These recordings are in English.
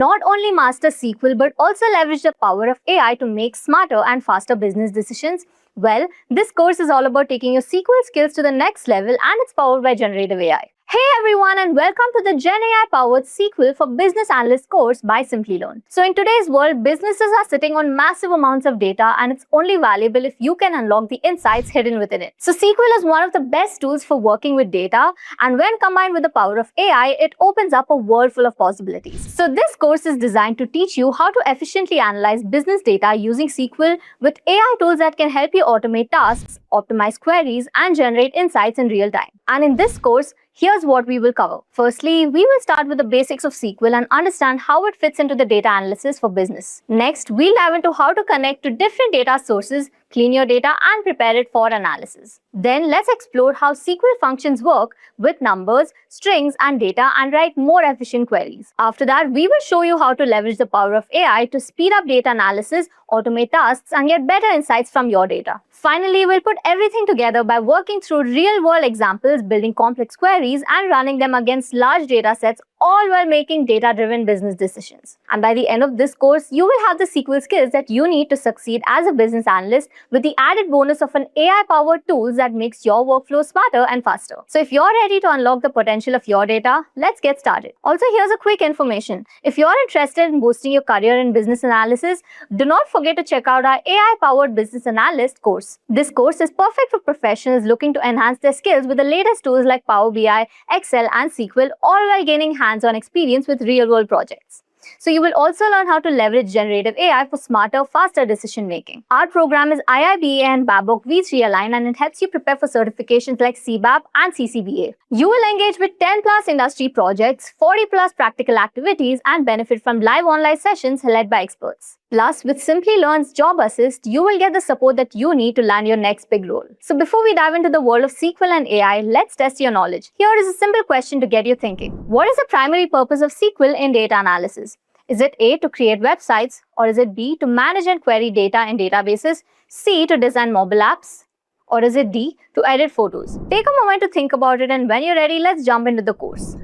not only master SQL but also leverage the power of AI to make smarter and faster business decisions? Well, this course is all about taking your SQL skills to the next level, and it's powered by Generative AI. Hey everyone, and welcome to the Gen AI powered SQL for Business Analyst course by Simplilearn. So in today's world, businesses are sitting on massive amounts of data, and it's only valuable if you can unlock the insights hidden within it. So SQL is one of the best tools for working with data, and when combined with the power of AI, it opens up a world full of possibilities. So this course is designed to teach you how to efficiently analyze business data using SQL with AI tools that can help you automate tasks, optimize queries, and generate insights in real time. And in this course, here's what we will cover. Firstly, we will start with the basics of SQL and understand how it fits into the data analysis for business. Next, we'll dive into how to connect to different data sources, clean your data, and prepare it for analysis. Then let's explore how SQL functions work with numbers, strings, and data and write more efficient queries. After that, we will show you how to leverage the power of AI to speed up data analysis, automate tasks, and get better insights from your data. Finally, we'll put everything together by working through real-world examples, building complex queries, and running them against large data sets, all while making data-driven business decisions. And by the end of this course, you will have the SQL skills that you need to succeed as a business analyst, with the added bonus of an AI-powered tool that makes your workflow smarter and faster. So if you're ready to unlock the potential of your data, let's get started. Also, here's a quick information. If you're interested in boosting your career in business analysis, do not forget to check out our AI-powered business analyst course. This course is perfect for professionals looking to enhance their skills with the latest tools like Power BI, Excel, and SQL, all while gaining hands-on experience with real-world projects. So you will also learn how to leverage generative AI for smarter, faster decision making. Our program is IIBA and Babok V3 aligned, and it helps you prepare for certifications like CBAP and CCBA. You will engage with 10 plus industry projects, 40 plus practical activities, and benefit from live online sessions led by experts. Plus, with Simplilearn's Job Assist, you will get the support that you need to land your next big role. So before we dive into the world of SQL and AI, let's test your knowledge. Here is a simple question to get you thinking. What is the primary purpose of SQL in data analysis? Is it A, to create websites, or is it B, to manage and query data in databases, C, to design mobile apps, or is it D, to edit photos? Take a moment to think about it, and when you're ready, let's jump into the course.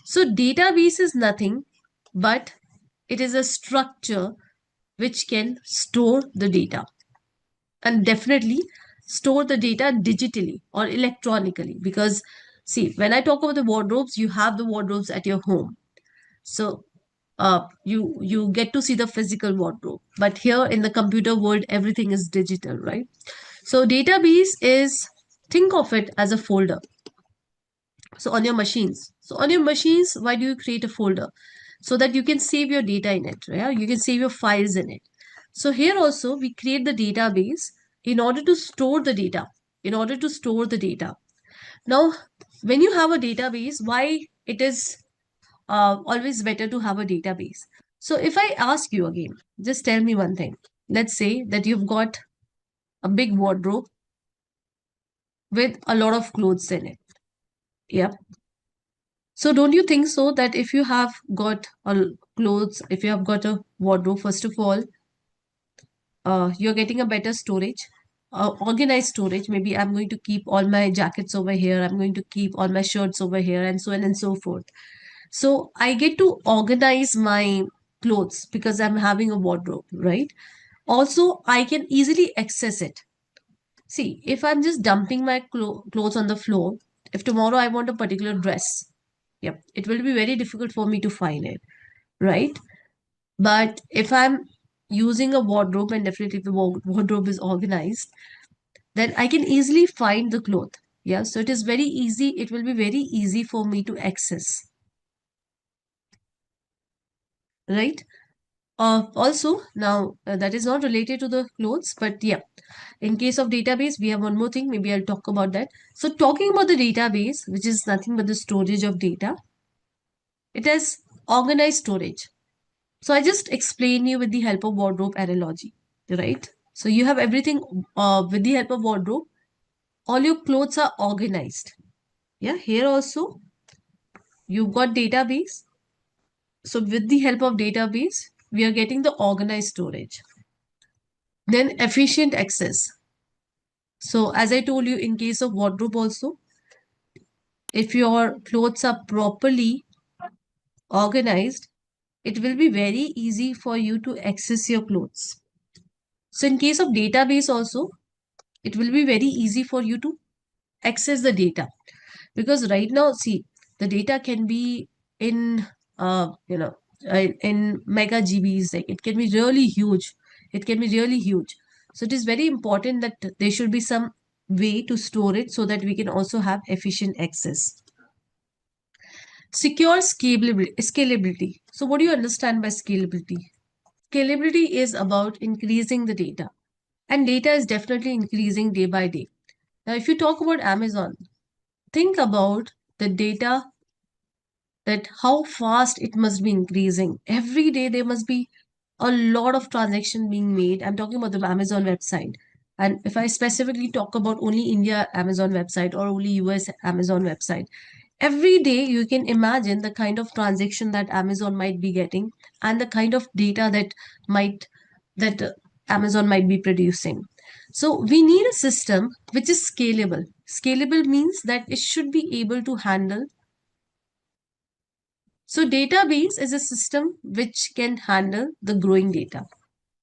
So database is nothing but it is a structure which can store the data, and definitely store the data digitally or electronically, because see, when I talk about the wardrobes, you have the wardrobes at your home. So you get to see the physical wardrobe, but here in the computer world, everything is digital, right? So database is, think of it as a folder. So on your machines, why do you create a folder? So that you can save your data in it, right? You can save your files in it. So here also we create the database in order to store the data, Now, when you have a database, why it is always better to have a database? So if I ask you again, just tell me one thing. Let's say that you've got a big wardrobe with a lot of clothes in it. Yep. So don't you think so that if you have got clothes, if you have got a wardrobe, first of all, you're getting a better storage, organized storage. Maybe I'm going to keep all my jackets over here. I'm going to keep all my shirts over here, and so on and so forth. So I get to organize my clothes because I'm having a wardrobe, right? Also, I can easily access it. See, if I'm just dumping my clothes on the floor, if tomorrow I want a particular dress, yep, it will be very difficult for me to find it, right? But if I'm using a wardrobe, and definitely if the wardrobe is organized, then I can easily find the cloth. Yeah, so it is very easy. It will be very easy for me to access, right? Also, now that is not related to the clothes, but yeah, in case of database, we have one more thing. Maybe I'll talk about that. So talking about the database, which is nothing but the storage of data, it has organized storage. So I just explain you with the help of wardrobe analogy, right? So you have everything with the help of wardrobe. All your clothes are organized. Yeah, here also you've got database. So with the help of database, we are getting the organized storage. Then efficient access. So as I told you, in case of wardrobe also, if your clothes are properly organized, it will be very easy for you to access your clothes. So in case of database also, it will be very easy for you to access the data, because right now, see, the data can be in uh you know in mega GBs. Like, it can be really huge. It can be really huge. So it is very important that there should be some way to store it so that we can also have efficient access. Secure scalability. So what do you understand by scalability? Scalability is about increasing the data, and data is definitely increasing day by day. Now, if you talk about Amazon, think about the data, that how fast it must be increasing. Every day there must be a lot of transaction being made. I'm talking about the Amazon website. And if I specifically talk about only India Amazon website or only US Amazon website, every day you can imagine the kind of transaction that Amazon might be getting, and the kind of data might that Amazon might be producing. So we need a system which is scalable. Scalable means that it should be able to handle. So database is a system which can handle the growing data.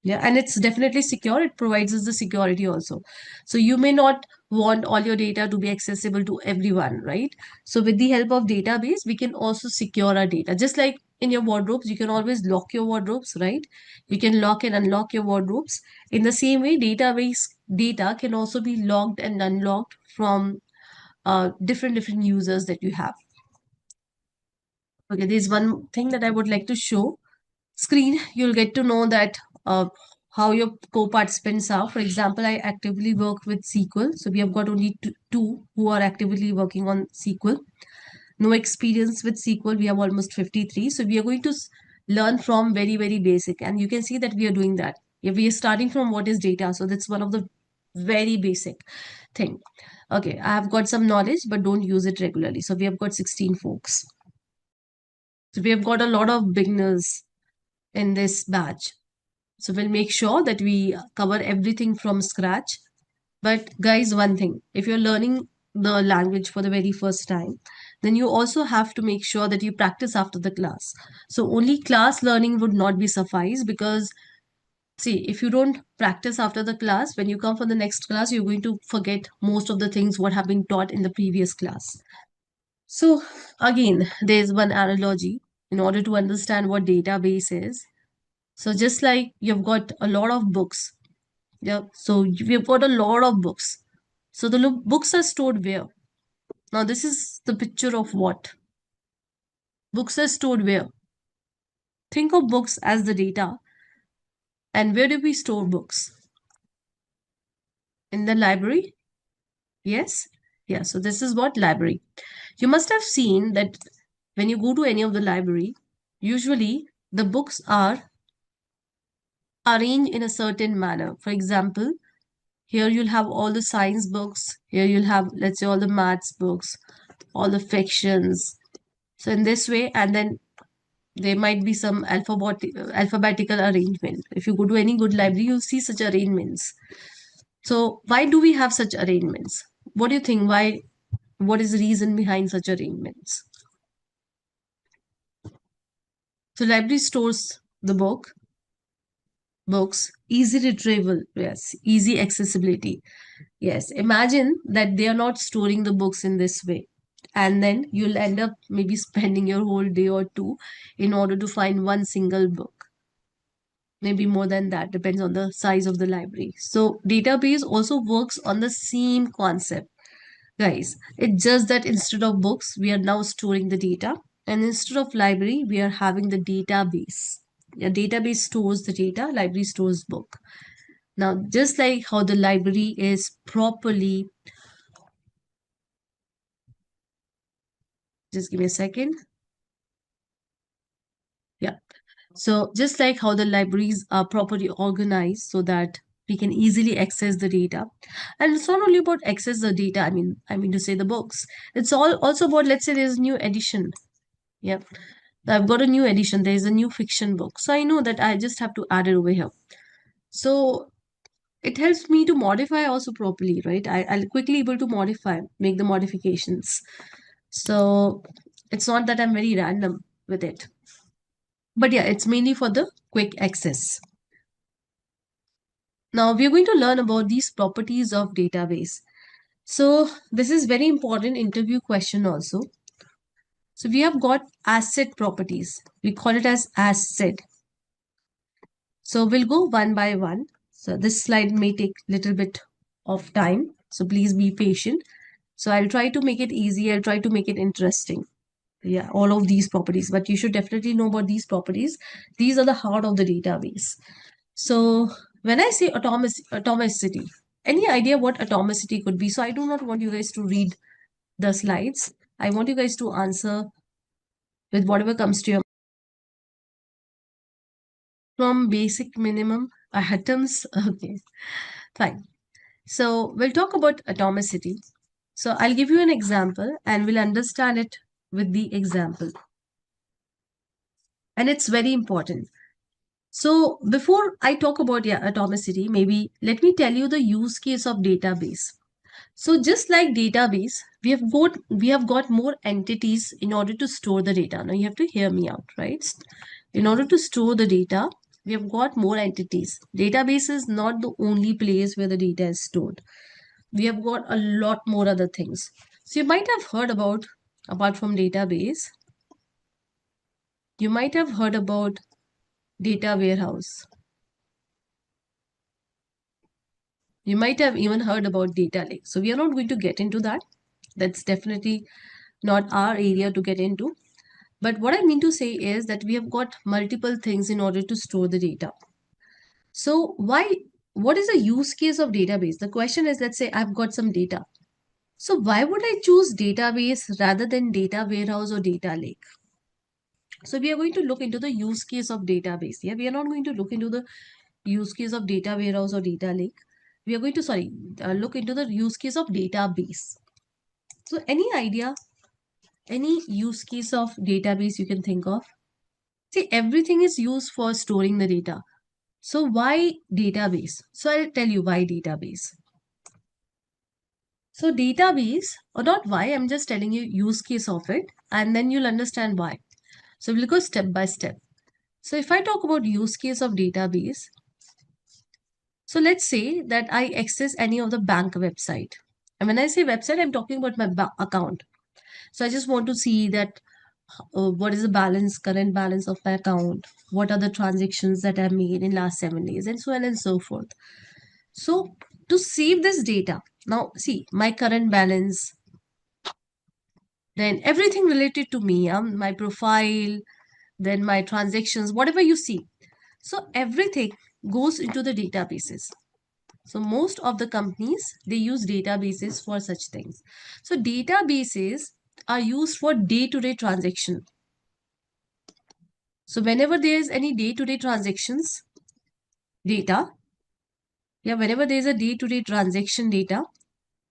Yeah, and it's definitely secure. It provides us the security also. So you may not want all your data to be accessible to everyone, right? So with the help of database, we can also secure our data. Just like in your wardrobes, you can always lock your wardrobes, right? You can lock and unlock your wardrobes. In the same way, database data can also be locked and unlocked from different users that you have. Okay, there's one thing that I would like to show. Screen, you'll get to know that how your co-participants are. For example, I actively work with SQL. So we have got only two who are actively working on SQL. No experience with SQL. We have almost 53. So we are going to learn from very, very basic. And you can see that we are doing that. Yeah, we are starting from what is data. So that's one of the very basic thing. Okay, I have got some knowledge, but don't use it regularly. So we have got 16 folks. So we have got a lot of beginners in this batch. So we'll make sure that we cover everything from scratch. But guys, one thing, if you're learning the language for the very first time, then you also have to make sure that you practice after the class. So only class learning would not be suffice, because see, if you don't practice after the class, when you come for the next class, you're going to forget most of the things what have been taught in the previous class. So again, there's one analogy in order to understand what database is. So just like you've got a lot of books, yeah. So we've got a lot of books. So the books are stored where? Now this is the picture of what? Books are stored where? Think of books as the data. And where do we store books? In the library? Yes? Yeah, so this is what library. You must have seen that when you go to any of the library, usually the books are arranged in a certain manner. For example, here you'll have all the science books. Here you'll have, let's say, all the maths books, all the fictions. So in this way, and then there might be some alphabetical arrangement. If you go to any good library, you'll see such arrangements. So why do we have such arrangements? What do you think? Why? What is the reason behind such arrangements? So library stores the books, easy retrieval, yes, easy accessibility. Yes, imagine that they are not storing the books in this way. And then you'll end up maybe spending your whole day or two in order to find one single book. Maybe more than that, depends on the size of the library. So database also works on the same concept. Guys, it's just that instead of books, we are now storing the data. And instead of library, we are having the database. A database stores the data, library stores book. Now, just like how the library is properly, just give me a second. Yeah. So just like how the libraries are properly organized so that we can easily access the data. And it's not only about access the data, I mean to say the books. It's all also about, let's say there's a new edition. Yeah. I've got a new edition. There's a new fiction book. So I know that I just have to add it over here. So it helps me to modify also properly, right? I'll quickly able to make the modifications. So it's not that I'm very random with it. But yeah, it's mainly for the quick access. Now we are going to learn about these properties of database. So this is very important interview question also. So we have got asset properties. We call it as asset. So we'll go one by one. So this slide may take a little bit of time. So please be patient. So I'll try to make it easy. I'll try to make it interesting. Yeah, all of these properties, but you should definitely know about these properties. These are the heart of the database. So when I say atomicity, any idea what atomicity could be? So I do not want you guys to read the slides. I want you guys to answer with whatever comes to your from basic minimum atoms. Okay, fine. So we'll talk about atomicity. So I'll give you an example and we'll understand it with the example. And it's very important. So before I talk about atomicity, maybe let me tell you the use case of database. So just like database, we have got more entities in order to store the data. Now you have to hear me out, right? In order to store the data, we have got more entities. Database is not the only place where the data is stored. We have got a lot more other things. So you might have heard about, apart from database, you might have heard about data warehouse. You might have even heard about data lake. So we are not going to get into that. That's definitely not our area to get into. But what I mean to say is that we have got multiple things in order to store the data. So what is the use case of database? The question is, let's say I've got some data. So why would I choose database rather than data warehouse or data lake? So we are going to look into the use case of database. Yeah, we are not going to look into the use case of data warehouse or data lake. We are going to, look into the use case of database. So any idea, any use case of database you can think of? See, everything is used for storing the data. So why database? So I'll tell you why database. So database, or not why, I'm just telling you use case of it, and then you'll understand why. So we'll go step by step. So if I talk about use case of database, so let's say that I access any of the bank website. And when I say website, I'm talking about my account. So I just want to see that what is the balance, current balance of my account, what are the transactions that I made in last 7 days, and so on and so forth. So to save this data, now see my current balance, then everything related to me, my profile, then my transactions, whatever you see. So everything goes into the databases. So most of the companies, they use databases for such things. So databases are used for day-to-day transaction. So whenever there is any day-to-day transactions data, whenever there is a day-to-day transaction data,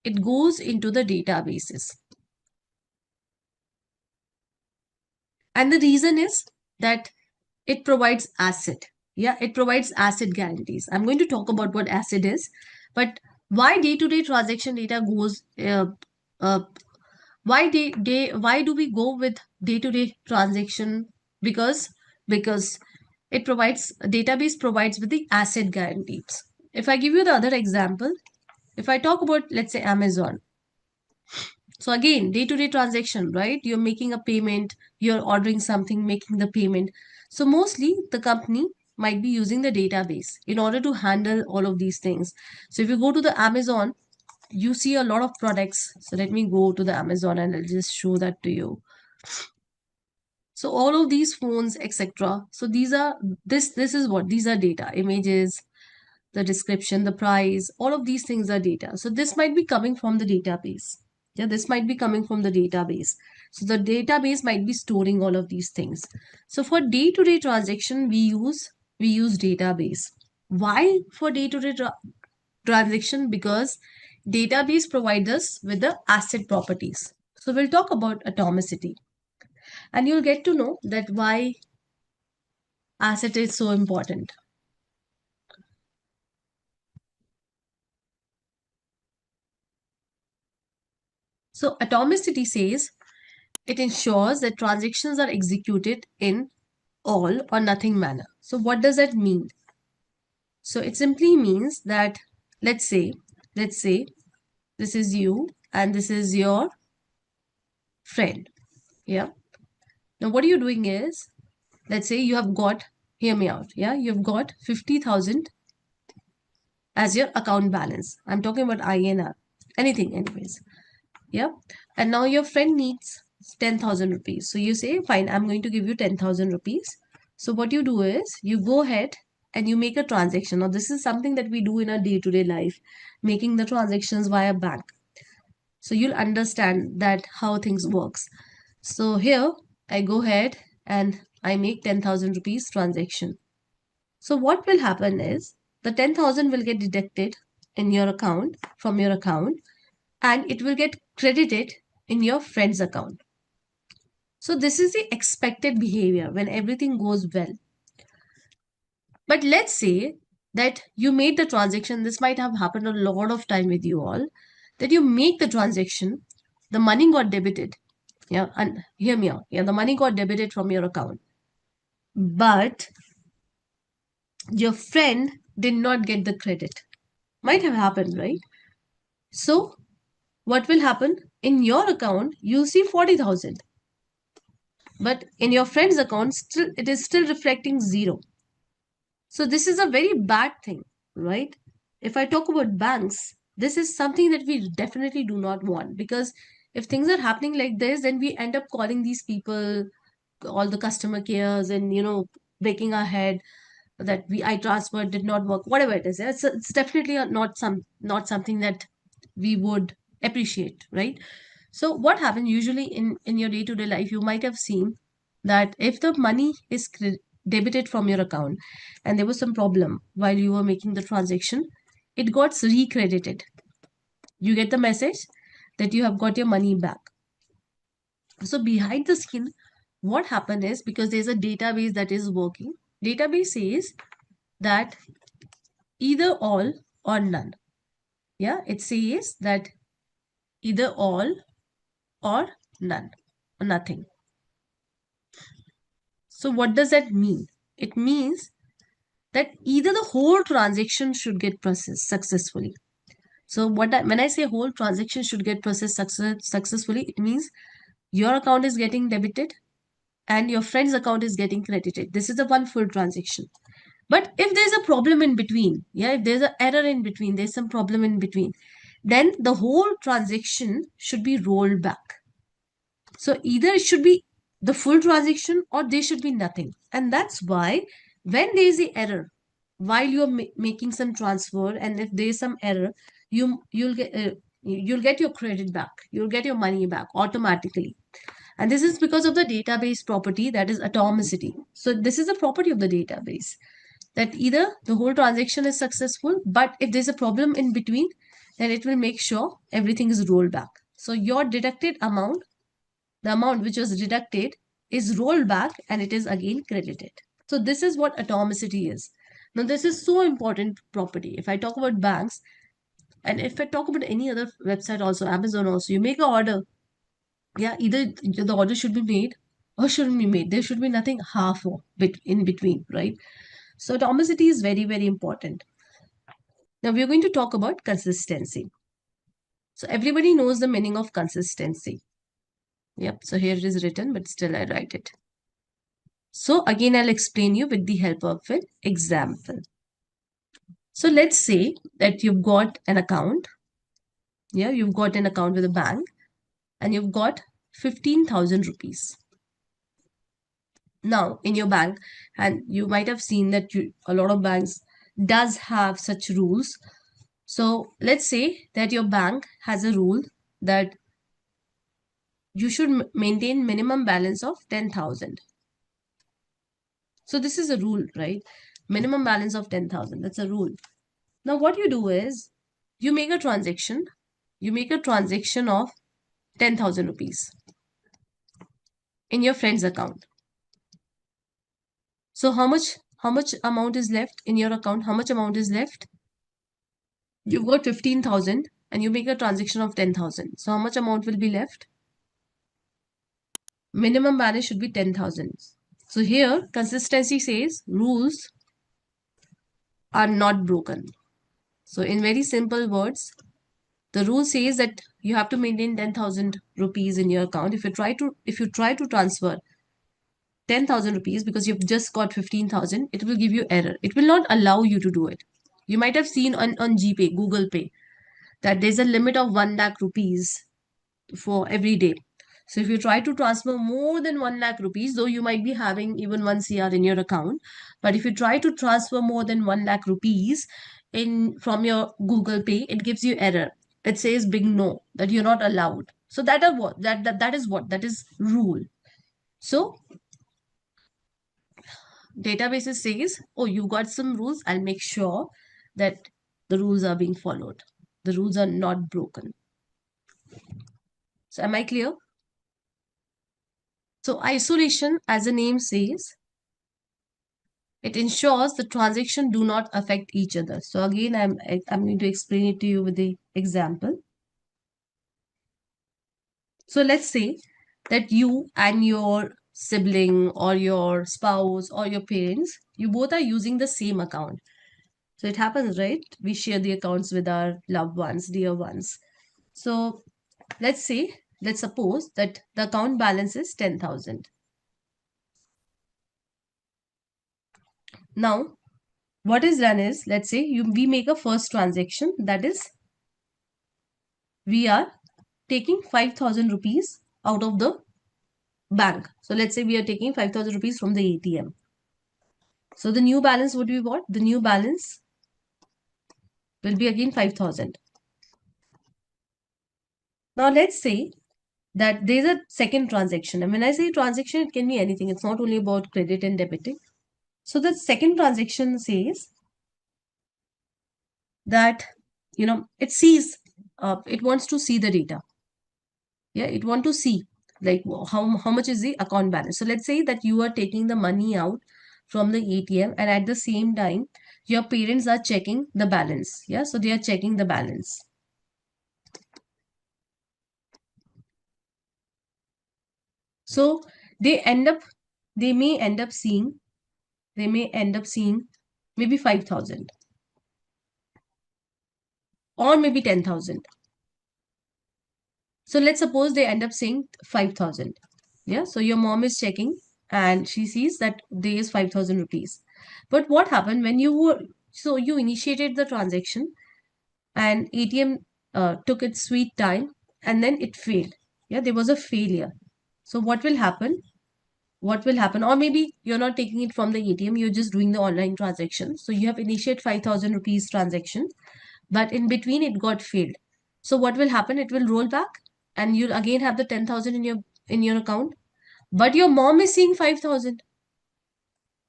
it goes into the databases. And the reason is that it provides asset. Yeah, it provides asset guarantees. I'm going to talk about what asset is, but why day-to-day transaction data goes, uh, why do we go with day-to-day transaction? Because it provides, database provides with the asset guarantees. If I give you the other example, if I talk about, let's say, Amazon. So again, day-to-day transaction, right? You're making a payment, you're ordering something, making the payment. So mostly the company might be using the database in order to handle all of these things. So if you go to the Amazon, you see a lot of products. So let me go to the Amazon and I'll just show that to you. So all of these phones, etc. So these are, this is what, these are data, images, the description, the price, all of these things are data. So this might be coming from the database. Yeah, this might be coming from the database. So the database might be storing all of these things. So for day-to-day transaction, we use database. Why for day-to-day transaction? Because database provides us with the asset properties. So we'll talk about atomicity. And you'll get to know that why asset is so important. So atomicity says it ensures that transactions are executed in all or nothing manner. So what does that mean? So it simply means that, let's say this is you and this is your friend. Yeah. Now what you're doing is, let's say you have got, hear me out. Yeah. You've got 50,000 as your account balance. I'm talking about INR, anything anyways. Yeah. And now your friend needs 10,000 rupees. So you say, fine, I'm going to give you 10,000 rupees. So what you do is you go ahead and you make a transaction. Now this is something that we do in our day-to-day life, making the transactions via bank. So you'll understand that how things works. So here I go ahead and I make 10,000 rupees transaction. So what will happen is the 10,000 will get deducted in your account from your account, and it will get credited in your friend's account. So this is the expected behavior when everything goes well. But let's say that you made the transaction. This might have happened a lot of time with you all, that you make the transaction, the money got debited. Yeah, and hear me out. Yeah, the money got debited from your account, but your friend did not get the credit. Might have happened, right? So what will happen? In your account, you see 40,000, but in your friend's account, still it is still reflecting zero. So this is a very bad thing, right? If I talk about banks, this is something that we definitely do not want, because if things are happening like this, then we end up calling these people, all the customer cares, and breaking our head that I transferred did not work, whatever it is. It's definitely not something that we would appreciate, right? So what happens usually in your day-to-day life, you might have seen that if the money is debited from your account and there was some problem while you were making the transaction, it got recredited. You get the message that you have got your money back. So behind the skin, what happened is, because there's a database that is working, database says that either all or none. Yeah, it says that either all or none or nothing. So what does that mean? It means that either the whole transaction should get processed successfully. So when I say whole transaction should get processed successfully, it means your account is getting debited and your friend's account is getting credited. This is the one full transaction. But if there's a problem in between, yeah, if there's an error in between, there's some problem in between, then the whole transaction should be rolled back. So either it should be the full transaction or there should be nothing. And that's why when there is the error, while you're making some transfer, and if there is some error, you'll get your credit back. You'll get your money back automatically. And this is because of the database property, that is atomicity. So this is a property of the database, that either the whole transaction is successful, but if there's a problem in between, then it will make sure everything is rolled back. So your deducted amount, the amount which was deducted, is rolled back and it is again credited. So this is what atomicity is. Now this is so important property. If I talk about banks, and if I talk about any other website also, Amazon also, you make an order. Yeah, either the order should be made or shouldn't be made. There should be nothing half or bit in between, right? So atomicity is very, very important. Now we're going to talk about consistency. So everybody knows the meaning of consistency. Yep, so here it is written, but still I write it. So again, I'll explain you with the help of an example. So let's say that you've got an account. Yeah, you've got an account with a bank and you've got 15,000 rupees now in your bank. And you might have seen that a lot of banks does have such rules. So let's say that your bank has a rule that you should maintain minimum balance of 10,000. So this is a rule, right? Minimum balance of 10,000. That's a rule. Now what you do is you make a transaction. You make a transaction of 10,000 rupees in your friend's account. So how much amount is left in your account? How much amount is left? You've got 15,000 and you make a transaction of 10,000. So how much amount will be left? Minimum balance should be 10,000. So here consistency says rules are not broken. So in very simple words, the rule says that you have to maintain 10,000 rupees in your account. If you try to transfer 10,000 rupees because you've just got 15,000, it will give you error. It will not allow you to do it. You might have seen on GPay, Google Pay, that there's a limit of 1 lakh rupees for every day. So if you try to transfer more than 1 lakh rupees, though you might be having even 1 CR in your account, but if you try to transfer more than 1 lakh rupees in from your Google Pay, it gives you error. It says big no, that you're not allowed. So that is rule. So databases says, oh, you got some rules, I'll make sure that the rules are being followed. The rules are not broken. So am I clear? So isolation, as the name says, it ensures the transaction do not affect each other. So again, I'm going to explain it to you with the example. So let's say that you and your sibling or your spouse or your parents, you both are using the same account. So it happens, right? We share the accounts with our loved ones, dear ones. So let's suppose that the account balance is 10,000. Now, what is done is, let's say we make a first transaction, that is, we are taking 5,000 rupees out of the bank. So let's say we are taking 5,000 rupees from the ATM. So the new balance would be what? The new balance will be again 5,000. Now let's say that there's a second transaction. And when I say transaction, it can be anything. It's not only about credit and debiting. So the second transaction says that, it sees, it wants to see the data. Yeah, it want to see like how much is the account balance. So let's say that you are taking the money out from the ATM, and at the same time your parents are checking the balance. Yeah, so they are checking the balance. So they may end up seeing maybe 5,000 or maybe 10,000. So let's suppose they end up seeing 5,000. Yeah, so your mom is checking and she sees that there is 5,000 rupees. But what happened when you initiated the transaction, and ATM took its sweet time, and then it failed. Yeah, there was a failure. So what will happen? Or maybe you're not taking it from the ATM, you're just doing the online transaction. So you have initiated 5,000 rupees transaction, but in between it got failed. So what will happen? It will roll back, and you'll again have the 10,000 in your account, but your mom is seeing 5,000.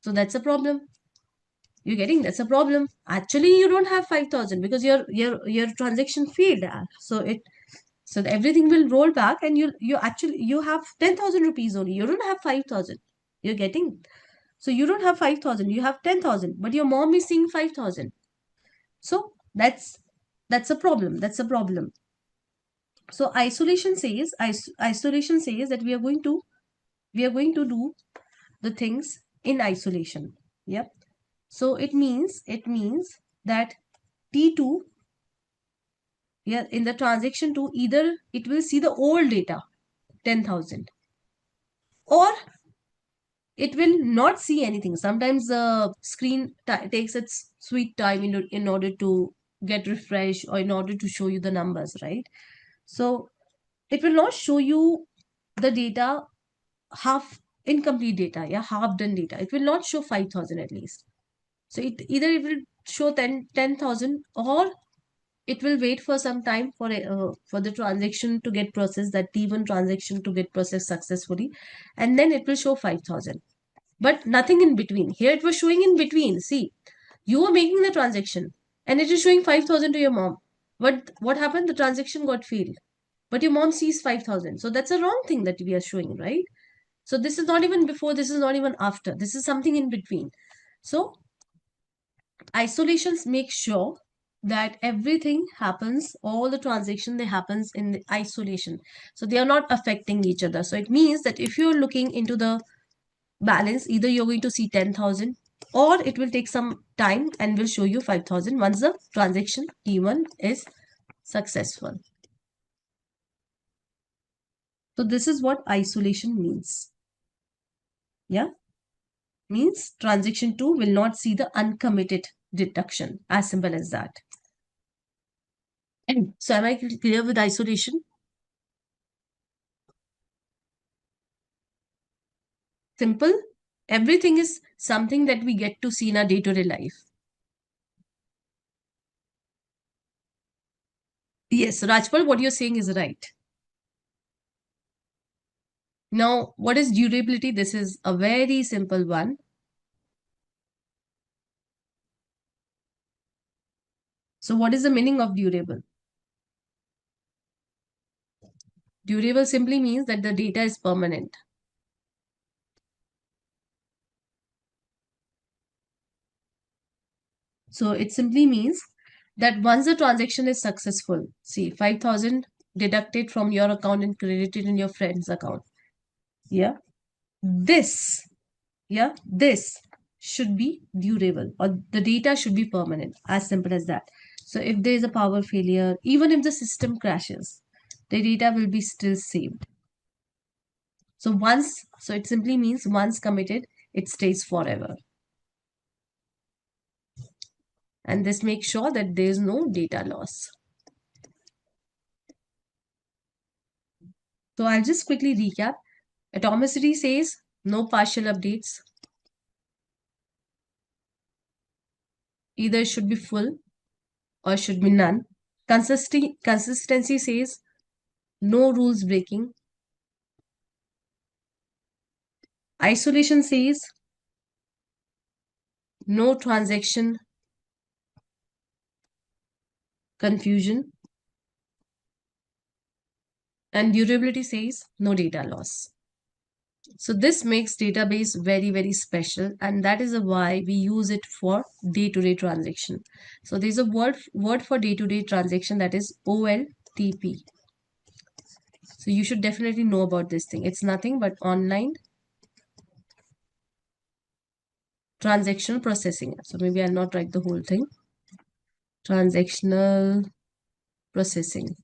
So that's a problem. You're getting, that's a problem. Actually, you don't have 5,000 because your transaction failed. So everything will roll back, and you have 10,000 rupees only. You don't have 5,000. You're getting, so you don't have 5,000. You have 10,000, but your mom is seeing 5,000. So that's a problem. That's a problem. So isolation says that we are going to do the things in isolation. Yep. So it means that T2, yeah, in the transaction 2, either it will see the old data 10,000, or it will not see anything. Sometimes the screen takes its sweet time in order to get refreshed, or in order to show you the numbers, right? So it will not show you the data, half incomplete data, yeah, half done data. It will not show 5,000 at least. So it will show 10,000, or it will wait for some time for the transaction to get processed, that T1 transaction to get processed successfully, and then it will show 5,000. But nothing in between. Here it was showing in between. See, you were making the transaction, and it is showing 5,000 to your mom. But what happened? The transaction got failed. But your mom sees 5,000. So that's a wrong thing that we are showing, right? So this is not even before, this is not even after. This is something in between. So isolations make sure that everything happens, all the transaction they happens in the isolation. So they are not affecting each other. So it means that if you're looking into the balance, either you're going to see 10,000 or it will take some time and will show you 5,000 once the transaction T1 is successful. So this is what isolation means. Yeah, means transaction 2 will not see the uncommitted deduction. As simple as that. So am I clear with isolation? Simple. Everything is something that we get to see in our day-to-day life. Yes, Rajpal, what you're saying is right. Now, what is durability? This is a very simple one. So what is the meaning of durable? Durable simply means that the data is permanent. So it simply means that once the transaction is successful, see 5,000 deducted from your account and credited in your friend's account. Yeah. This, this should be durable, or the data should be permanent. As simple as that. So if there is a power failure, even if the system crashes, the data will be still saved. So it simply means once committed, it stays forever. And this makes sure that there is no data loss. So I'll just quickly recap. Atomicity says no partial updates. Either it should be full or should be none. Consistency says no rules breaking. Isolation says no transaction confusion. And durability says no data loss. So this makes database very, very special, and that is why we use it for day-to-day transaction. So there's a word for day-to-day transaction, that is OLTP. So you should definitely know about this thing. It's nothing but online transactional processing. So maybe I'll not write the whole thing. Transactional processing.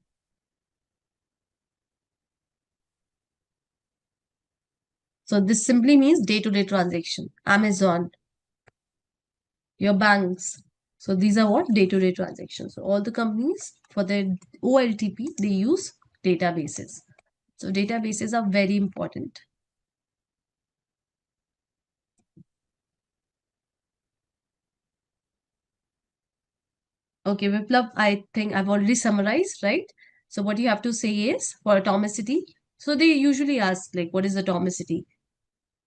So this simply means day-to-day transaction. Amazon, your banks. So these are what day-to-day transactions. So all the companies for their OLTP, they use databases. So databases are very important. Okay, Viplav, I think I've already summarized, right? So what you have to say is for atomicity. So they usually ask like, what is atomicity?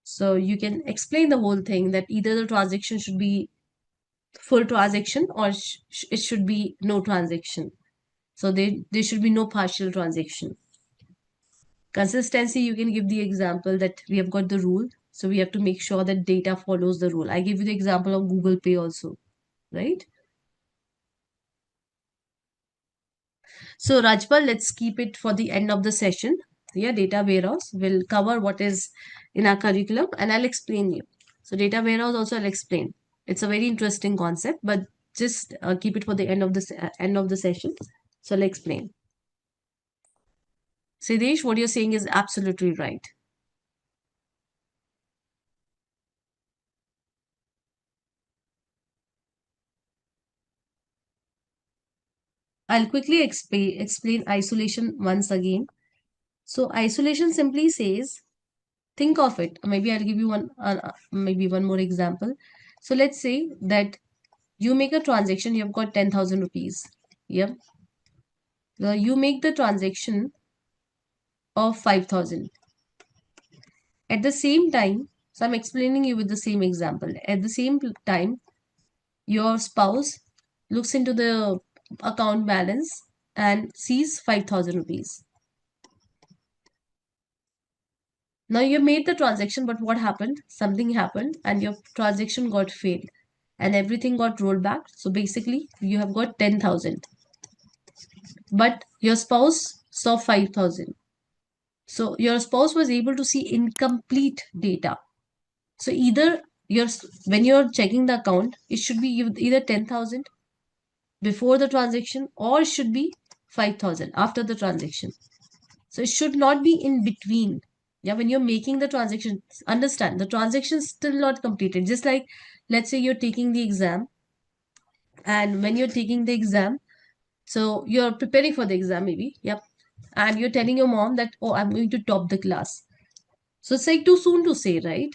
So you can explain the whole thing that either the transaction should be full transaction or it should be no transaction. So there should be no partial transaction. Consistency, you can give the example that we have got the rule. So we have to make sure that data follows the rule. I give you the example of Google Pay also, right? So Rajpal, let's keep it for the end of the session. Yeah, data warehouse will cover what is in our curriculum and I'll explain you. So data warehouse also I'll explain. It's a very interesting concept, but just keep it for the end of the end of the session. So I'll explain. Siddesh, what you're saying is absolutely right. I'll quickly explain isolation once again. So isolation simply says, think of it. Maybe I'll give you maybe one more example. So let's say that you make a transaction, you've got 10,000 rupees. Yep. You make the transaction of 5,000. At the same time, so I'm explaining you with the same example. At the same time, your spouse looks into the account balance and sees 5,000 rupees. Now you made the transaction, but what happened? Something happened and your transaction got failed and everything got rolled back. So basically, you have got 10,000, but your spouse saw 5,000. So your spouse was able to see incomplete data. So either when you're checking the account, it should be either 10,000 before the transaction, or it should be 5,000 after the transaction. So it should not be in between. Yeah, when you're making the transaction, understand the transaction is still not completed. Just like, let's say you're taking the exam, and when you're taking the exam, so you're preparing for the exam, maybe, yep, and you're telling your mom that, oh, I'm going to top the class. So it's like too soon to say, right?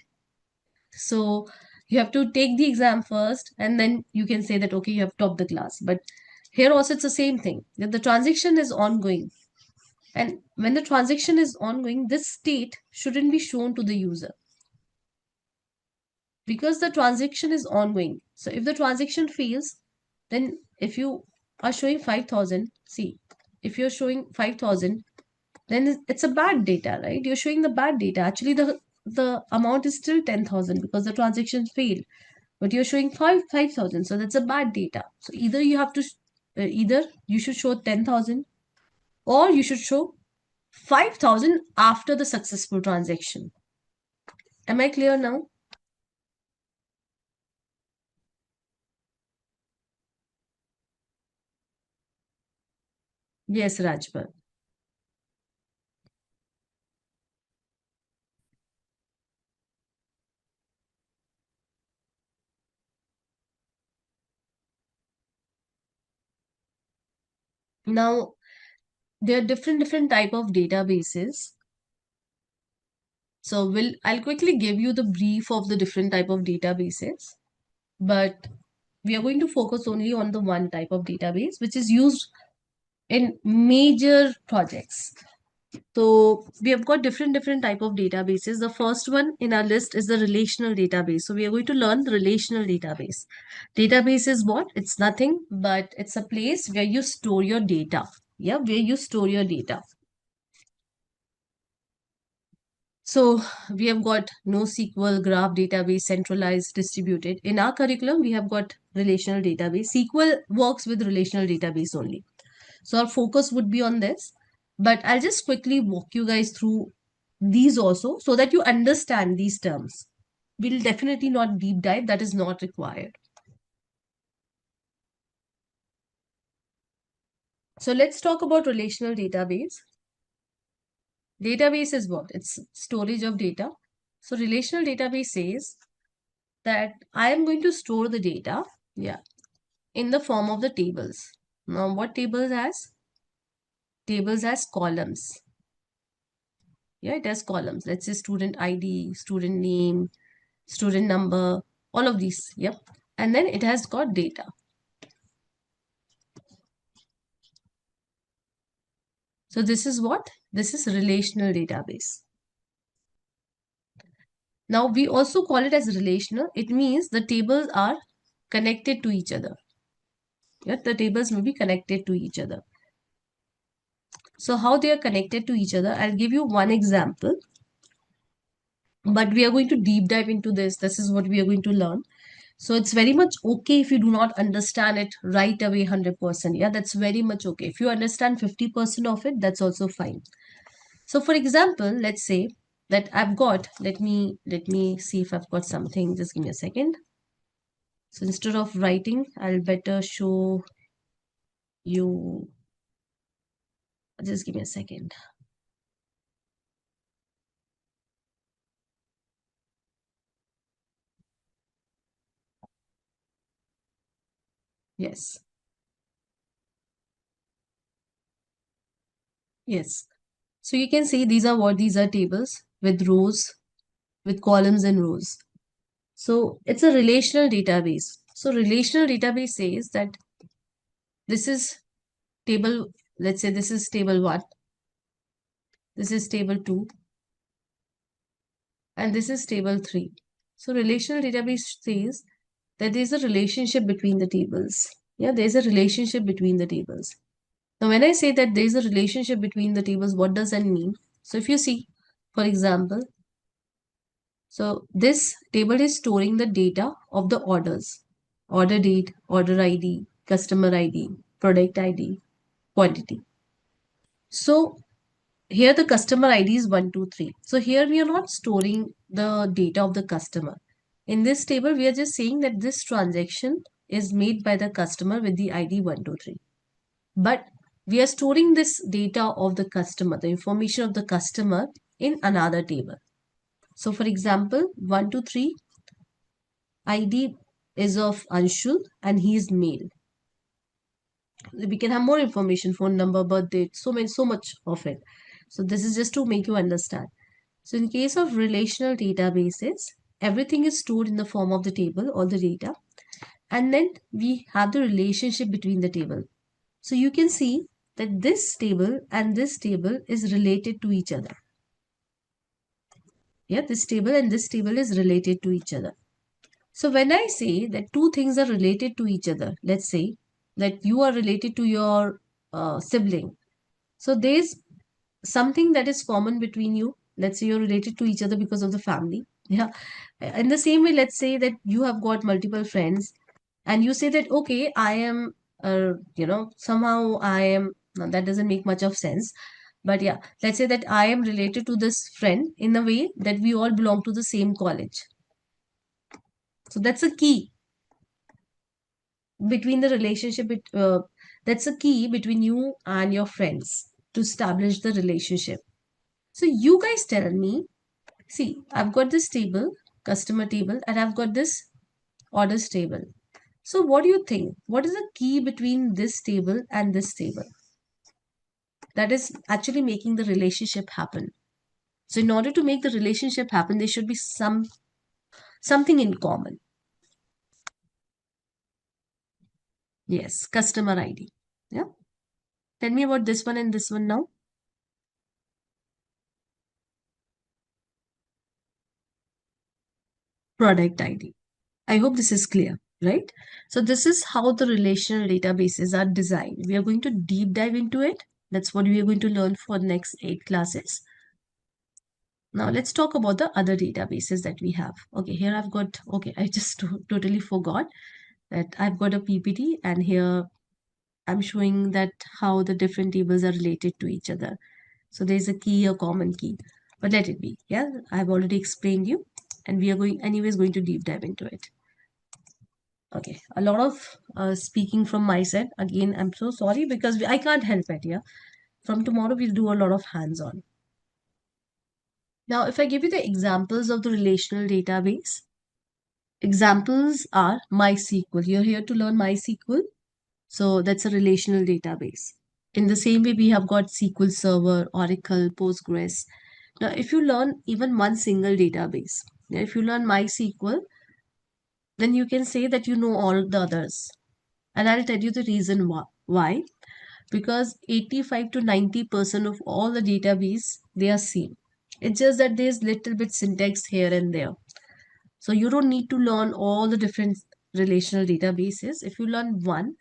So you have to take the exam first, and then you can say that, okay, you have topped the class. But here also it's the same thing, that the transaction is ongoing. And when the transaction is ongoing, this state shouldn't be shown to the user because the transaction is ongoing. So if the transaction fails, then if you are showing 5,000, see, if you're showing 5,000, then it's a bad data, right? You're showing the bad data. Actually, the amount is still 10,000 because the transaction failed, but you're showing 5,000, so that's a bad data. So either you have to either you should show 10,000, or you should show 5,000 after the successful transaction. Am I clear now? Yes, Rajpal. Now, there are different type of databases. So I'll quickly give you the brief of the different type of databases, but we are going to focus only on the one type of database which is used in major projects. So we have got different type of databases. The first one in our list is the relational database. So we are going to learn the relational database. Database is what? It's nothing but it's a place where you store your data. Yeah, where you store your data. So we have got NoSQL, graph database, centralized, distributed. In our curriculum, we have got relational database. SQL works with relational database only. So our focus would be on this. But I'll just quickly walk you guys through these also so that you understand these terms. We'll definitely not deep dive, that is not required. So let's talk about relational database. Database is what? It's storage of data. So relational database says that I am going to store the data, yeah, in the form of the tables. Now, what tables has? Tables has columns. Yeah, it has columns. Let's say student ID, student name, student number, all of these. Yep. And then it has got data. So this is what? This is relational database. Now we also call it as relational. It means the tables are connected to each other. Yeah, the tables may be connected to each other. So how they are connected to each other, I'll give you one example. But we are going to deep dive into this. This is what we are going to learn. So it's very much okay if you do not understand it right away 100%. Yeah, that's very much okay. If you understand 50% of it, that's also fine. So for example, let's say that I've got, let me see if I've got something. Just give me a second. So instead of writing, I'll better show you. Just give me a second. Yes. Yes. So you can see these are what? These are tables with rows, with columns and rows. So it's a relational database. So relational database says that this is table, let's say this is table 1, this is table 2, and this is table 3. So relational database says that there's a relationship between the tables. Yeah, there's a relationship between the tables. Now, when I say that there's a relationship between the tables, what does that mean? So if you see, for example, so this table is storing the data of the orders, order date, order ID, customer ID, product ID, quantity. So here the customer ID is 123. So here we are not storing the data of the customer. In this table, we are just saying that this transaction is made by the customer with the ID 123. But we are storing this data of the customer, the information of the customer in another table. So for example, 123 ID is of Anshul and he is male. We can have more information, phone number, birth date, so much of it. So this is just to make you understand. So in case of relational databases, everything is stored in the form of the table, all the data, and then we have the relationship between the table. So you can see that this table and this table is related to each other. Yeah, this table and this table is related to each other. So when I say that two things are related to each other, let's say that you are related to your sibling. So there's something that is common between you. Let's say you're related to each other because of the family. Yeah. In the same way, let's say that you have got multiple friends and you say that, okay, I am, somehow I am, now that doesn't make much of sense. But yeah, let's say that I am related to this friend in a way that we all belong to the same college. So that's a key between the relationship. That's a key between you and your friends to establish the relationship. So you guys tell me, see, I've got this table, customer table, and I've got this orders table. So what do you think? What is the key between this table and this table? That is actually making the relationship happen. So in order to make the relationship happen, there should be something in common. Yes, customer ID. Yeah. Tell me about this one and this one now. Product ID. I hope this is clear, right? So this is how the relational databases are designed. We are going to deep dive into it. That's what we are going to learn for the next 8 classes. Now let's talk about the other databases that we have. Okay, here I've got, okay, I just totally forgot that I've got a PPT and here I'm showing that how the different tables are related to each other. So there's a key, a common key, but let it be. Yeah, I've already explained you and we are going anyways going to deep dive into it. Okay, a lot of speaking from my side. Again, I'm so sorry because I can't help it. Yeah, from tomorrow we'll do a lot of hands-on. Now, if I give you the examples of the relational database, examples are MySQL. You're here to learn MySQL. So that's a relational database. In the same way, we have got SQL Server, Oracle, Postgres. Now, if you learn even one single database, yeah, if you learn MySQL, then you can say that you know all the others. And I'll tell you the reason why. Because 85 to 90% of all the database, they are same. It's just that there's little bit syntax here and there. So you don't need to learn all the different relational databases. If you learn one,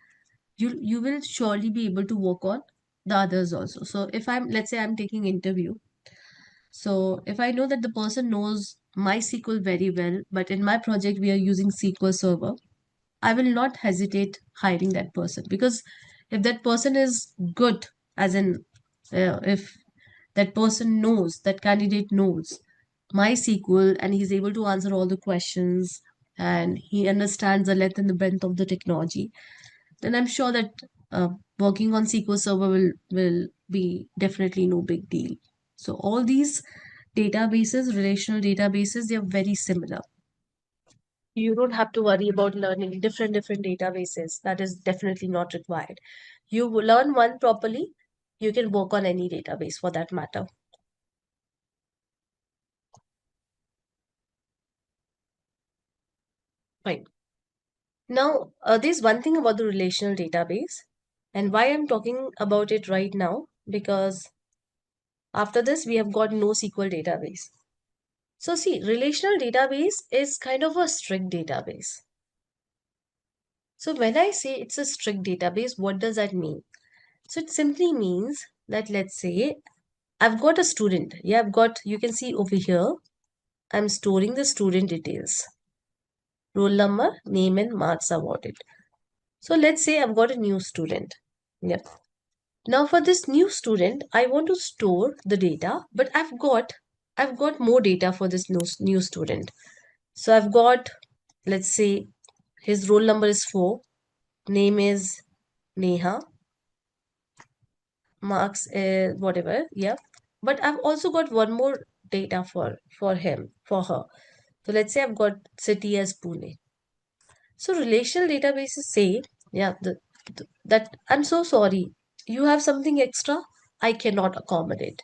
you will surely be able to work on the others also. So if I'm, let's say I'm taking interview, so if I know that the person knows MySQL very well, but in my project we are using SQL Server, I will not hesitate hiring that person, because if that person is good, as in if that person knows, that candidate knows MySQL and he's able to answer all the questions and he understands the length and the breadth of the technology, then I'm sure that working on SQL Server will be definitely no big deal. So all these databases, relational databases, they are very similar. You don't have to worry about learning different databases. That is definitely not required. You will learn one properly, you can work on any database for that matter. Fine. Now, there's one thing about the relational database, and why I'm talking about it right now, because after this, we have got NoSQL database. So see, relational database is kind of a strict database. So when I say it's a strict database, what does that mean? So it simply means that, let's say I've got a student. Yeah, you can see over here, I'm storing the student details. Roll number, name and marks awarded. So let's say I've got a new student. Yep. Now for this new student, I want to store the data, but I've got more data for this new student. So I've got, let's say, his roll number is 4, name is Neha, marks is whatever, yeah. But I've also got one more data for her. So let's say I've got city as Pune. So relational databases say, yeah, that I'm so sorry, you have something extra, I cannot accommodate.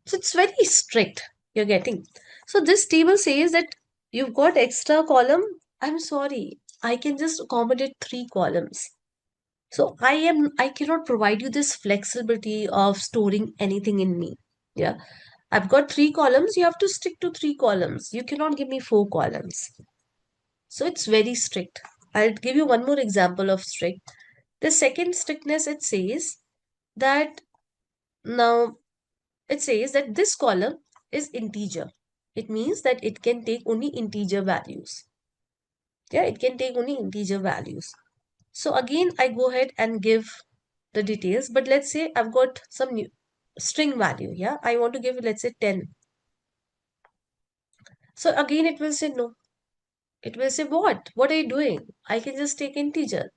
So it's very strict, you're getting. So this table says that you've got extra column, I'm sorry, I can just accommodate 3 columns. So I cannot provide you this flexibility of storing anything in me. Yeah. I've got 3 columns, you have to stick to 3 columns. You cannot give me 4 columns. So it's very strict. I'll give you one more example of strict. The second strictness, that now it says that this column is integer. It means that it can take only integer values. Yeah, it can take only integer values. So again, I go ahead and give the details, but let's say I've got some new string value. Yeah, I want to give, let's say 10. So again, it will say no. It will say, what are you doing? I can just take integer.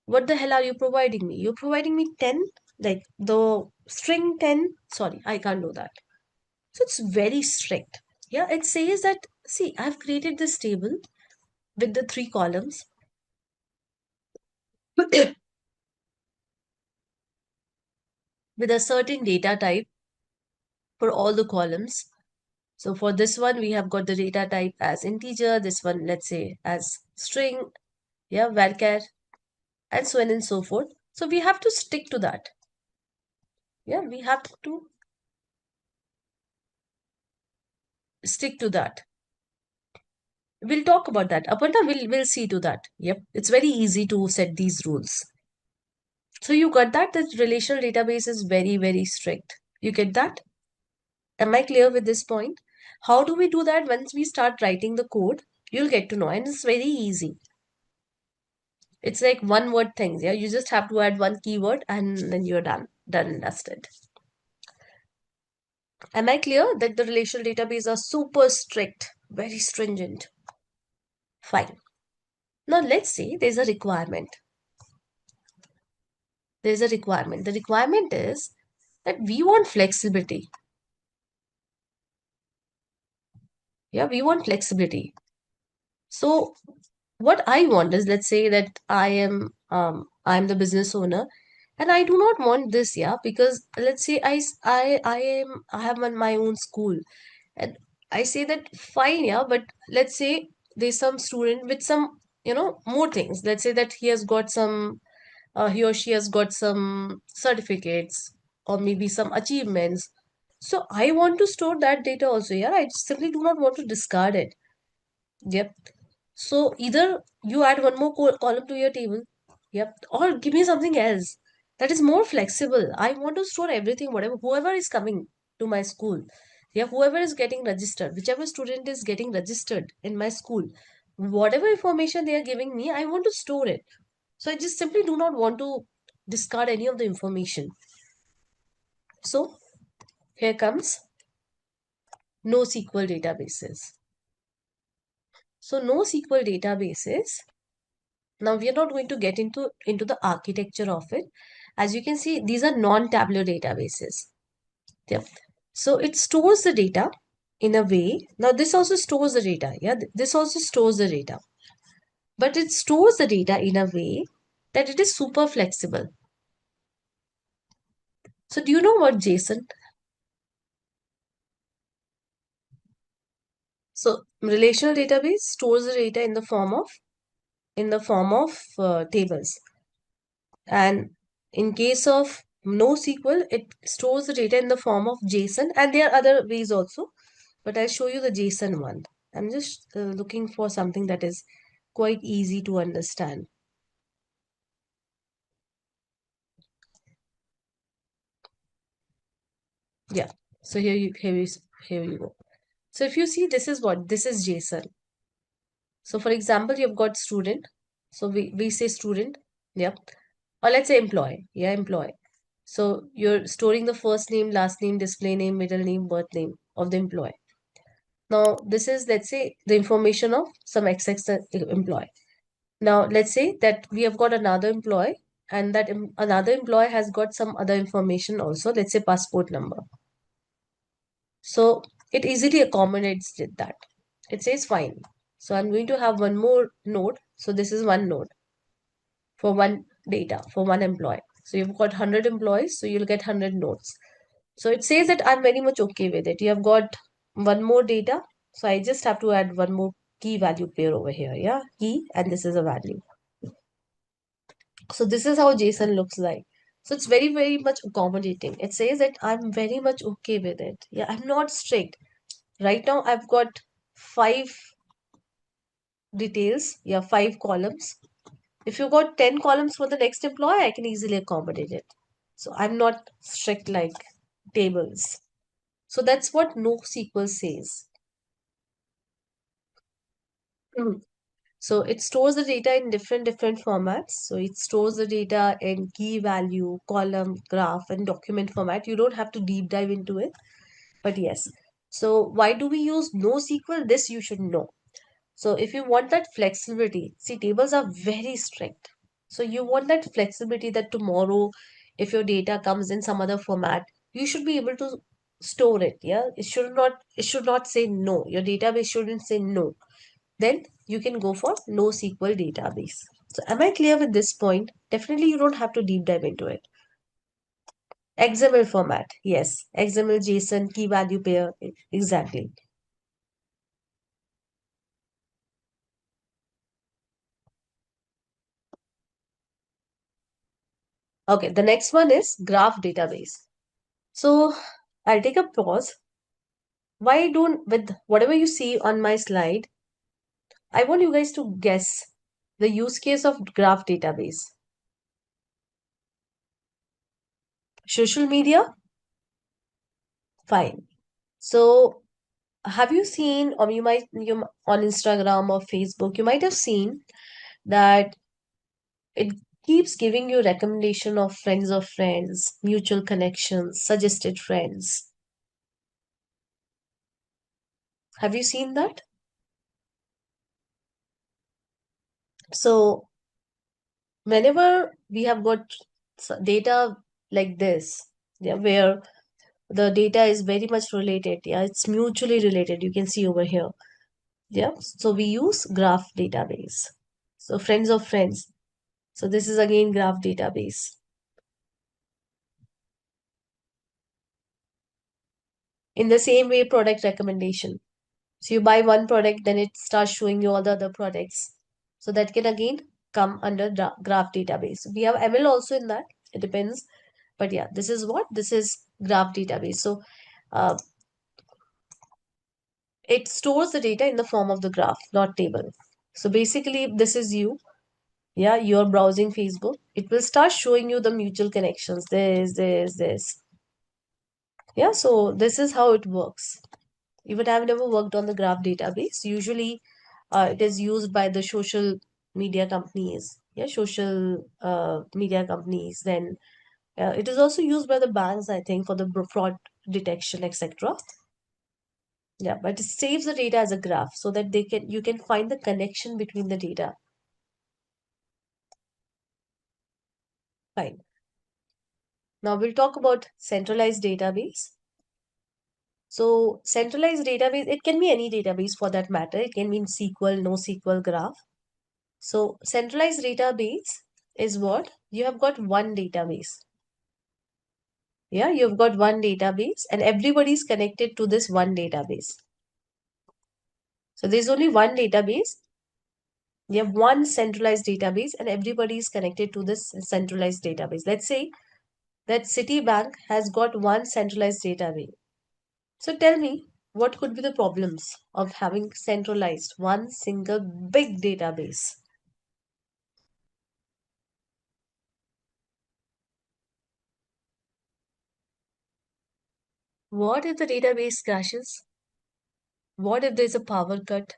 What the hell are you providing me? You're providing me 10, like the string 10. Sorry, I can't do that. So it's very strict. Yeah, it says that, see, I've created this table with the 3 columns with a certain data type for all the columns. So for this one, we have got the data type as integer, this one, let's say, as string, yeah, varchar, and so on and so forth. So we have to stick to that. Yeah, we have to stick to that. We'll talk about that. Aparna, we'll see to that. Yep, it's very easy to set these rules. So you got that? The relational database is very, very strict. You get that? Am I clear with this point? How do we do that? Once we start writing the code, you'll get to know, and it's very easy. It's like one word things. Yeah, you just have to add one keyword and then you're done and dusted. Am I clear that the relational database are super strict, very stringent? Fine. Now let's say there's a requirement. There's a requirement. The requirement is that we want flexibility. Yeah, we want flexibility. So what I want is, let's say that I'm the business owner and I do not want this, yeah, because let's say I have my own school and I say that fine, yeah, but let's say there's some student with some, more things. Let's say that he or she has got some certificates or maybe some achievements. So I want to store that data also, yeah. I simply do not want to discard it. Yep. So either you add one more column to your table, yep, or give me something else that is more flexible. I want to store everything, whatever, whoever is coming to my school, yeah, whoever is getting registered, whichever student is getting registered in my school, whatever information they are giving me, I want to store it. So I just simply do not want to discard any of the information. So here comes NoSQL databases. So NoSQL databases. Now we are not going to get into the architecture of it. As you can see, these are non-tabular databases. Yep. So it stores the data in a way. Now this also stores the data. Yeah, this also stores the data. But it stores the data in a way that it is super flexible. So do you know what JSON? So relational database stores the data in the form of tables. And in case of NoSQL, it stores the data in the form of JSON, and there are other ways also, but I'll show you the JSON one. I'm just looking for something that is quite easy to understand. Yeah. So here you go. So if you see, this is JSON. So for example, you've got student. So we say student. Yeah. Or let's say employee. Yeah, employee. So you're storing the first name, last name, display name, middle name, birth name of the employee. Now, this is, let's say, the information of some XX employee. Now, let's say that we have got another employee, and that another employee has got some other information also, let's say passport number. So it easily accommodates with that. It says fine. So I'm going to have one more node. So this is one node for one data for one employee. So you've got 100 employees, so you'll get 100 nodes. So it says that I'm very much okay with it. You have got one more data. So I just have to add one more key value pair over here. Yeah, key, and this is a value. So this is how JSON looks like. So it's very, very much accommodating. It says that I'm very much okay with it. Yeah, I'm not strict. Right now, I've got 5 details. Yeah, 5 columns. If you got 10 columns for the next employee, I can easily accommodate it. So I'm not strict like tables. So that's what NoSQL says. Mhm. So it stores the data in different formats. So it stores the data in key value, column, graph, and document format. You don't have to deep dive into it, but yes. So why do we use NoSQL? This you should know. So if you want that flexibility, see, tables are very strict. So you want that flexibility that tomorrow, if your data comes in some other format, you should be able to store it. Yeah, it should not say no. Your database shouldn't say no. Then you can go for NoSQL database. So am I clear with this point? Definitely you don't have to deep dive into it. XML format. Yes. XML, JSON, key value pair. Exactly. Okay. The next one is graph database. So I'll take a pause. Why don't, with whatever you see on my slide, I want you guys to guess the use case of graph database. Social media? Fine. So have you seen, or on Instagram or Facebook, you might have seen that it keeps giving you recommendation of friends, mutual connections, suggested friends. Have you seen that? So whenever we have got data like this, yeah, where the data is very much related, yeah, it's mutually related, you can see over here. Yeah, so we use graph database. So friends of friends. So this is again graph database. In the same way, product recommendation. So you buy one product, then it starts showing you all the other products. So that can again come under graph database. We have ML also in that. It depends. But yeah, this is what? This is graph database. So uh, it stores the data in the form of the graph, not table. So basically, if this is you. Yeah, you're browsing Facebook. It will start showing you the mutual connections. This. Yeah, so this is how it works. Even I've never worked on the graph database. Usually, it is used by the social media companies. Yeah, social media companies. Then it is also used by the banks, I think, for the fraud detection, etc. Yeah, but it saves the data as a graph so that you can find the connection between the data. Fine. Now we'll talk about centralized database. So centralized database, it can be any database for that matter. It can be SQL, NoSQL, graph. So centralized database is what? You have got one database. Yeah, you've got one database and everybody is connected to this one database. So there's only one database. You have one centralized database and everybody is connected to this centralized database. Let's say that Citibank has got one centralized database. So tell me, what could be the problems of having centralized one single big database? What if the database crashes? What if there's a power cut?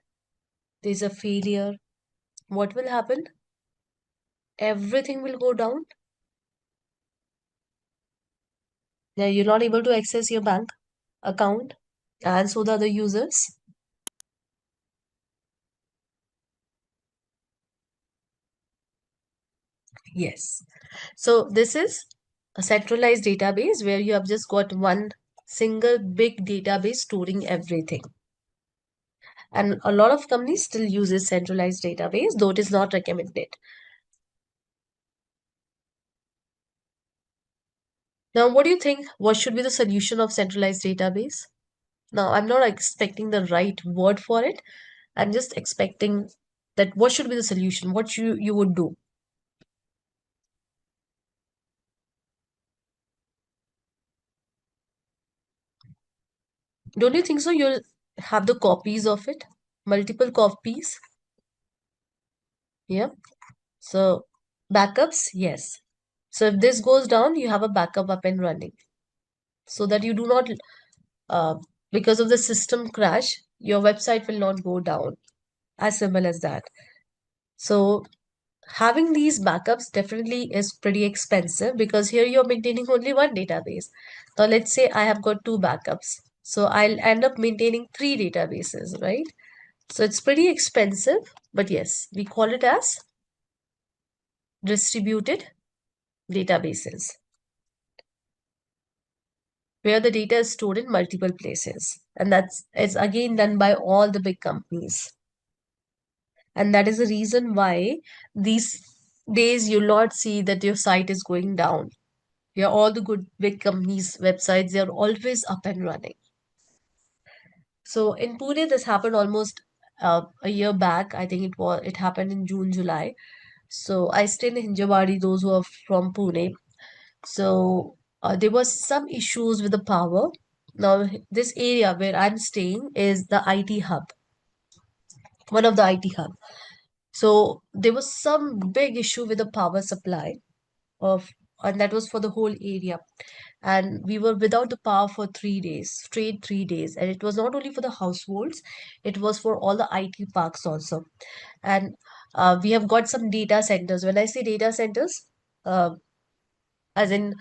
There's a failure? What will happen? Everything will go down. Yeah, you're not able to access your bank account, and so the other users. Yes. So this is a centralized database where you have just got one single big database storing everything. And a lot of companies still uses centralized database, though it is not recommended. Now, what do you think? What should be the solution of centralized database? Now, I'm not expecting the right word for it. I'm just expecting that what should be the solution? What you would do? Don't you think so? You'll have the copies of it, multiple copies. Yeah. So backups, yes. So if this goes down, you have a backup up and running so that you do not, uh, because of the system crash, your website will not go down. As simple as that. So having these backups definitely is pretty expensive because here you're maintaining only one database. Now let's say I have got two backups. So I'll end up maintaining three databases, right? So it's pretty expensive, but yes, we call it as distributed databases, where the data is stored in multiple places. And that's it's again done by all the big companies. And that is the reason why these days you'll not see that your site is going down. Yeah, all the good big companies' websites, they are always up and running. So in Pune, this happened almost a year back. I think it happened in June, July. So I stay in Hinjawadi, those who are from Pune. So there was some issues with the power. Now, this area where I'm staying is the IT hub, one of the IT hub. So there was some big issue with the power supply of, and that was for the whole area. And we were without the power for 3 days, straight 3 days. And it was not only for the households, it was for all the IT parks also. And we have got some data centers. When I say data centers, uh, as in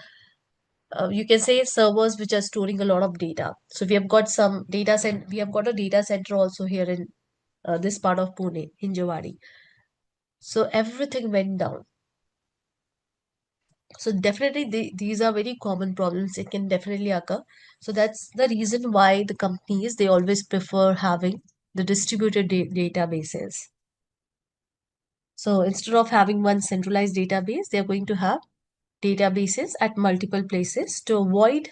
you can say servers which are storing a lot of data. So we have got some data center. We have got a data center also here in this part of Pune, Hinjawadi. So everything went down. So definitely these are very common problems. It can definitely occur. So that's the reason why the companies they always prefer having the distributed databases. So instead of having one centralized database, they are going to have databases at multiple places to avoid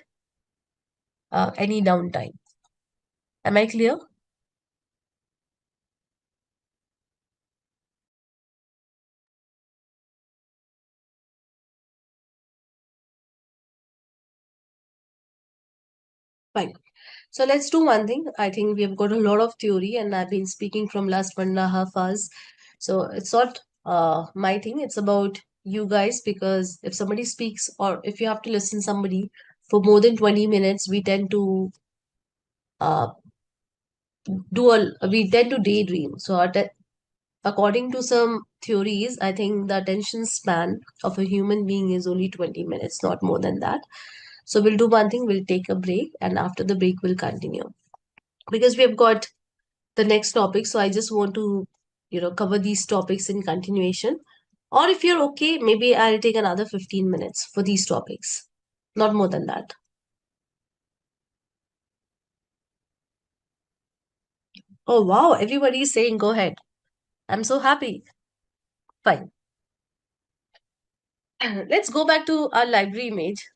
any downtime. Am I clear? Fine. So let's do one thing. I think we have got a lot of theory, and I've been speaking from last 1.5 hours. So it's not my thing. It's about you guys because if somebody speaks or if you have to listen somebody for more than 20 minutes, uh, we tend to daydream. So according to some theories, I think the attention span of a human being is only 20 minutes, not more than that. So we'll do one thing. We'll take a break, and after the break, we'll continue because we have got the next topic. So I just want to, cover these topics in continuation. Or if you're okay, maybe I'll take another 15 minutes for these topics. Not more than that. Oh, wow. Everybody is saying go ahead. I'm so happy. Fine. Let's go back to our library image.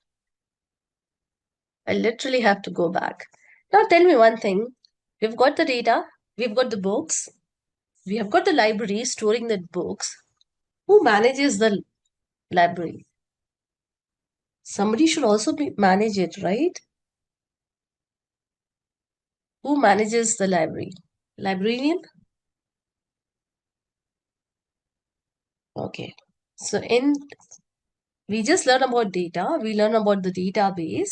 I literally have to go back. Now tell me one thing. We've got the data, we've got the books, we have got the library storing the books. Who manages the library? Somebody should also manage it, right? Who manages the library? Librarian? Okay. So we just learn about data, we learn about the database.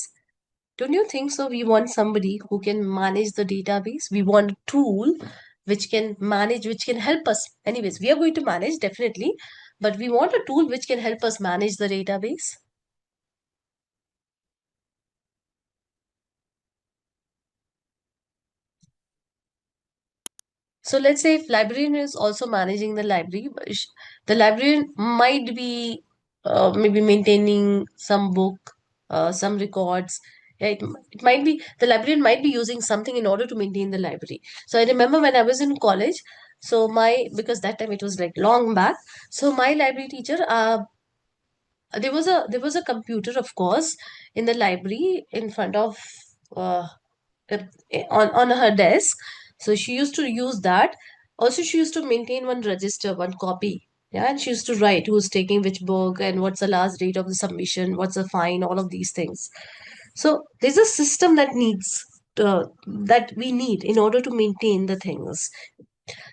Don't you think so? We want somebody who can manage the database. We want a tool which can manage, which can help us. Anyways, we are going to manage definitely, but we want a tool which can help us manage the database. So let's say if librarian is also managing the library, but the librarian might be maybe maintaining some book, some records. Yeah, it might be the librarian might be using something in order to maintain the library. So I remember when I was in college, so my because that time it was like long back. So my library teacher, there was a computer, of course, in the library in front of uh, on her desk. So she used to use that. Also, she used to maintain one register, one copy. Yeah, and she used to write who's taking which book and what's the last date of the submission, what's the fine, all of these things. So there's a system that we need in order to maintain the things.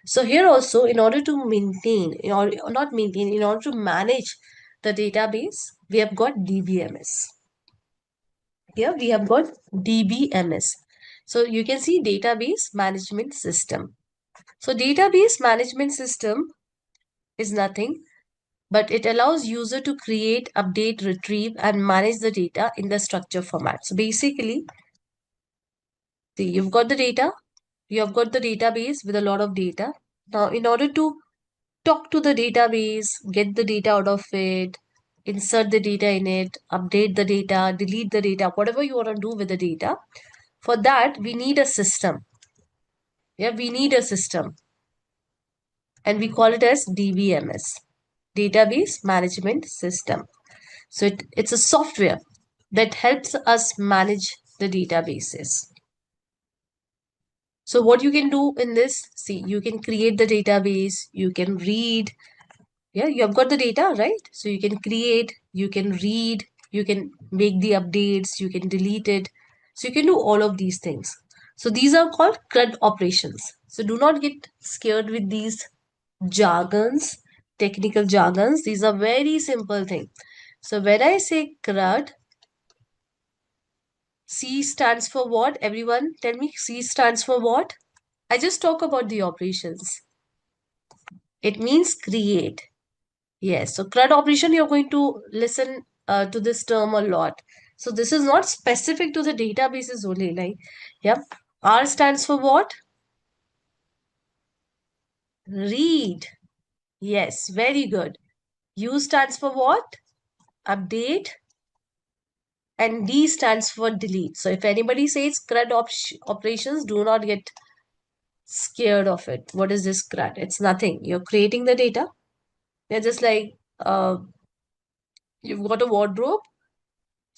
So here also, in order to maintain, or not maintain, in order to manage the database, we have got DBMS. Here we have got DBMS. So you can see database management system. So database management system is nothing, but it allows user to create, update, retrieve, and manage the data in the structure format. So basically, see, you've got the data, you have got the database with a lot of data. Now, in order to talk to the database, get the data out of it, insert the data in it, update the data, delete the data, whatever you want to do with the data. For that, we need a system. Yeah, we need a system. And we call it as DBMS, Database Management System. So it's a software that helps us manage the databases. So what you can do in this, see, you can create the database, you can read. Yeah, you have got the data, right? So you can create, you can read, you can make the updates, you can delete it. So you can do all of these things. So these are called CRUD operations. So do not get scared with these jargons, technical jargons. These are very simple things. So when I say CRUD, C stands for what? Everyone tell me, C stands for what? I just talk about the operations. It means create. Yes, so CRUD operation, you're going to listen to this term a lot. So this is not specific to the databases only. Like, yep. R stands for what? Read. Yes, very good. U stands for what? Update. And D stands for delete. So if anybody says CRUD operations, do not get scared of it. What is this CRUD? It's nothing. You're creating the data. They're just like you've got a wardrobe.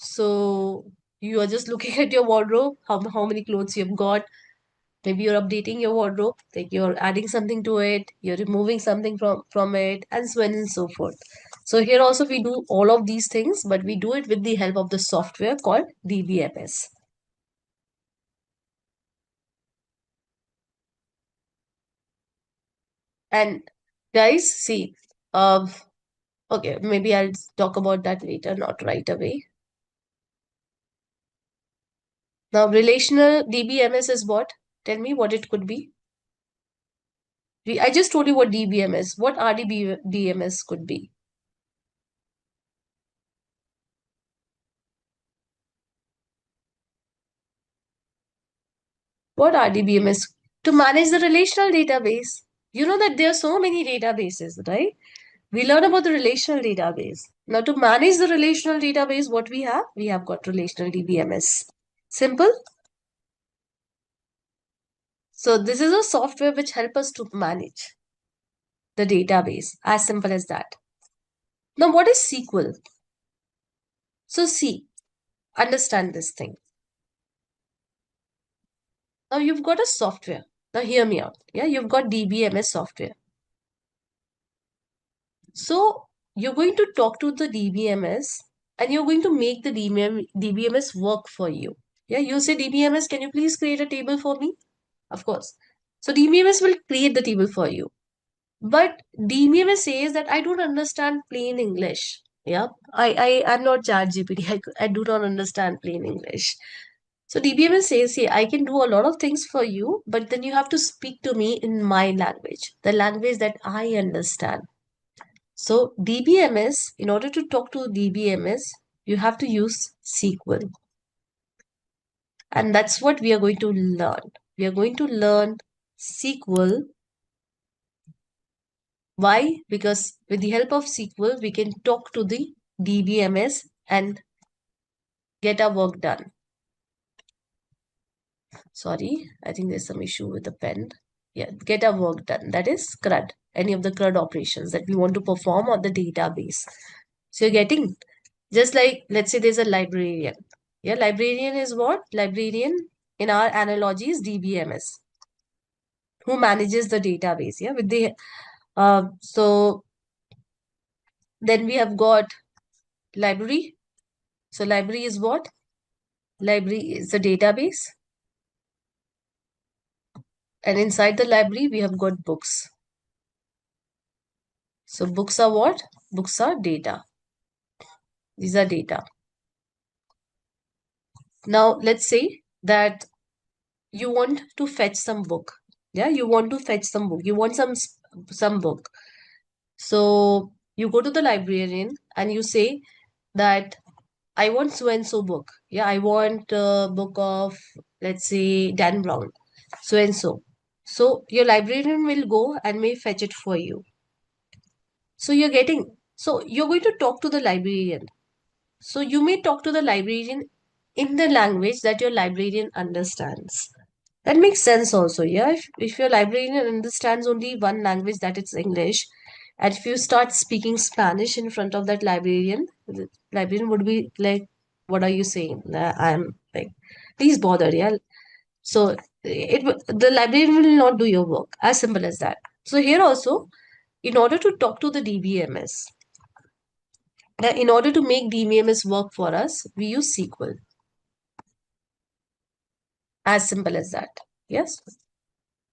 So you are just looking at your wardrobe, how many clothes you've got. Maybe you're updating your wardrobe, like you're adding something to it, you're removing something from it, and so on and so forth. So here also we do all of these things, but we do it with the help of the software called DBMS. And guys, see, okay, maybe I'll talk about that later, not right away. Now, relational DBMS is what? Tell me what it could be. I just told you what DBMS. What RDBMS could be? What RDBMS? To manage the relational database. You know that there are so many databases, right? We learn about the relational database. Now, to manage the relational database, what we have? We have got relational DBMS. Simple. So this is a software which help us to manage the database. As simple as that. Now, what is SQL? So see, understand this thing. Now you've got a software. Now hear me out. Yeah, you've got DBMS software. So you're going to talk to the DBMS and you're going to make the DBMS work for you. Yeah, you say DBMS, can you please create a table for me? Of course. So DBMS will create the table for you. But DBMS says that I don't understand plain English. Yeah, I'm not ChatGPT. I do not understand plain English. So DBMS says, hey, I can do a lot of things for you, but then you have to speak to me in my language, the language that I understand. So DBMS, in order to talk to DBMS, you have to use SQL. And that's what we are going to learn. We are going to learn SQL Why? Because with the help of SQL, we can talk to the DBMS and get our work done. Sorry, I think there's some issue with the pen. Yeah, get our work done. That is CRUD, any of the CRUD operations that we want to perform on the database. So you're getting, just like, let's say there's a librarian. Yeah, librarian is what? Librarian in our analogy is DBMS, who manages the database. Yeah, with the, so then we have got library. So library is what? Library is the database. And inside the library, we have got books. So books are what? Books are data. These are data. Now, let's say that you want to fetch some book. Yeah, you want to fetch some book. You want some book. So you go to the librarian and you say that I want so and so book. Yeah, I want a book of, let's say, Dan Brown, so and so. So your librarian will go and may fetch it for you. So you're going to talk to the librarian. So you may talk to the librarian in the language that your librarian understands. That makes sense also, yeah. If your librarian understands only one language, that it's English, and if you start speaking Spanish in front of that librarian, the librarian would be like, "What are you saying?" I'm like, "Please bother, yeah." So the librarian will not do your work. As simple as that. So here also, in order to talk to the DBMS, now in order to make DBMS work for us, we use SQL. As simple as that. Yes.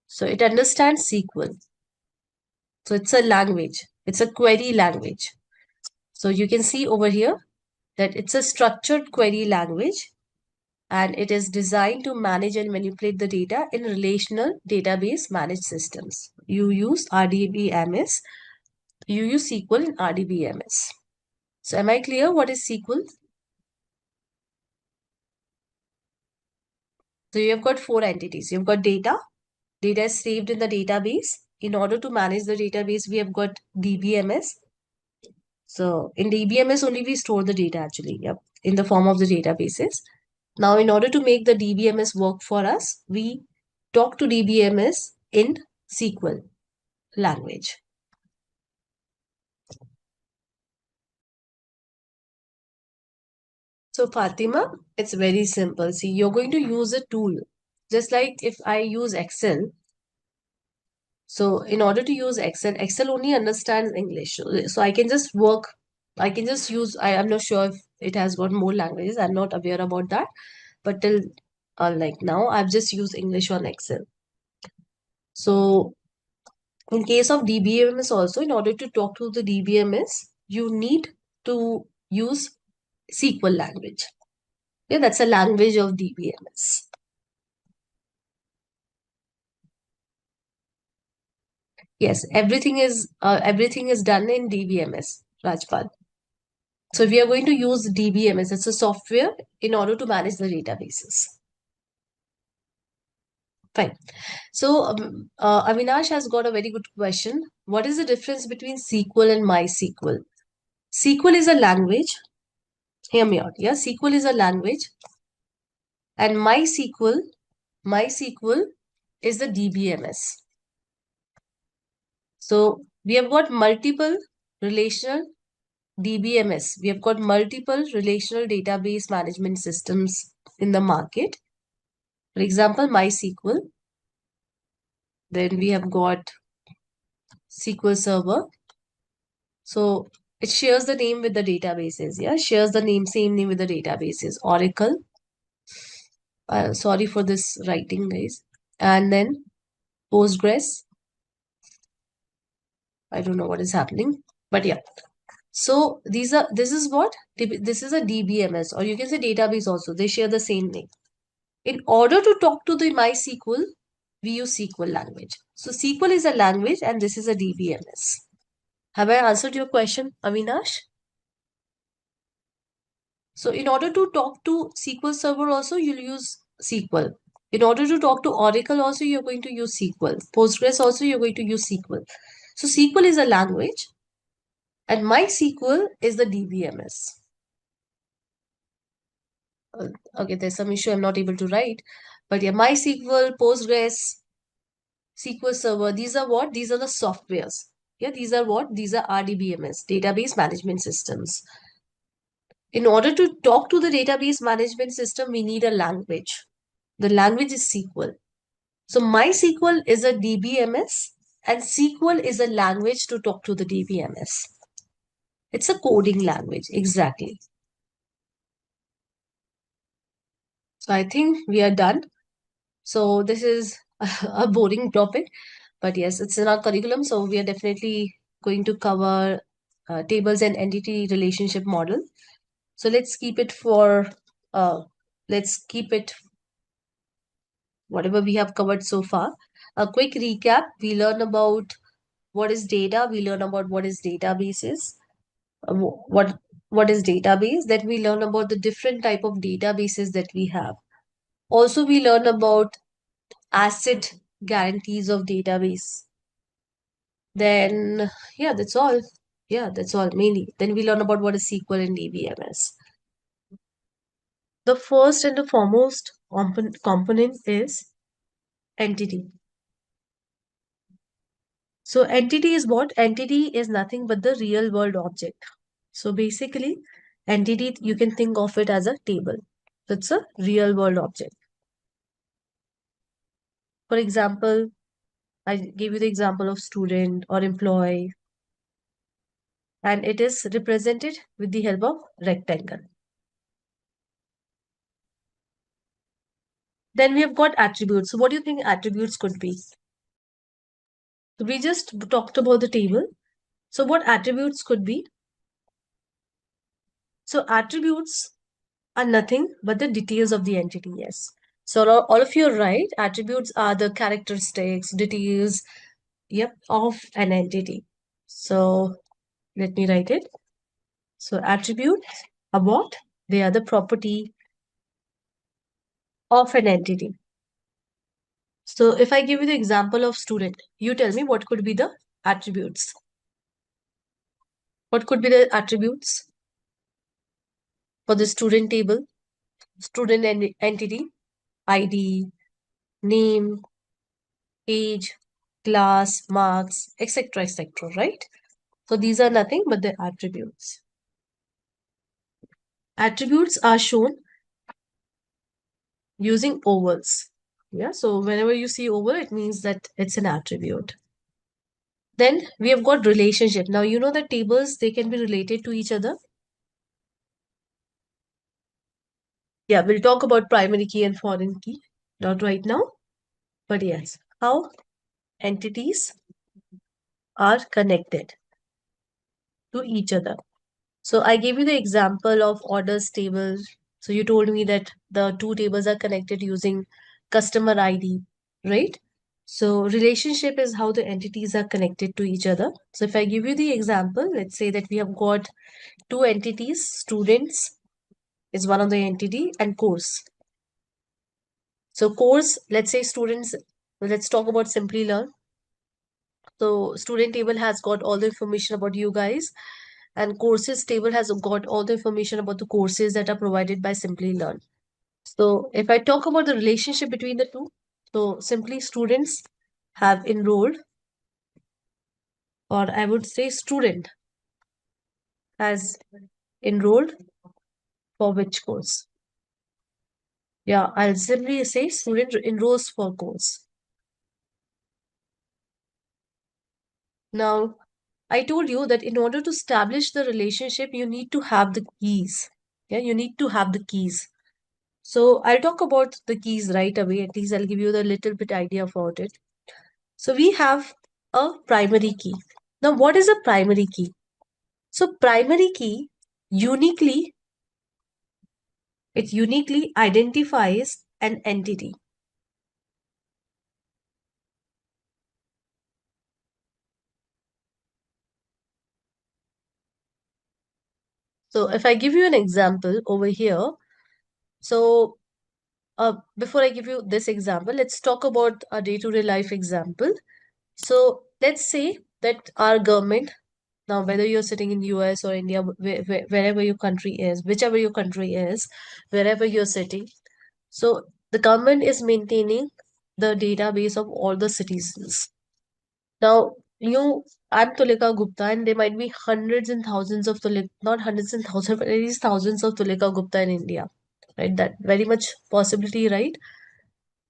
So it understands SQL. So it's a language. It's a query language. So you can see over here that it's a structured query language and it is designed to manage and manipulate the data in relational database managed systems. You use RDBMS. You use SQL in RDBMS. So am I clear what is SQL? So you have got four entities. You've got data. Data is saved in the database. In order to manage the database, we have got DBMS. So in DBMS only we store the data actually, yep, in the form of the databases. Now, in order to make the DBMS work for us, we talk to DBMS in SQL language. So Fatima, it's very simple. See, you're going to use a tool. Just like if I use Excel, so in order to use Excel, Excel only understands English. So I can just work, I can just use, I'm not sure if it has got more languages. I'm not aware about that. But till like now, I've just used English on Excel. So in case of DBMS also, in order to talk to the DBMS, you need to use SQL language. Yeah, that's a language of DBMS. Yes, everything is done in DBMS, Rajpal. So we are going to use DBMS. It's a software in order to manage the databases. Fine. So Avinash has got a very good question. What is the difference between SQL and MySQL? SQL is a language. Hear me out. Yeah, SQL is a language, and MySQL is the DBMS. So we have got multiple relational DBMS. We have got multiple relational database management systems in the market. For example, MySQL. Then we have got SQL Server. So it shares the name with the databases. Yeah, shares the same name with the databases. Oracle. Sorry for this writing, guys. And then Postgres. I don't know what is happening, but yeah. So this is what? This is a DBMS, or you can say database also. They share the same name. In order to talk to the MySQL, we use SQL language. So SQL is a language and this is a DBMS. Have I answered your question, Avinash? So in order to talk to SQL Server also, you'll use SQL. In order to talk to Oracle also, you're going to use SQL. Postgres also, you're going to use SQL. So SQL is a language and MySQL is the DBMS. Okay, there's some issue I'm not able to write. But yeah, MySQL, Postgres, SQL Server, these are what? These are the softwares. Yeah, these are what? These are RDBMS, database management systems. In order to talk to the database management system, we need a language. The language is SQL. So MySQL is a DBMS and SQL is a language to talk to the DBMS. It's a coding language, exactly. So I think we are done. So this is a boring topic, but yes, it's in our curriculum. So we are definitely going to cover tables and entity relationship model. So uh, let's keep it whatever we have covered so far. A quick recap, we learn about what is data, we learn about what is databases, what is database, then we learn about the different type of databases that we have. Also, we learn about asset guarantees of database. Then, yeah, that's all. Yeah, that's all mainly. Then we learn about what is SQL and DBMS. The first and the foremost component is entity. So entity is what? Entity is nothing but the real world object. So basically, entity, you can think of it as a table. That's a real world object. For example, I gave you the example of student or employee, and it is represented with the help of rectangle. Then we have got attributes. So what do you think attributes could be? So we just talked about the table. So what attributes could be? So attributes are nothing but the details of the entity, yes. So all of you are right. Attributes are the characteristics, details, yep, of an entity. So let me write it. So attributes are what? They are the property of an entity. So if I give you the example of student, you tell me what could be the attributes. What could be the attributes for the student table, student entity, ID, name, age, class, marks, etc., etc., right? So these are nothing but the attributes. Attributes are shown using ovals. Yeah, so whenever you see oval, it means that it's an attribute. Then we have got relationship. Now you know that tables, they can be related to each other. Yeah, we'll talk about primary key and foreign key. Not right now, but yes, how entities are connected to each other. So I gave you the example of orders table. So you told me that the two tables are connected using customer ID, right? So relationship is how the entities are connected to each other. So if I give you the example, let's say that we have got two entities, students is one of the entity and course. So course, let's say students, let's talk about Simplilearn. So student table has got all the information about you guys, and courses table has got all the information about the courses that are provided by Simplilearn. So if I talk about the relationship between the two, so simply students have enrolled, or I would say student has enrolled for which course? Yeah, I'll simply say student enrolls for course. Now, I told you that in order to establish the relationship, you need to have the keys. Yeah, you need to have the keys. So I'll talk about the keys right away. At least I'll give you the little bit idea about it. So we have a primary key. Now, what is a primary key? So primary key uniquely, it uniquely identifies an entity. So if I give you an example over here, so before I give you this example, let's talk about a day-to-day life example. So let's say that our government, now whether you're sitting in US or India, wherever your country is, whichever your country is, wherever you're sitting, so the government is maintaining the database of all the citizens. Now, I'm Tulika Gupta, and there might be hundreds and thousands of not hundreds and thousands, but at least thousands of Tulika Gupta in India, right? That very much possibility, right?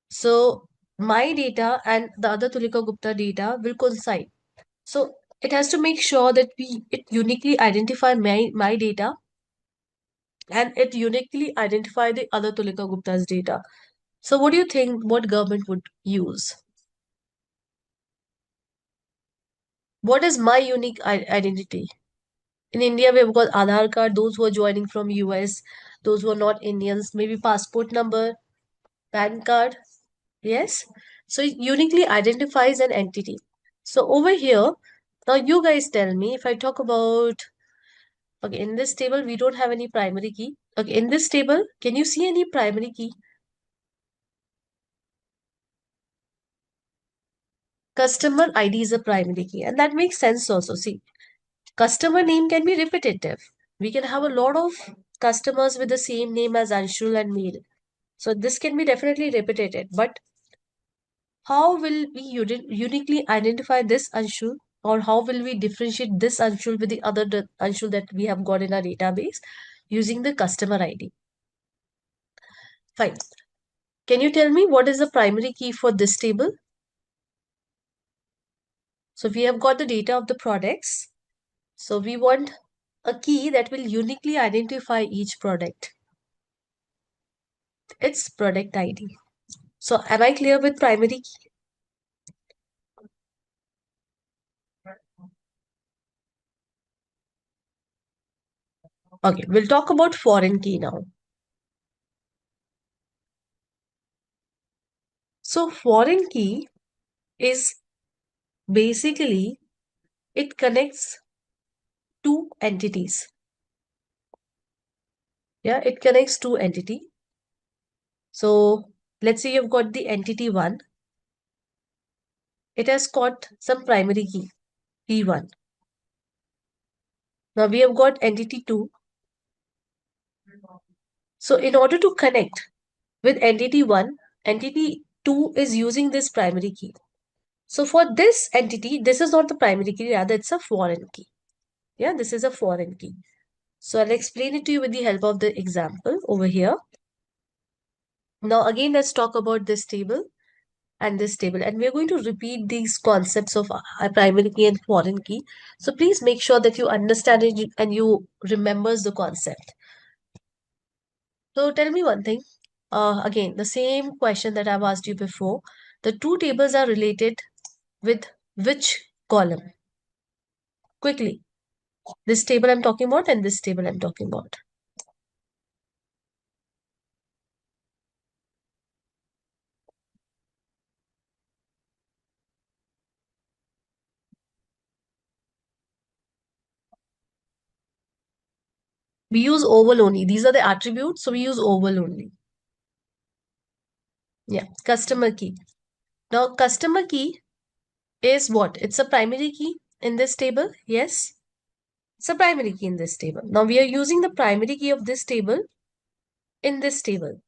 So my data and the other Tulika Gupta data will coincide. So it has to make sure that it uniquely identify my data and it uniquely identify the other Tulika Gupta's data. So what do you think what government would use? What is my unique identity? In India, we've got Aadhaar card, those who are joining from US, those who are not Indians, maybe passport number, PAN card. Yes. So it uniquely identifies an entity. So over here, now you guys tell me if I talk about, okay, in this table, we don't have any primary key. Okay, in this table, can you see any primary key? Customer ID is a primary key, and that makes sense also. See, customer name can be repetitive. We can have a lot of customers with the same name as Anshul and Meel. So this can be definitely repeated. But how will we uniquely identify this Anshul? Or how will we differentiate this Anshul with the other Anshul that we have got in our database using the customer ID? Fine. Can you tell me what is the primary key for this table? So we have got the data of the products. So we want a key that will uniquely identify each product. It's product ID. So am I clear with primary key? Okay, we'll talk about foreign key now. So foreign key is basically it connects two entities. Yeah, it connects two entity. So let's say you've got the entity one. It has got some primary key, P1. Now we have got entity two. So in order to connect with entity one, entity two is using this primary key. So for this entity, this is not the primary key, rather it's a foreign key. Yeah, this is a foreign key. So I'll explain it to you with the help of the example over here. Now again, let's talk about this table and this table. And we're going to repeat these concepts of a primary key and foreign key. So please make sure that you understand it and you remembers the concept. So tell me one thing. Again, the same question that I've asked you before. The two tables are related with which column? Quickly. This table I'm talking about and this table I'm talking about. We use oval only. These are the attributes, so we use oval only. Yeah, customer key. Now, customer key is what? It's a primary key in this table. Yes, it's a primary key in this table. Now, we are using the primary key of this table in this table.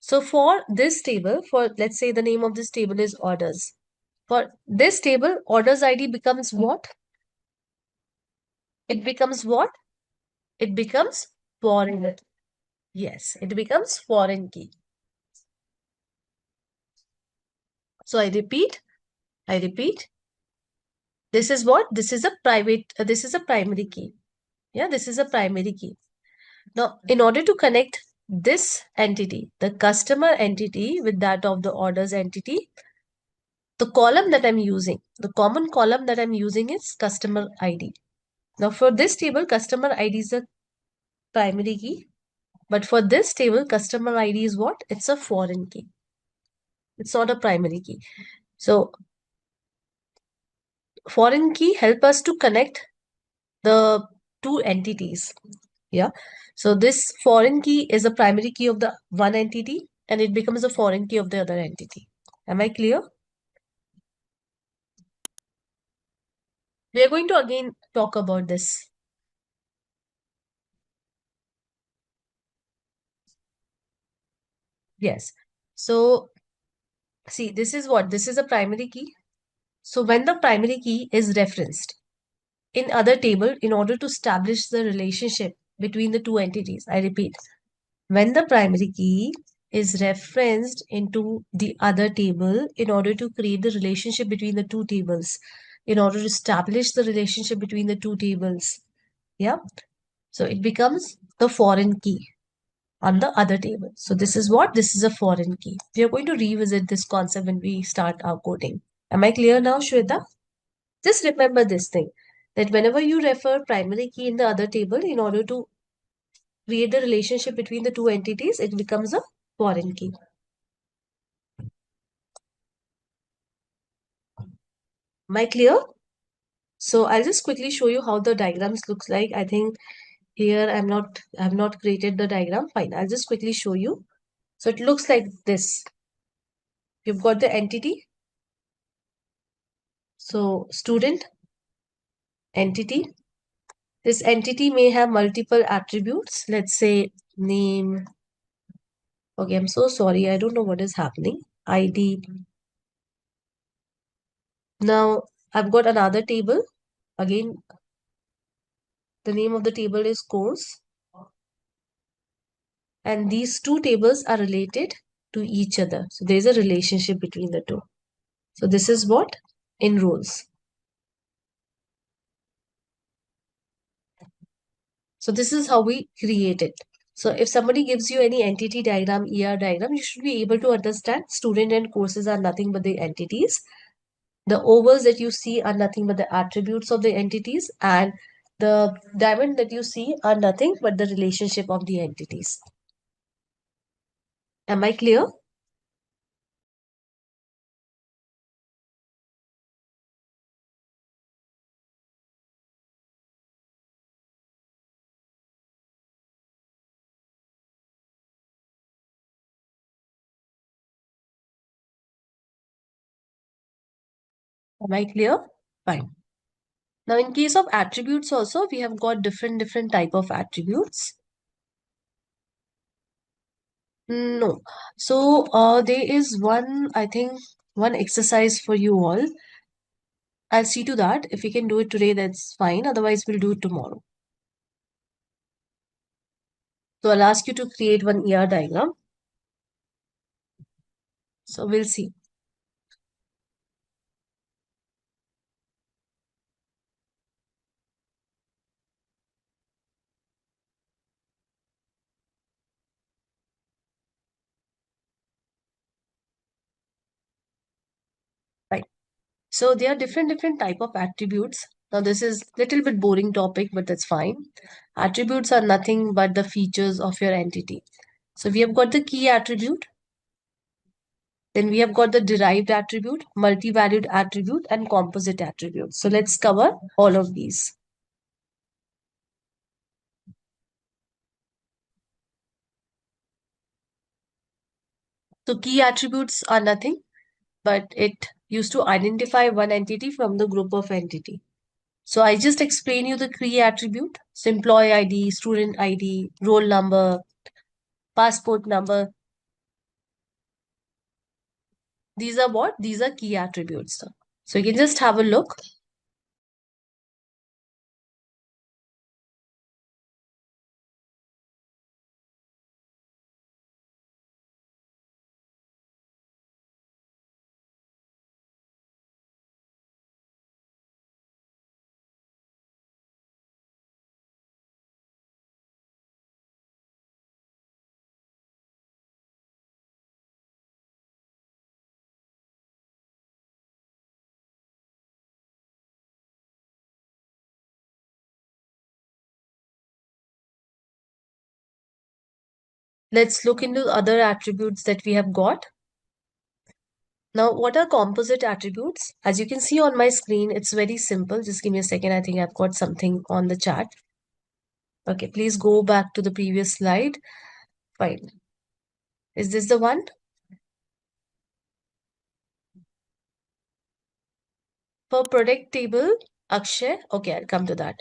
So, for this table, for let's say the name of this table is orders. For this table, orders ID becomes what? It becomes what? It becomes foreign. Yes, it becomes foreign key. So, I repeat, this is what? This is a this is a primary key. Yeah, this is a primary key. Now, in order to connect this entity, the customer entity with that of the orders entity, the column that I'm using, the common column that I'm using is customer ID. Now, for this table, customer ID is a primary key. But for this table, customer ID is what? It's a foreign key. It's not a primary key. So, foreign key help us to connect the two entities. Yeah. So this foreign key is a primary key of the one entity and it becomes a foreign key of the other entity. Am I clear? We are going to again talk about this. Yes. So see, this is what? This is a primary key. So when the primary key is referenced in other table in order to establish the relationship between the two entities, I repeat, when the primary key is referenced into the other table in order to create the relationship between the two tables, in order to establish the relationship between the two tables. Yeah. So it becomes the foreign key on the other table. So this is what? This is a foreign key. We are going to revisit this concept when we start our coding. Am I clear now, Shweta? Just remember this thing, that whenever you refer primary key in the other table in order to create the relationship between the two entities, it becomes a foreign key. Am I clear? So I'll just quickly show you how the diagrams looks like. I think here I have not created the diagram. Fine. I'll just quickly show you. So it looks like this. You've got the entity. So student, entity. This entity may have multiple attributes. Let's say name. Okay, I'm so sorry. I don't know what is happening. ID. Now I've got another table. Again, the name of the table is course. And these two tables are related to each other. So there's a relationship between the two. So this is what? In rows. So this is how we create it. So if somebody gives you any entity diagram, ER diagram, you should be able to understand student and courses are nothing but the entities. The ovals that you see are nothing but the attributes of the entities, and the diamond that you see are nothing but the relationship of the entities. Am I clear? Am I clear? Fine. Now, in case of attributes also, we have got different type of attributes. No. So, there is one, I think, one exercise for you all. I'll see to that. If we can do it today, that's fine. Otherwise, we'll do it tomorrow. So, I'll ask you to create one ER diagram. So, we'll see. Right. So, there are different type of attributes. Now, this is little bit boring topic, but that's fine. Attributes are nothing but the features of your entity. So, we have got the key attribute. Then we have got the derived attribute, multi-valued attribute, and composite attribute. So let's cover all of these. So key attributes are nothing, but it used to identify one entity from the group of entity. So I just explain you the key attribute. So employee ID, student ID, roll number, passport number. These are what? These are key attributes. So you can just have a look. Let's look into other attributes that we have got. Now, what are composite attributes? As you can see on my screen, it's very simple. Just give me a second. I think I've got something on the chat. Okay, please go back to the previous slide. Fine. Is this the one? For product table, Akshay, okay, I'll come to that.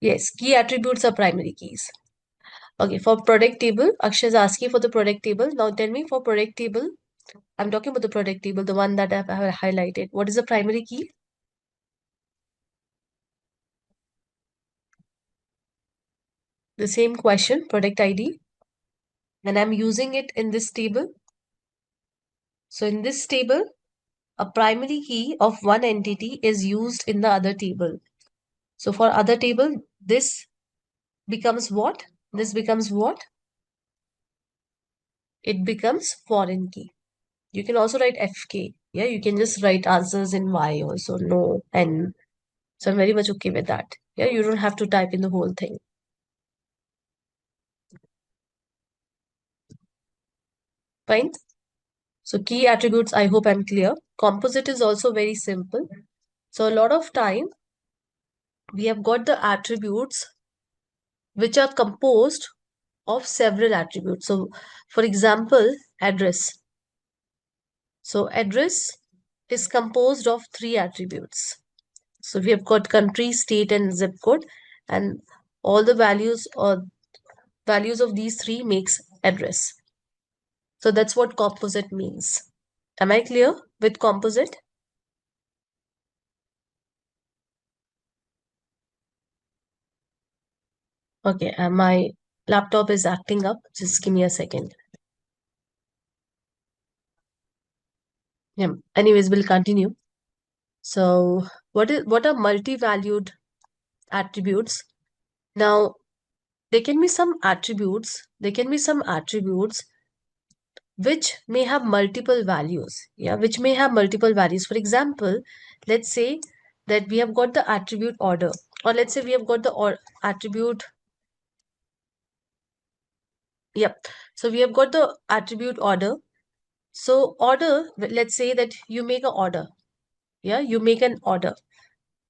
Yes, key attributes are primary keys. Okay, for product table, Akshay is asking for the product table. Now tell me for product table, I'm talking about the product table, the one that I have highlighted. What is the primary key? The same question, product ID, and I'm using it in this table. So in this table, a primary key of one entity is used in the other table. So for other table, this becomes what? This becomes what? It becomes foreign key. You can also write FK. Yeah, you can just write answers in Y also, no, and so I'm very much okay with that. Yeah, you don't have to type in the whole thing. Fine. So key attributes, I hope I'm clear. Composite is also very simple. So a lot of time we have got the attributes which are composed of several attributes. So for example, address. So address is composed of three attributes. So we have got country, state, and zip code, and all the values or values of these three makes address. So that's what composite means. Am I clear with composite? Okay, my laptop is acting up. Just give me a second. Yeah. Anyways, we'll continue. So what are multi-valued attributes? Now, there can be some attributes. There can be some attributes which may have multiple values. Yeah, which may have multiple values. For example, let's say that we have got the attribute order, or let's say we have got the attribute. Yep. So we have got the attribute order. So order, let's say that you make an order. Yeah, you make an order.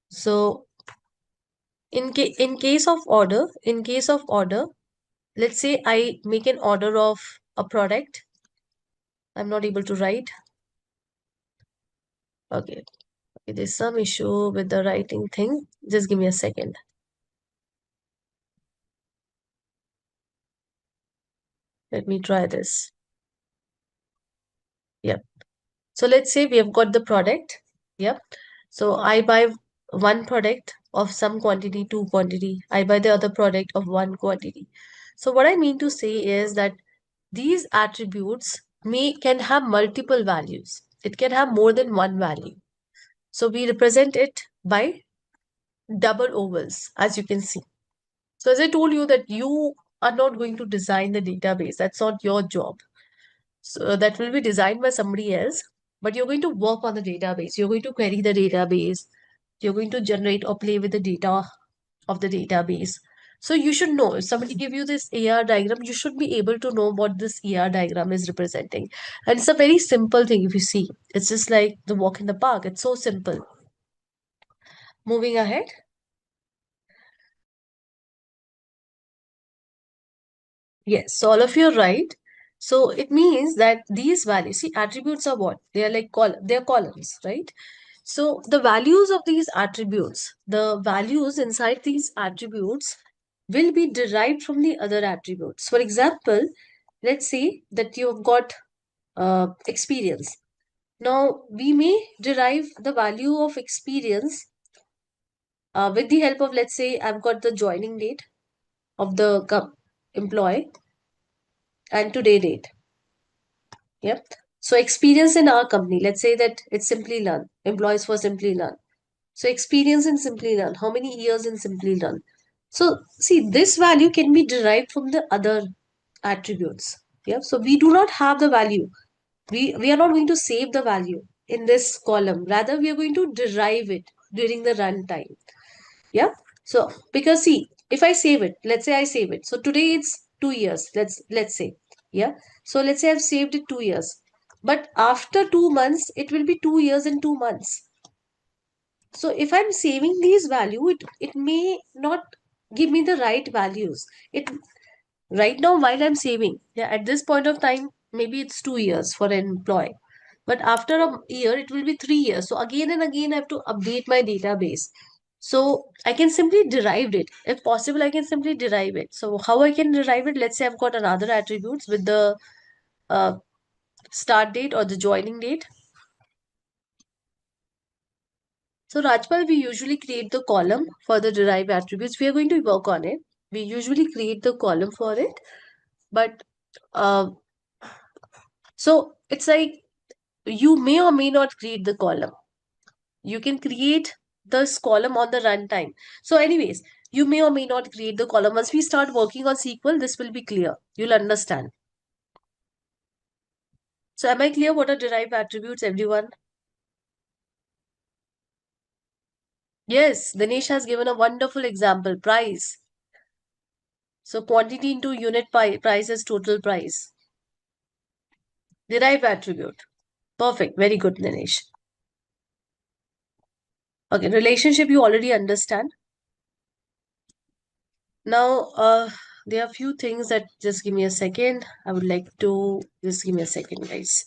So in case of order, let's say I make an order of a product. I'm not able to write. Okay. Okay, there's some issue with the writing thing. Just give me a second. Let me try this. Yep. So let's say we have got the product. Yep. So I buy one product of some quantity, two quantity. I buy the other product of one quantity. So what I mean to say is that these attributes can have multiple values. It can have more than one value. So we represent it by double ovals, as you can see. So as I told you that you are not going to design the database. That's not your job. So that will be designed by somebody else, but you're going to work on the database. You're going to query the database. You're going to generate or play with the data of the database. So you should know if somebody give you this AR diagram, you should be able to know what this AR diagram is representing. And it's a very simple thing if you see. It's just like the walk in the park. It's so simple. Moving ahead. Yes, so all of you are right. So it means that these values, see, attributes are what? They are like they are columns, right? So the values of these attributes, the values inside these attributes will be derived from the other attributes. For example, let's say that you've got experience. Now, we may derive the value of experience with the help of, let's say, I've got the joining date of the employee and today date. Yep. So experience in our company, let's say that it's Simplilearn, employees for Simplilearn. So experience in Simplilearn, how many years in Simplilearn? So see, this value can be derived from the other attributes. Yeah. So we do not have the value. We are not going to save the value in this column. Rather, we are going to derive it during the runtime. Yeah. So because see, if I save it, let's say I save it. So today it's 2 years. Let's say. Yeah. So let's say I've saved it 2 years. But after 2 months, it will be 2 years and 2 months. So if I'm saving these value, it may not give me the right values. It right now while I'm saving, yeah, at this point of time, maybe it's 2 years for an employee. But after a year, it will be 3 years. So again and again, I have to update my database. So I can simply derive it. If possible, I can simply derive it. So how I can derive it? Let's say I've got another attributes with the uh, start date or the joining date. So Rajpal, we usually create the column for the derived attributes. We are going to work on it. We usually create the column for it. But uh, so it's like you may or may not create the column. You can create this column on the runtime. So anyways, you may or may not create the column. Once we start working on SQL, this will be clear. You'll understand. So am I clear what are derived attributes, everyone? Yes, Dinesh has given a wonderful example, price. So quantity into unit price is total price. Derived attribute. Perfect. Very good, Dinesh. Okay, relationship you already understand. Now, there are a few things that just give me a second. I would like to just give me a second, guys.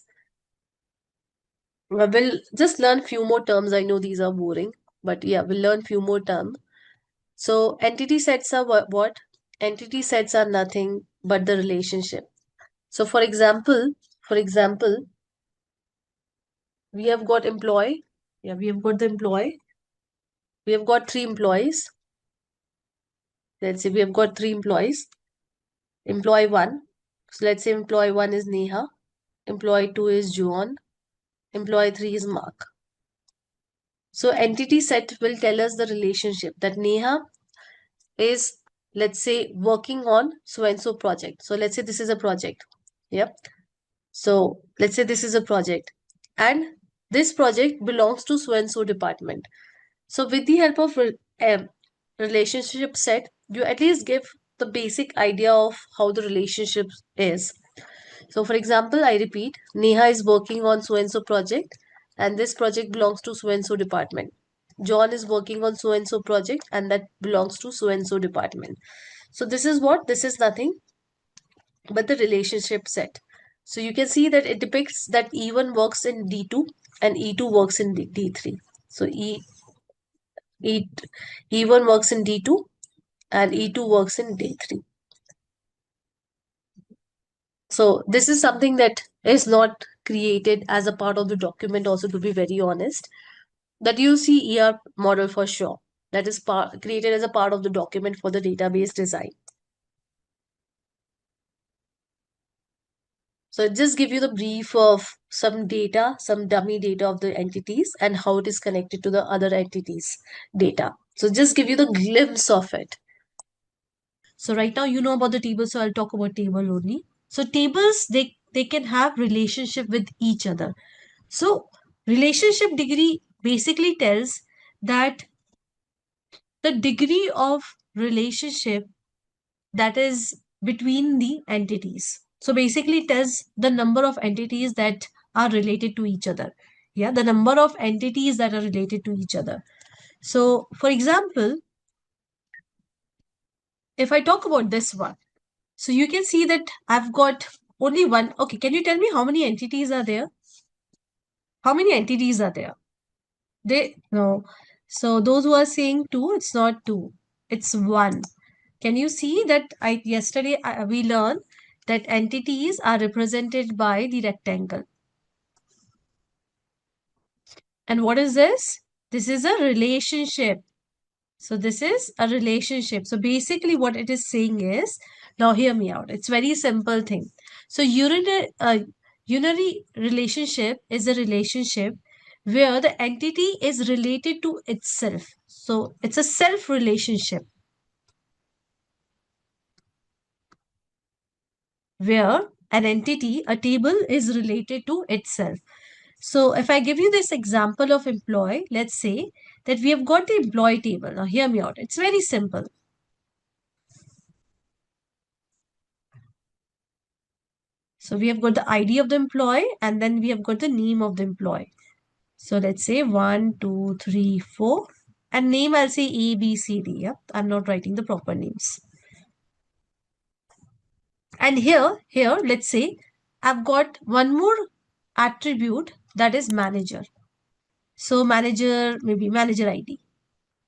We'll just learn few more terms. I know these are boring, but yeah, we'll learn few more terms. So entity sets are what? Entity sets are nothing but the relationship. So for example, we have got employee. Yeah, we have got the employee. We have got three employees. Let's say we have got three employees. Employee one. So let's say employee one is Neha. Employee two is John. Employee three is Mark. So entity set will tell us the relationship that Neha is, let's say, working on so and so project. So let's say this is a project. Yep. So let's say this is a project, and this project belongs to so and so department. So with the help of relationship set, you at least give the basic idea of how the relationship is. So for example, I repeat, Neha is working on so and so project, and this project belongs to so and so department. John is working on so and so project, and that belongs to so and so department. So this is what? This is nothing but the relationship set. So you can see that it depicts that E1 works in D2 and E2 works in D3. So E, E1 works in D2 and E2 works in D3. So this is something that is not created as a part of the document also, to be very honest. That you see ER model for sure. That is created as a part of the document for the database design. So it just give you the brief of some data, some dummy data of the entities and how it is connected to the other entities data. So just give you the glimpse of it. So right now you know about the table, so I'll talk about table only. So tables, they can have relationship with each other. So relationship degree basically tells that the degree of relationship that is between the entities. So basically it tells the number of entities that are related to each other. Yeah, the number of entities that are related to each other. So for example, if I talk about this one, so you can see that I've got only one. Okay, can you tell me how many entities are there? How many entities are there? They no. So those who are saying two, it's not two, it's one. Can you see that yesterday we learned that entities are represented by the rectangle. And what is this? This is a relationship. So this is a relationship. So basically what it is saying is, now hear me out. It's very simple thing. So unary relationship is a relationship where the entity is related to itself. So it's a self relationship where an entity, a table, is related to itself. So if I give you this example of employee, let's say that we have got the employee table. Now hear me out. It's very simple. So we have got the ID of the employee and then we have got the name of the employee. So let's say 1, 2, 3, 4 and name I'll say A, B, C, D. Yeah, I'm not writing the proper names. And here, let's say I've got one more attribute that is manager. So manager, maybe manager ID.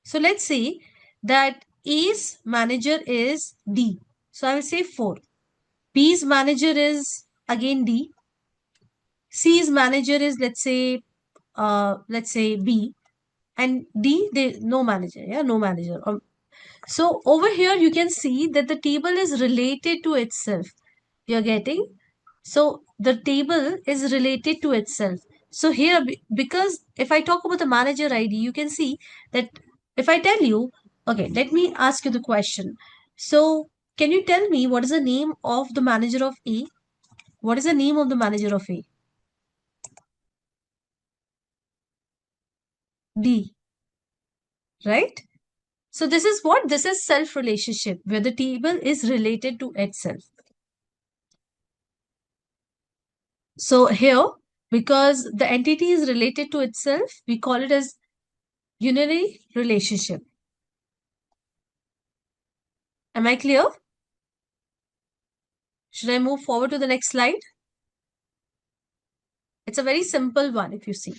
So let's say that A's manager is D. So I will say 4. B's manager is again D. C's manager is let's say B, and D they no manager, yeah, no manager. So over here you can see that the table is related to itself. You're getting? So the table is related to itself. So here, because if I talk about the manager ID, you can see that if I tell you, okay, let me ask you the question. So can you tell me what is the name of the manager of A? What is the name of the manager of A? D, right? So this is what? This is self relationship where the table is related to itself. So here, because the entity is related to itself, we call it as unary relationship. Am I clear? Should I move forward to the next slide? It's a very simple one if you see.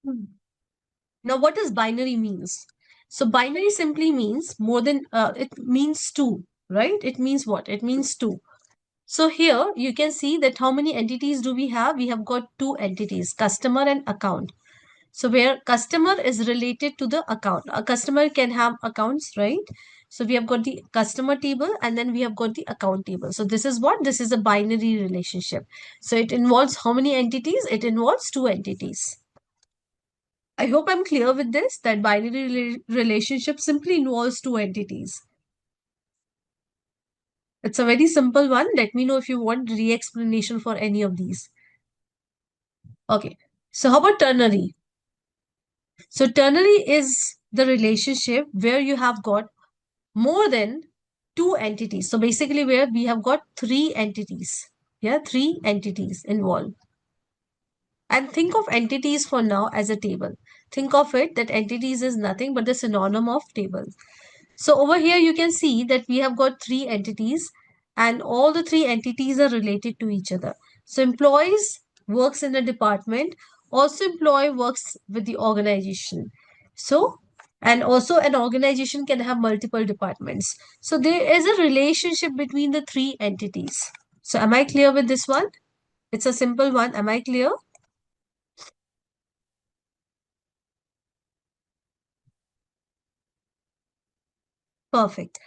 Hmm. Now, what does binary means? So binary simply means more than, it means two, right? It means what? It means two. So here you can see that how many entities do we have? We have got two entities, customer and account. So where customer is related to the account. A customer can have accounts, right? So we have got the customer table and then we have got the account table. So this is what? This is a binary relationship. So it involves how many entities? It involves two entities. I hope I'm clear with this, that binary relationship simply involves two entities. It's a very simple one. Let me know if you want re-explanation for any of these. Okay. So how about ternary? So ternary is the relationship where you have got more than two entities. So basically where we have got three entities. Yeah, three entities involved. And think of entities for now as a table. Think of it that entities is nothing but the synonym of table. So over here you can see that we have got three entities and all the three entities are related to each other. So employees works in a department, also employee works with the organization. So, and also an organization can have multiple departments. So there is a relationship between the three entities. So am I clear with this one? It's a simple one. Am I clear? Perfect.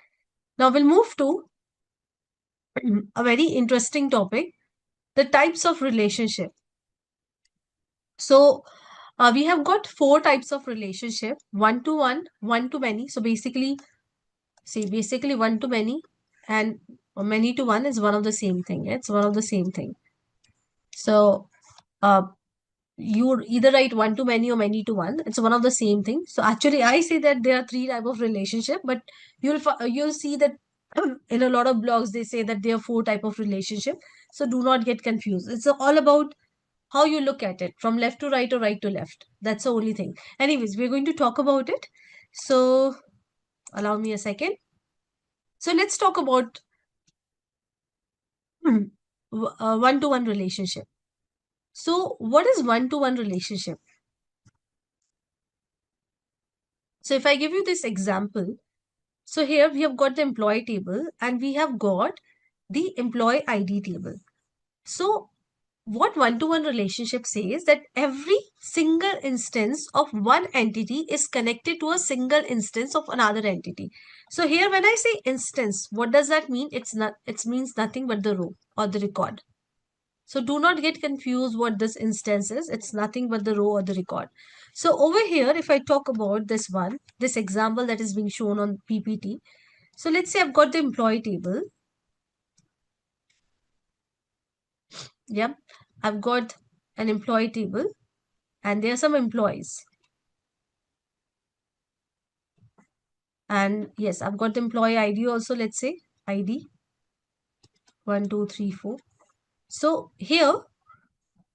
Now we'll move to a very interesting topic, the types of relationship. So we have got four types of relationship: one to one to many. So basically, see, basically one to many and many to one is one of the same thing. It's one of the same thing. So uh, you either write one to many or many to one. It's one of the same thing. So actually, I say that there are three type of relationship, but you'll see that in a lot of blogs they say that there are four type of relationship. So do not get confused. It's all about how you look at it, from left to right or right to left. That's the only thing. Anyways, we're going to talk about it. So allow me a second. So let's talk about one to one relationship. So what is one to one relationship? So if I give you this example, so here we have got the employee table and we have got the employee ID table. So what one-to-one relationship says that every single instance of one entity is connected to a single instance of another entity. So here when I say instance, what does that mean? It's not, it means nothing but the row or the record. So do not get confused what this instance is. It's nothing but the row or the record. So over here, if I talk about this one, this example that is being shown on PPT. So let's say I've got the employee table. Yep. I've got an employee table and there are some employees. And yes, I've got the employee ID also, let's say ID 1, 2, 3, 4. So here,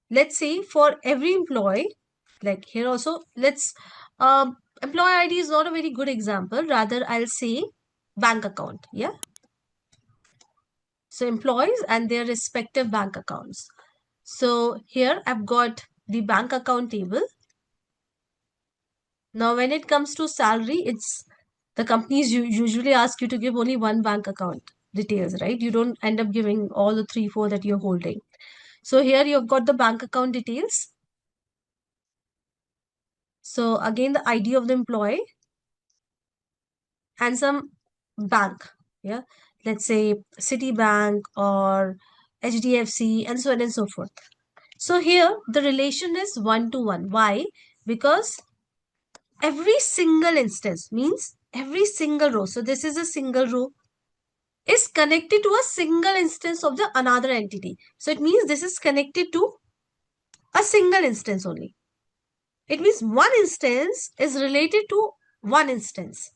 let's say for every employee, like here also, let's employee ID is not a very good example. Rather, I'll say bank account. Yeah. So employees and their respective bank accounts. So here I've got the bank account table. Now, when it comes to salary, it's the companies usually ask you to give only one bank account details, right? You don't end up giving all the three, four that you're holding. So here you've got the bank account details. So again, the ID of the employee and some bank. Yeah. Let's say Citibank or HDFC and so on and so forth. So here the relation is 1 to 1. Why? Because every single instance means every single row. So this is a single row is connected to a single instance of the another entity. So it means this is connected to a single instance only. It means one instance is related to one instance.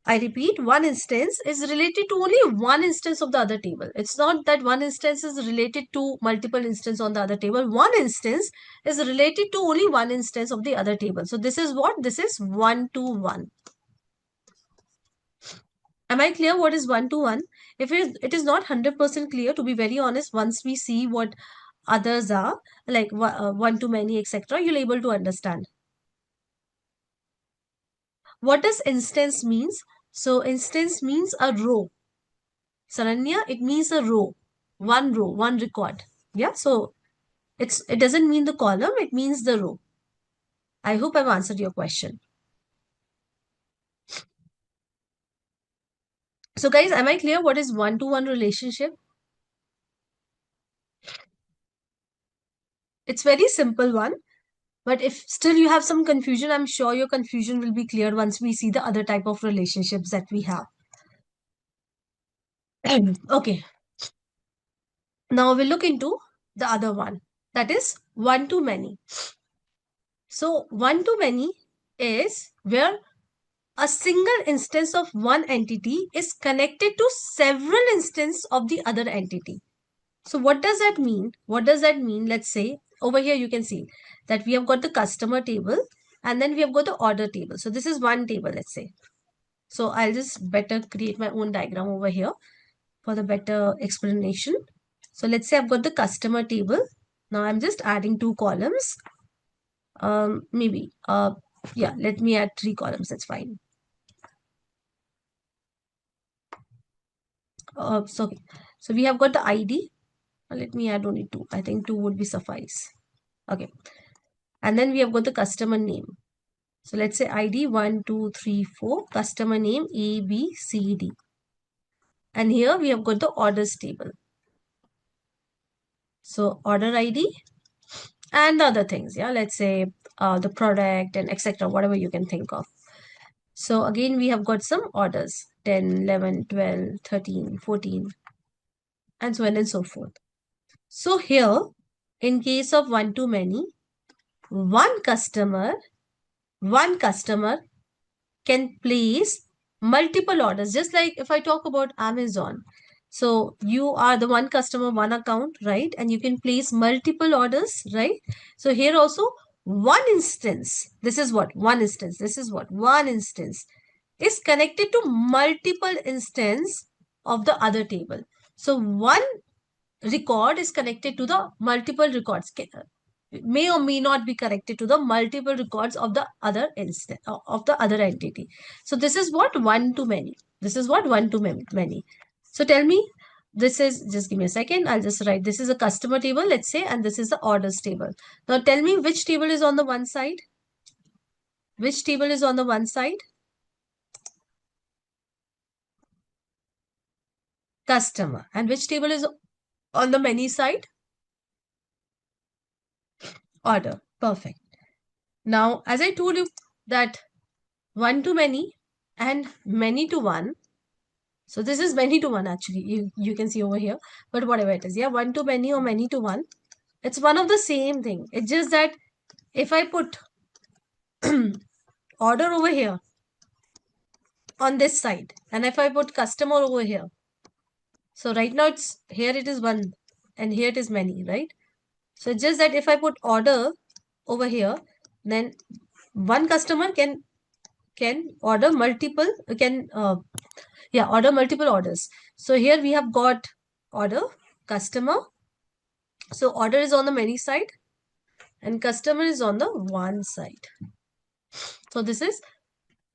I repeat, one instance is related to only one instance of the other table. It's not that one instance is related to multiple instances on the other table. One instance is related to only one instance of the other table. So this is what? This is 1 to 1. Am I clear what is 1 to 1? If it is not 100% clear, to be very honest, once we see what others are, like one to many, etc., you'll able to understand. What does instance means? So instance means a row. Saranya, it means a row, one record. Yeah, so it doesn't mean the column, it means the row. I hope I've answered your question. So guys, am I clear what is 1 to 1 relationship? It's very simple one. But if still you have some confusion, I'm sure your confusion will be cleared once we see the other type of relationships that we have. Okay. Now we'll look into the other one. That is one to many. So one to many is where a single instance of one entity is connected to several instances of the other entity. So what does that mean? What does that mean? Let's say over here you can see that we have got the customer table and then we have got the order table. So this is one table, let's say. So I'll just better create my own diagram over here for the better explanation. So let's say I've got the customer table. Now I'm just adding 2 columns. Maybe, yeah, let me add 3 columns. That's fine. So we have got the ID. Let me add only 2. I think 2 would be suffice. Okay. And then we have got the customer name. So let's say ID 1, 2, 3, 4, customer name A, B, C, D. And here we have got the orders table. So order ID and the other things. Yeah, let's say the product and etc. Whatever you can think of. So again, we have got some orders 10, 11, 12, 13, 14, and so on and so forth. So here, in case of one to many, one customer can place multiple orders. Just like if I talk about Amazon, so you are the one customer, one account, right? And you can place multiple orders, right? So here also one instance, this is what one instance, this is what one instance is connected to multiple instance of the other table. So one record is connected to the multiple records, may or may not be connected to the multiple records of the other instance of the other entity. So this is what one to many. This is what one to many. So tell me, this is, just give me a second. I'll just write, this is a customer table, let's say, and this is the orders table. Now tell me which table is on the one side. Which table is on the one side? Customer. And which table is on the many side? Order. Perfect. Now, as I told you that one to many and many to one. So this is many to one actually. You can see over here. But whatever it is. Yeah, one to many or many to one. It's one of the same thing. It's just that if I put order over here on this side and if I put customer over here. So right now it's here it is one and here it is many, right? So it's just that if I put order over here, then one customer can can order multiple, order multiple orders. So here we have got order, customer. So order is on the many side and customer is on the one side. So this is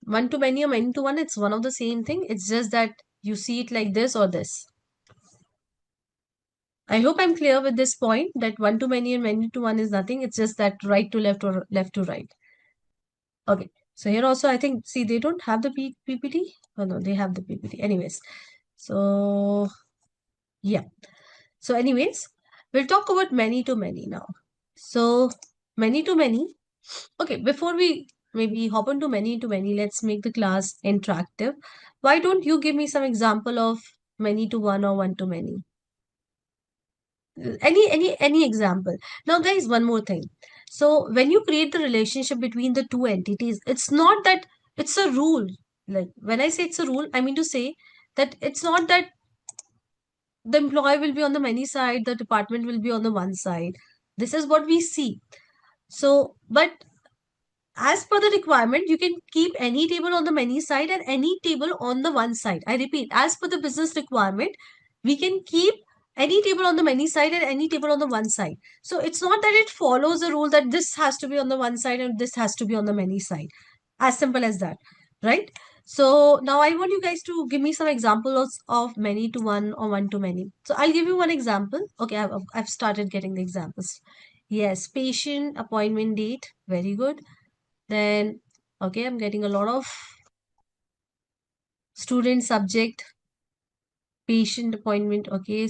one to many or many to one. It's one of the same thing. It's just that you see it like this or this. I hope I'm clear with this point that one to many and many to one is nothing. It's just that right to left or left to right. Okay. So here also I think, see, they don't have the PPT. Oh no, they have the PPT. Anyways. So yeah. So anyways, we'll talk about many to many now. So many to many. Okay, before we maybe hop into many to many, let's make the class interactive. Why don't you give me some example of many to one or one to many? Any example. Now there is one more thing. So when you create the relationship between the two entities, it's not that it's a rule. Like when I say it's a rule, I mean to say that it's not that the employee will be on the many side, the department will be on the one side. This is what we see. So but as per the requirement, you can keep any table on the many side and any table on the one side. I repeat, as per the business requirement, we can keep any table on the many side and any table on the one side. So it's not that it follows a rule that this has to be on the one side and this has to be on the many side. As simple as that, right? So now I want you guys to give me some examples of many to one or one to many. So I'll give you one example. Okay, I've started getting the examples. Yes, patient appointment date. Very good. Then, okay, I'm getting a lot of student subject, patient appointment, okay,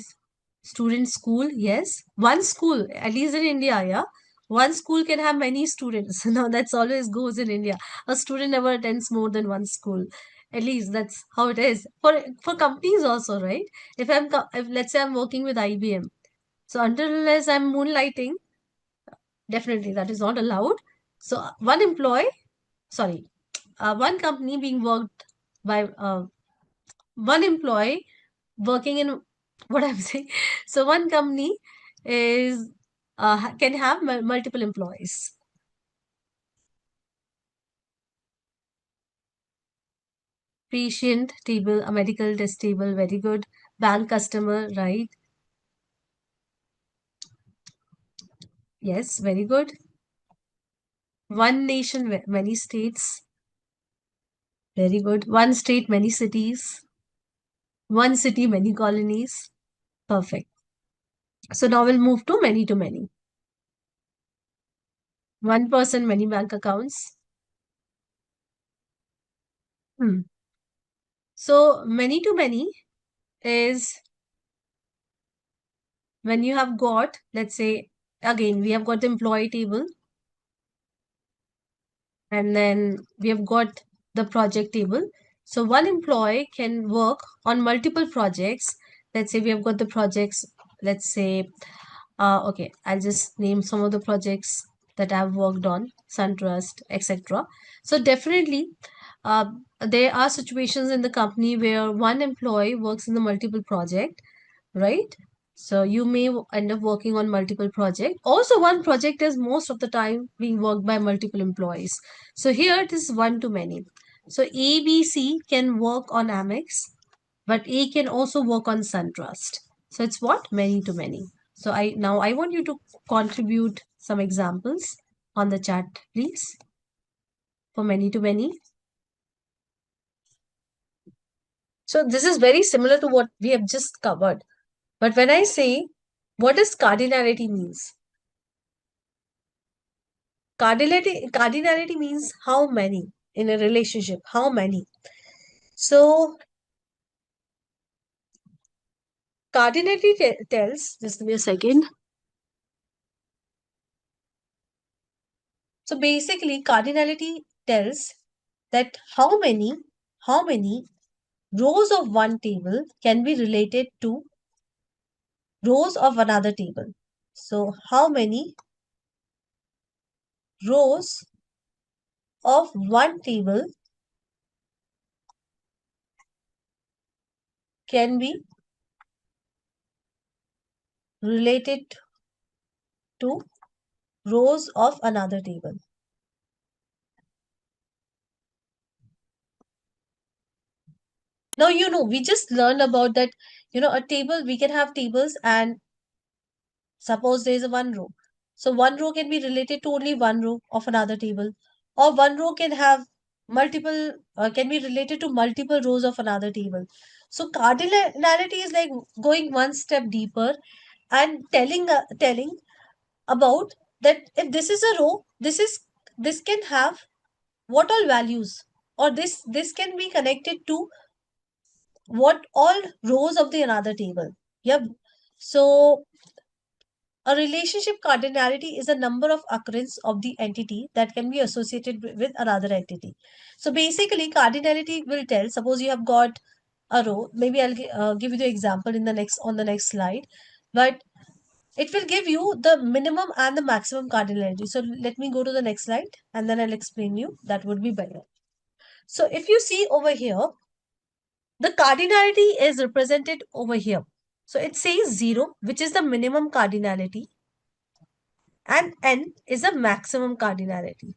student school, yes. One school, at least in India, yeah. One school can have many students. Now, that's always goes in India. A student never attends more than one school. At least that's how it is. For companies also, right? If let's say I'm working with IBM, so until unless I'm moonlighting, definitely that is not allowed. So one employee, sorry, one company being worked by one employee working in what I'm saying. So one company is can have multiple employees. Patient table, a medical test table, very good. Bank customer, right? Yes, very good. One nation, many states, very good. One state, many cities. One city, many colonies. Perfect. So now we'll move to many to many. One person, many bank accounts. Hmm. So many to many is when you have got, let's say, again, we have got the employee table and then we have got the project table. So one employee can work on multiple projects. Let's say we have got the projects, let's say, okay, I'll just name some of the projects that I've worked on, SunTrust, etc. So definitely, uh, there are situations in the company where one employee works in the multiple project, right? So you may end up working on multiple projects. Also, one project is most of the time being worked by multiple employees. So here it is one to many. So A, B, C can work on Amex, but A can also work on SunTrust. So it's what? Many to many. So I want you to contribute some examples on the chat, please, for many to many. So this is very similar to what we have just covered. But when I say what does cardinality means? Cardinality means how many in a relationship, how many. So cardinality tells, just give me a second. So basically cardinality tells that how many rows of one table can be related to rows of another table. So how many rows of one table can be related to rows of another table. Now, we just learned about that, a table, we can have tables, and suppose there is a one row. So one row can be related to only one row of another table, or one row can have multiple, can be related to multiple rows of another table. So cardinality is like going one step deeper and telling about that if this is a row, this can have what all values, or this can be connected to what all rows of the another table. Yep. So a relationship cardinality is a number of occurrence of the entity that can be associated with another entity. So basically, cardinality will tell. Suppose you have got a row. Maybe I'll give you the example in the next slide, but it will give you the minimum and the maximum cardinality. So let me go to the next slide, and then I'll explain you. That would be better. So if you see over here, the cardinality is represented over here. So it says 0, which is the minimum cardinality, and n is a maximum cardinality.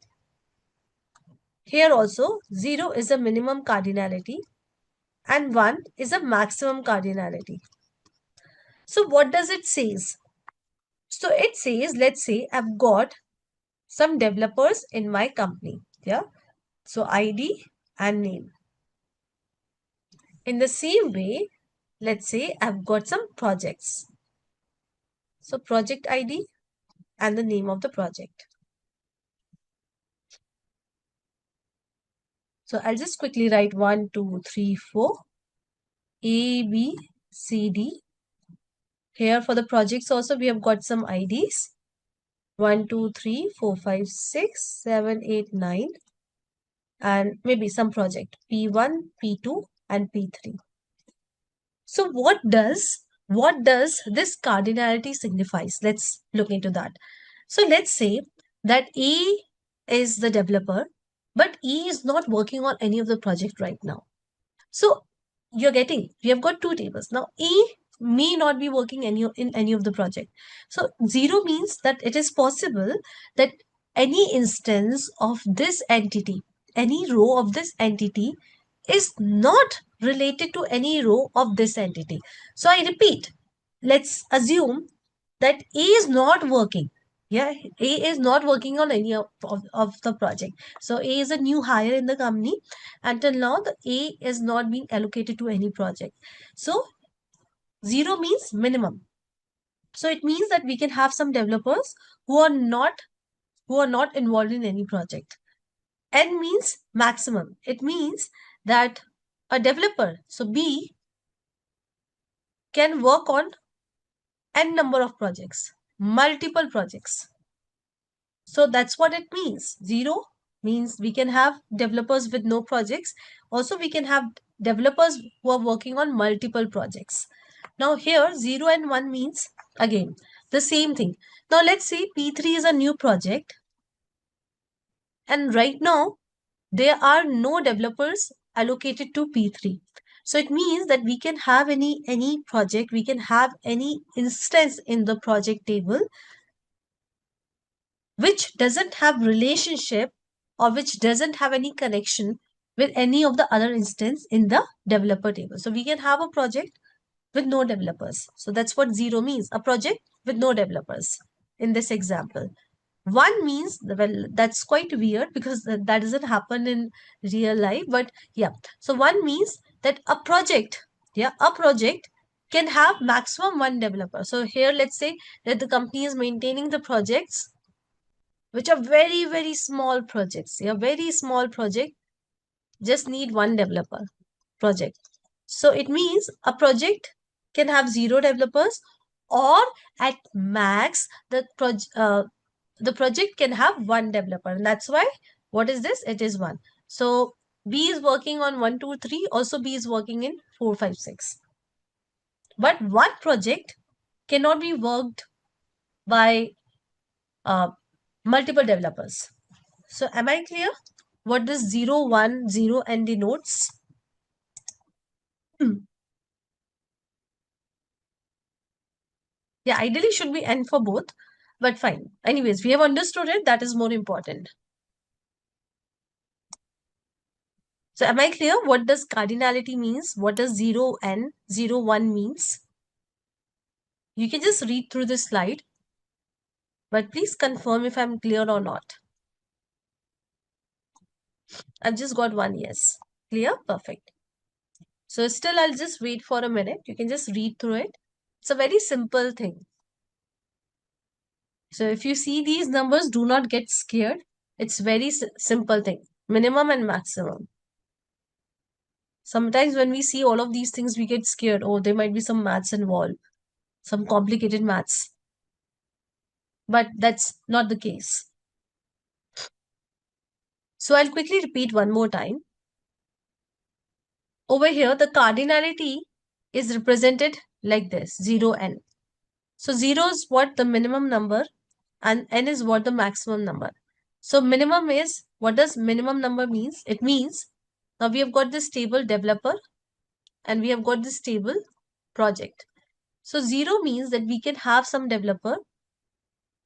Here also 0 is a minimum cardinality and 1 is a maximum cardinality. So what does it says? So it says, let's say I've got some developers in my company. Yeah. So ID and name. In the same way, let's say I've got some projects. So project ID and the name of the project. So I'll just quickly write 1, 2, 3, 4, A, B, C, D. Here for the projects also we have got some IDs. 1, 2, 3, 4, 5, 6, 7, 8, 9. And maybe some project P1, P2 and P3. So what does this cardinality signifies? Let's look into that. So let's say that A is the developer, but E is not working on any of the project right now. So we have got two tables. Now E may not be working in any of the project. So 0 means that it is possible that any instance of this entity, any row of this entity is not related to any row of this entity. So I repeat, let's assume that A is not working. Yeah, A is not working on any of the project. So A is a new hire in the company. Until now, the A is not being allocated to any project. So 0 means minimum. So it means that we can have some developers who are not involved in any project. N means maximum. It means that a developer, so B, can work on n number of projects, multiple projects. So that's what it means. 0 means we can have developers with no projects. Also, we can have developers who are working on multiple projects. Now here 0 and 1 means again the same thing. Now let's say P3 is a new project, and right now there are no developers allocated to P3. So it means that we can have any project, we can have any instance in the project table which doesn't have relationship or which doesn't have any connection with any of the other instance in the developer table. So we can have a project with no developers. So that's what 0 means, a project with no developers in this example. 1 means, well, that's quite weird because that doesn't happen in real life, but yeah. So 1 means that a project can have maximum 1 developer. So here let's say that the company is maintaining the projects which are very, very small projects. Yeah, very small project, just need 1 developer project. So it means a project can have 0 developers, or at max the project can have 1 developer, and that's why what is this? It is 1. So B is working on 1, 2, 3. Also B is working in 4, 5, 6. But one project cannot be worked by uh, multiple developers. So am I clear what this 0, 1, 0 and denotes? Yeah, ideally should be n for both, but fine. Anyways, we have understood it. That is more important. So am I clear? What does cardinality means? What does 0 and 0, 1 means? You can just read through this slide, but please confirm if I'm clear or not. I've just got one yes. Clear? Perfect. So still I'll just wait for a minute. You can just read through it. It's a very simple thing. So if you see these numbers, do not get scared. It's very simple thing. Minimum and maximum. Sometimes when we see all of these things, we get scared. Oh, there might be some maths involved, some complicated maths. But that's not the case. So I'll quickly repeat one more time. Over here, the cardinality is represented like this, 0 n. So 0 is what the minimum number and n is what the maximum number. So minimum is, what does minimum number means? It means, now we have got this table developer and we have got this table project. So 0 means that we can have some developer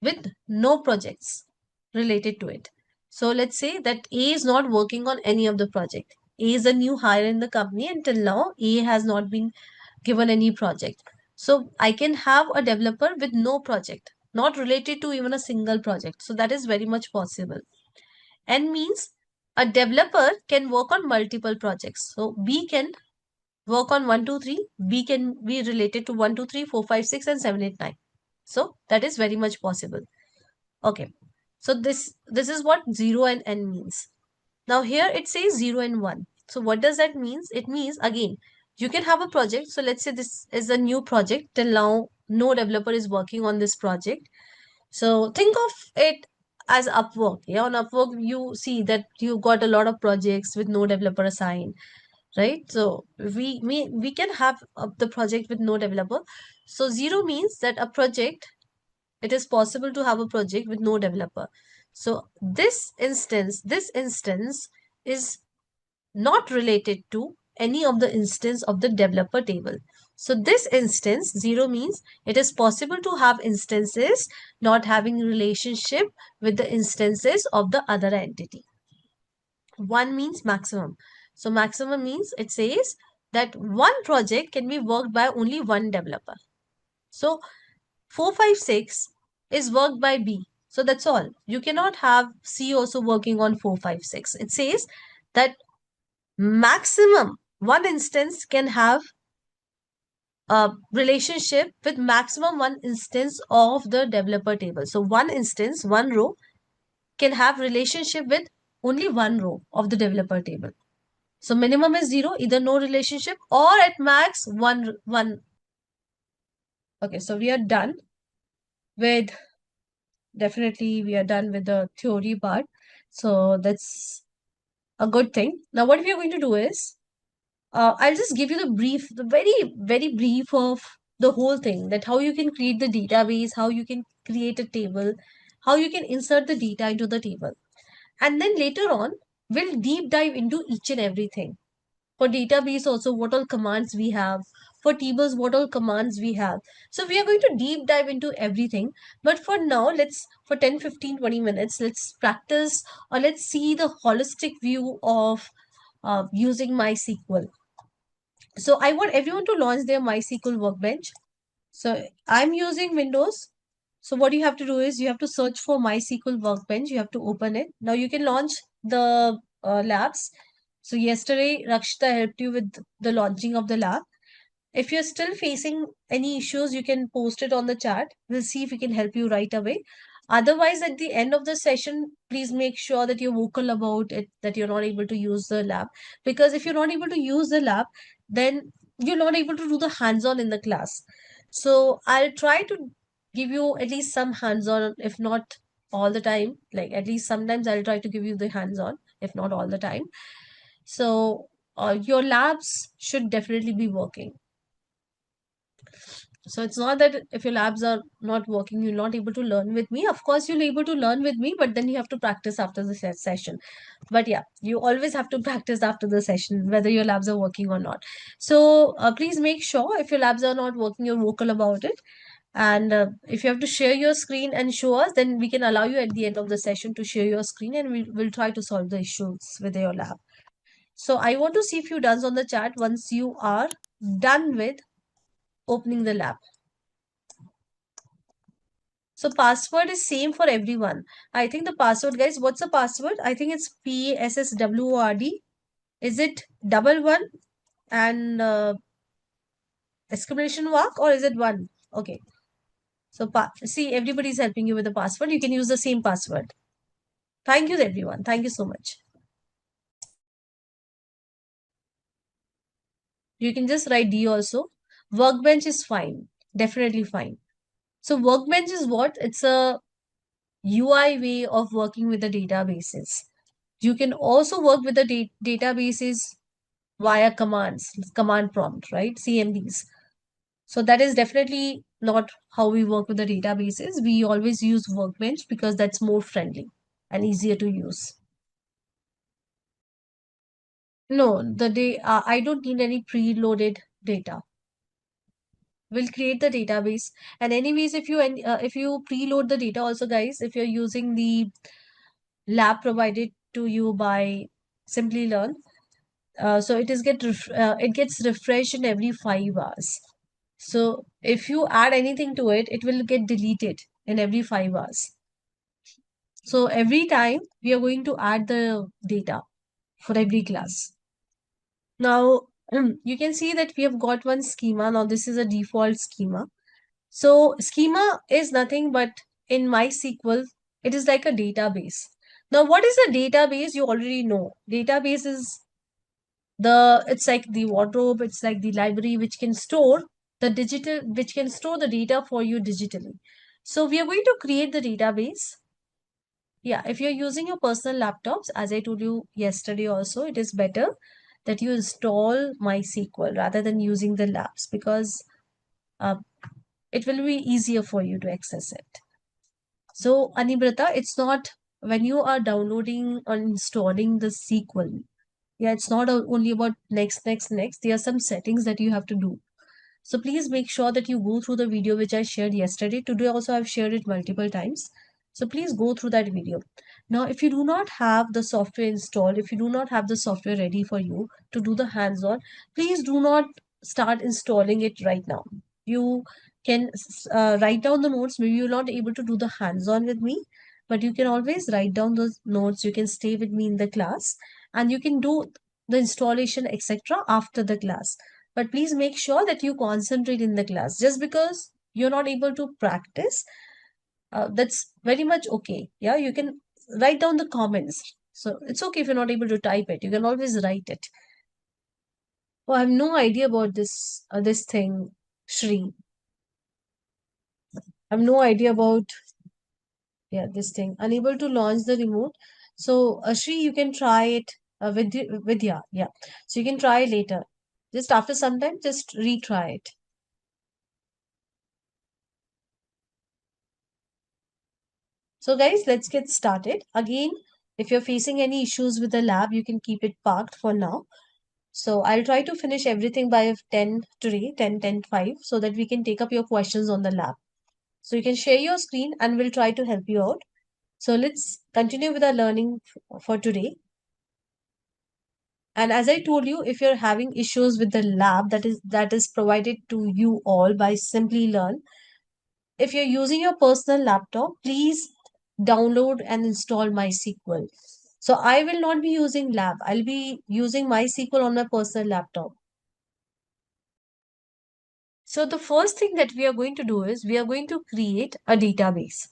with no projects related to it. So let's say that A is not working on any of the project. A is a new hire in the company. Until now, A has not been given any project. So I can have a developer with no project, not related to even a single project. So that is very much possible. N means a developer can work on multiple projects. So B can work on 1, 2, 3. B can be related to 1, 2, 3, 4, 5, 6, and 7, 8, 9. So that is very much possible. Okay. So this is what 0 and n means. Now here it says 0 and 1. So what does that mean? It means, again, you can have a project. So let's say this is a new project. Till now, no developer is working on this project. So think of it as Upwork. Yeah, on Upwork, you see that you got a lot of projects with no developer assigned, right? So we can have the project with no developer. So 0 means that a project, it is possible to have a project with no developer. So this instance is not related to any of the instance of the developer table. So this instance 0 means it is possible to have instances not having relationship with the instances of the other entity. 1 means maximum. So maximum means it says that one project can be worked by only one developer. So 4, 5, 6 is worked by B. So that's all. You cannot have C also working on 4, 5, 6. It says that maximum one instance can have a relationship with maximum one instance of the developer table. So one instance, one row can have relationship with only one row of the developer table. So minimum is 0, either no relationship or at max one. Okay, so we are done with, definitely we are done with the theory part. So that's a good thing. Now what we are going to do is, I'll just give you the very, very brief of the whole thing, that how you can create the database, how you can create a table, how you can insert the data into the table. And then later on, we'll deep dive into each and everything. For database also, what all commands we have. For tables, what all commands we have. So we are going to deep dive into everything. But for now, for 10, 15, 20 minutes, let's practice, or let's see the holistic view of using MySQL. So I want everyone to launch their MySQL workbench. So I'm using Windows. So what you have to do is you have to search for MySQL workbench. You have to open it. Now you can launch the labs. So yesterday, Rakshita helped you with the launching of the lab. If you're still facing any issues, you can post it on the chat. We'll see if we can help you right away. Otherwise, at the end of the session, please make sure that you're vocal about it, that you're not able to use the lab. Because if you're not able to use the lab, then you're not able to do the hands-on in the class. So I'll try to give you at least some hands-on, if not all the time. Like at least sometimes I'll try to give you the hands-on, if not all the time. So your labs should definitely be working. So it's not that if your labs are not working, you're not able to learn with me. Of course, you'll able to learn with me, but then you have to practice after the session. But yeah, you always have to practice after the session, whether your labs are working or not. So please make sure if your labs are not working, you're vocal about it. And if you have to share your screen and show us, then we can allow you at the end of the session to share your screen and we'll try to solve the issues with your lab. So I want to see few done's on the chat once you are done with opening the lab. So password is same for everyone. I think the password, guys, what's the password? I think it's PASSWORD. Is it double one and exclamation mark, or is it one? Okay. So see, everybody is helping you with the password. You can use the same password. Thank you, everyone. Thank you so much. You can just write D also. Workbench is fine. Definitely fine. So workbench is what? It's a UI way of working with the databases. You can also work with the databases via commands, command prompt, right? CMDs. So that is definitely not how we work with the databases. We always use Workbench because that's more friendly and easier to use. No, I don't need any preloaded data. We'll create the database, and anyways, if you preload the data also, guys, if you're using the lab provided to you by Simplilearn, so it gets refreshed in every 5 hours. So if you add anything to it, it will get deleted in every 5 hours. So every time we are going to add the data for every class. Now you can see that we have got one schema. Now this is a default schema. So schema is nothing but in MySQL, it is like a database. Now what is a database? You already know. Database is it's like the wardrobe, it's like the library which can store the data for you digitally. So we are going to create the database. Yeah, if you're using your personal laptops, as I told you yesterday also, it is better that you install MySQL rather than using the labs, because uh, it will be easier for you to access it. So Anibrata, it's not when you are downloading or installing the SQL. Yeah, it's not only about next. There are some settings that you have to do. So please make sure that you go through the video which I shared yesterday. Today also I've shared it multiple times. So please go through that video. Now, if you do not have the software installed, if you do not have the software ready for you to do the hands-on, please do not start installing it right now. You can write down the notes. Maybe you're not able to do the hands-on with me, but you can always write down those notes. You can stay with me in the class and you can do the installation, etc. after the class. But please make sure that you concentrate in the class. Just because you're not able to practice, that's very much okay. Yeah, you can write down the comments. So it's okay if you're not able to type it. You can always write it. Oh, I have no idea about this thing, Shri. I have no idea about, yeah, this thing. Unable to launch the remote. So Shri, you can try it with yeah. So you can try later. Just after some time, just retry it. So guys, let's get started. Again, if you're facing any issues with the lab, you can keep it parked for now. So I'll try to finish everything by 10 today, 10:5, so that we can take up your questions on the lab. So you can share your screen and we'll try to help you out. So let's continue with our learning for today. And as I told you, if you're having issues with the lab that is provided to you all by Simplilearn, if you're using your personal laptop, please download and install MySQL. So I will not be using lab. I'll be using MySQL on my personal laptop. So the first thing that we are going to do is we are going to create a database.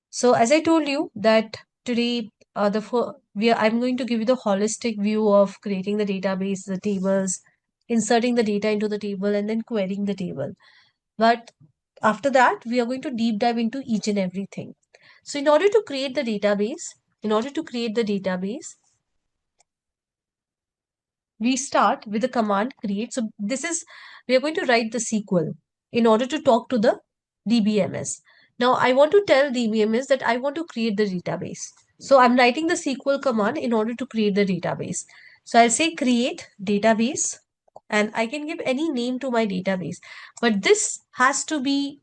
So as I told you that today, I'm going to give you the holistic view of creating the database, the tables, inserting the data into the table, and then querying the table. But after that, we are going to deep dive into each and everything. So in order to create the database, we start with the command create. So we are going to write the SQL in order to talk to the DBMS. Now I want to tell DBMS that I want to create the database. So I'm writing the SQL command in order to create the database. So I'll say create database and I can give any name to my database, but this has to be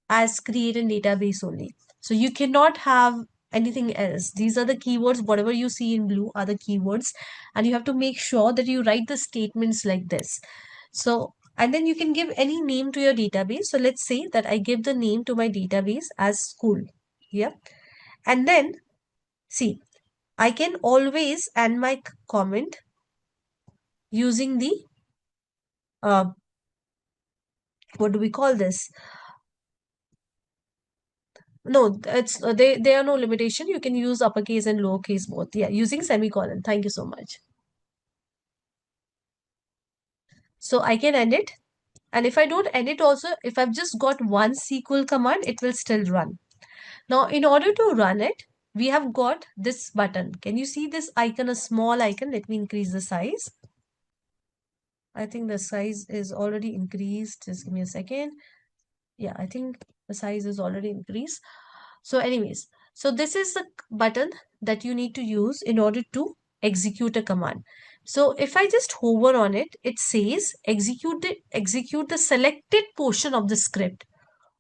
as create a database only. So you cannot have anything else. These are the keywords. Whatever you see in blue are the keywords, and you have to make sure that you write the statements like this. So, and then you can give any name to your database. So let's say that I give the name to my database as school. Yeah. And then see, I can always end my comment using the uh, what do we call this? No, it's there are no limitation. You can use uppercase and lowercase both. Yeah, using semicolon. Thank you so much. So I can end it. And if I don't end it also, if I've just got one SQL command, it will still run. Now, in order to run it, we have got this button. Can you see this icon, a small icon? Let me increase the size. I think the size is already increased. Just give me a second. Yeah, I think the size is already increased. So anyways, so this is the button that you need to use in order to execute a command. So if I just hover on it, it says execute the selected portion of the script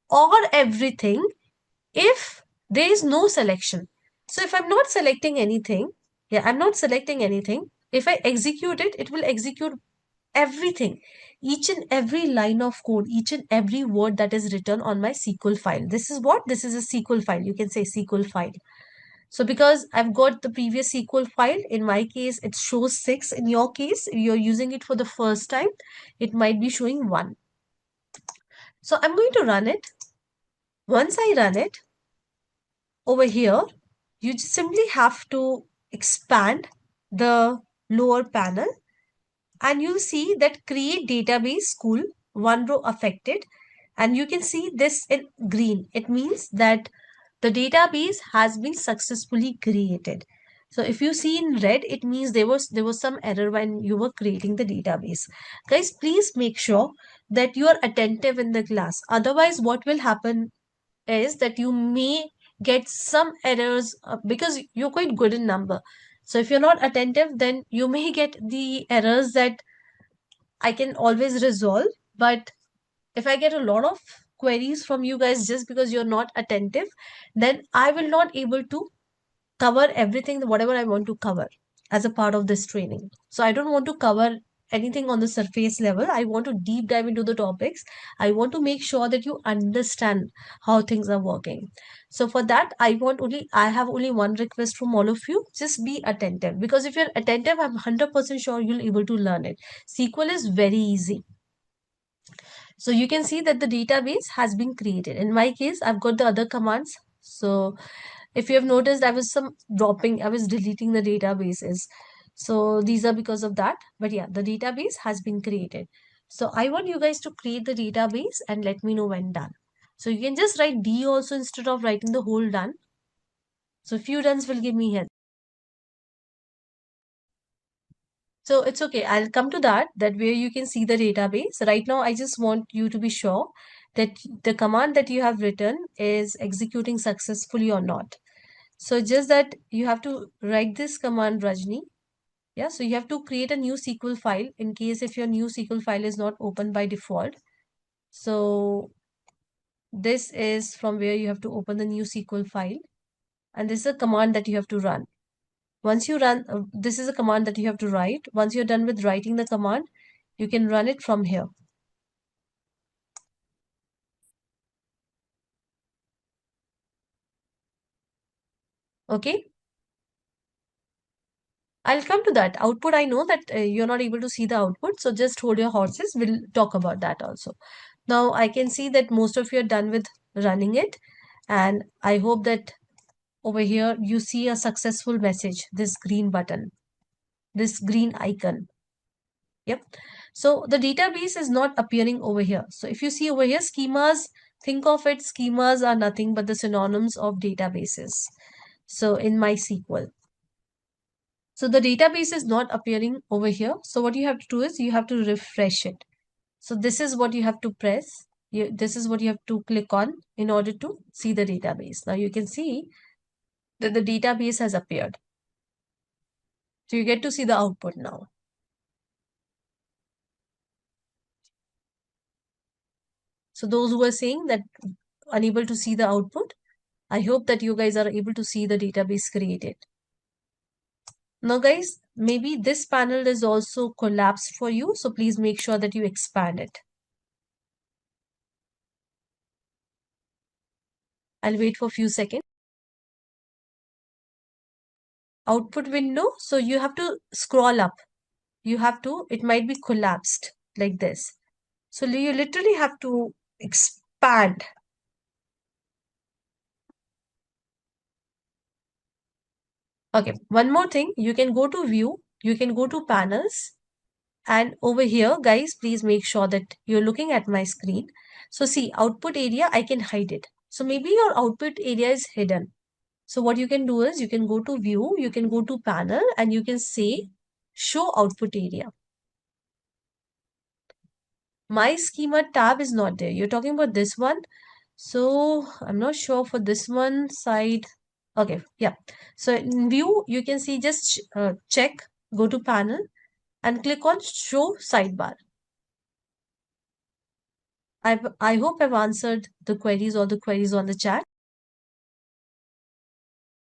or everything if there is no selection. So if I'm not selecting anything, yeah, I'm not selecting anything. If I execute it, it will execute everything, each and every line of code, each and every word that is written on my SQL file. This is what? This is a SQL file. You can say SQL file. So because I've got the previous SQL file, in my case, it shows 6. In your case, if you're using it for the first time, it might be showing 1. So I'm going to run it. Once I run it, over here, you just simply have to expand the lower panel and you'll see that create database school, one row affected, and you can see this in green. It means that the database has been successfully created. So if you see in red, it means there was some error when you were creating the database. Guys, please make sure that you are attentive in the class. Otherwise, what will happen is that you may get some errors because you're quite good in number. So if you're not attentive, then you may get the errors that I can always resolve. But if I get a lot of queries from you guys just because you're not attentive, then I will not able to cover everything, whatever I want to cover as a part of this training. So I don't want to cover anything on the surface level. I want to deep dive into the topics. I want to make sure that you understand how things are working. So for that, I have only one request from all of you. Just be attentive, because if you're attentive, I'm 100% sure you'll able to learn it. SQL is very easy. So you can see that the database has been created. In my case, I've got the other commands. So if you have noticed, I was deleting the databases. So these are because of that. But yeah, the database has been created. So I want you guys to create the database and let me know when done. So you can just write D also instead of writing the whole done. So few dones will give me help. So it's okay. I'll come to that where you can see the database. Right now, I just want you to be sure that the command that you have written is executing successfully or not. So just that you have to write this command, Rajni. Yeah, so you have to create a new SQL file in case if your new SQL file is not open by default. So this is from where you have to open the new SQL file. And this is a command that you have to run. Once you run, this is a command that you have to write. Once you're done with writing the command, you can run it from here. Okay. I'll come to that. Output, I know that you're not able to see the output. So just hold your horses. We'll talk about that also. Now I can see that most of you are done with running it. And I hope that over here you see a successful message, this green button, this green icon. Yep. So the database is not appearing over here. So if you see over here, schemas, think of it, schemas are nothing but the synonyms of databases. So in MySQL. So the database is not appearing over here. So what you have to do is you have to refresh it. So this is what you have to press. This is what you have to click on in order to see the database. Now you can see that the database has appeared. So you get to see the output now. So those who are saying that unable to see the output, I hope that you guys are able to see the database created. Now guys, maybe this panel is also collapsed for you, so please make sure that you expand it. I'll wait for a few seconds. Output window, so you have to scroll up. It might be collapsed like this. So you literally have to expand. Okay, one more thing, you can go to view, you can go to panels, and over here, guys, please make sure that you're looking at my screen. So see, output area, I can hide it. So maybe your output area is hidden. So what you can do is you can go to view, you can go to panel, and you can say show output area. My schema tab is not there. You're talking about this one. So I'm not sure for this one side. Okay, yeah. So in view, you can see just check, go to panel and click on show sidebar. I hope I've answered the queries or the queries on the chat.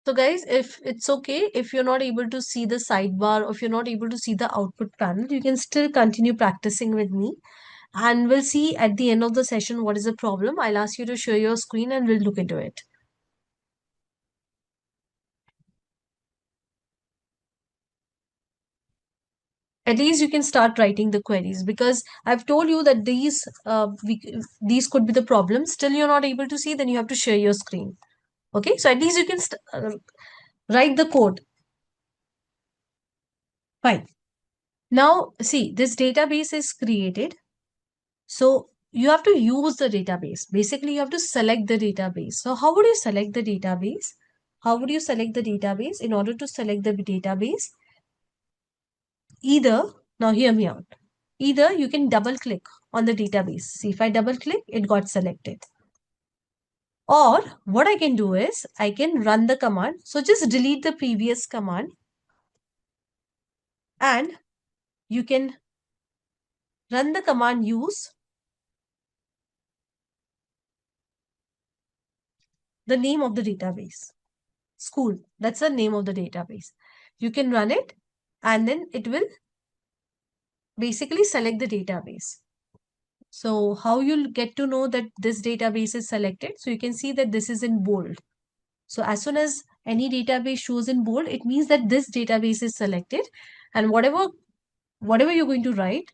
So guys, if it's okay, if you're not able to see the sidebar or if you're not able to see the output panel, you can still continue practicing with me. And we'll see at the end of the session what is the problem. I'll ask you to share your screen and we'll look into it. At least you can start writing the queries because I've told you that these could be the problems. Still you're not able to see, then you have to share your screen. Okay, so at least you can write the code. Fine. Now see, this database is created. So you have to use the database. Basically, you have to select the database. So how would you select the database? How would you select the database? In order to select the database, now hear me out. Either you can double click on the database. See, if I double click, it got selected. Or what I can do is I can run the command. So just delete the previous command and you can run the command use the name of the database. School, that's the name of the database. You can run it and then it will basically select the database. So how you'll get to know that this database is selected? So you can see that this is in bold. So as soon as any database shows in bold, it means that this database is selected and whatever you're going to write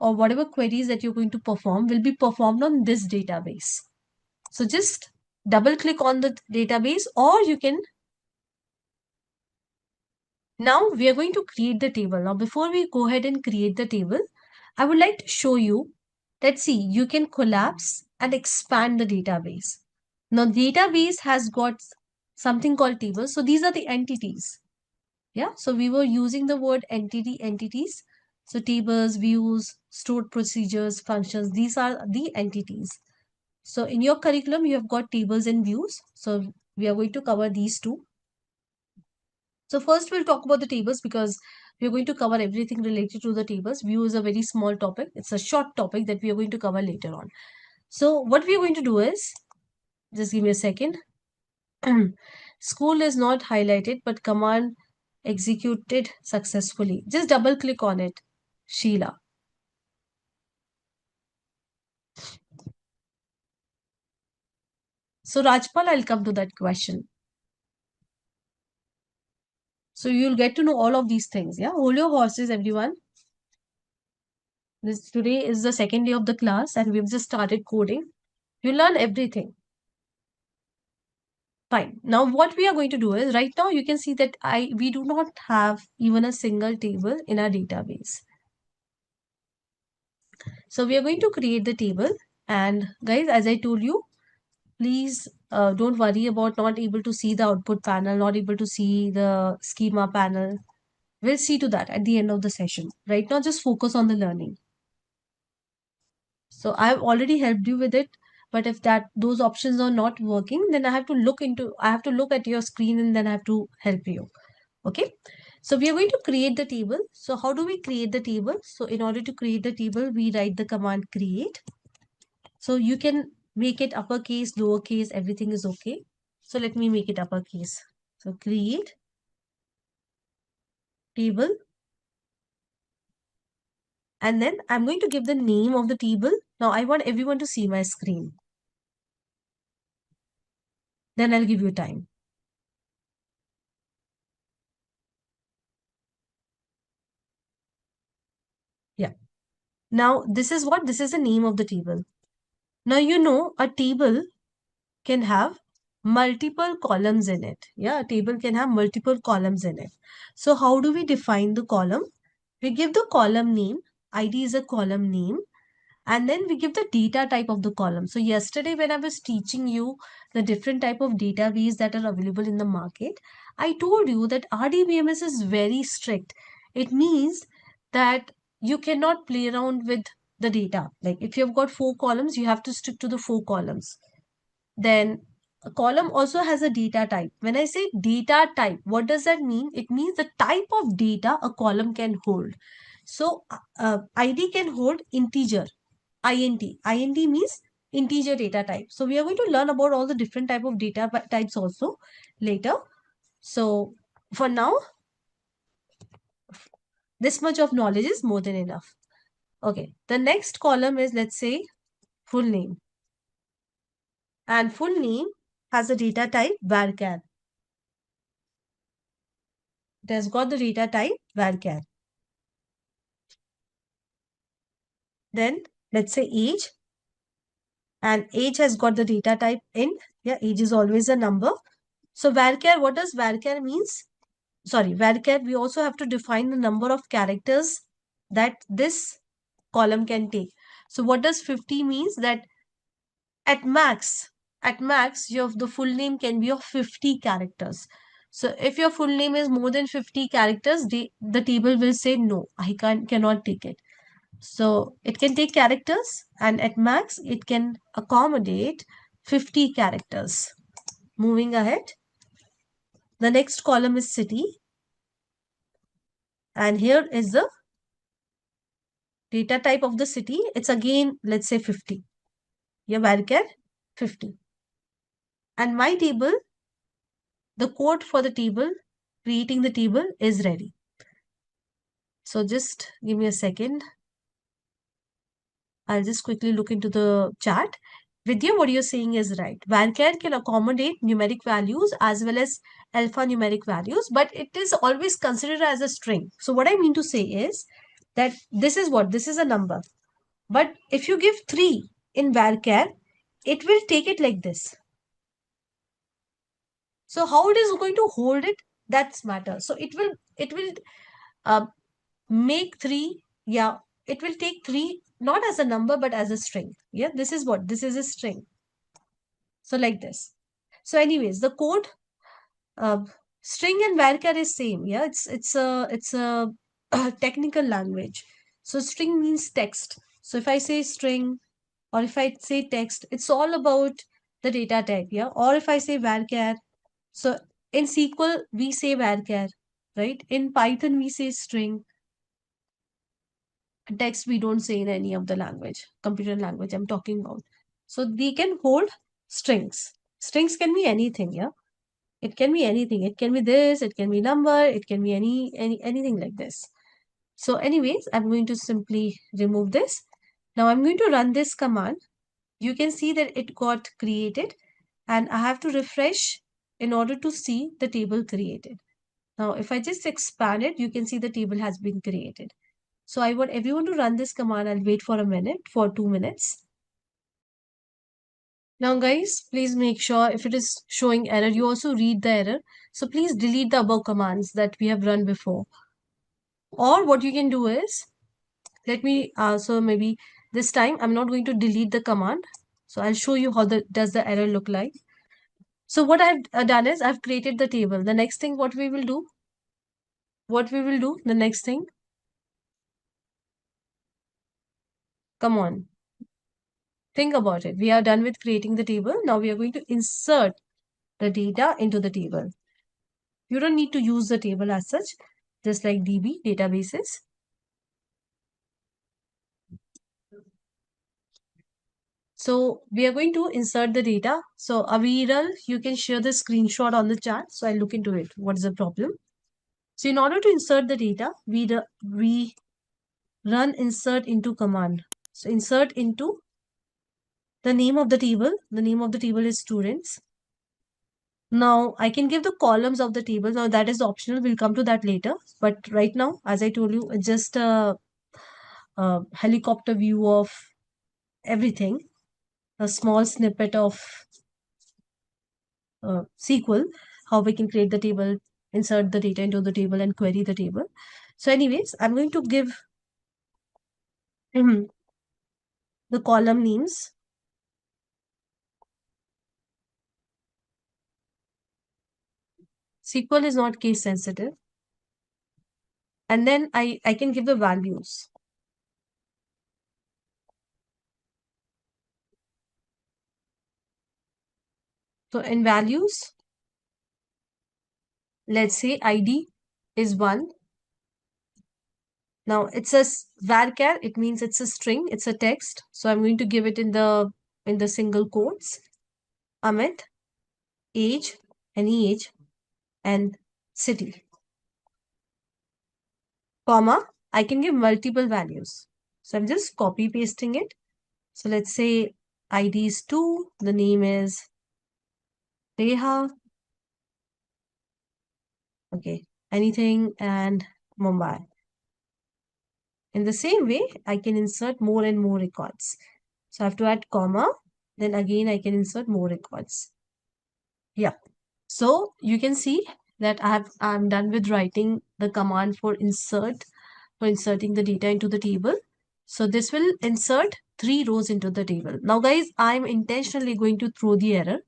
or whatever queries that you're going to perform will be performed on this database. So just double click on the database or you can. Now we are going to create the table. Now before we go ahead and create the table, I would like to show you that see, you can collapse and expand the database. Now database has got something called tables. So these are the entities. Yeah, so we were using the word entities. So tables, views, stored procedures, functions, these are the entities. So in your curriculum, you have got tables and views. So we are going to cover these two. So first we'll talk about the tables because we're going to cover everything related to the tables. View is a very small topic. It's a short topic that we are going to cover later on. So what we are going to do is, just give me a second. School is not highlighted, but command executed successfully. Just double click on it, Sheila. So Rajpal, I'll come to that question. So you'll get to know all of these things. Yeah, hold your horses, everyone. Today is the second day of the class and we've just started coding. You learn everything. Fine. Now what we are going to do is right now you can see that we do not have even a single table in our database. So we are going to create the table and guys, as I told you, please don't worry about not able to see the output panel, not able to see the schema panel. We'll see to that at the end of the session. Right now, just focus on the learning. So I've already helped you with it. But if those options are not working, then I have to look at your screen and then I have to help you. Okay. So we are going to create the table. So how do we create the table? So in order to create the table, we write the command create. So you can make it uppercase, lowercase, everything is okay. So let me make it uppercase. So create table, and then I'm going to give the name of the table. Now I want everyone to see my screen. Then I'll give you time. Yeah. Now this is what? This is the name of the table. Now you know a table can have multiple columns in it. Yeah, a table can have multiple columns in it. So how do we define the column? We give the column name. ID is a column name. And then we give the data type of the column. So yesterday when I was teaching you the different type of database that are available in the market, I told you that RDBMS is very strict. It means that you cannot play around with the data. Like if you've got 4 columns, you have to stick to the 4 columns. Then a column also has a data type. When I say data type, what does that mean? It means the type of data a column can hold. So ID can hold integer, int. Int means integer data type. So we are going to learn about all the different type of data types also later. So for now, this much of knowledge is more than enough. Okay, the next column is, let's say, full name. And full name has a data type varchar. It has got the data type varchar. Then let's say age, and age has got the data type int. Yeah, age is always a number. So varchar, what does varchar means? Sorry, varchar, we also have to define the number of characters that this column can take. So what does 50 means? That at max, your the full name can be of 50 characters. So if your full name is more than 50 characters, the table will say no, I cannot take it. So it can take characters, and at max it can accommodate 50 characters. Moving ahead, the next column is city, and here is the data type of the city. It's again, let's say 50. Yeah, varchar 50. And my table, the code for the table, creating the table is ready. So just give me a second. I'll just quickly look into the chat. Vidya, what you're saying is right. Varchar can accommodate numeric values as well as alphanumeric values, but it is always considered as a string. So what I mean to say is that this is what? This is a number. But if you give 3 in varchar, it will take it like this. So how it is going to hold it, that's matter. So it will uh, make 3, yeah, it will take 3 not as a number but as a string. Yeah, this is what? This is a string. So like this. So anyways, the code, uh, string and varchar is same. Yeah, it's a technical language. So string means text. So if I say string or if I say text, it's all about the data type. Yeah, or if I say varchar. So in SQL, we say varchar, right? In Python, we say string. Text, we don't say in any of the language, computer language I'm talking about. So they can hold strings. Strings can be anything, yeah? It can be anything. It can be this, it can be number, it can be anything like this. So anyways, I'm going to simply remove this. Now I'm going to run this command. You can see that it got created, and I have to refresh in order to see the table created. Now, if I just expand it, you can see the table has been created. So I want everyone to run this command. I'll wait for a minute, for 2 minutes. Now guys, please make sure if it is showing error, you also read the error. So please delete the above commands that we have run before. Or what you can do is, let me, so maybe this time I'm not going to delete the command. So I'll show you how does the error look like. So what I've done is I've created the table. The next thing the next thing, come on, think about it. We are done with creating the table. Now we are going to insert the data into the table. You don't need to use the table as such, just like DB databases. So we are going to insert the data. So Aviral, you can share the screenshot on the chat. So I'll look into it. What is the problem? So in order to insert the data, we run insert into command. So insert into the name of the table. The name of the table is students. Now I can give the columns of the table. Now that is optional. We'll come to that later. But right now, as I told you, it's just a helicopter view of everything. A small snippet of SQL, how we can create the table, insert the data into the table and query the table. So anyways, I'm going to give the column names. SQL is not case sensitive. And then I can give the values. So in values, let's say ID is 1. Now it's a varchar, it means it's a string, it's a text. So I'm going to give it in the single quotes. Amit, age, any age, and city. Comma, I can give multiple values. So I'm just copy pasting it. So let's say ID is 2, the name is Reha, okay, anything, and Mumbai. In the same way, I can insert more and more records. So I have to add comma, then again I can insert more records. Yeah. So you can see that I'm done with writing the command for inserting the data into the table. So this will insert 3 rows into the table. Now guys, I'm intentionally going to throw the error.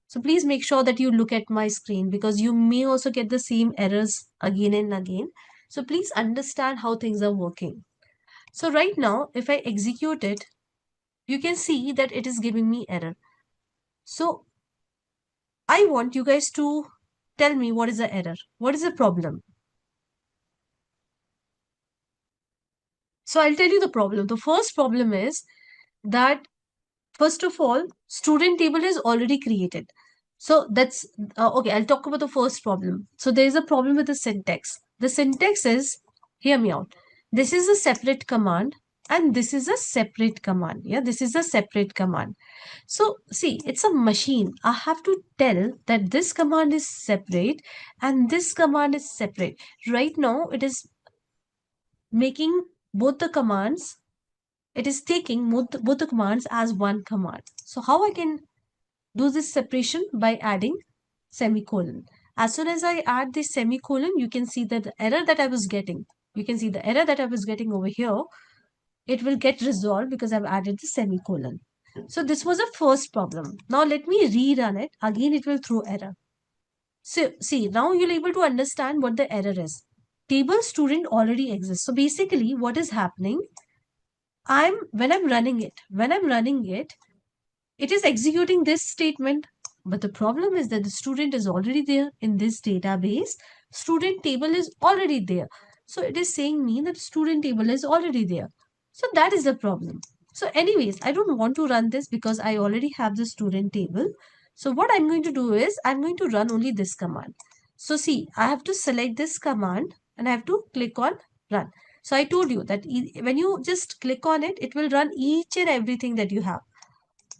So please make sure that you look at my screen because you may also get the same errors again and again. So please understand how things are working. So right now, if I execute it, you can see that it is giving me error. So I want you guys to tell me what is the error. What is the problem? So I'll tell you the problem. The first problem is that, first of all, student table is already created. So that's okay. I'll talk about the first problem. So there is a problem with the syntax. The syntax is, hear me out. This is a separate command and this is a separate command. Yeah, this is a separate command. So see, it's a machine. I have to tell that this command is separate and this command is separate. Right now, it is making both the commands, it is taking both the commands as one command. So how I can do this separation? By adding semicolon. As soon as I add this semicolon, you can see that the error that I was getting, you can see the error that I was getting over here, it will get resolved because I've added the semicolon. So this was a first problem. Now let me rerun it. Again, it will throw error. So see, now you're able to understand what the error is. Table student already exists. So basically what is happening, when I'm running it, it is executing this statement. But the problem is that the student is already there in this database. Student table is already there. So it is saying me that student table is already there. So that is the problem. So anyways, I don't want to run this because I already have the student table. So what I'm going to do is I'm going to run only this command. So see, I have to select this command and I have to click on run. So I told you that when you just click on it, it will run each and everything that you have.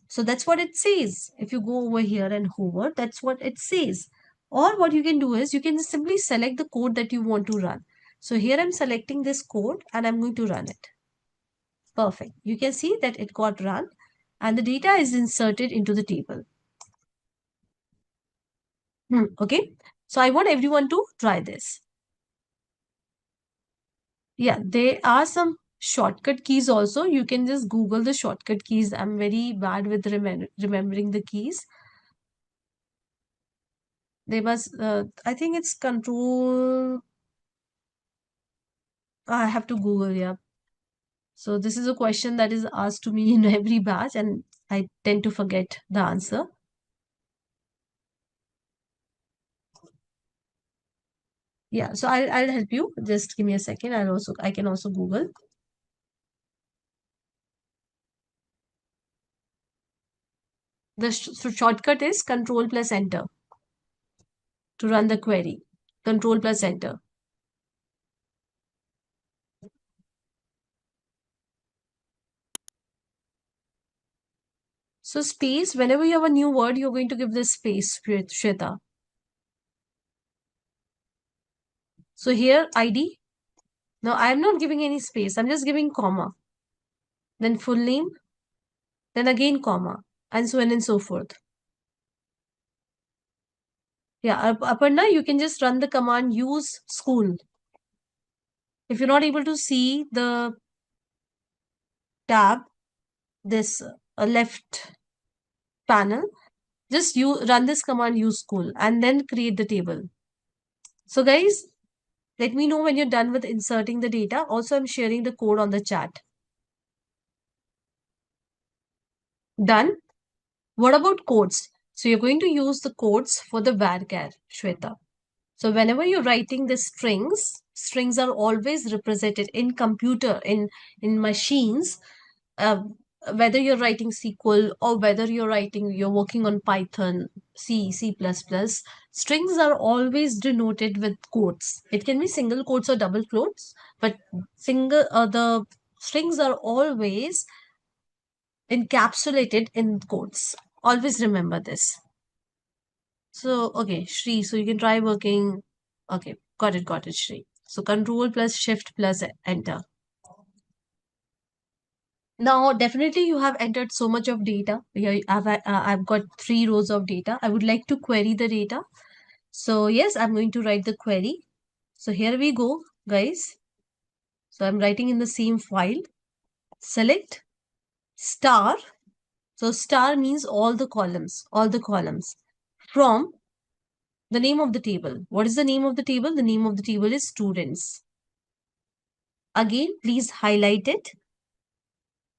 So that's what it says. If you go over here and hover, that's what it says. Or what you can do is you can simply select the code that you want to run. So here I'm selecting this code and I'm going to run it. Perfect. You can see that it got run and the data is inserted into the table. Okay. So I want everyone to try this. Yeah, there are some shortcut keys also. You can just Google the shortcut keys. I'm very bad with remembering the keys. They must, I think it's control. I have to Google, yeah. So this is a question that is asked to me in every batch and I tend to forget the answer. Yeah, so I'll help you. Just give me a second. I can also Google. The shortcut is control plus enter to run the query. Control plus enter. So space, whenever you have a new word, you're going to give this space, Shweta. So here ID. Now I'm not giving any space. I'm just giving comma. Then full name. Then again comma. And so on and so forth. Yeah, Aparna, you can just run the command use school. If you're not able to see the tab, this left panel, just you run this command use school and then create the table. So guys, let me know when you're done with inserting the data. Also, I'm sharing the code on the chat. Done. What about codes? So you're going to use the codes for the varchar, Shweta. So whenever you're writing the strings, strings are always represented in computer, in machines, uh, whether you're writing SQL or whether you're working on Python, C, C++, strings are always denoted with quotes. It can be single quotes or double quotes, but the strings are always encapsulated in quotes. Always remember this. So, okay, Shri, so you can try working. Okay, got it, Shri. So control plus shift plus enter. Now, definitely you have entered so much of data. Here, I've got 3 rows of data. I would like to query the data. So yes, I'm going to write the query. So here we go, guys. So I'm writing in the same file. Select star. So star means all the columns, from the name of the table. What is the name of the table? The name of the table is students. Again, please highlight it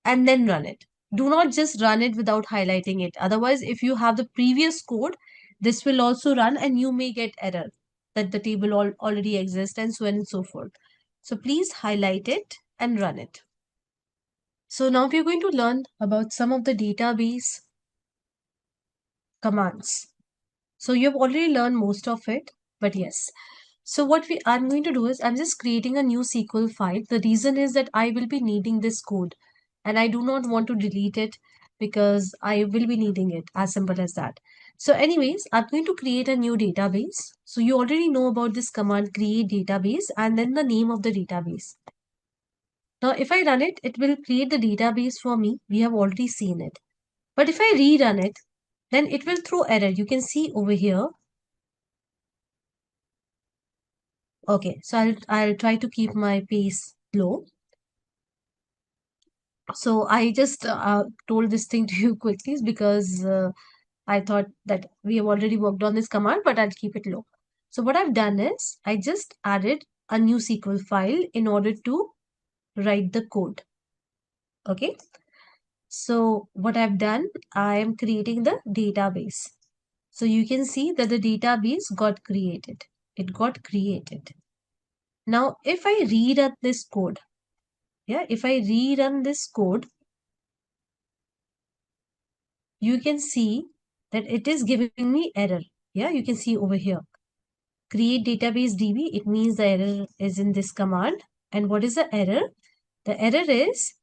and then run it. Do not just run it without highlighting it. Otherwise, if you have the previous code, this will also run and you may get error that the table already exists and so on and so forth. So please highlight it and run it. So now we are going to learn about some of the database commands. So you have already learned most of it, but yes. So what I'm going to do is I'm just creating a new SQL file. The reason is that I will be needing this code and I do not want to delete it because I will be needing it, as simple as that. So anyways, I'm going to create a new database. So you already know about this command create database and then the name of the database. Now if I run it, it will create the database for me. We have already seen it. But if I rerun it, then it will throw error. You can see over here. Okay, so I'll try to keep my pace low. So I just told this thing to you quickly because I thought that we have already worked on this command, but I'll keep it low. So what I've done is I just added a new SQL file in order to write the code. Okay. So what I've done, I am creating the database. So you can see that the database got created. It got created. Now, if I rerun this code, if I rerun this code, you can see that it is giving me error. Yeah, you can see over here. Create database DB, it means the error is in this command. And what is the error? The error is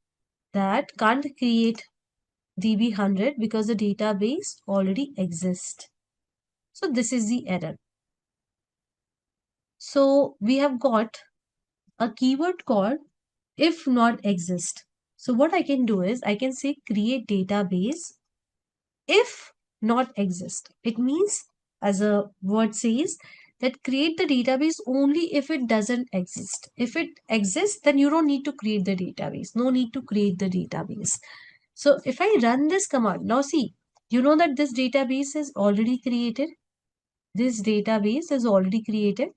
that can't create DB100 because the database already exists. So this is the error. So we have got a keyword called if not exist. So what I can do is I can say create database if not exist. It means, as a word says, that create the database only if it doesn't exist. If it exists, then you don't need to create the database. No need to create the database. So if I run this command, now see, you know that this database is already created. This database is already created.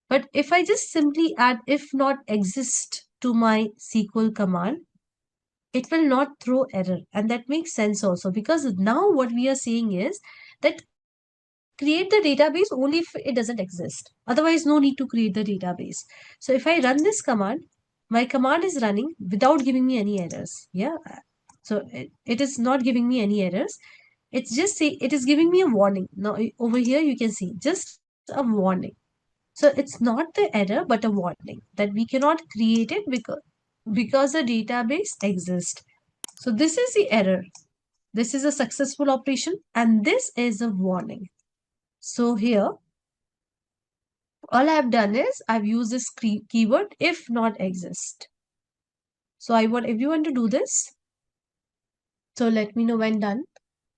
But if I just simply add if not exist to my SQL command, it will not throw error. And that makes sense also because now what we are saying is that create the database only if it doesn't exist. Otherwise, no need to create the database. So if I run this command, my command is running without giving me any errors. Yeah. So it is not giving me any errors. It's just say it is giving me a warning. Now over here you can see just a warning. So it's not the error but a warning that we cannot create it because the database exists. So this is the error. This is a successful operation and this is a warning. So here all I've done is I've used this keyword if not exist. So I want everyone to do this. So let me know when done.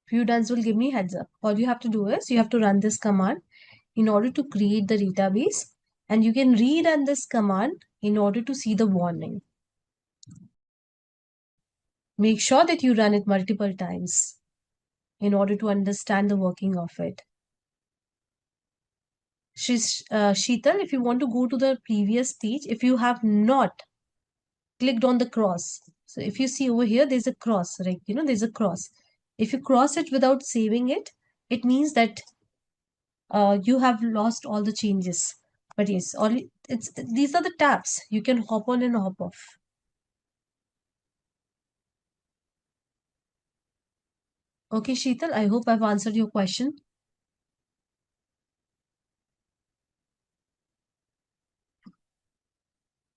Few dones will give me heads up. All you have to do is you have to run this command in order to create the database, and you can rerun this command in order to see the warning. Make sure that you run it multiple times in order to understand the working of it. Sheetal, if you want to go to the previous page, if you have not clicked on the cross, so if you see over here, there's a cross, right? There's a cross. If you cross it without saving it, it means that you have lost all the changes. But yes, these are the tabs. You can hop on and hop off. Okay, Sheetal, I hope I've answered your question.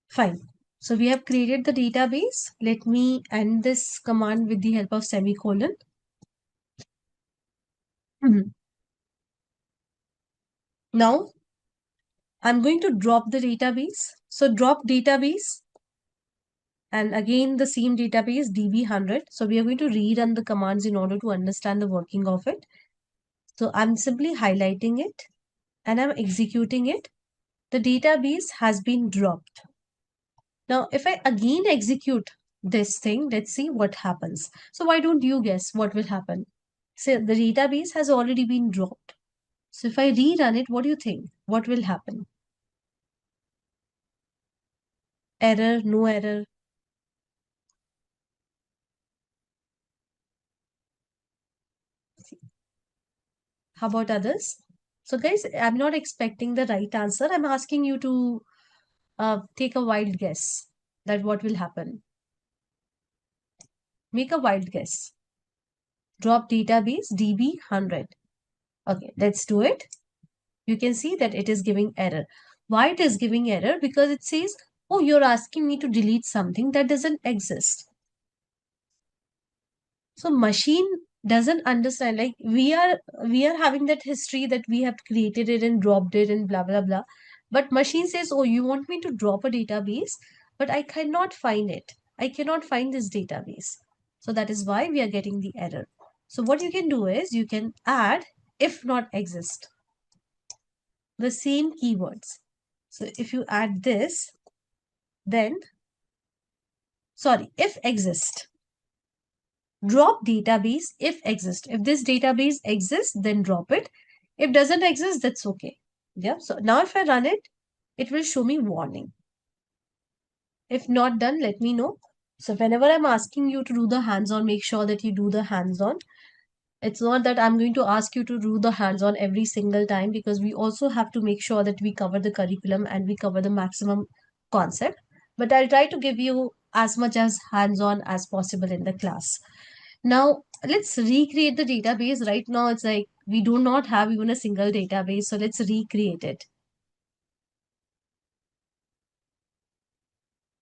Fine. So we have created the database. Let me end this command with the help of semicolon. Now I'm going to drop the database. So drop database. And again, the same database DB100. So we are going to rerun the commands in order to understand the working of it. So I'm simply highlighting it and I'm executing it. The database has been dropped. Now, if I again execute this thing, let's see what happens. So why don't you guess what will happen? So the database has already been dropped. So if I rerun it, what do you think? What will happen? Error, no error? How about others? So guys, I'm not expecting the right answer. I'm asking you to take a wild guess that what will happen. Make a wild guess. Drop database DB100. Okay, let's do it. You can see that it is giving error. Why it is giving error? Because it says, oh, you're asking me to delete something that doesn't exist. So machine doesn't understand, like we are having that history that we have created it and dropped it and blah blah blah. But machine says, oh, you want me to drop a database, but I cannot find it. I cannot find this database. So that is why we are getting the error. So what you can do is you can add if not exist, the same keywords. So if you add this, then, sorry, if exist, drop database if exist. If this database exists, then drop it. If doesn't exist, that's okay. Yeah. So now if I run it, it will show me warning. If not done, let me know. So whenever I'm asking you to do the hands-on, make sure that you do the hands-on. It's not that I'm going to ask you to do the hands-on every single time, because we also have to make sure that we cover the curriculum and we cover the maximum concept. But I'll try to give you as much as hands-on as possible in the class. Now, let's recreate the database. Right now, it's like we do not have even a single database. So let's recreate it.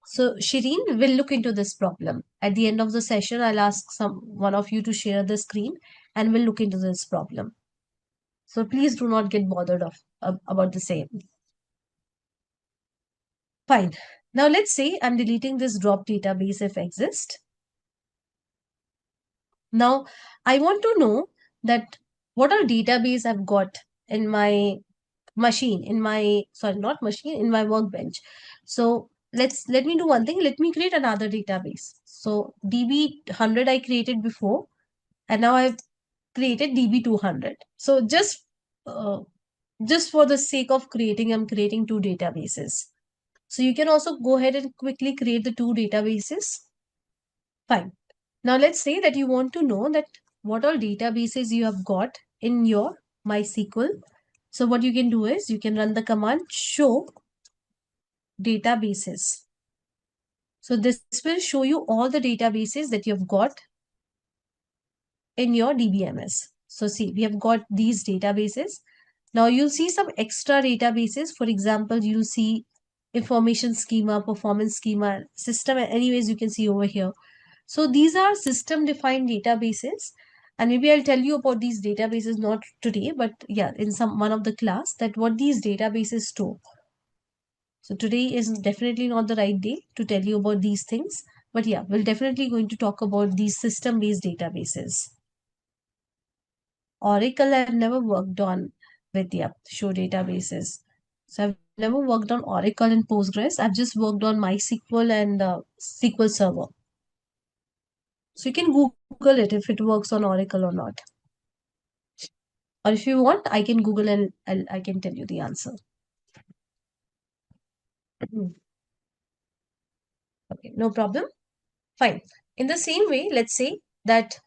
So Shireen will look into this problem. At the end of the session, I'll ask one of you to share the screen and we'll look into this problem. So please do not get bothered about the same. Fine. Now let's say I'm deleting this drop database if exist. Now I want to know that what are database I've got in my machine, in my, sorry, not machine, in my workbench. So let me do one thing. Let me create another database. So DB100 I created before, and now I've created DB200. So just for the sake of creating, I'm creating two databases. So you can also go ahead and quickly create the two databases. Fine. Now let's say that you want to know that what all databases you have got in your MySQL. So what you can do is you can run the command show databases. So this will show you all the databases that you've got in your DBMS. So see, we have got these databases. Now you'll see some extra databases. For example, you'll see information schema, performance schema, system. Anyways, you can see over here. So these are system defined databases. And maybe I'll tell you about these databases, not today, but yeah, in some one of the class, that what these databases store. So today is definitely not the right day to tell you about these things. But yeah, we're definitely going to talk about these system based databases. Oracle I've never worked on with, yeah, show databases. So I've never worked on Oracle and Postgres. I've just worked on MySQL and SQL Server. So you can Google it if it works on Oracle or not. Or if you want, I can Google and I can tell you the answer. Okay, no problem. Fine. In the same way, let's say that,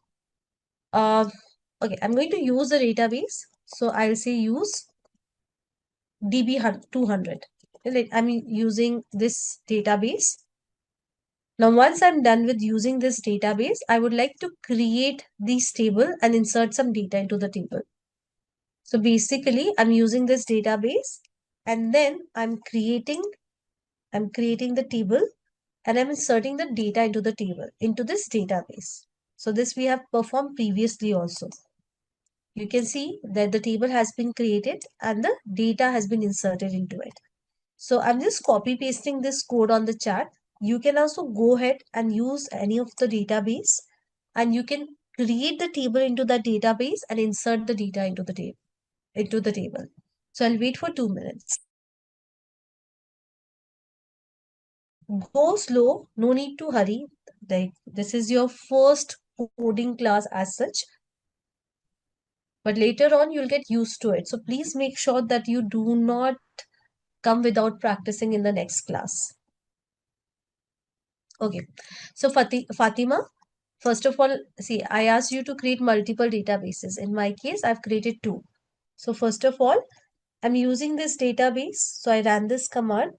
okay, I'm going to use the database. So I'll say use DB200. I'm using this database. Now, once I'm done with using this database, I would like to create this table and insert some data into the table. So basically, I'm using this database and then I'm creating the table and I'm inserting the data into the table, into this database. So this we have performed previously also. You can see that the table has been created and the data has been inserted into it. So I'm just copy pasting this code on the chat. You can also go ahead and use any of the database and you can create the table into that database and insert the data into the table. So I'll wait for 2 minutes. Go slow, no need to hurry. Like this is your first coding class as such. But later on you'll get used to it. So please make sure that you do not come without practicing in the next class. Okay. So Fatima, first of all, see, I asked you to create multiple databases. In my case, I've created 2. So first of all, I'm using this database. So I ran this command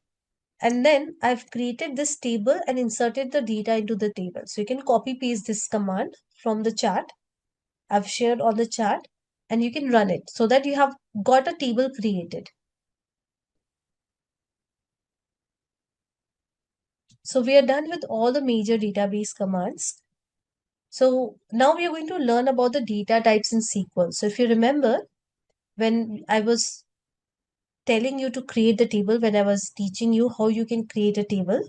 and then I've created this table and inserted the data into the table. So you can copy paste this command from the chat. I've shared on the chat and you can run it so that you have got a table created. So we are done with all the major database commands. So now we are going to learn about the data types in SQL. So if you remember, when I was telling you to create the table, when I was teaching you how you can create a table,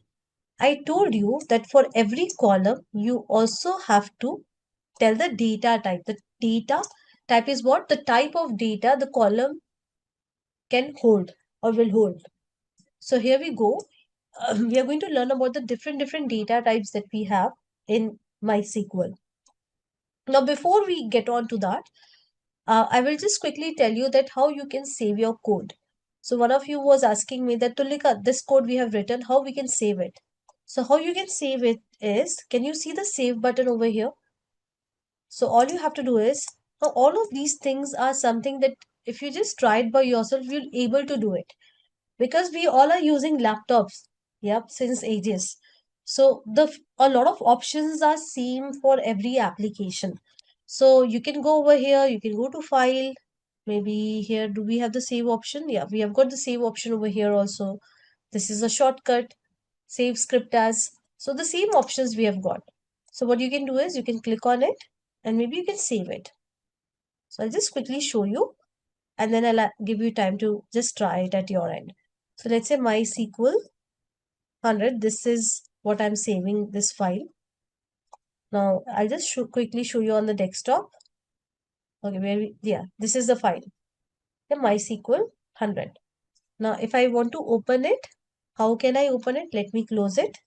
I told you that for every column, you also have to tell the data type. The data type is what? The type of data the column can hold or will hold. So here we go. We are going to learn about the different data types that we have in MySQL. Now, before we get on to that, I will just quickly tell you that how you can save your code. So one of you was asking me that Tulika, this code we have written, how we can save it. So how you can save it is, can you see the save button over here? So all you have to do is, now all of these things are something that if you just try it by yourself, you'll able to do it. Because we all are using laptops, yep, since ages. So a lot of options are same for every application. So you can go over here, you can go to file, maybe here, do we have the save option? Yeah, we have got the save option over here also. This is a shortcut, save script as. So the same options we have got. So what you can do is you can click on it and maybe you can save it. So I'll just quickly show you and then I'll give you time to just try it at your end. So let's say MySQL 100. This is what I'm saving this file. Now I'll just quickly show you on the desktop. Okay, yeah, this is the file. The MySQL 100. Now if I want to open it, how can I open it? Let me close it.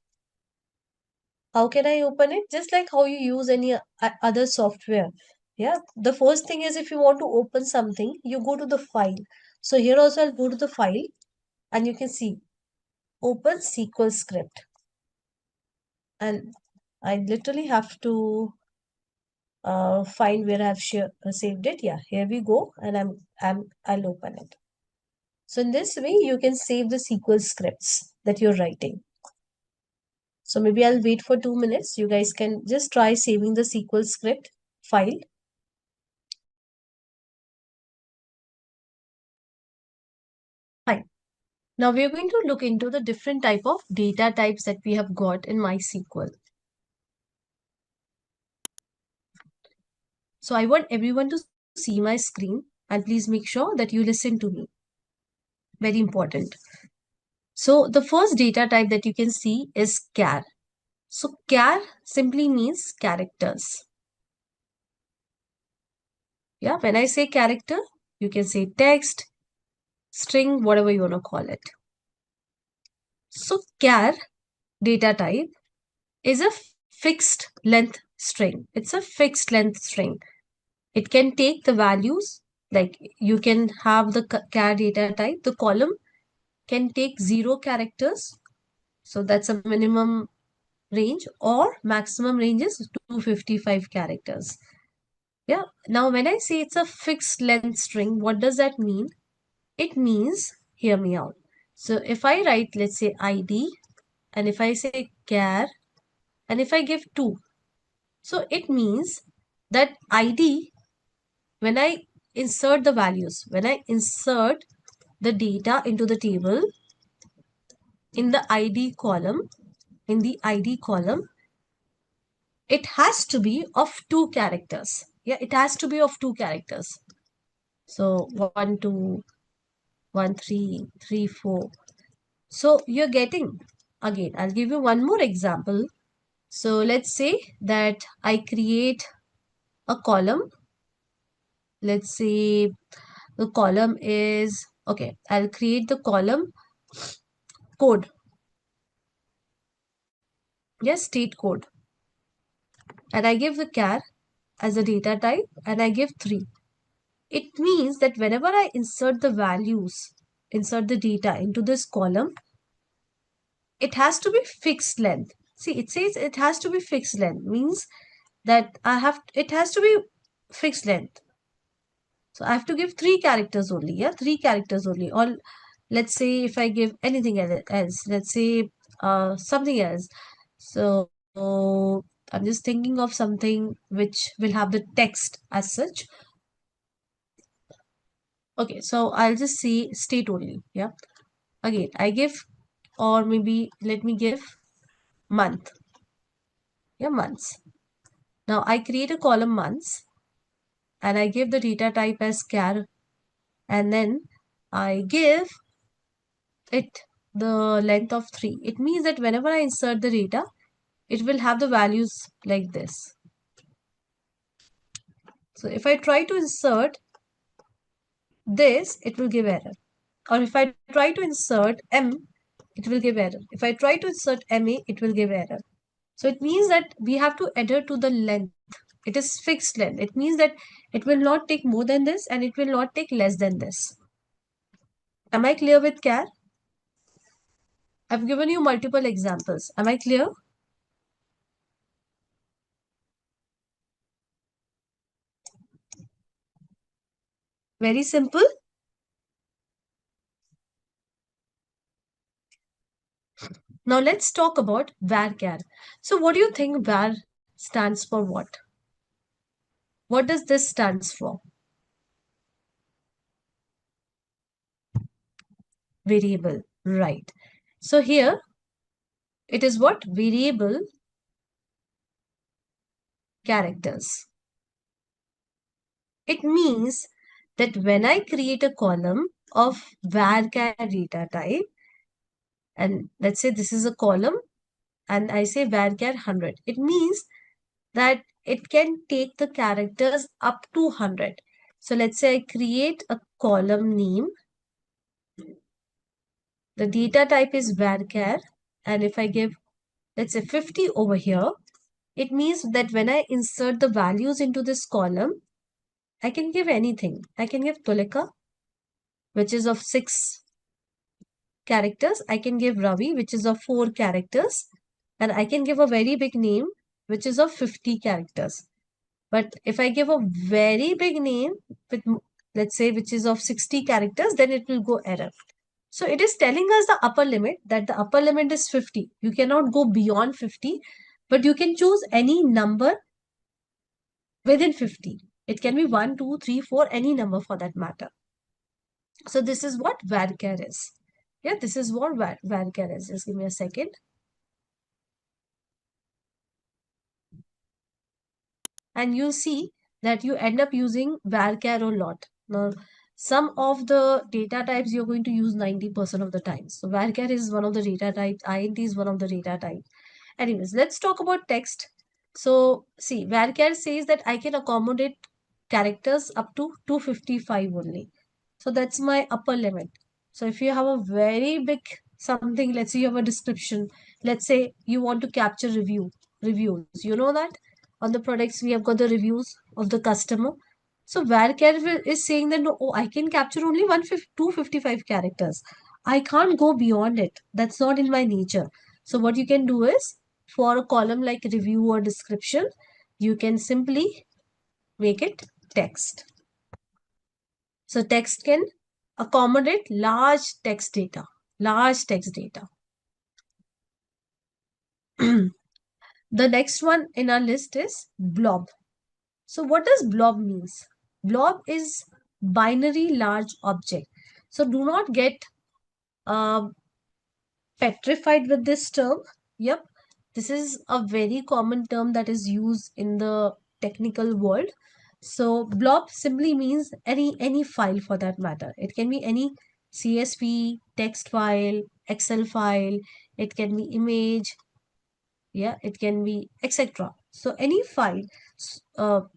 How can I open it? Just like how you use any other software. Yeah, the first thing is if you want to open something, you go to the file. So here also I'll go to the file and you can see open SQL script. And I literally have to find where I've saved it. Yeah, here we go. And I'll open it. So in this way, you can save the SQL scripts that you're writing. So maybe I'll wait for 2 minutes. You guys can just try saving the SQL script file. Now we are going to look into the different type of data types that we have got in MySQL. So I want everyone to see my screen and please make sure that you listen to me. Very important. So the first data type that you can see is char. So char simply means characters. Yeah, when I say character, you can say text, string, whatever you want to call it. So char data type is a fixed length string. It's a fixed length string. It can take the values, like you can have the char data type, the column can take 0 characters. So that's a minimum range, or maximum range is 255 characters. Yeah. Now, when I say it's a fixed length string, what does that mean? It means, hear me out. So if I write, let's say ID, and if I say char, and if I give 2, so it means that ID, when I insert the values, when I insert the data into the table in the ID column, it has to be of 2 characters. Yeah, it has to be of 2 characters. So 1, 2, 1, 3, 3, 4. So you're getting, again, I'll give you one more example. So let's say that I create a column. Let's say the column is, okay, I'll create the column code. Yes, state code. And I give the char as a data type and I give 3. It means that whenever I insert the values, insert the data into this column, it has to be fixed length. See, it says it has to be fixed length, means that it has to be fixed length. So I have to give 3 characters only. Yeah, 3 characters only. Or let's say if I give anything else, let's say something else. So I'm just thinking of something which will have the text as such. Okay, so I'll just say state only. Yeah. Again, I give, or maybe let me give month. Yeah, months. Now I create a column months and I give the data type as char, and then I give it the length of 3. It means that whenever I insert the data, it will have the values like this. So if I try to insert this, it will give error. Or if I try to insert M, it will give error. If I try to insert MA, it will give error. So it means that we have to adhere to the length. It is fixed length. It means that it will not take more than this and it will not take less than this. Am I clear with char? I've given you multiple examples. Am I clear? Very simple. Now let's talk about varchar. So what do you think var stands for what? What does this stands for? Variable, right. So here it is what? Variable characters. It means that when I create a column of varchar data type, and let's say this is a column, and I say varchar 100, it means that it can take the characters up to 100. So let's say I create a column name. The data type is varchar, and if I give, let's say 50 over here, it means that when I insert the values into this column, I can give anything. I can give Tulika, which is of 6 characters. I can give Ravi, which is of 4 characters. And I can give a very big name, which is of 50 characters. But if I give a very big name, with, let's say, which is of 60 characters, then it will go error. So it is telling us the upper limit, that the upper limit is 50. You cannot go beyond 50, but you can choose any number within 50. It can be 1, 2, 3, 4, any number for that matter. So this is what varchar is. Yeah, this is what varchar is. Just give me a second. And you'll see that you end up using varchar a lot. Now, some of the data types you're going to use 90% of the time. So varchar is one of the data types, int is one of the data types. Anyways, let's talk about text. So see, varchar says that I can accommodate characters up to 255 only. So that's my upper limit. So if you have a very big something, let's say you have a description, let's say you want to capture reviews, you know that on the products we have got the reviews of the customer. So varchar is saying that no, oh, I can capture only 255 characters. I can't go beyond it. That's not in my nature. So what you can do is for a column like review or description, you can simply make it text. So text can accommodate large text data, large text data. The next one in our list is blob. So what does blob means? Blob is binary large object. So do not get uh, petrified with this term. Yep, this is a very common term that is used in the technical world. So blob simply means any file for that matter. It can be any CSV, text file, Excel file, it can be image, yeah, it can be etc. So any file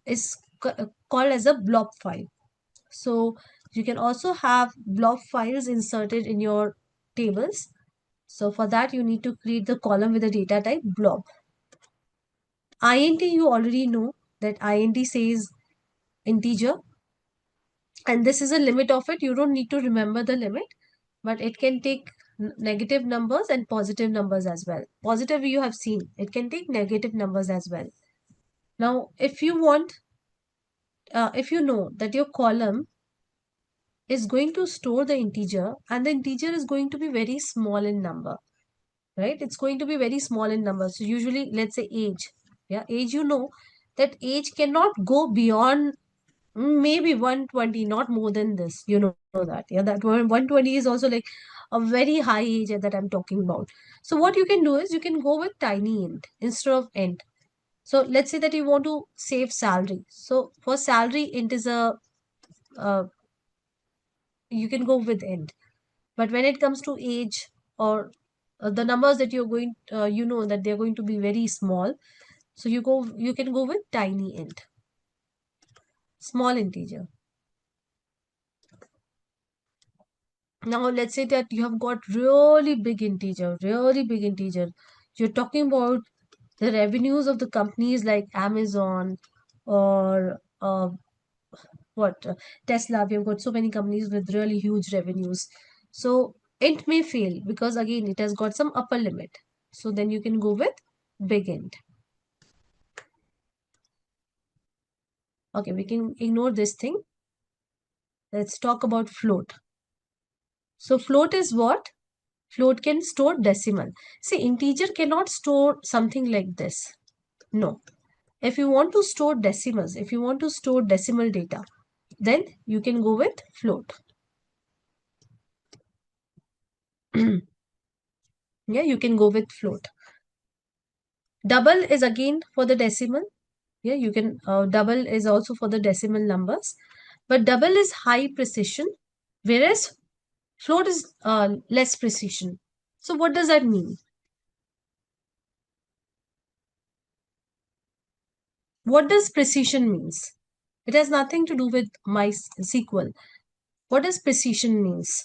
is called as a blob file. So you can also have blob files inserted in your tables. So for that, you need to create the column with the data type blob. Int, you already know that int says integer, and this is a limit of it. You don't need to remember the limit, but it can take negative numbers and positive numbers as well. Positive you have seen, it can take negative numbers as well. Now, if you want, if you know that your column is going to store the integer and the integer is going to be very small in number, right? It's going to be very small in number. So usually, let's say age. Yeah, age, you know that age cannot go beyond maybe 120, not more than this. You know that. Yeah, that 120 is also like a very high age that I'm talking about. So what you can do is you can go with tiny int instead of int. So let's say that you want to save salary. So for salary, int is uh, you can go with int. But when it comes to age or the numbers that you're going, you know that they're going to be very small. So you can go with tiny int, small integer. Now let's say that you have got really big integer, really big integer. You're talking about the revenues of the companies like Amazon or what Tesla. We have got so many companies with really huge revenues. So int may fail because again it has got some upper limit. So then you can go with big int. Okay, we can ignore this thing. Let's talk about float. So float is what? Float can store decimal. See, integer cannot store something like this. No. If you want to store decimals, if you want to store decimal data, then you can go with float. Yeah, you can go with float. Double is again for the decimal. Yeah, you can, double is also for the decimal numbers. But double is high precision, whereas float is less precision. So what does that mean? What does precision means? It has nothing to do with my SQL. What does precision means?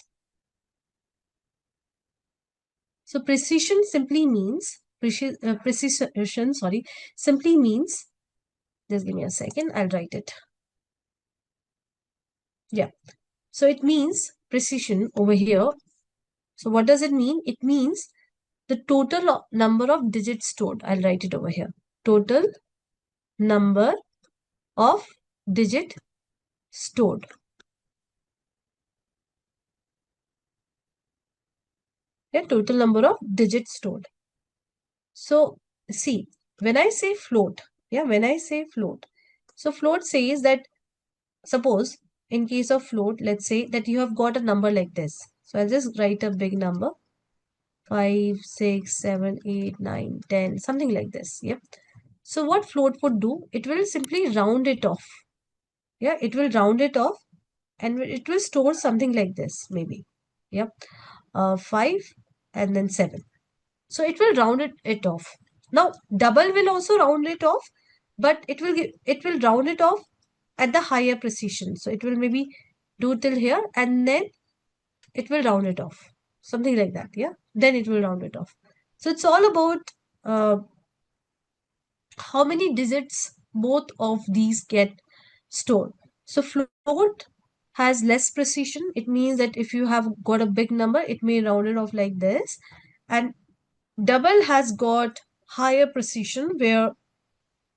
So precision simply means, precision, sorry, simply means, just give me a second, I'll write it. Yeah. So it means precision over here. So what does it mean? It means the total number of digits stored. I'll write it over here. Total number of digit stored. Yeah, total number of digits stored. So see, when I say float, yeah, when I say float, so float says that suppose in case of float, let's say that you have got a number like this. So I'll just write a big number, 5, 6, 7, 8, 9, 10, something like this. Yep. So what float would do? It will simply round it off. Yeah, it will round it off and it will store something like this, maybe. Yep. 5 and then 7. So it will round it off. Now double will also round it off, but it will round it off at the higher precision. So it will maybe do till here and then it will round it off. Something like that. Yeah. Then it will round it off. So it's all about uh, how many digits both of these get stored. So float has less precision. It means that if you have got a big number, it may round it off like this. And double has got higher precision where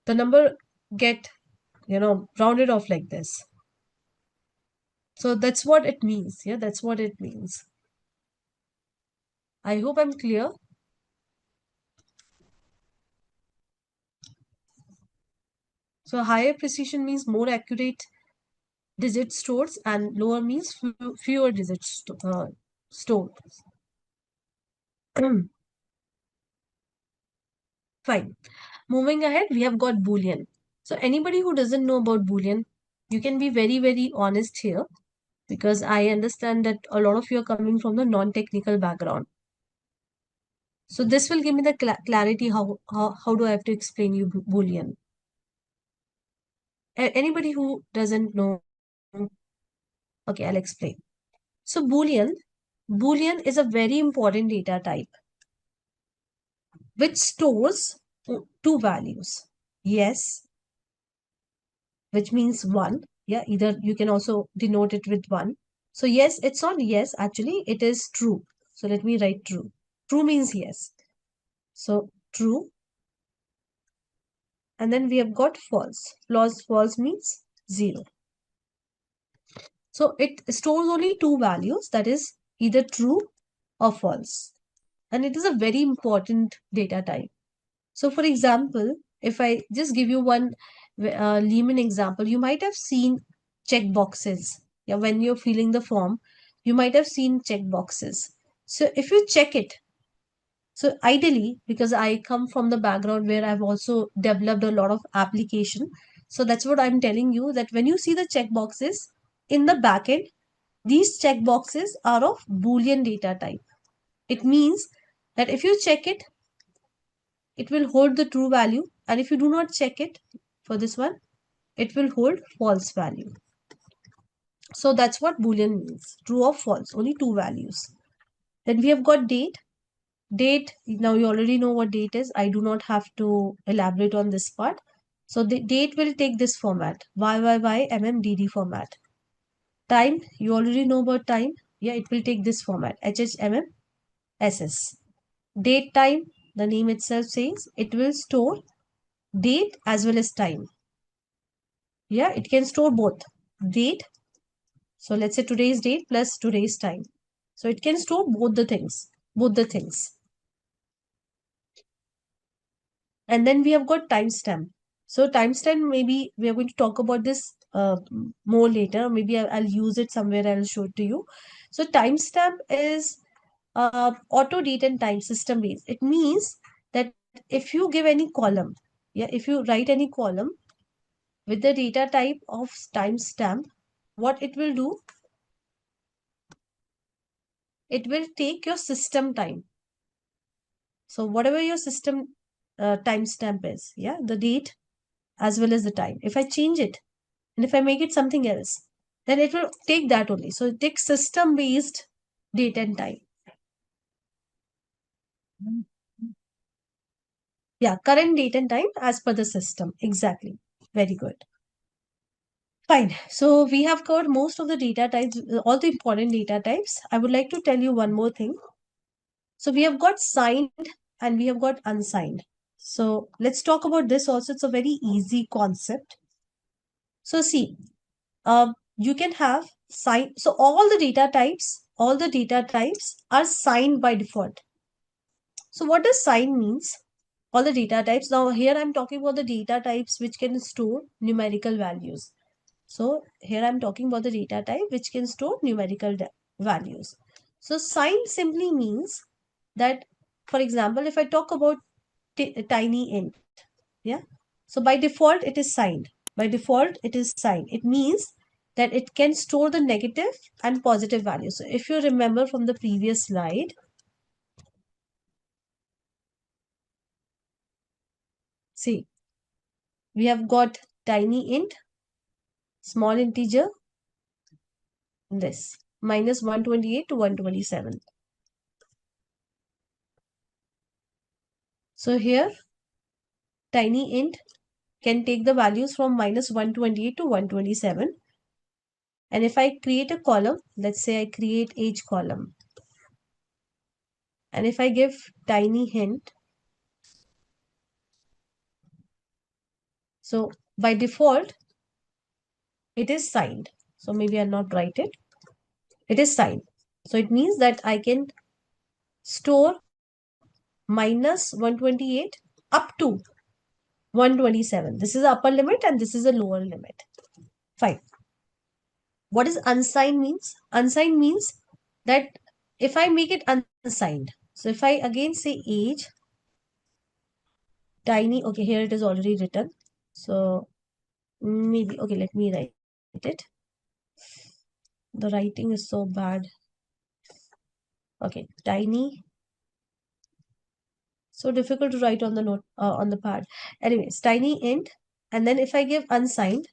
the number get rounded off like this. So that's what it means. Yeah, that's what it means. I hope I'm clear. So higher precision means more accurate digit stores and lower means fewer digits stored. Fine. Moving ahead, we have got Boolean. So anybody who doesn't know about Boolean, you can be very, very honest here because I understand that a lot of you are coming from the non-technical background. So this will give me the clarity how do I have to explain you Boolean. Anybody who doesn't know, okay, I'll explain. So Boolean is a very important data type which stores two values. Yes, which means one. Yeah, either you can also denote it with one. So yes, it's not yes, actually, it is true. So let me write true. True means yes. So true. And then we have got false. False means 0. So it stores only two values, that is either true or false. And it is a very important data type. So for example, if I just give you one layman example, you might have seen check boxes. Yeah, when you're filling the form, you might have seen check boxes. So if you check it, so ideally, because I come from the background where I've also developed a lot of application. So that's what I'm telling you, that when you see the check boxes in the backend, these check boxes are of Boolean data type. It means that if you check it, it will hold the true value. And if you do not check it for this one, it will hold false value. So that's what Boolean means. True or false, only two values. Then we have got date. Date, now you already know what date is. I do not have to elaborate on this part. So the date will take this format, YYYMMDD format. Time, you already know about time. Yeah, it will take this format, HHMMSS. Date time, the name itself says, it will store date as well as time. Yeah, it can store both date. So let's say today's date plus today's time. So it can store both the things, And then we have got timestamp. So timestamp, maybe we are going to talk about this more later. Maybe I'll use it somewhere. I'll show it to you. So timestamp is auto date and time system based. It means that if you give any column, yeah, if you write any column with the data type of timestamp, what it will do, it will take your system time. So whatever your system timestamp is, yeah, the date as well as the time. If I change it and if I make it something else, then it will take that only. So it takes system based date and time. Yeah, current date and time as per the system. Exactly. Very good. Fine. So we have covered most of the data types, all the important data types. I would like to tell you one more thing. So we have got signed and we have got unsigned. So let's talk about this also. It's a very easy concept. So see, you can have signed. So all the data types are signed by default. So what does sign means? All the data types. Now here I'm talking about the data types which can store numerical values. So here I'm talking about the data type which can store numerical values. So signed simply means that, for example, if I talk about tiny int, yeah. So by default, it is signed. By default, it is signed. It means that it can store the negative and positive values. So if you remember from the previous slide, see, we have got tiny int, small integer, this, minus 128 to 127. So here, tiny int can take the values from minus 128 to 127. And if I create a column, let's say I create age column. And if I give tiny hint, so by default, it is signed. So maybe I'll not write it. It is signed. So it means that I can store minus 128 up to 127. This is the upper limit and this is the lower limit. Fine. What is unsigned means? Unsigned means that if I make it unsigned, so if I again say age, tiny, okay, here it is already written. So maybe, okay, let me write it. The writing is so bad. Okay, tiny, so difficult to write on the note, on the pad. Anyways, tiny int, and then if I give unsigned,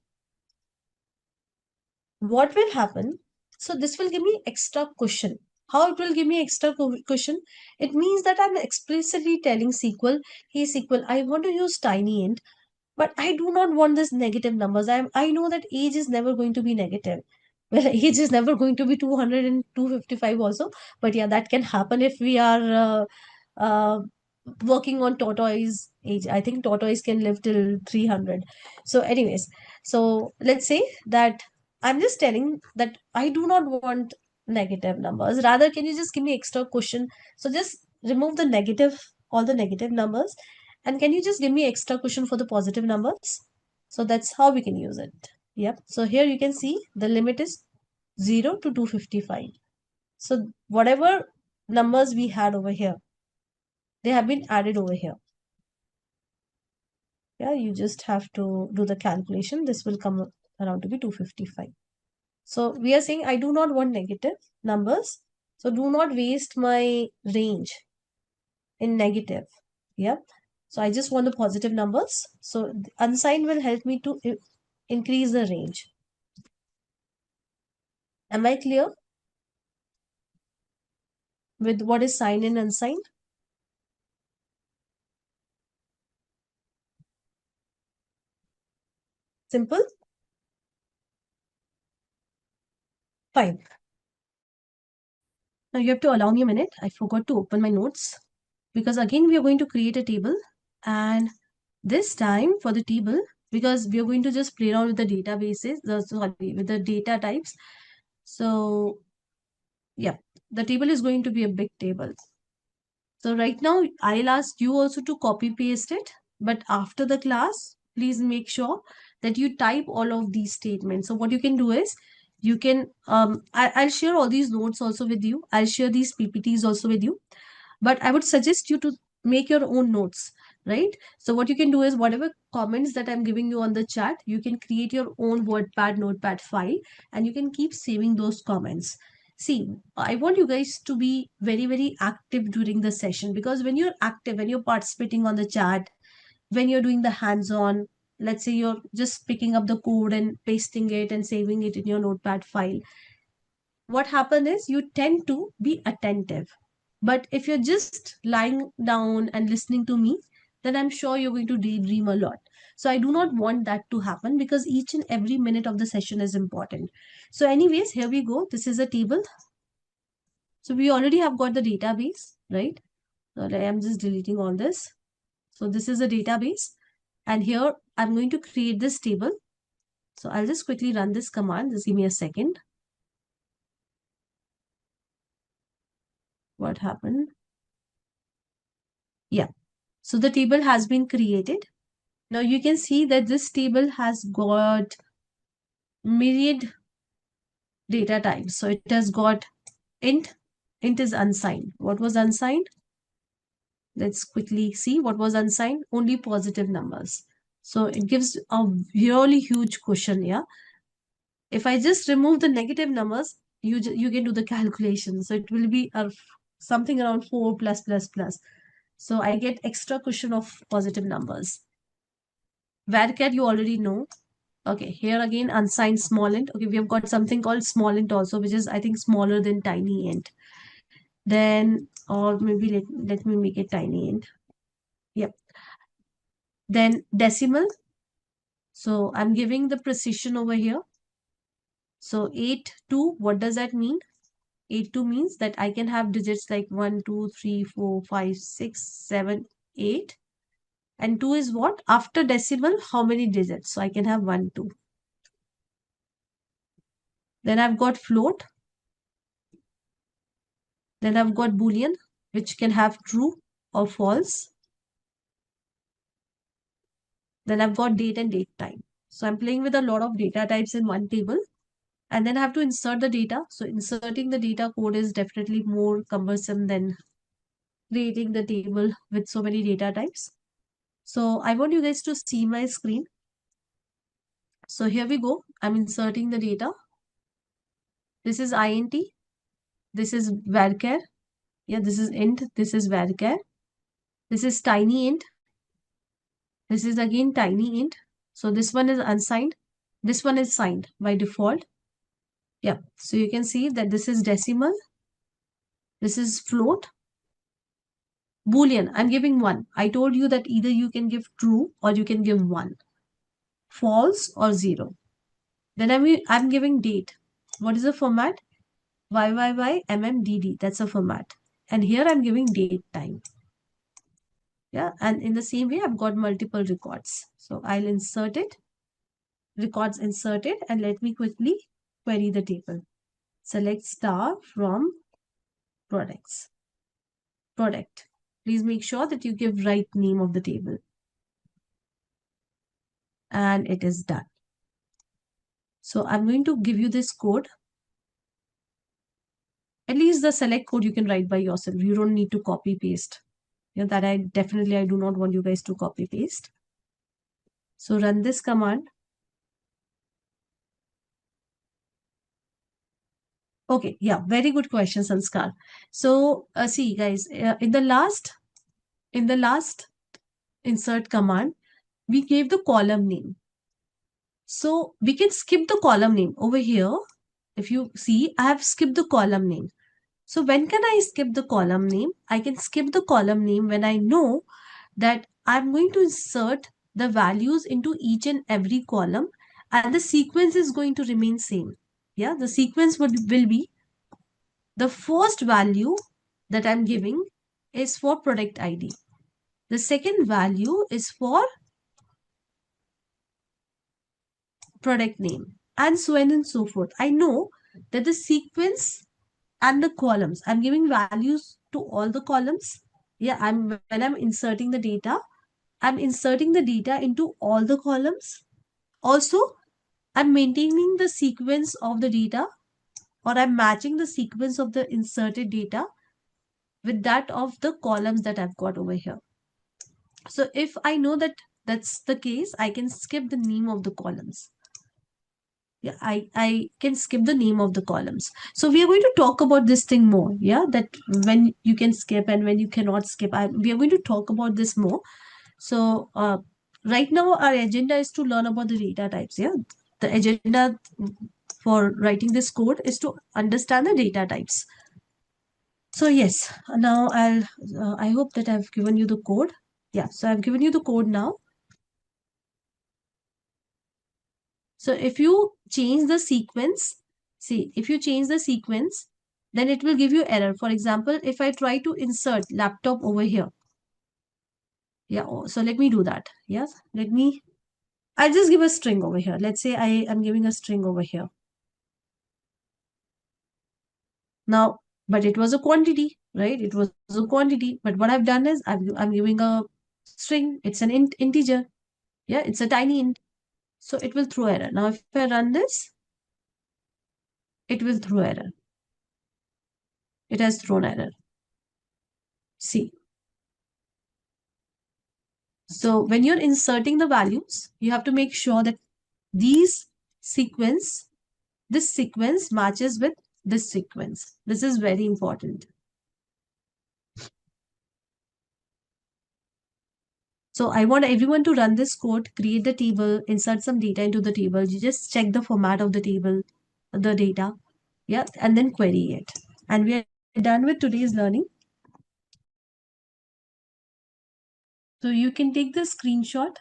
what will happen? So this will give me extra cushion. How it will give me extra cushion? It means that I'm explicitly telling SQL, hey SQL, I want to use tiny int, but I do not want this negative numbers. I know that age is never going to be negative. Well, age is never going to be 200 and 255 also. But yeah, that can happen if we are uh, working on tortoise age. I think tortoise can live till 300. So anyways, so let's say that I'm just telling that I do not want negative numbers. Rather, can you just give me extra cushion? So just remove the negative, all the negative numbers, and can you just give me extra cushion for the positive numbers? So that's how we can use it. Yep. So here you can see the limit is 0 to 255. So whatever numbers we had over here, they have been added over here. Yeah, you just have to do the calculation. This will come around to be 255. So we are saying I do not want negative numbers. So do not waste my range in negative. Yeah. So I just want the positive numbers. So unsigned will help me to increase the range. Am I clear with what is signed and unsigned? Simple? Fine. Now you have to allow me a minute. I forgot to open my notes because again we are going to create a table, and this time for the table, because we are going to just play around with the databases, sorry, with the data types. So yeah, the table is going to be a big table. So right now I'll ask you also to copy paste it, but after the class, please make sure that you type all of these statements. So what you can do is you can, I'll share all these notes also with you. I'll share these PPTs also with you, but I would suggest you to make your own notes, right? So what you can do is whatever comments that I'm giving you on the chat, you can create your own WordPad notepad file and you can keep saving those comments. See, I want you guys to be very, very active during the session, because when you're active, when you're participating on the chat, when you're doing the hands-on, let's say you're just picking up the code and pasting it and saving it in your notepad file, what happens is you tend to be attentive. But if you're just lying down and listening to me, then I'm sure you're going to daydream a lot. So I do not want that to happen, because each and every minute of the session is important. So anyways, here we go. This is a table. So we already have got the database, right? So I'm just deleting all this. So this is a database. And here I'm going to create this table. So I'll just quickly run this command. Just give me a second. What happened? Yeah. So the table has been created. Now you can see that this table has got myriad data types. So it has got int, int is unsigned. What was unsigned? Let's quickly see what was unsigned. Only positive numbers. So it gives a really huge cushion here. If I just remove the negative numbers, you can do the calculation. So it will be something around 4 plus plus plus. So I get extra cushion of positive numbers. Varchar you already know. Okay, here again unsigned small int. Okay, we have got something called small int also, which is I think smaller than tiny int. Then, or maybe let me make it tiny int. Yep. Then decimal. So I'm giving the precision over here. So 8, 2, what does that mean? 8, 2 means that I can have digits like 1, 2, 3, 4, 5, 6, 7, 8. And 2 is what? After decimal, how many digits? So I can have 1, 2. Then I've got float. Then I've got Boolean, which can have true or false. Then I've got date and date time. So I'm playing with a lot of data types in one table. And then I have to insert the data. So inserting the data code is definitely more cumbersome than creating the table with so many data types. So I want you guys to see my screen. So here we go. I'm inserting the data. This is int. This is varchar. Yeah, this is int. This is varchar. This is tiny int. This is again tiny int. So this one is unsigned. This one is signed by default. Yeah. So you can see that this is decimal. This is float. Boolean. I'm giving 1. I told you that either you can give true or you can give 1. False or 0. Then I'm giving date. What is the format? YYYMMDD. That's a format. And here I'm giving date time. Yeah. And in the same way, I've got multiple records. So I'll insert it. Records inserted. And let me quickly query the table. Select star from products. Product. Please make sure that you give right name of the table. And it is done. So I'm going to give you this code. At least the select code you can write by yourself. You don't need to copy paste. Yeah, that I do not want you guys to copy paste. So run this command. Okay, yeah, very good question, Sanskar. So see guys, in the last insert command, we gave the column name. So we can skip the column name over here. If you see, I have skipped the column name. So when can I skip the column name? I can skip the column name when I know that I'm going to insert the values into each and every column and the sequence is going to remain same. Yeah, the sequence will be the first value that I'm giving is for product ID. The second value is for product name and so on and so forth. I know that the sequence and the columns, I'm giving values to all the columns. Yeah, when I'm inserting the data, I'm inserting the data into all the columns. Also, I'm maintaining the sequence of the data or I'm matching the sequence of the inserted data with that of the columns that I've got over here. So if I know that that's the case, I can skip the name of the columns. Yeah, I can skip the name of the columns. So we are going to talk about this thing more. Yeah, that when you can skip and when you cannot skip. We are going to talk about this more. So right now our agenda is to learn about the data types. Yeah, the agenda for writing this code is to understand the data types. So yes, now I hope that I've given you the code. Yeah, so I've given you the code now. So if you change the sequence, see, if you change the sequence, then it will give you error. For example, if I try to insert laptop over here. Yeah, so let me do that. Yes, I'll just give a string over here. Let's say I am giving a string over here. Now, but it was a quantity, right? It was a quantity. But what I've done is I'm giving a string. It's an integer. Yeah, it's a tiny int. So it will throw error. Now, if I run this, it will throw error. it has thrown error. See. So when you're inserting the values, you have to make sure that these sequence, this sequence matches with this sequence. This is very important. So I want everyone to run this code, create the table, insert some data into the table. You just check the format of the table, the data, yeah, and then query it. And we are done with today's learning. So you can take the screenshot,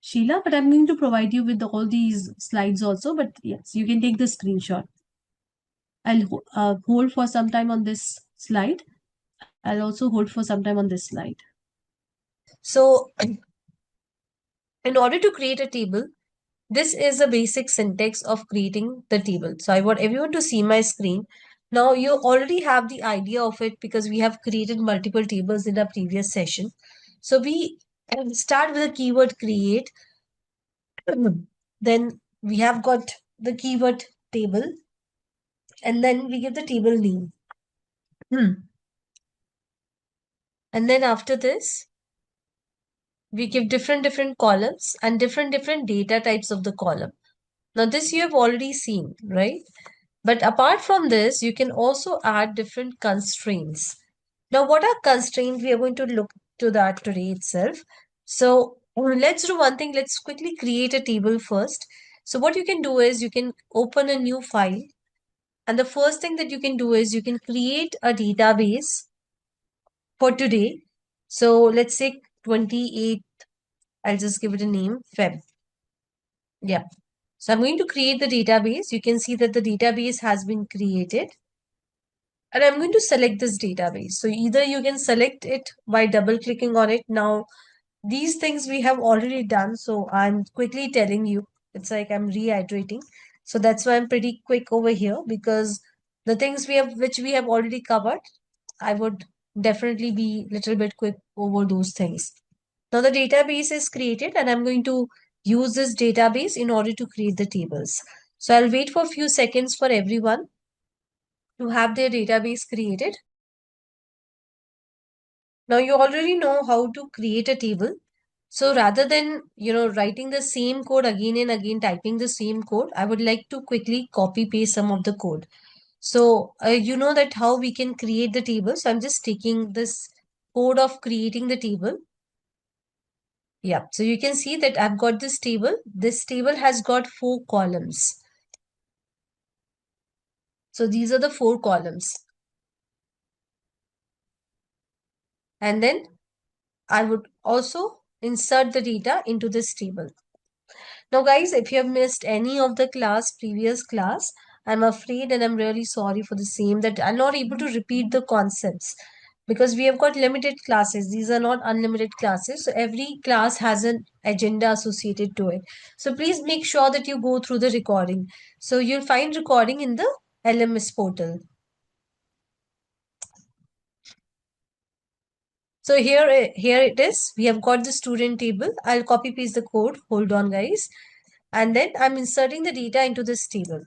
Sheila, but I'm going to provide you with all these slides also. But yes, you can take the screenshot. I'll hold for some time on this slide. I'll also hold for some time on this slide. So in order to create a table, this is a basic syntax of creating the table. So I want everyone to see my screen. Now you already have the idea of it because we have created multiple tables in our previous session. So we start with the keyword create. Then we have got the keyword table, and then we give the table name. And then after this, we give different columns and different data types of the column. Now this you have already seen, right? But apart from this, you can also add different constraints. Now what are constraints? We are going to look to that today itself. So let's do one thing. Let's quickly create a table first. So what you can do is you can open a new file. And the first thing that you can do is you can create a database for today. So let's say 28, I'll just give it a name, Feb. Yeah. So I'm going to create the database. You can see that the database has been created. And I'm going to select this database. So either you can select it by double clicking on it. Now, these things we have already done. So I'm quickly telling you, it's like I'm reiterating. So that's why I'm pretty quick over here because the things which we have already covered, I would definitely be a little bit quick over those things. Now the database is created and I'm going to use this database in order to create the tables. So I'll wait for a few seconds for everyone to have their database created. Now you already know how to create a table. So rather than, writing the same code again and again, typing the same code, I would like to quickly copy paste some of the code. So you know that how we can create the table. So I'm just taking this code of creating the table. Yeah, so you can see that I've got this table. This table has got 4 columns. So these are the 4 columns. And then I would also insert the data into this table. Now guys, if you have missed any of the previous class, I'm afraid and I'm really sorry for the same that I'm not able to repeat the concepts because we have got limited classes. These are not unlimited classes. So every class has an agenda associated to it. So please make sure that you go through the recording. So you'll find recording in the LMS portal. So here it is. We have got the student table. I'll copy paste the code. Hold on guys. And then I'm inserting the data into this table.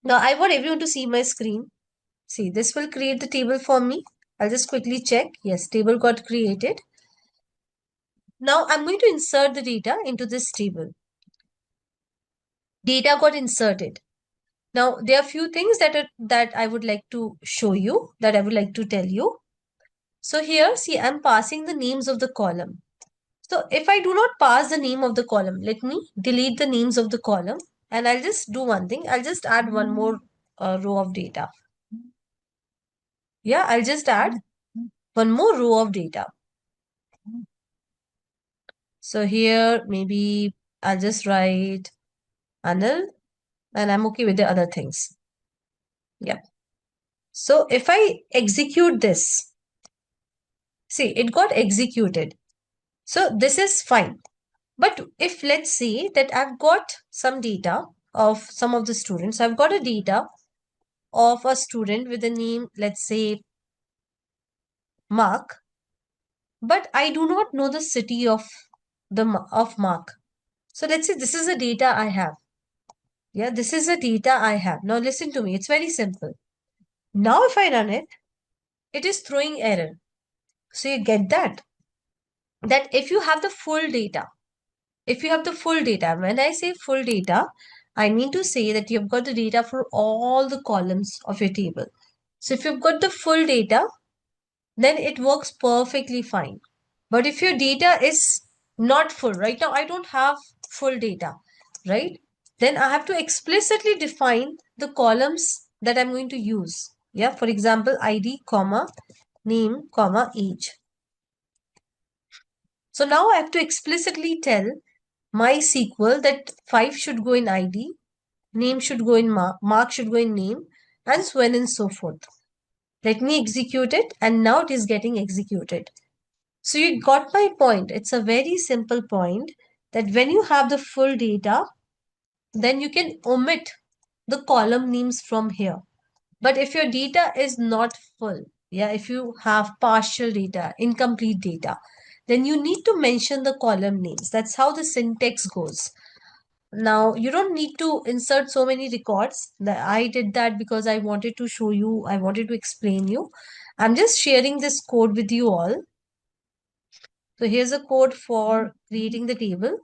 Now I want everyone to see my screen. See, this will create the table for me. I'll just quickly check. Yes, table got created. Now I'm going to insert the data into this table. Data got inserted. Now there are few things that I would like to show you, that I would like to tell you. So here, see, I'm passing the names of the column. So if I do not pass the name of the column, let me delete the names of the column and I'll just do one thing. I'll just add one more row of data. Yeah, I'll just add one more row of data. So here, maybe I'll just write Anil and I'm okay with the other things. Yeah. So if I execute this, see, it got executed. So this is fine. But if let's say that I've got some data of some of the students, I've got a data of a student with the name, let's say, Mark, but I do not know the city of Mark. So let's say this is the data I have. Yeah, this is the data I have. Now listen to me. It's very simple. Now if I run it, it is throwing error. So you get that if you have the full data, if you have the full data, when I say full data, I mean to say that you've got the data for all the columns of your table. So if you've got the full data, then it works perfectly fine. But if your data is not full, right now I don't have full data, right? Then I have to explicitly define the columns that I'm going to use. Yeah, for example, ID, comma, name, comma, age. So now I have to explicitly tell my SQL that 5 should go in ID, name should go in mark should go in name, and so on and so forth. Let me execute it, and now it is getting executed. So you got my point. It's a very simple point that when you have the full data, then you can omit the column names from here. But if your data is not full, yeah, if you have partial data, incomplete data, then you need to mention the column names. That's how the syntax goes. Now, you don't need to insert so many records. I did that because I wanted to show you, I wanted to explain you. I'm just sharing this code with you all. So here's a code for creating the table.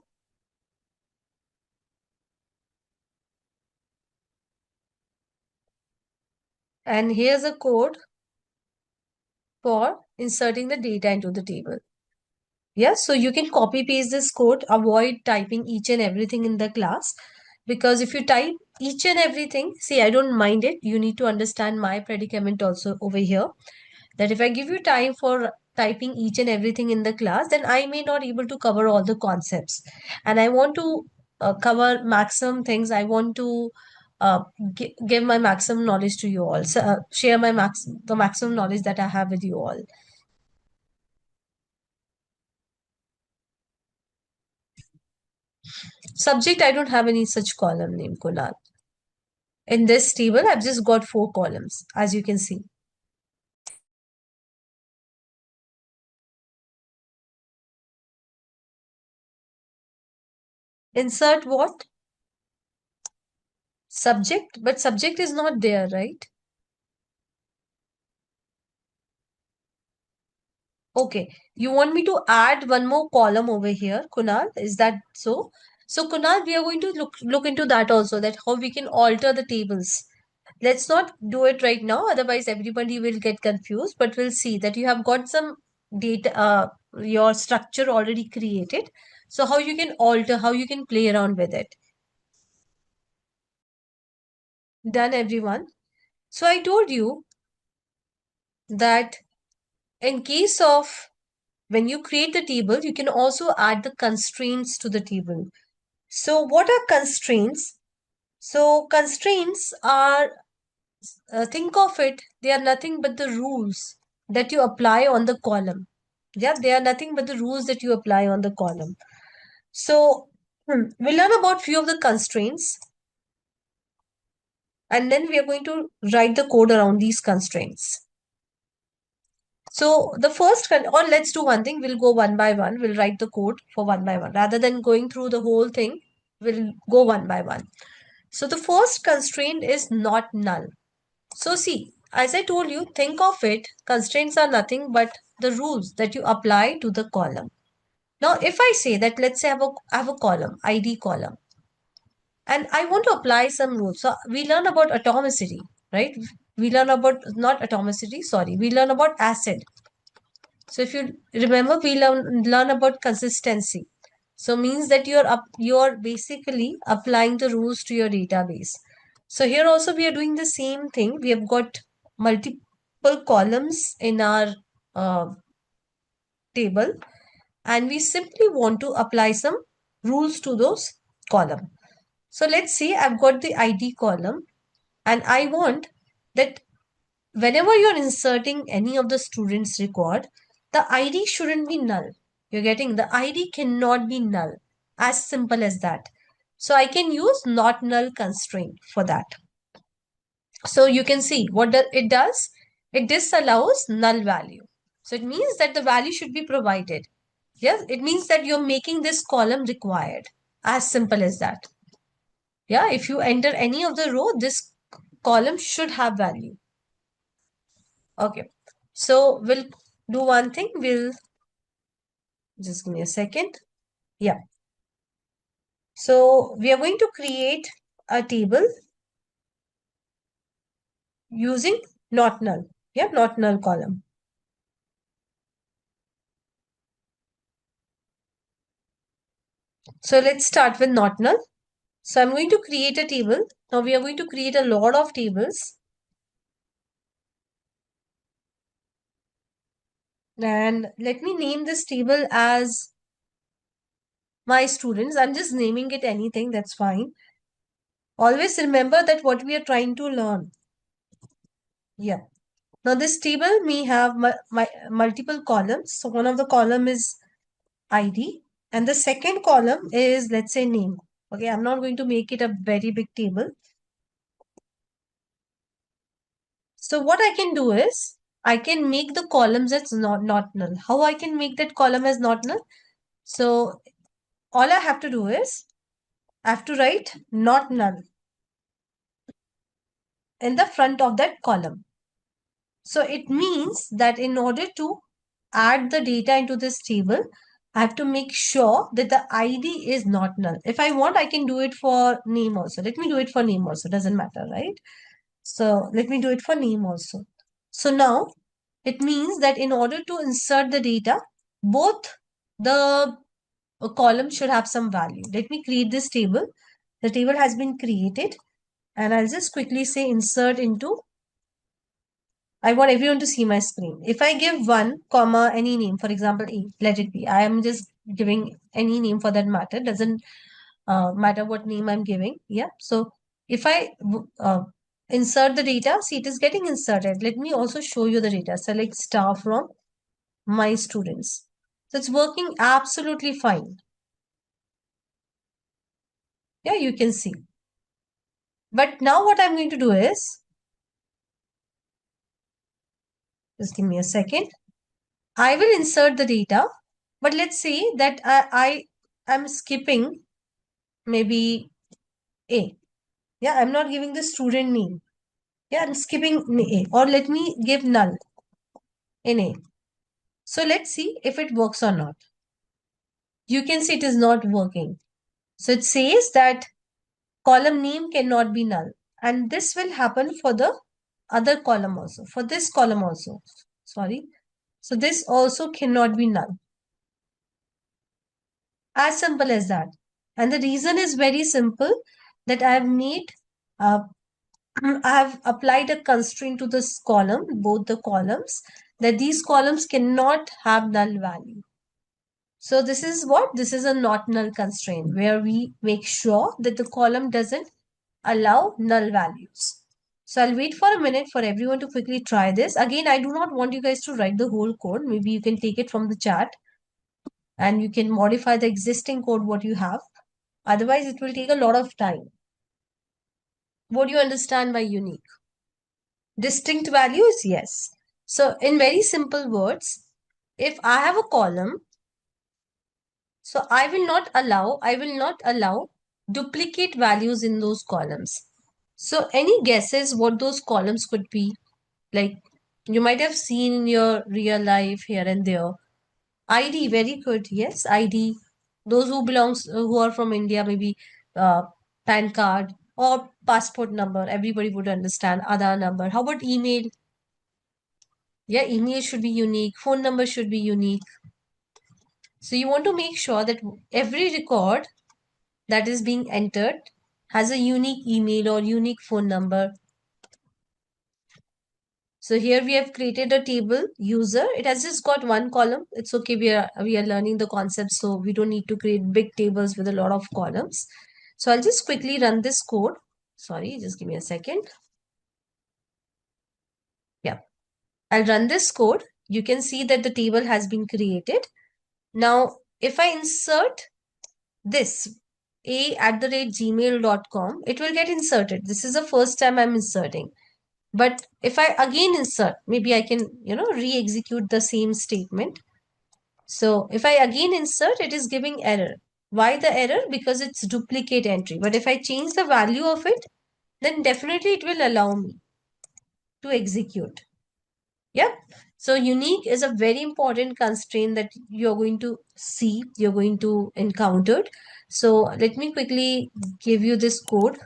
And here's a code for inserting the data into the table. Yes, so you can copy paste this code, avoid typing each and everything in the class. Because if you type each and everything, see, I don't mind it. You need to understand my predicament also over here. That if I give you time for typing each and everything in the class, then I may not able to cover all the concepts. And I want to cover maximum things. I want to give my maximum knowledge to you all. So, share my the maximum knowledge that I have with you all. Subject, I don't have any such column name, Kunal. In this table, I've just got 4 columns, as you can see. Insert what? Subject, but subject is not there, right? Okay, you want me to add one more column over here, Kunal? Is that so? So, Kunal, we are going to look into that also, that how we can alter the tables. Let's not do it right now, otherwise everybody will get confused. But we'll see that you have got some data, your structure already created. So, how you can alter, how you can play around with it. Done, everyone. So, I told you that in case of when you create the table, you can also add the constraints to the table. So what are constraints? So constraints are, think of it, they are nothing but the rules that you apply on the column. Yeah, they are nothing but the rules that you apply on the column. So we'll learn about few of the constraints, and then we are going to write the code around these constraints. So the first, or let's do one thing, we'll go one by one. We'll write the code for one by one. Rather than going through the whole thing, we'll go one by one. So the first constraint is not null. So see, as I told you, think of it, constraints are nothing but the rules that you apply to the column. Now, if I say that, let's say I have a column, ID column, and I want to apply some rules. So we learn about atomicity, right? We learn about, not atomicity, sorry, we learn about acid. So if you remember, we learn about consistency. So means that you're basically applying the rules to your database. So here also we are doing the same thing. We have got multiple columns in our table, and we simply want to apply some rules to those column. So let's say I've got the ID column, and I want that whenever you're inserting any of the student's record, the ID shouldn't be null. You're getting, the ID cannot be null. As simple as that. So I can use not null constraint for that. So you can see what it does. It disallows null value. So it means that the value should be provided. Yes, it means that you're making this column required. As simple as that. Yeah, if you enter any of the row, this column should have value. Okay. So we'll do one thing. We'll just give me a second. Yeah. So we are going to create a table using not null. Yeah, not null column. So let's start with not null. So I'm going to create a table. Now we are going to create a lot of tables. And let me name this table as my students. I'm just naming it anything, that's fine. Always remember that what we are trying to learn. Yeah. Now this table may have multiple columns. So one of the column is ID and the second column is, let's say, name. Okay, I'm not going to make it a very big table. So what I can do is I can make the columns as not null. How I can make that column as not null? So all I have to do is I have to write not null in the front of that column. So it means that in order to add the data into this table, I have to make sure that the ID is not null. If I want, I can do it for name also. Let me do it for name also. Doesn't matter, right? So let me do it for name also. So now it means that in order to insert the data, both the columns should have some value. Let me create this table. The table has been created and I'll just quickly say insert into. I want everyone to see my screen. If I give one comma any name, for example, A, let it be. I am just giving any name for that matter. Doesn't matter what name I'm giving. Yeah. So if I insert the data, see it is getting inserted. Let me also show you the data. Select star from my students. So it's working absolutely fine. Yeah, you can see. But now what I'm going to do is, just give me a second. I will insert the data, but let's say that I am skipping maybe A. Yeah, I'm not giving the student name. Yeah, I'm skipping A. Or let me give null in A. So let's see if it works or not. You can see it is not working. So it says that column name cannot be null. And this will happen for the other column also. For this column also. Sorry. So this also cannot be null. As simple as that. And the reason is very simple, that I have made uh, I have applied a constraint to this column, both the columns, that these columns cannot have null value. So this is what? This is a not null constraint where we make sure that the column doesn't allow null values. So I'll wait for a minute for everyone to quickly try this. Again, I do not want you guys to write the whole code. Maybe you can take it from the chat and you can modify the existing code what you have. Otherwise, it will take a lot of time. What do you understand by unique? Distinct values? Yes. So in very simple words, if I have a column, so I will not allow duplicate values in those columns. So any guesses what those columns could be? Like you might have seen in your real life here and there. ID, very good. Yes, ID. Those who are from India, maybe PAN card or passport number. Everybody would understand. Aadhaar number. How about email? Yeah, email should be unique. Phone number should be unique. So you want to make sure that every record that is being entered has a unique email or unique phone number. So here we have created a table user. It has just got one column. It's okay. We are learning the concept, so we don't need to create big tables with a lot of columns. So I'll just quickly run this code. Sorry, just give me a second. Yeah, I'll run this code. You can see that the table has been created. Now, if I insert this a@gmail.com, it will get inserted. This is the first time I'm inserting. But if I again insert, maybe I can, re-execute the same statement. So if I again insert, it is giving error. Why the error? Because it's duplicate entry. But if I change the value of it, then definitely it will allow me to execute. Yep. So unique is a very important constraint that you're going to see, you're going to encounter. So let me quickly give you this code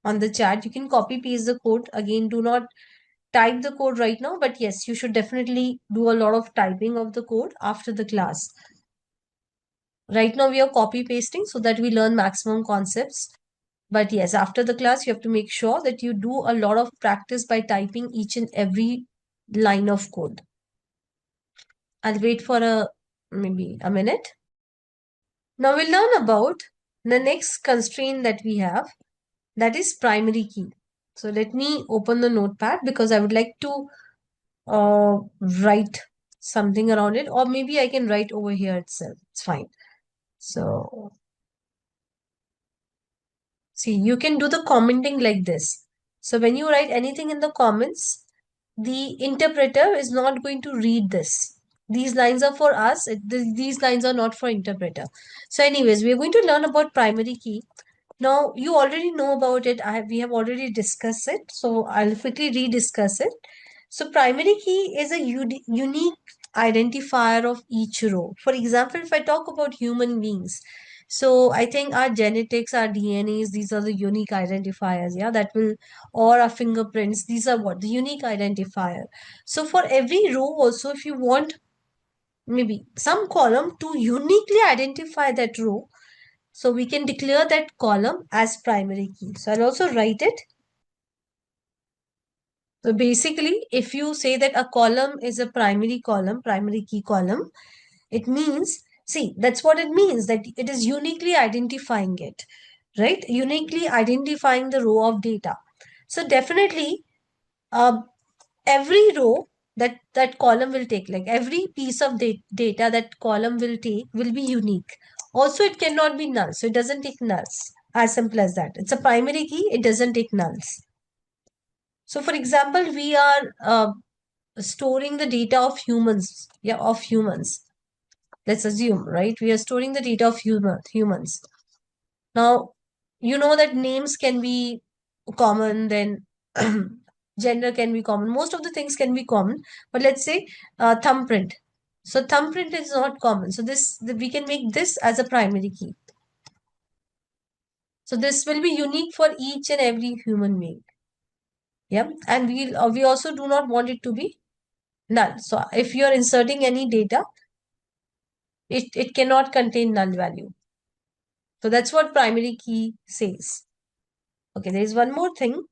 on the chat. You can copy paste the code. Again, do not type the code right now, but yes, you should definitely do a lot of typing of the code after the class. Right now we are copy pasting so that we learn maximum concepts. But yes, after the class, you have to make sure that you do a lot of practice by typing each and every line of code. I'll wait for maybe a minute. Now we'll learn about the next constraint that we have, that is primary key. So let me open the notepad because I would like to write something around it, or maybe I can write over here itself. It's fine. So see, you can do the commenting like this. So when you write anything in the comments, the interpreter is not going to read this. These lines are for us. These lines are not for interpreter. So anyways, we are going to learn about primary key. Now, you already know about it. We have already discussed it. So I'll quickly rediscuss it. So primary key is a unique identifier of each row. For example, if I talk about human beings, so I think our genetics, our DNAs, these are the unique identifiers, yeah, that will, or our fingerprints, these are what? The unique identifier. So for every row also, if you want maybe some column to uniquely identify that row, so we can declare that column as primary key. So I'll also write it. So basically, if you say that a column is a primary column, primary key column, it means, see, that's what it means, that it is uniquely identifying it, right? Uniquely identifying the row of data. So definitely, uh, every row that column will take, like every piece of data that column will take will be unique. Also, it cannot be null. So it doesn't take nulls. As simple as that. It's a primary key. It doesn't take nulls. So for example, we are storing the data of humans. Yeah, of humans. Let's assume, right? We are storing the data of humans. Now, you know that names can be common, then gender can be common. Most of the things can be common. But let's say thumbprint. So thumbprint is not common. So we can make this as a primary key. So this will be unique for each and every human being. Yeah, and we also do not want it to be null. So if you are inserting any data, it cannot contain null value. So that's what primary key says. Okay, there is one more thing,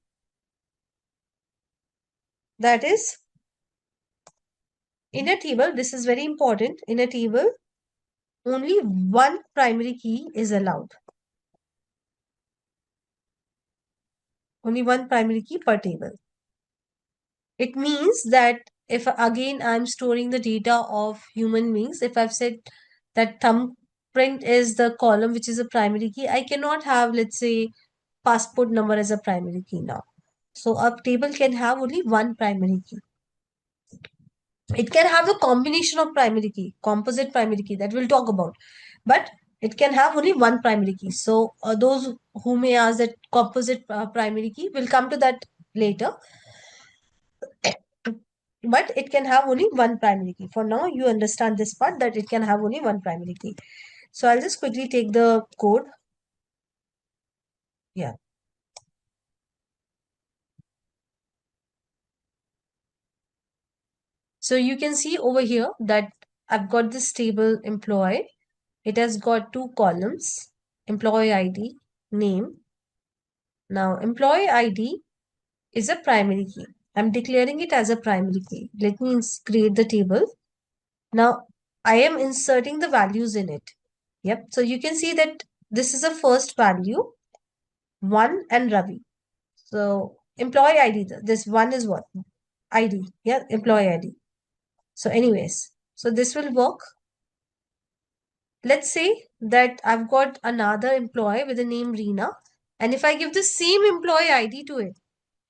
that is, in a table, this is very important. In a table, only one primary key is allowed. Only one primary key per table. It means that if again I'm storing the data of human beings, if I've said that thumbprint is the column which is a primary key, I cannot have, let's say, passport number as a primary key now. So a table can have only one primary key. It can have a combination of primary key, composite primary key, that we'll talk about. But it can have only one primary key. So those who may ask that composite primary key, will come to that later. But it can have only one primary key. For now, you understand this part, that it can have only one primary key. So I'll just quickly take the code. Yeah. So you can see over here that I've got this table employee. It has got two columns, employee ID, name. Now, employee ID is a primary key. I'm declaring it as a primary key. Let me create the table. Now, I am inserting the values in it. Yep. So you can see that this is a first value, 1 and Ravi. So employee ID, this 1 is what? ID. Yeah, employee ID. So anyways, so this will work. Let's say that I've got another employee with the name Reena. And if I give the same employee ID to it,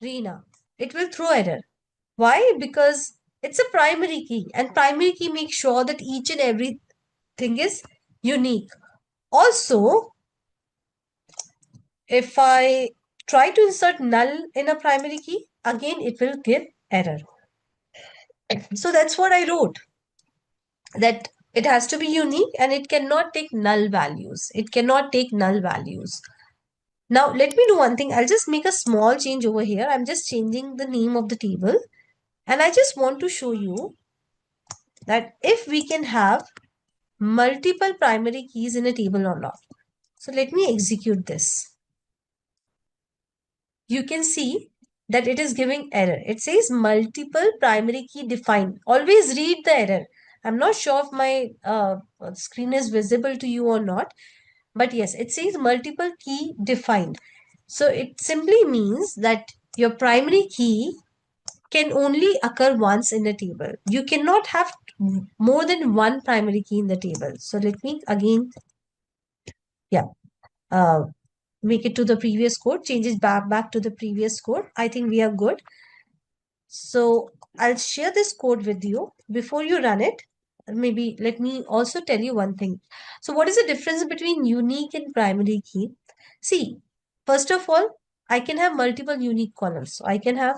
Reena, it will throw error. Why? Because it's a primary key, and primary key makes sure that each and everything is unique. Also, if I try to insert null in a primary key, again it will give error. So that's what I wrote, that it has to be unique and it cannot take null values. It cannot take null values. Now, let me do one thing. I'll just make a small change over here. I'm just changing the name of the table. And I just want to show you that if we can have multiple primary keys in a table or not. So let me execute this. You can see that it is giving error. It says multiple primary key defined. Always read the error. I'm not sure if my screen is visible to you or not, but yes, it says multiple key defined. So it simply means that your primary key can only occur once in a table. You cannot have more than one primary key in the table. So let me again, yeah, uh, make it to the previous code, change it back to the previous code. I think we are good. So I'll share this code with you. Before you run it, maybe let me also tell you one thing. So what is the difference between unique and primary key? See, first of all, I can have multiple unique columns. So I can have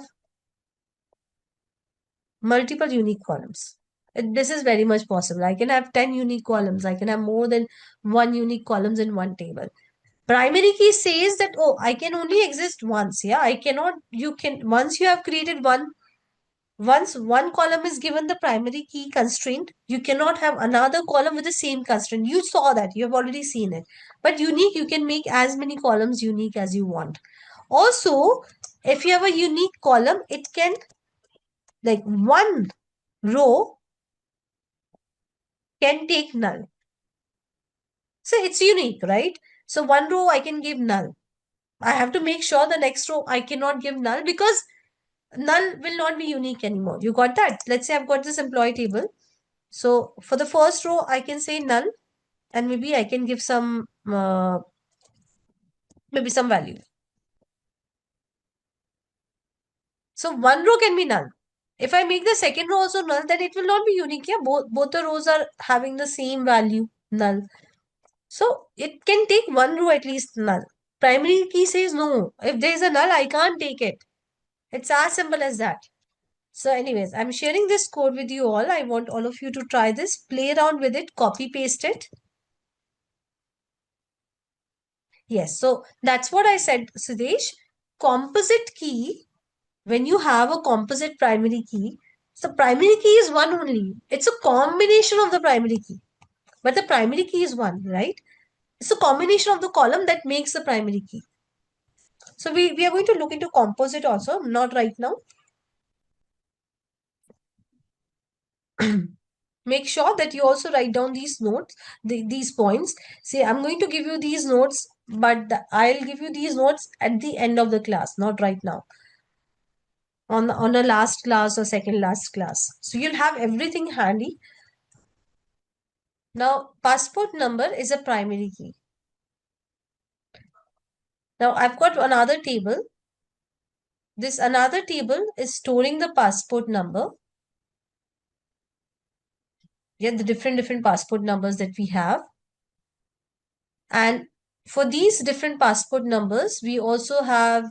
multiple unique columns. This is very much possible. I can have 10 unique columns. I can have more than one unique columns in one table. Primary key says that, oh, I can only exist once. Yeah, I cannot, you can, once you have created once one column is given the primary key constraint, you cannot have another column with the same constraint. You saw that, you have already seen it. But unique, you can make as many columns unique as you want. Also, if you have a unique column, it can, like one row can take null. So it's unique, right? So one row I can give null. I have to make sure the next row I cannot give null, because null will not be unique anymore. You got that? Let's say I've got this employee table. So for the first row, I can say null, and maybe I can give some, maybe some value. So one row can be null. If I make the second row also null, then it will not be unique. Yeah, both the rows are having the same value, null. So it can take one row at least null. Primary key says no. If there is a null, I can't take it. It's as simple as that. So anyways, I'm sharing this code with you all. I want all of you to try this, play around with it, copy paste it. Yes, so that's what I said, Sidesh. Composite key, when you have a composite primary key, so primary key is one only. It's a combination of the primary key. But the primary key is one, right? It's a combination of the column that makes the primary key. So we are going to look into composite also, not right now. Make sure that you also write down these notes, these points. Say, I'm going to give you these notes, but I'll give you these notes at the end of the class, not right now. On a last class or second last class. So you'll have everything handy. Now, passport number is a primary key. Now, I've got another table. This another table is storing the passport number. Yeah, the different passport numbers that we have. And for these different passport numbers, we also have,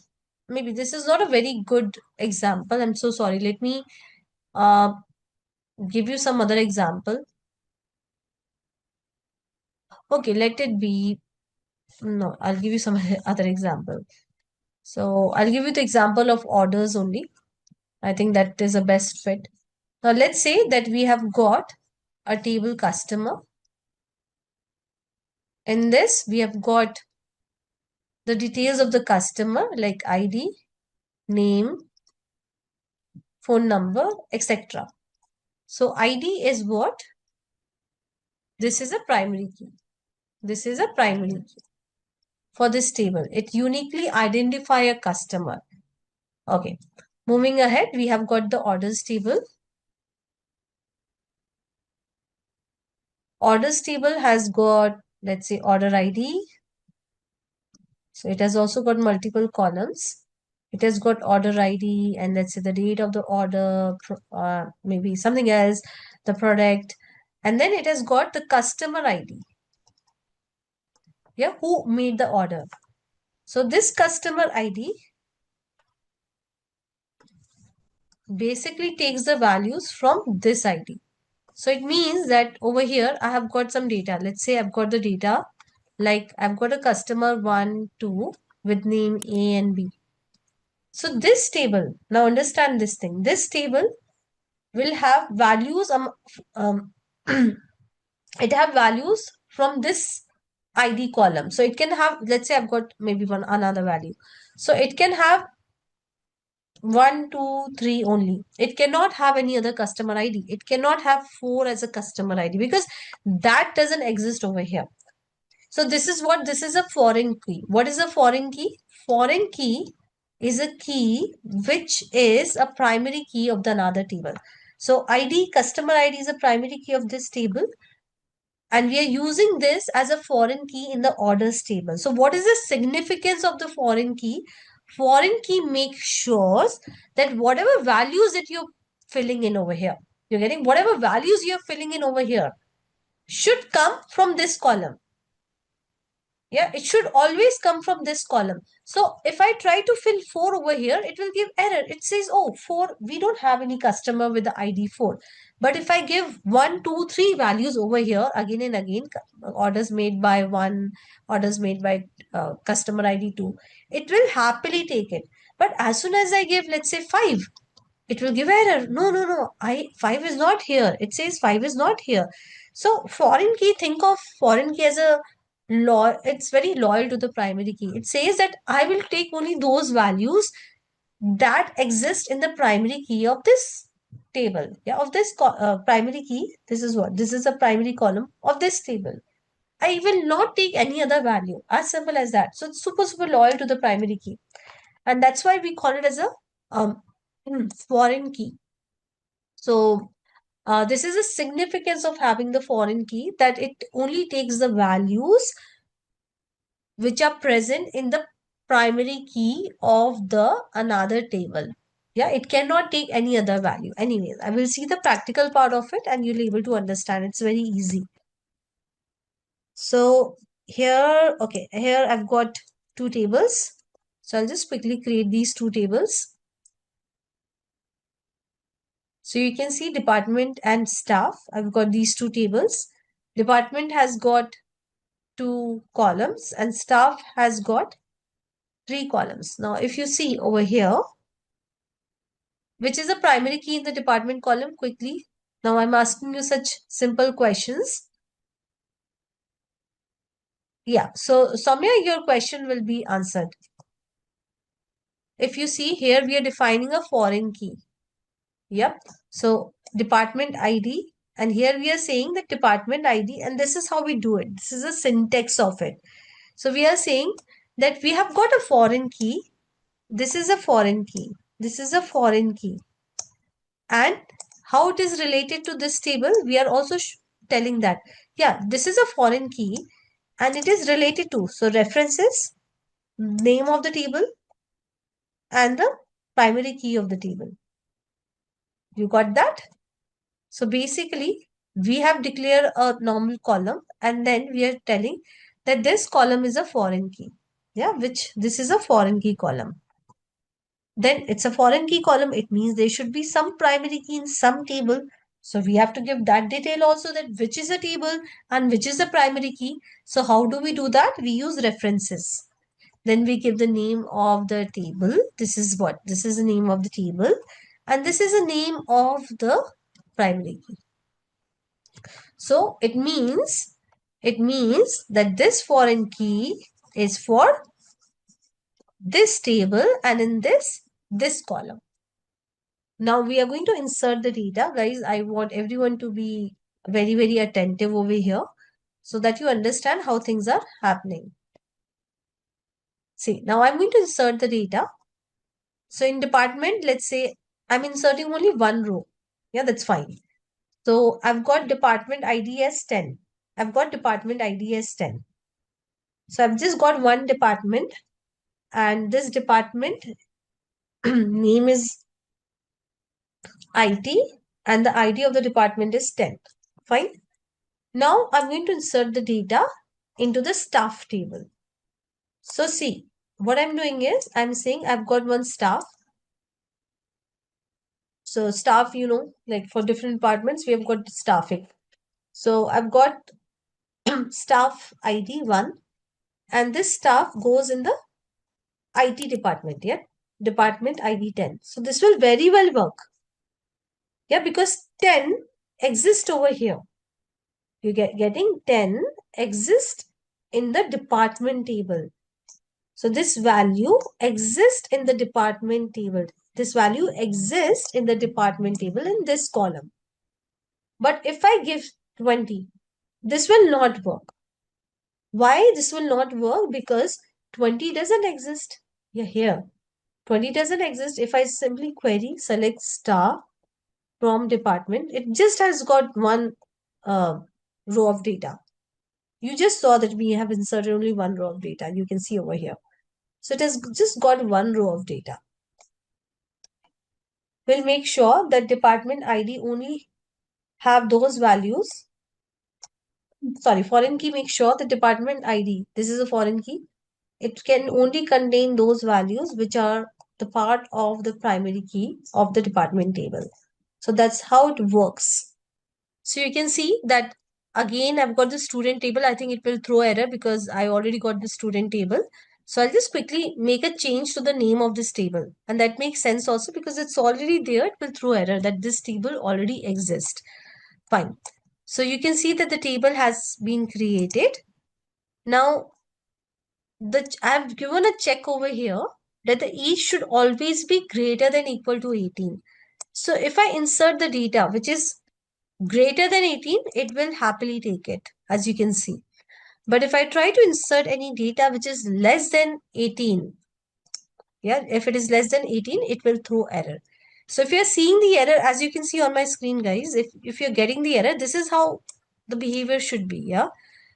maybe this is not a very good example. I'm so sorry. Let me uh, give you some other example. Okay, let it be. No, I'll give you some other example. So I'll give you the example of orders only. I think that is a best fit. Now let's say that we have got a table customer. In this, we have got the details of the customer like ID, name, phone number, etc. So ID is what? This is a primary key. This is a primary key for this table. It uniquely identify a customer. Okay. Moving ahead, we have got the orders table. Orders table has got, let's say, order ID. So it has also got multiple columns. It has got order ID and let's say the date of the order, maybe something else, the product. And then it has got the customer ID. Yeah, who made the order. So this customer ID basically takes the values from this ID. So it means that over here, I have got some data. Let's say I've got the data, like I've got a customer 1, 2 with name A and B. So this table, now understand this thing, this table will have values, um, it have values from this ID column. So it can have, let's say I've got maybe another value. So it can have 1, 2, 3 only. It cannot have any other customer ID. It cannot have 4 as a customer ID because that doesn't exist over here. So this is a foreign key. What is a foreign key? Foreign key is a key which is a primary key of the another table. So ID, customer ID is a primary key of this table, and we are using this as a foreign key in the orders table. So what is the significance of the foreign key? Foreign key makes sure that whatever values that you're filling in over here, you're getting whatever values you're filling in over here should come from this column. Yeah, it should always come from this column. So if I try to fill 4 over here, it will give error. It says, oh, 4, we don't have any customer with the ID 4. But if I give 1, 2, 3 values over here again and again, orders made by 1, orders made by customer ID 2, it will happily take it. But as soon as I give, let's say 5, it will give error. No. 5 is not here. It says 5 is not here. So foreign key, think of foreign key as a it's very loyal to the primary key. It says that I will take only those values that exist in the primary key of this table. Yeah, of this primary key. This is what? This is a primary column of this table. I will not take any other value. As simple as that. So it's super loyal to the primary key. And that's why we call it as a um, foreign key. So this is the significance of having the foreign key, that it only takes the values which are present in the primary key of the another table. Yeah, it cannot take any other value. Anyways, I will see the practical part of it and you'll be able to understand. It's very easy. So here, okay, here I've got 2 tables. So I'll just quickly create these 2 tables. So you can see department and staff. I've got these 2 tables. Department has got 2 columns and staff has got 3 columns. Now, if you see over here, which is the primary key in the department column, quickly. Now, I'm asking you such simple questions. Yeah, so Soumya, your question will be answered. If you see here, we are defining a foreign key. Yep. So department ID, and here we are saying that department ID, and this is how we do it. This is a syntax of it. So we are saying that we have got a foreign key. This is a foreign key. This is a foreign key. And how it is related to this table, we are also telling that, yeah, this is a foreign key and it is related to, so references, name of the table and the primary key of the table. You got that? So basically, we have declared a normal column and then we are telling that this column is a foreign key. Yeah, which this is a foreign key column. Then it's a foreign key column. It means there should be some primary key in some table. So we have to give that detail also, that which is a table and which is the primary key. So how do we do that? We use references. Then we give the name of the table. This is what? This is the name of the table. And this is the name of the primary key. So it means that this foreign key is for this table and in this column. Now we are going to insert the data. Guys, I want everyone to be very attentive over here so that you understand how things are happening. See, now I'm going to insert the data. So in department, let's say I'm inserting only one row. Yeah, that's fine. So I've got department ID as 10. I've got department ID as 10. So I've just got one department and this department name is IT and the ID of the department is 10. Fine. Now I'm going to insert the data into the staff table. So see, what I'm doing is I'm saying I've got one staff So staff, like for different departments, we have got staffing. So I've got staff ID 1, and this staff goes in the IT department, yeah? Department ID 10. So this will very well work, yeah, because 10 exists over here. You getting 10 exists in the department table. So this value exists in the department table. This value exists in the department table in this column. But if I give 20, this will not work. Why this will not work? Because 20 doesn't exist. Yeah, here. 20 doesn't exist. If I simply query select star from department, it just has got one uh, row of data. You just saw that we have inserted only one row of data. You can see over here. So it has just got one row of data. We'll make sure that department ID only have those values. Sorry, foreign key, make sure the department ID, this is a foreign key. It can only contain those values which are the part of the primary key of the department table. So that's how it works. So you can see that again, I've got the student table. I think it will throw error because I already got the student table. So I'll just quickly make a change to the name of this table. And that makes sense also because it's already there. It will throw error that this table already exists. Fine. So you can see that the table has been created. Now, I've given a check over here that the age should always be greater than equal to 18. So if I insert the data, which is greater than 18, it will happily take it, as you can see. But if I try to insert any data which is less than 18, yeah, if it is less than 18, it will throw error. So if you're seeing the error, as you can see on my screen, guys, if you're getting the error, this is how the behavior should be, yeah.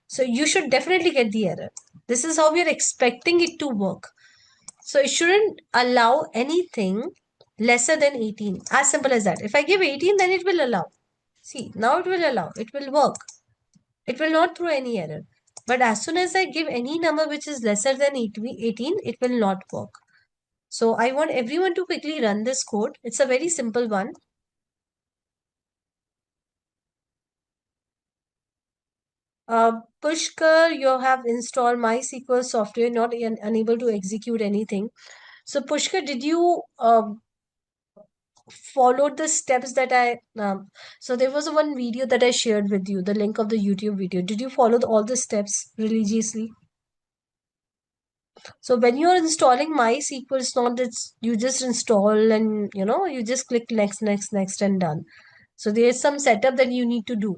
So you should definitely get the error. This is how we are expecting it to work. So it shouldn't allow anything lesser than 18. As simple as that. If I give 18, then it will allow. See, now it will allow. It will work. It will not throw any error. But as soon as I give any number which is lesser than 18, it will not work. So I want everyone to quickly run this code. It's a very simple one. Pushkar, you have installed MySQL software, not unable to execute anything. So Pushkar, did you followed the steps that so there was one video that I shared with you, the link of the YouTube video. Did you follow all the steps religiously? So when you're installing MySQL, it's not that you just install and you just click next, next, next and done. So there's some setup that you need to do.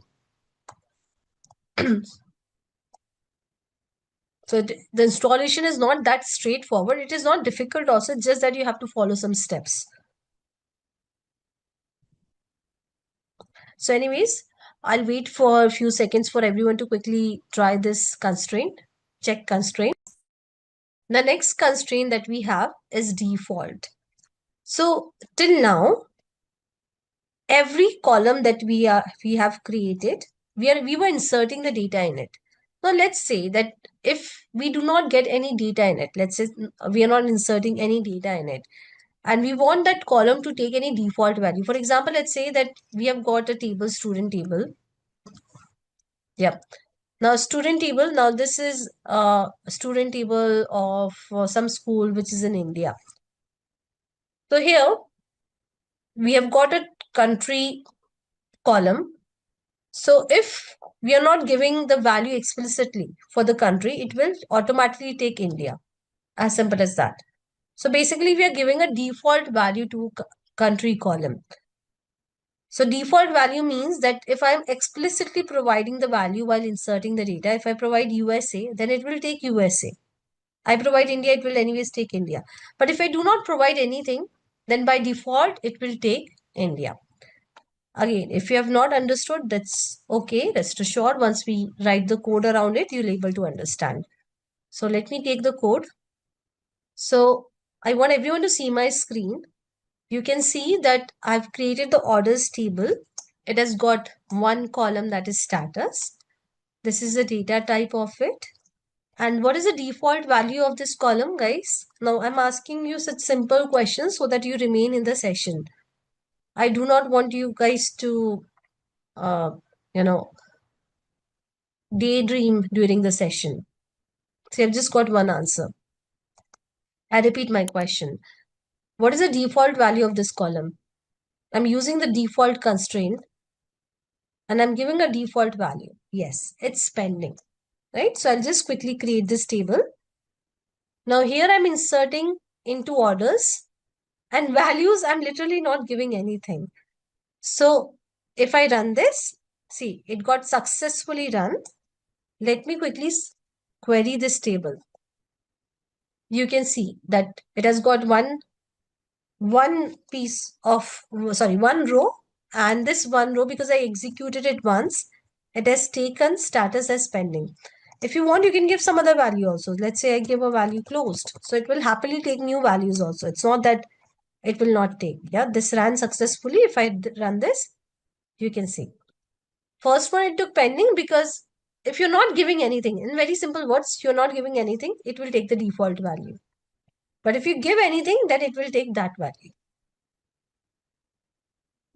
So the installation is not that straightforward. It is not difficult also, just that you have to follow some steps. So anyways, I'll wait for a few seconds for everyone to quickly try this constraint, check constraint. The next constraint that we have is default. So till now, every column that we have created, we were inserting the data in it. Now let's say that if we do not get any data in it, let's say we are not inserting any data in it, and we want that column to take any default value. For example, let's say that we have got a table, student table. Yeah. Now student table, now this is a student table of some school which is in India. So here we have got a country column. So if we are not giving the value explicitly for the country, it will automatically take India. As simple as that. So basically we are giving a default value to country column. So default value means that if I'm explicitly providing the value while inserting the data, if I provide USA, then it will take USA. I provide India, it will anyways take India. But if I do not provide anything, then by default, it will take India. Again, if you have not understood, that's okay. Rest assured, once we write the code around it, you'll able to understand. So let me take the code. So I want everyone to see my screen. You can see that I've created the orders table. It has got one column that is status. This is the data type of it. And what is the default value of this column, guys? Now I'm asking you such simple questions so that you remain in the session. I do not want you guys to, uh, you know, daydream during the session. So I've just got one answer. I repeat my question. What is the default value of this column? I'm using the default constraint and I'm giving a default value. Yes, it's spending, right? So I'll just quickly create this table. Now here I'm inserting into orders and values. I'm literally not giving anything. So if I run this, see, it got successfully run. Let me quickly query this table. You can see that it has got one piece of, sorry, one row, and this one row, because I executed it once, it has taken status as pending. If you want, you can give some other value also. Let's say I give a value closed. So it will happily take new values also. It's not that it will not take. Yeah, this ran successfully. If I run this, you can see. First one, it took pending because if you're not giving anything, in very simple words, you're not giving anything, it will take the default value. But if you give anything, then it will take that value.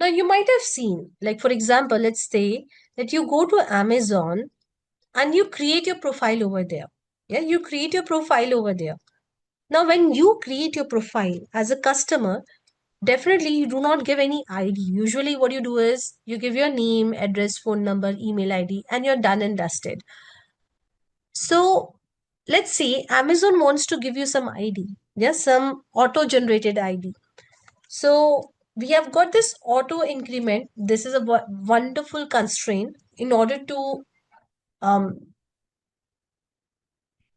Now, you might have seen, like, for example, let's say that you go to Amazon and you create your profile over there. Yeah, you create your profile over there. Now, when you create your profile as a customer, definitely you do not give any ID. Usually, what you do is you give your name, address, phone number, email ID, and you're done and dusted. So, let's say Amazon wants to give you some ID, yeah, some auto generated ID. So we have got this auto increment. This is a wonderful constraint in order to um,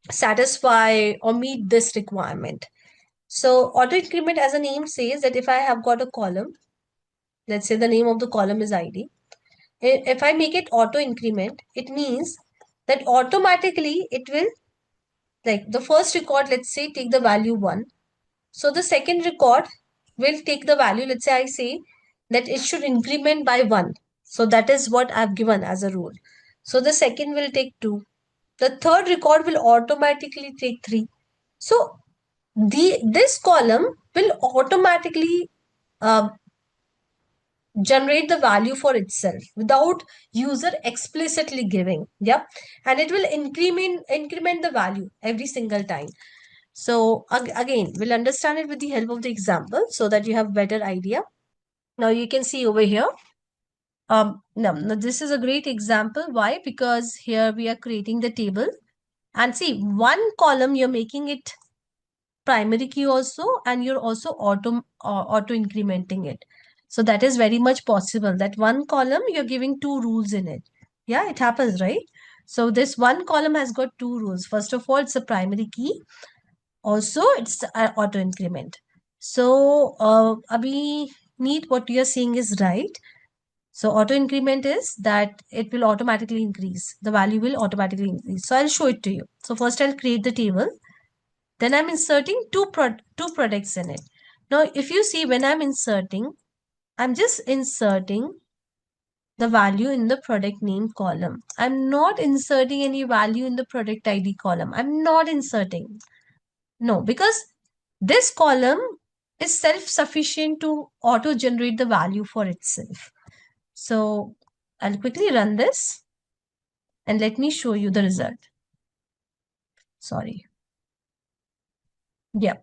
satisfy or meet this requirement. So auto increment, as the name says, that if I have got a column, let's say the name of the column is ID. If I make it auto increment, it means that automatically it will, like the first record, let's say, take the value 1. So the second record will take the value. Let's say I say that it should increment by 1. So that is what I've given as a rule. So the second will take 2. The third record will automatically take 3. So this column will automatically uh, generate the value for itself without user explicitly giving. Yeah. And it will increment the value every single time. So again, we'll understand it with the help of the example so that you have better idea. Now you can see over here. Now this is a great example. Why? Because here we are creating the table, and see, one column you're making it primary key also, and you're also auto incrementing it. So that is very much possible that one column you're giving 2 rules in it. Yeah, it happens, right? So this one column has got 2 rules. First of all, it's a primary key. Also, it's auto increment. So, Abhi, Neat, what you're saying is right. So, auto increment is that it will automatically increase. The value will automatically increase. So, I'll show it to you. So, first I'll create the table. Then I'm inserting two products in it. Now, if you see when I'm inserting, I'm just inserting the value in the product name column. I'm not inserting any value in the product ID column. I'm not inserting. No, because this column is self-sufficient to auto-generate the value for itself. So I'll quickly run this and let me show you the result. Sorry. Yeah.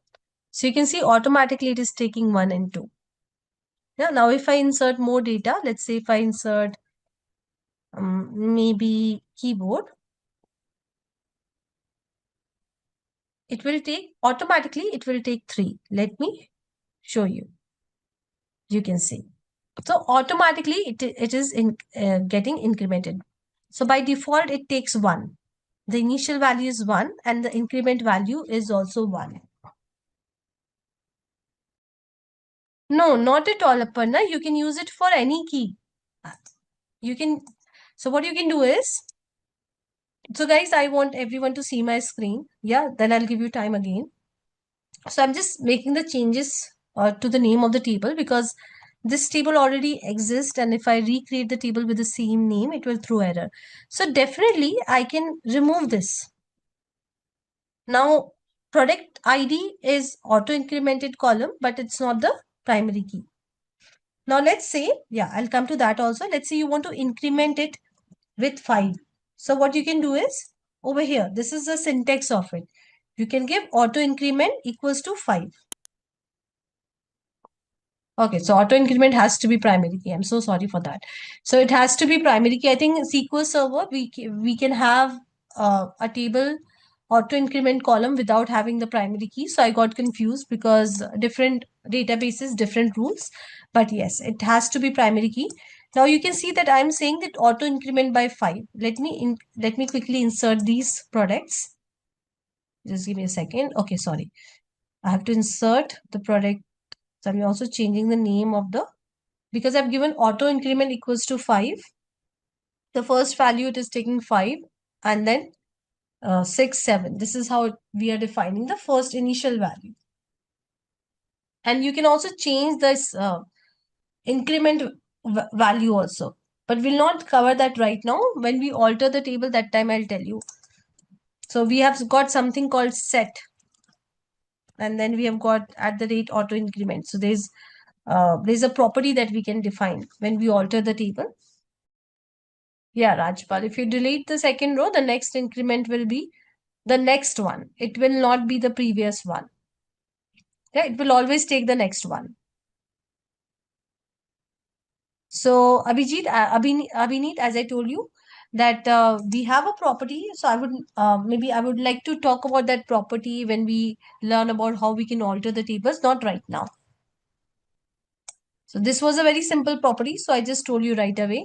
So you can see automatically it is taking 1 and 2. Yeah. Now if I insert more data, let's say if I insert maybe keyboard, it will take automatically, it will take 3. Let me show you. You can see. So automatically it is getting incremented. So by default, it takes 1. The initial value is 1 and the increment value is also 1. No, not at all, Aparna. You can use it for any key. You can, so what you can do is, so guys, I want everyone to see my screen. Yeah, then I'll give you time again. So I'm just making the changes to the name of the table because this table already exists, and if I recreate the table with the same name, it will throw error. So definitely I can remove this. Now product ID is auto incremented column, but it's not the primary key. Now let's say, yeah, I'll come to that also. Let's say you want to increment it with 5. So what you can do is over here, this is the syntax of it. You can give auto increment equals to 5. Okay, so auto increment has to be primary key. I'm so sorry for that. So it has to be primary key. I think SQL Server, we can have a table auto increment column without having the primary key. So I got confused because different databases, different rules. But yes, it has to be primary key. Now you can see that I'm saying that auto increment by 5. Let me quickly insert these products. Just give me a second. Okay, sorry. I have to insert the product. So I'm also changing the name of the, because I've given auto increment equals to 5. The first value it is taking 5 and then 6, 7. This is how we are defining the first initial value. And you can also change this increment value also. But we'll not cover that right now. When we alter the table, that time I'll tell you. So we have got something called set. And then we have got at the rate auto increment. So there's a property that we can define when we alter the table. Yeah, Rajpal, if you delete the second row, the next increment will be the next one. It will not be the previous one. Yeah, it will always take the next one. So Abhineet, as I told you, that we have a property. So maybe I would like to talk about that property when we learn about how we can alter the tables, not right now. So this was a very simple property. So I just told you right away.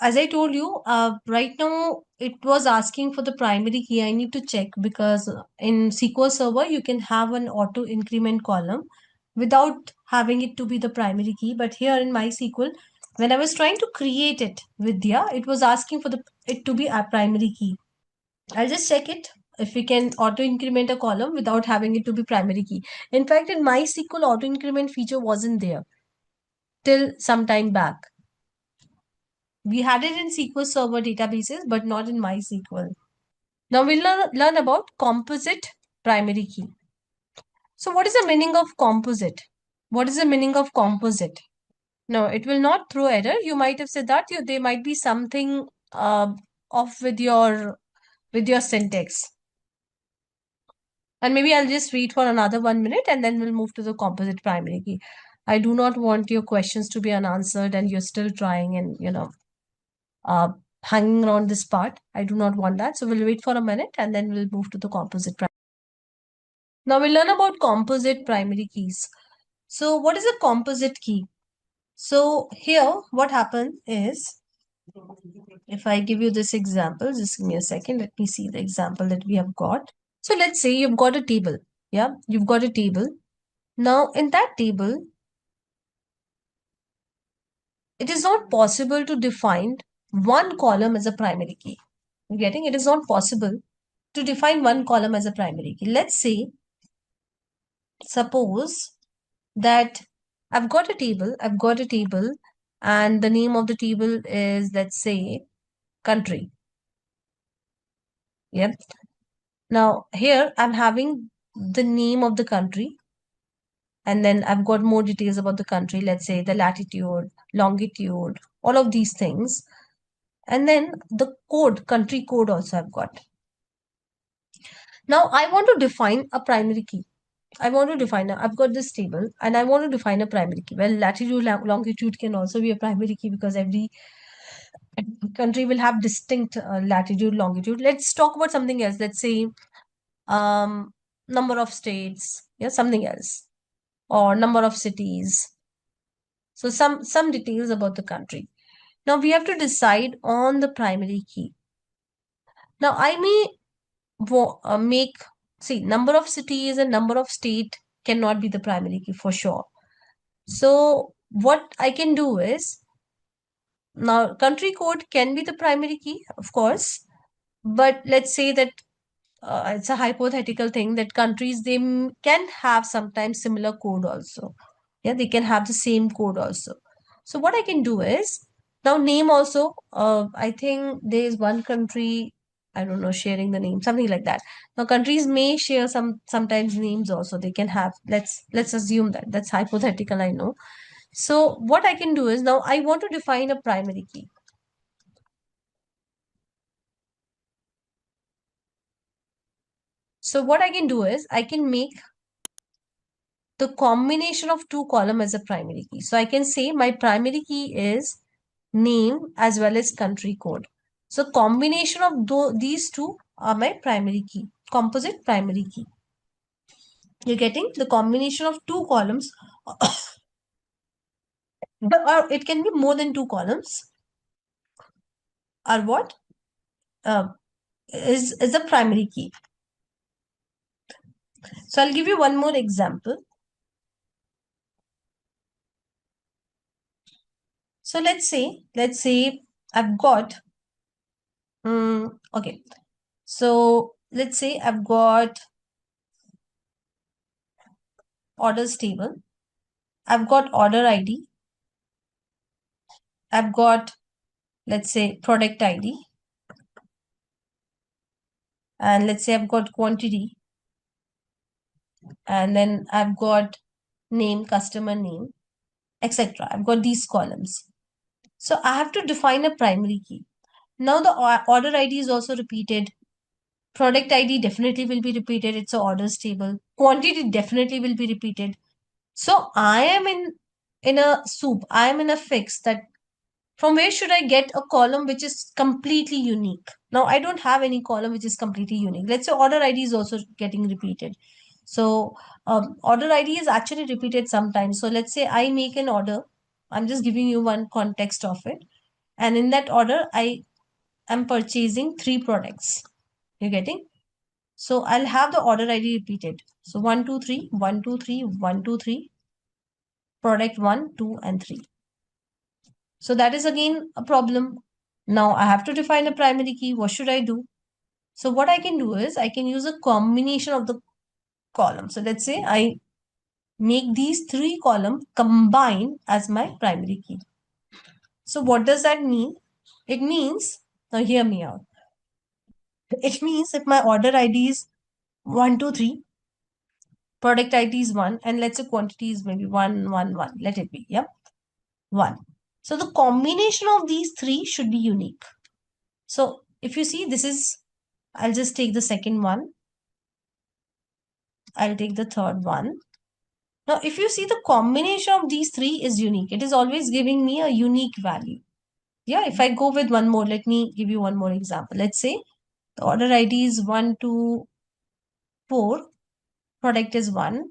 As I told you, right now it was asking for the primary key. I need to check because in SQL Server, you can have an auto increment column without having it to be the primary key. But here in MySQL, when I was trying to create it, Vidya, it was asking for it to be a primary key. I'll just check it if we can auto increment a column without having it to be primary key. In fact, in MySQL, auto increment feature wasn't there till some time back. We had it in SQL Server databases, but not in MySQL. Now we'll learn about composite primary key. So what is the meaning of composite? What is the meaning of composite? No, it will not throw error. You might have said that there might be something off with your syntax. And maybe I'll just wait for another 1 minute and then we'll move to the composite primary key. I do not want your questions to be unanswered and you're still trying and uh, hanging around this part. I do not want that. So we'll wait for a minute and then we'll move to the composite primary. Now we'll learn about composite primary keys. So what is a composite key? So here what happens is, if I give you this example, just give me a second. Let me see the example that we have got. So let's say you've got a table. Yeah, you've got a table. Now in that table, it is not possible to define one column as a primary key. You're getting? It is not possible to define one column as a primary key. Let's say, suppose that I've got a table, and the name of the table is, let's say, country. Yep. Now here I'm having the name of the country, and then I've got more details about the country, let's say the latitude, longitude, all of these things. And then the code, country code also I've got. Now I want to define a primary key. I've got this table and I want to define a primary key. Well, latitude, longitude can also be a primary key because every country will have distinct latitude, longitude. Let's talk about something else. Let's say number of states, yeah, something else, or number of cities. So some details about the country. Now we have to decide on the primary key. Now I may make, see, number of cities and number of state cannot be the primary key for sure. So what I can do is, now country code can be the primary key, of course, but let's say that it's a hypothetical thing that countries, they can have sometimes similar code also. Yeah, they can have the same code also. So what I can do is, now name also, I think there is one country, I don't know, sharing the name, something like that. Now countries may share sometimes names also. They can have, let's assume that that's hypothetical, I know. So what I can do is, now I want to define a primary key. So what I can do is I can make the combination of two columns as a primary key. So I can say my primary key is name as well as country code. So combination of these two are my primary key, composite primary key. You're getting the combination of two columns, or it can be more than two columns, are what uh, is a primary key. So I'll give you one more example. So let's say I've got okay. So let's say I've got orders table. I've got order ID. I've got, let's say, product ID. And let's say I've got quantity. And then I've got name, customer name, etc. I've got these columns. So I have to define a primary key. Now the order ID is also repeated. Product ID definitely will be repeated. It's a orders table. Quantity definitely will be repeated. So I am in a soup. I am in a fix that from where should I get a column which is completely unique? Now I don't have any column which is completely unique. Let's say order ID is also getting repeated. So order ID is actually repeated sometimes. So let's say I make an order. I'm just giving you one context of it. And in that order, I am purchasing three products. You're getting? So I'll have the order ID repeated. So 1, 2, 3, 1, 2, 3, 1, 2, 3, product 1, 2, and 3. So that is again a problem. Now I have to define a primary key. What should I do? So what I can do is I can use a combination of the columns. So let's say I make these three columns combine as my primary key. So what does that mean? It means, now hear me out. It means if my order ID is 1, 2, 3, product ID is 1, and let's say quantity is maybe 1, 1, 1. Let it be. Yep. 1. So the combination of these three should be unique. So if you see, this is, I'll just take the second one. I'll take the third one. Now, if you see, the combination of these three is unique. It is always giving me a unique value. Yeah, if I go with one more, let me give you one more example. Let's say the order ID is 1, 2, 4. Product is 1,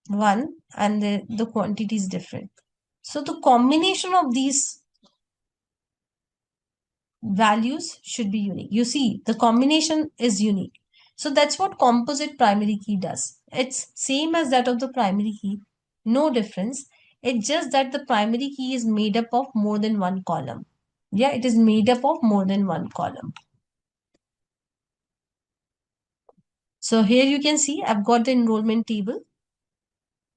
1, and the quantity is different. So the combination of these values should be unique. You see, the combination is unique. So that's what composite primary key does. It's same as that of the primary key. No difference. It's just that the primary key is made up of more than one column. Yeah, it is made up of more than one column. So here you can see I've got the enrollment table.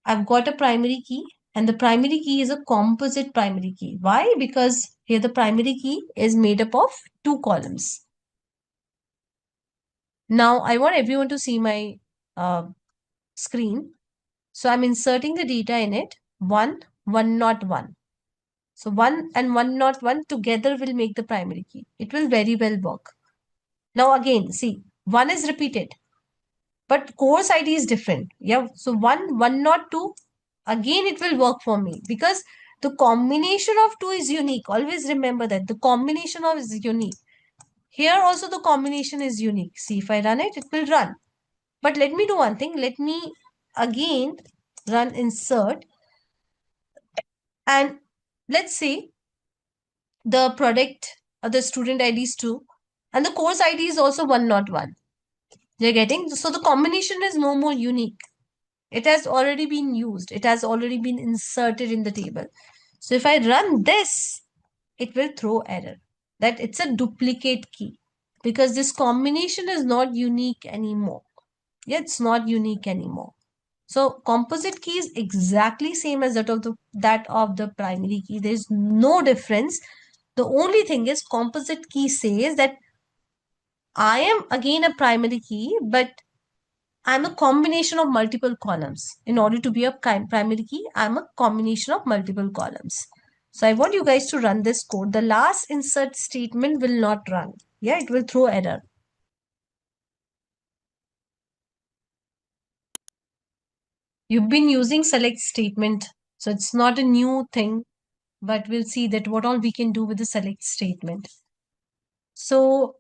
I've got a primary key, and the primary key is a composite primary key. Why? Because here the primary key is made up of two columns. Now I want everyone to see my screen. So I'm inserting the data in it. 1, 1 not 1. So 1 and 1 not 1 together will make the primary key. It will very well work. Now again, see, 1 is repeated, but course ID is different. Yeah. So 1, 1 not 2, again it will work for me because the combination of 2 is unique. Always remember that the combination of is unique. Here also the combination is unique. See, if I run it, it will run. But let me do one thing. Let me again run insert, and let's say the product or the student ID is 2 and the course ID is also 101. You're getting? So the combination is no more unique. It has already been used. It has already been inserted in the table. So if I run this, it will throw error that it's a duplicate key because this combination is not unique anymore. Yeah, it's not unique anymore. So composite key is exactly same as that of the primary key. There is no difference. The only thing is composite key says that I am again a primary key, but I'm a combination of multiple columns. In order to be a primary key, I'm a combination of multiple columns. So I want you guys to run this code. The last insert statement will not run. Yeah, it will throw error. You've been using select statement, so it's not a new thing, but we'll see that what all we can do with the select statement. So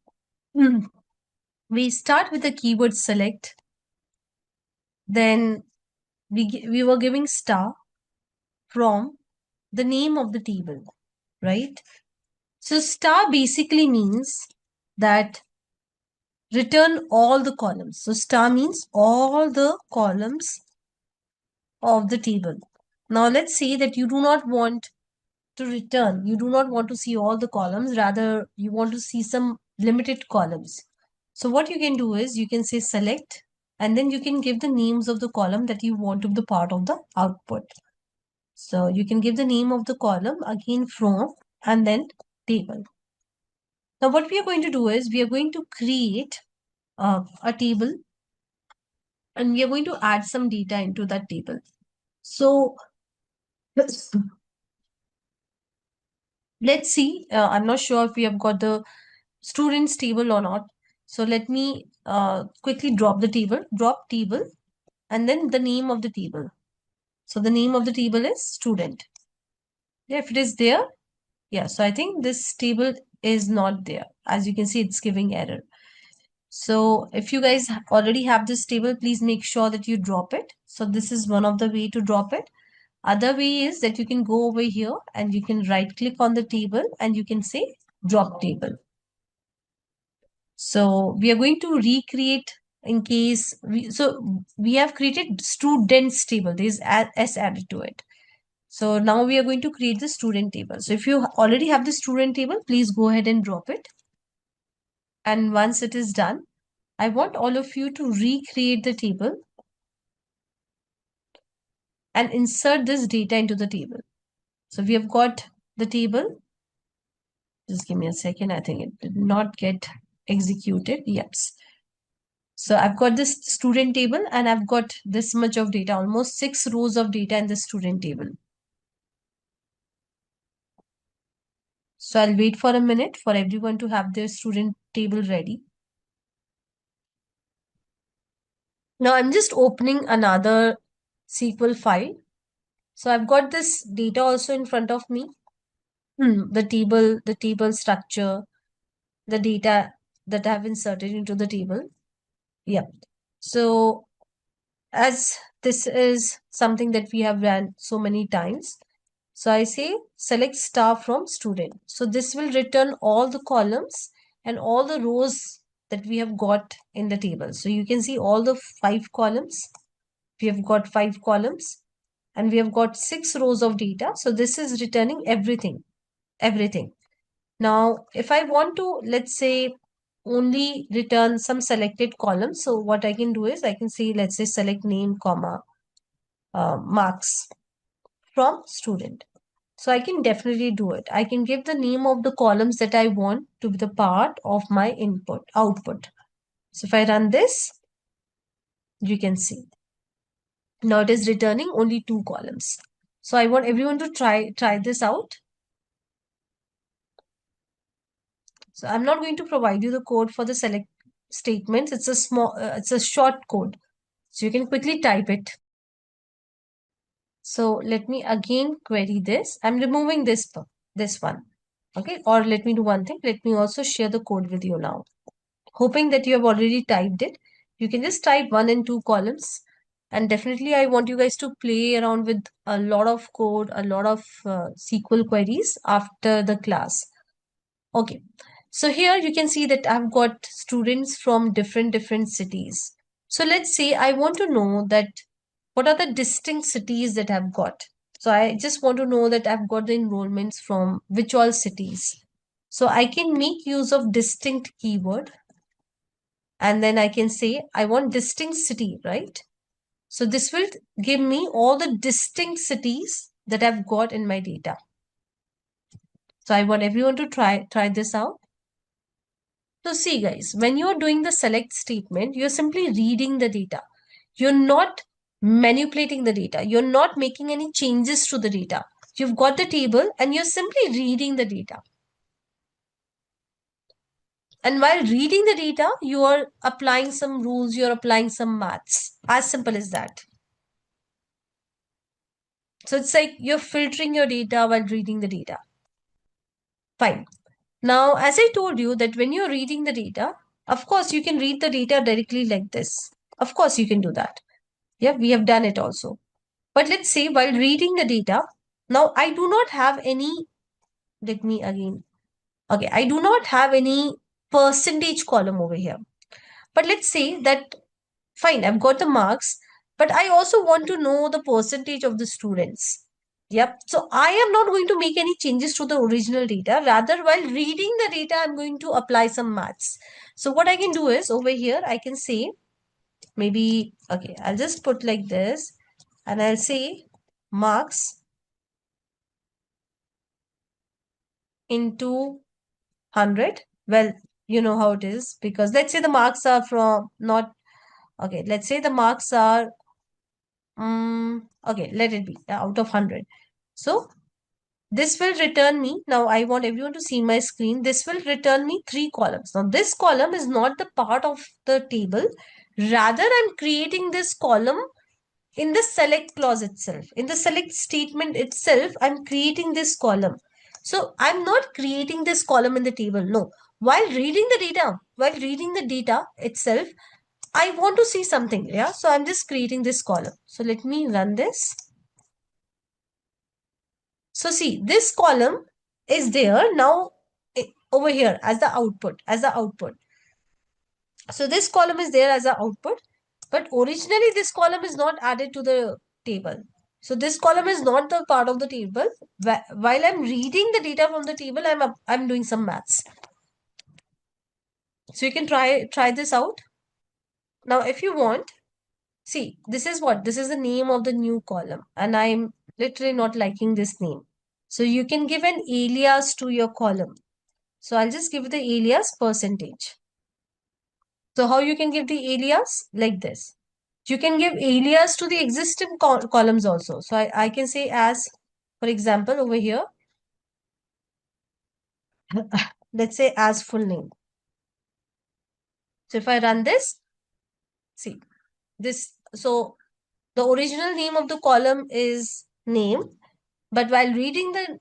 we start with the keyword select, then we were giving star from the name of the table, right? So star basically means that return all the columns. So star means all the columns of the table. Now let's say that you do not want to return, you do not want to see all the columns, rather you want to see some limited columns. So what you can do is you can say select, and then you can give the names of the column that you want to be the part of the output. So you can give the name of the column again from and then table. Now what we are going to do is we are going to create a table, and we are going to add some data into that table. So let's see, I'm not sure if we have got the students table or not. So let me quickly drop table, and then the name of the table. So the name of the table is student. Yeah, if it is there, yeah. So I think this table is not there. As you can see, it's giving error. So if you guys already have this table, please make sure that you drop it. So this is one of the way to drop it. Other way is that you can go over here and you can right click on the table and you can say drop table. So we are going to recreate in case we have created students table. There is s added to it. So now we are going to create the student table. So if you already have the student table, please go ahead and drop it. And once it is done, I want all of you to recreate the table and insert this data into the table. So we have got the table. Just give me a second. I think it did not get executed. Yes. So I've got this student table and I've got this much of data, almost 6 rows of data in the student table. So I'll wait for a minute for everyone to have their student table ready. Now I'm just opening another SQL file. So I've got this data also in front of me. The table structure, the data that I've inserted into the table. Yeah. So as this is something that we have ran so many times, so I say select star from student. So this will return all the columns and all the rows that we have got in the table. So you can see all the 5 columns. We have got 5 columns and we have got 6 rows of data. So this is returning everything. Now, if I want to, let's say, only return some selected columns, so what I can do is I can say, let's say, select name, comma, marks from student. So I can definitely do it. I can give the name of the columns that I want to be the part of my output. So if I run this, you can see. Now it is returning only 2 columns. So I want everyone to try this out. So I'm not going to provide you the code for the select statements. It's a short code. So you can quickly type it. So let me again query this. I'm removing this one. Okay. Or let me do one thing. Let me also share the code with you now. Hoping that you have already typed it. You can just type 1 and 2 columns. And definitely I want you guys to play around with a lot of code, a lot of SQL queries after the class. Okay, so here you can see that I've got students from different cities. So let's say I want to know that what are the distinct cities that I've got. So I just want to know that I've got the enrollments from which all cities. So I can make use of distinct keyword, and then I can say I want distinct city, right? So this will give me all the distinct cities that I've got in my data. So I want everyone to try this out. So see guys, when you're doing the select statement, you're simply reading the data. You're not manipulating the data. You're not making any changes to the data. You've got the table and you're simply reading the data. And while reading the data, you are applying some rules, you're applying some maths. As simple as that. So it's like you're filtering your data while reading the data. Fine. Now, as I told you that when you're reading the data, of course, you can read the data directly like this. Of course, you can do that. Yeah, we have done it also. But let's say while reading the data, now I do not have any, let me again, okay, I do not have any percentage column over here. But let's say that, fine, I've got the marks, but I also want to know the percentage of the students. Yep. So I am not going to make any changes to the original data. Rather, while reading the data, I'm going to apply some maths. So what I can do is over here, I can say maybe, okay, I'll just put like this and I'll say marks into 100. Well, you know how it is because let's say the marks are from not, okay, let's say the marks are, okay, let it be out of 100. So this will return me, now I want everyone to see my screen. This will return me 3 columns. Now this column is not the part of the table. Rather, I'm creating this column in the select clause itself. In the select statement itself, I'm creating this column. So I'm not creating this column in the table. No. While reading the data itself, I want to see something. Yeah. So I'm just creating this column. So let me run this. So see, this column is there now over here as the output. So this column is there as an output, but originally this column is not added to the table. So this column is not the part of the table. While I'm reading the data from the table, I'm doing some maths. So you can try this out. Now, if you want, see, this is what? This is the name of the new column, and I'm literally not liking this name. So you can give an alias to your column. So I'll just give the alias percentage. So how you can give the alias? Like this. You can give alias to the existing columns also. So I can say as, for example, over here, let's say as full name. So if I run this, see this. So the original name of the column is name, but while reading the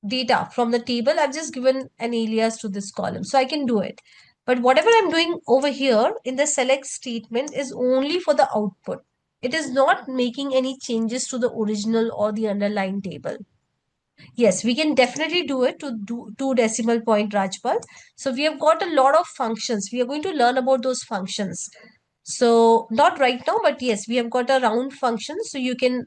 data from the table, I've just given an alias to this column. So I can do it. But whatever I'm doing over here in the select statement is only for the output. It is not making any changes to the original or the underlying table. Yes, we can definitely do it to do 2 decimal point, Rajpal. So we have got a lot of functions. We are going to learn about those functions. So not right now, but yes, we have got a round function. So you can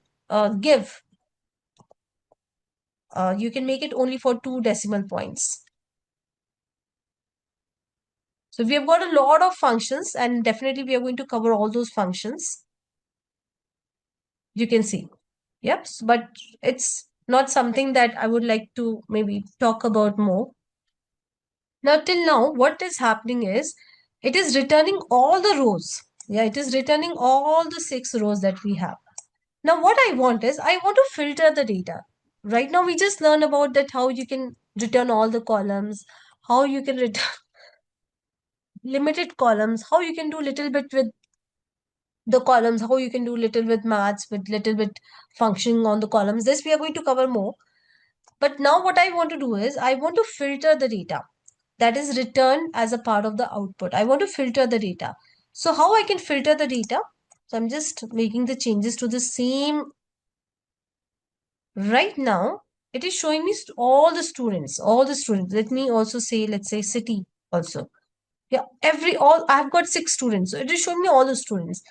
you can make it only for 2 decimal points. So we have got a lot of functions and definitely we are going to cover all those functions. You can see. Yep. But it's not something that I would like to maybe talk about more. Now, till now, what is happening is it is returning all the rows. Yeah, it is returning all the 6 rows that we have. Now, what I want is I want to filter the data. Right now, we just learned about that how you can return all the columns, how you can return limited columns, how you can do little bit with the columns, how you can do little with maths, with little bit functioning on the columns. This we are going to cover more. But now what I want to do is I want to filter the data that is returned as a part of the output. I want to filter the data. So how I can filter the data? So I'm just making the changes to the same. Right now, it is showing me all the students, Let me also say, let's say city also. Yeah, I've got 6 students. So it is showing me all the students.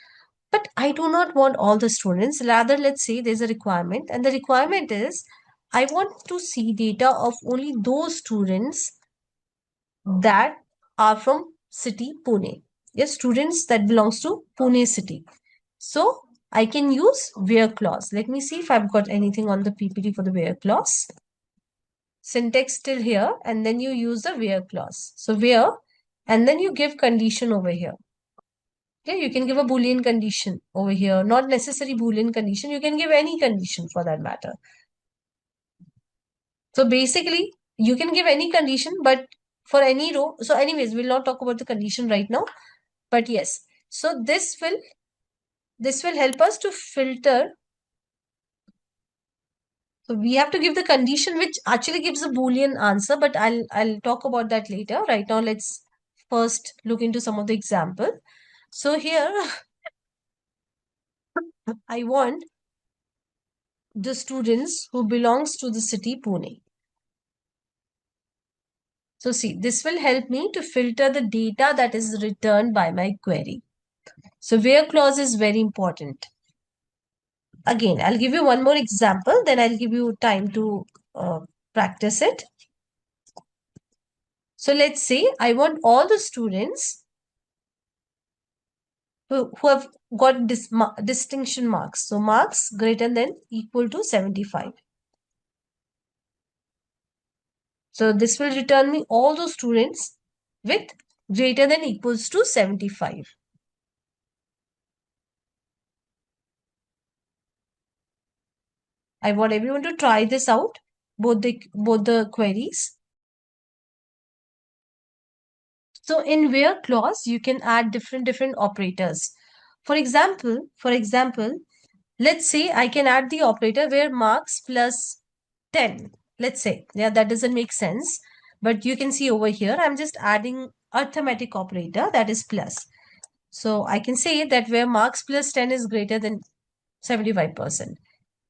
But I do not want all the students. Rather, let's say there's a requirement, and the requirement is I want to see data of only those students that are from city Pune. Yes, students that belongs to Pune city. So I can use where clause. Let me see if I've got anything on the PPT for the where clause. Syntax still here, and then you use the where clause. So where and then you give condition over here. Okay, you can give a Boolean condition over here, not necessary Boolean condition. You can give any condition for that matter. So basically, you can give any condition, but for any row. So anyways, we'll not talk about the condition right now. But yes, so this will help us to filter. So we have to give the condition which actually gives a Boolean answer, but I'll talk about that later. Right now, let's first look into some of the example. So here, I want the students who belongs to the city Pune. So see, this will help me to filter the data that is returned by my query. So where clause is very important. Again, I'll give you one more example, then I'll give you time to practice it. So let's say I want all the students who have got distinction marks. So marks greater than equal to 75. So this will return me all those students with greater than equals to 75. I want everyone to try this out, both the queries. So in where clause, you can add different operators. For example, let's say I can add the operator where marks plus 10. Let's say, yeah, that doesn't make sense. But you can see over here, I'm just adding arithmetic operator that is plus. So I can say that where marks plus 10 is greater than 75%.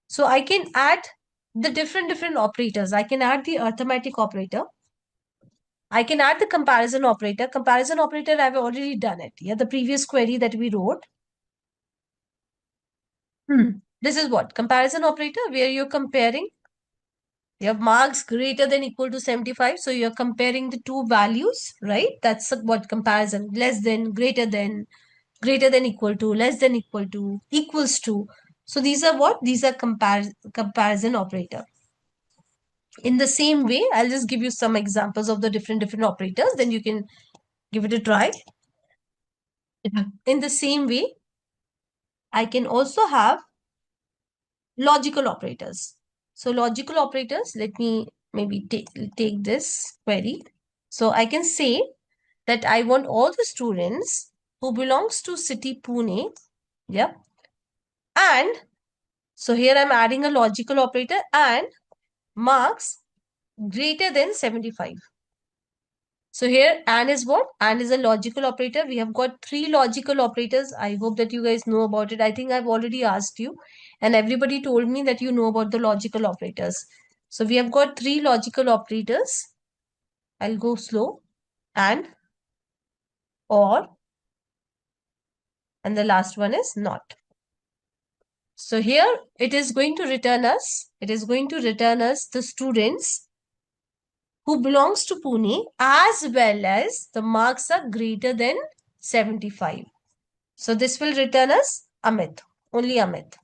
So I can add the different operators. I can add the arithmetic operator. I can add the comparison operator. Comparison operator, I've already done it. Yeah, the previous query that we wrote. This is what? Comparison operator, where you're comparing. You have marks greater than equal to 75. So you're comparing the two values, right? That's what comparison. Less than, greater than equal to, less than equal to, equals to. So these are what? These are comparison operator. In the same way, I'll just give you some examples of the different operators. Then you can give it a try. In the same way, I can also have logical operators. So logical operators, let me maybe take this query. So I can say that I want all the students who belongs to city Pune. Yeah. And so here I'm adding a logical operator and marks greater than 75. So here and is what? And is a logical operator. We have got 3 logical operators. I hope that you guys know about it. I think I've already asked you and everybody told me that you know about the logical operators. So we have got 3 logical operators. I'll go slow. And, or, and the last one is not. So here it is going to return us the students who belongs to Pune as well as the marks are greater than 75. So this will return us Amit, only Amit.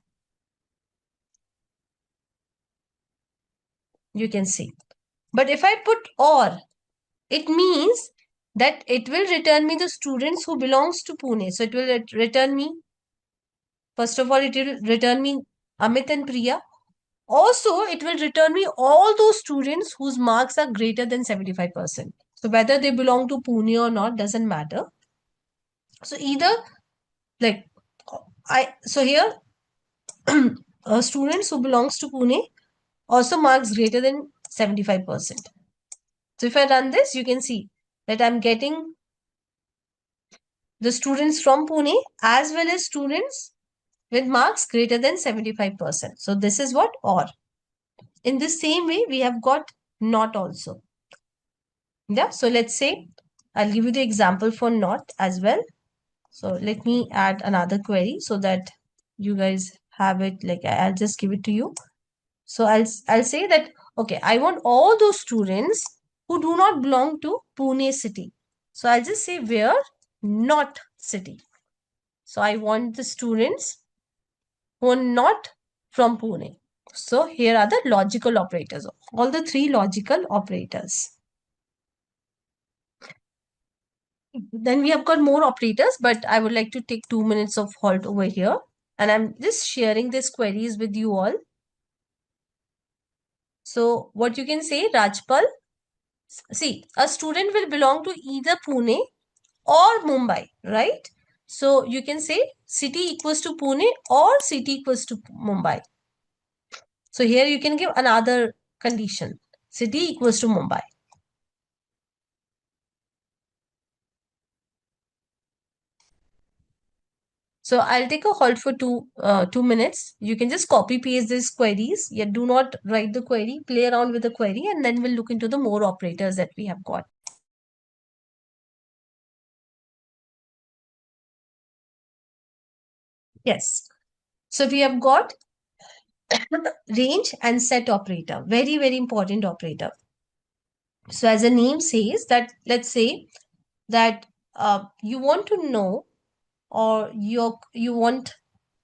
You can see. But if I put or, it means that it will return me the students who belongs to Pune. So it will return me, first of all, it will return me Amit and Priya. Also, it will return me all those students whose marks are greater than 75%. So whether they belong to Pune or not doesn't matter. So either like so here students who belongs to Pune also marks greater than 75%. So if I run this, you can see that I'm getting the students from Pune as well as students with marks greater than 75%. So this is what or. In the same way, we have got not also. Yeah, so let's say I'll give you the example for not as well. So let me add another query so that you guys have it. Like I'll just give it to you. So I'll say that, okay, I want all those students who do not belong to Pune city. So I'll just say where not city. So I want the students who are not from Pune. So here are the logical operators, all the 3 logical operators. Then we have got more operators, but I would like to take 2 minutes of halt over here. And I'm just sharing these queries with you all. So what you can say, Rajpal, see, a student will belong to either Pune or Mumbai, right? So you can say city equals to Pune or city equals to Mumbai. So here you can give another condition. City equals to Mumbai. So I'll take a halt for 2 minutes. You can just copy paste these queries. Yet do not write the query, play around with the query, and then we'll look into the more operators that we have got. Yes. So we have got range and set operator. Very, very important operator. So as the name says that, let's say that you want to know, or you want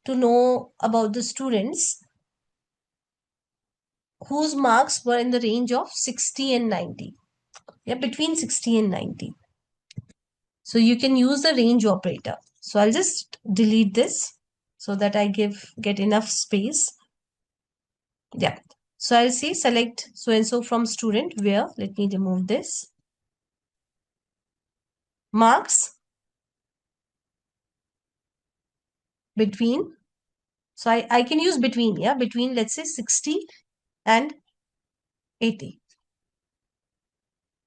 to know about the students whose marks were in the range of 60 and 90. Yeah, between 60 and 90. So you can use the range operator. So I'll just delete this so that I get enough space. Yeah. So I'll say select so and so from student where, let me remove this. Marks between. So I can use between, yeah, between, let's say 60 and 80.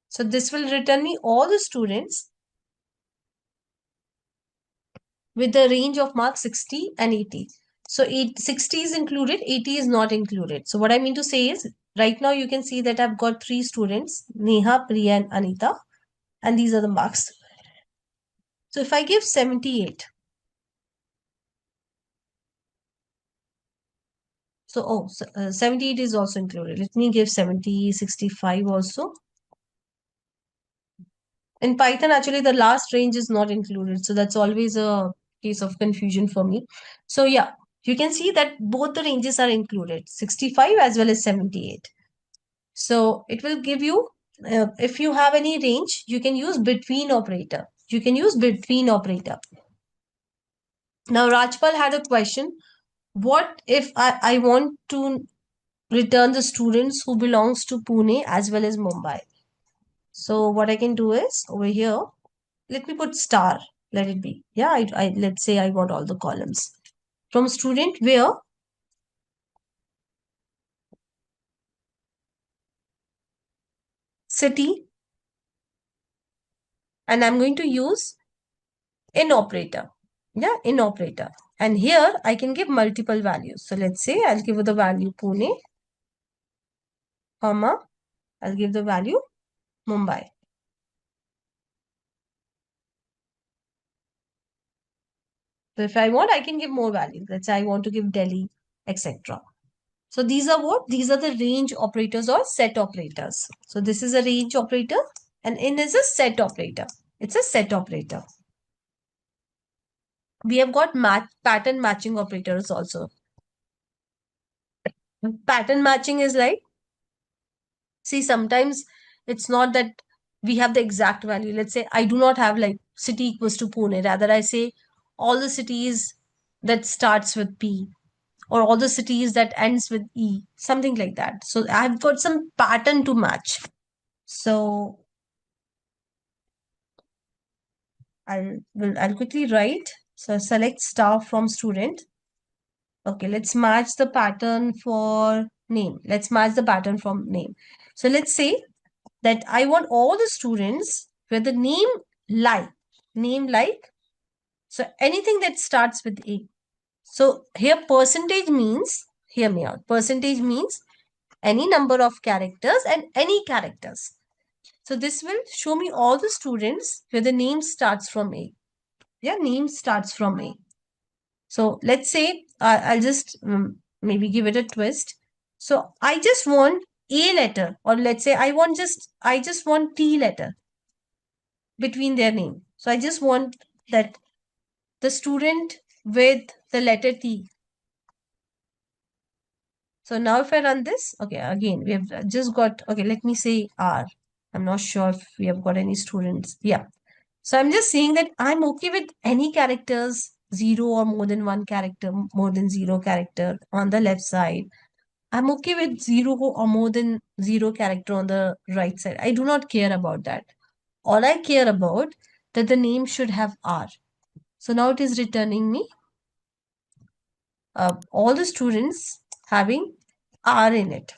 So this will return me all the students with the range of marks 60 and 80. So 60 is included, 80 is not included. So what I mean to say is, right now you can see that I've got 3 students, Neha, Priya and Anita, and these are the marks. So if I give 78, so 78 is also included. Let me give 70, 65 also. In Python, actually, the last range is not included. So that's always a case of confusion for me. So yeah, you can see that both the ranges are included, 65 as well as 78. So it will give you, if you have any range, you can use between operator. You can use between operator. Now, Rajpal had a question. What if I want to return the students who belongs to Pune as well as Mumbai? So what I can do is over here, let me put star. Let it be. Yeah, let's say I got all the columns. From student where city, and I'm going to use in operator. Yeah, in operator. And here I can give multiple values. So let's say I'll give the value Pune, comma, I'll give the value Mumbai. So if I want, I can give more values. Let's say I want to give Delhi, etc. So these are what? These are the range operators or set operators. So this is a range operator and in is a set operator. It's a set operator. We have got pattern matching operators also. Pattern matching is like, see, sometimes it's not that we have the exact value. Let's say I do not have like city equals to Pune. Rather, I say all the cities that starts with P or all the cities that ends with E, something like that. So I've got some pattern to match. So I'll quickly write. So select star from student. Okay, let's match the pattern for name. Let's match the pattern from name. So let's say that I want all the students where the name like, so anything that starts with A. So here percentage means, hear me out, percentage means any number of characters and any characters. So this will show me all the students where the name starts from A. Yeah, name starts from A. So let's say I'll just maybe give it a twist. So I just want A letter, or let's say I just want T letter between their name. So I just want that the student with the letter T. So now if I run this, okay, again, we have just got, okay, let me say R. I'm not sure if we have got any students. Yeah. So I'm just saying that I'm okay with any characters, zero or more than one character, more than zero character on the left side. I'm okay with zero or more than zero character on the right side. I do not care about that. All I care about that the name should have R. So now it is returning me all the students having R in it.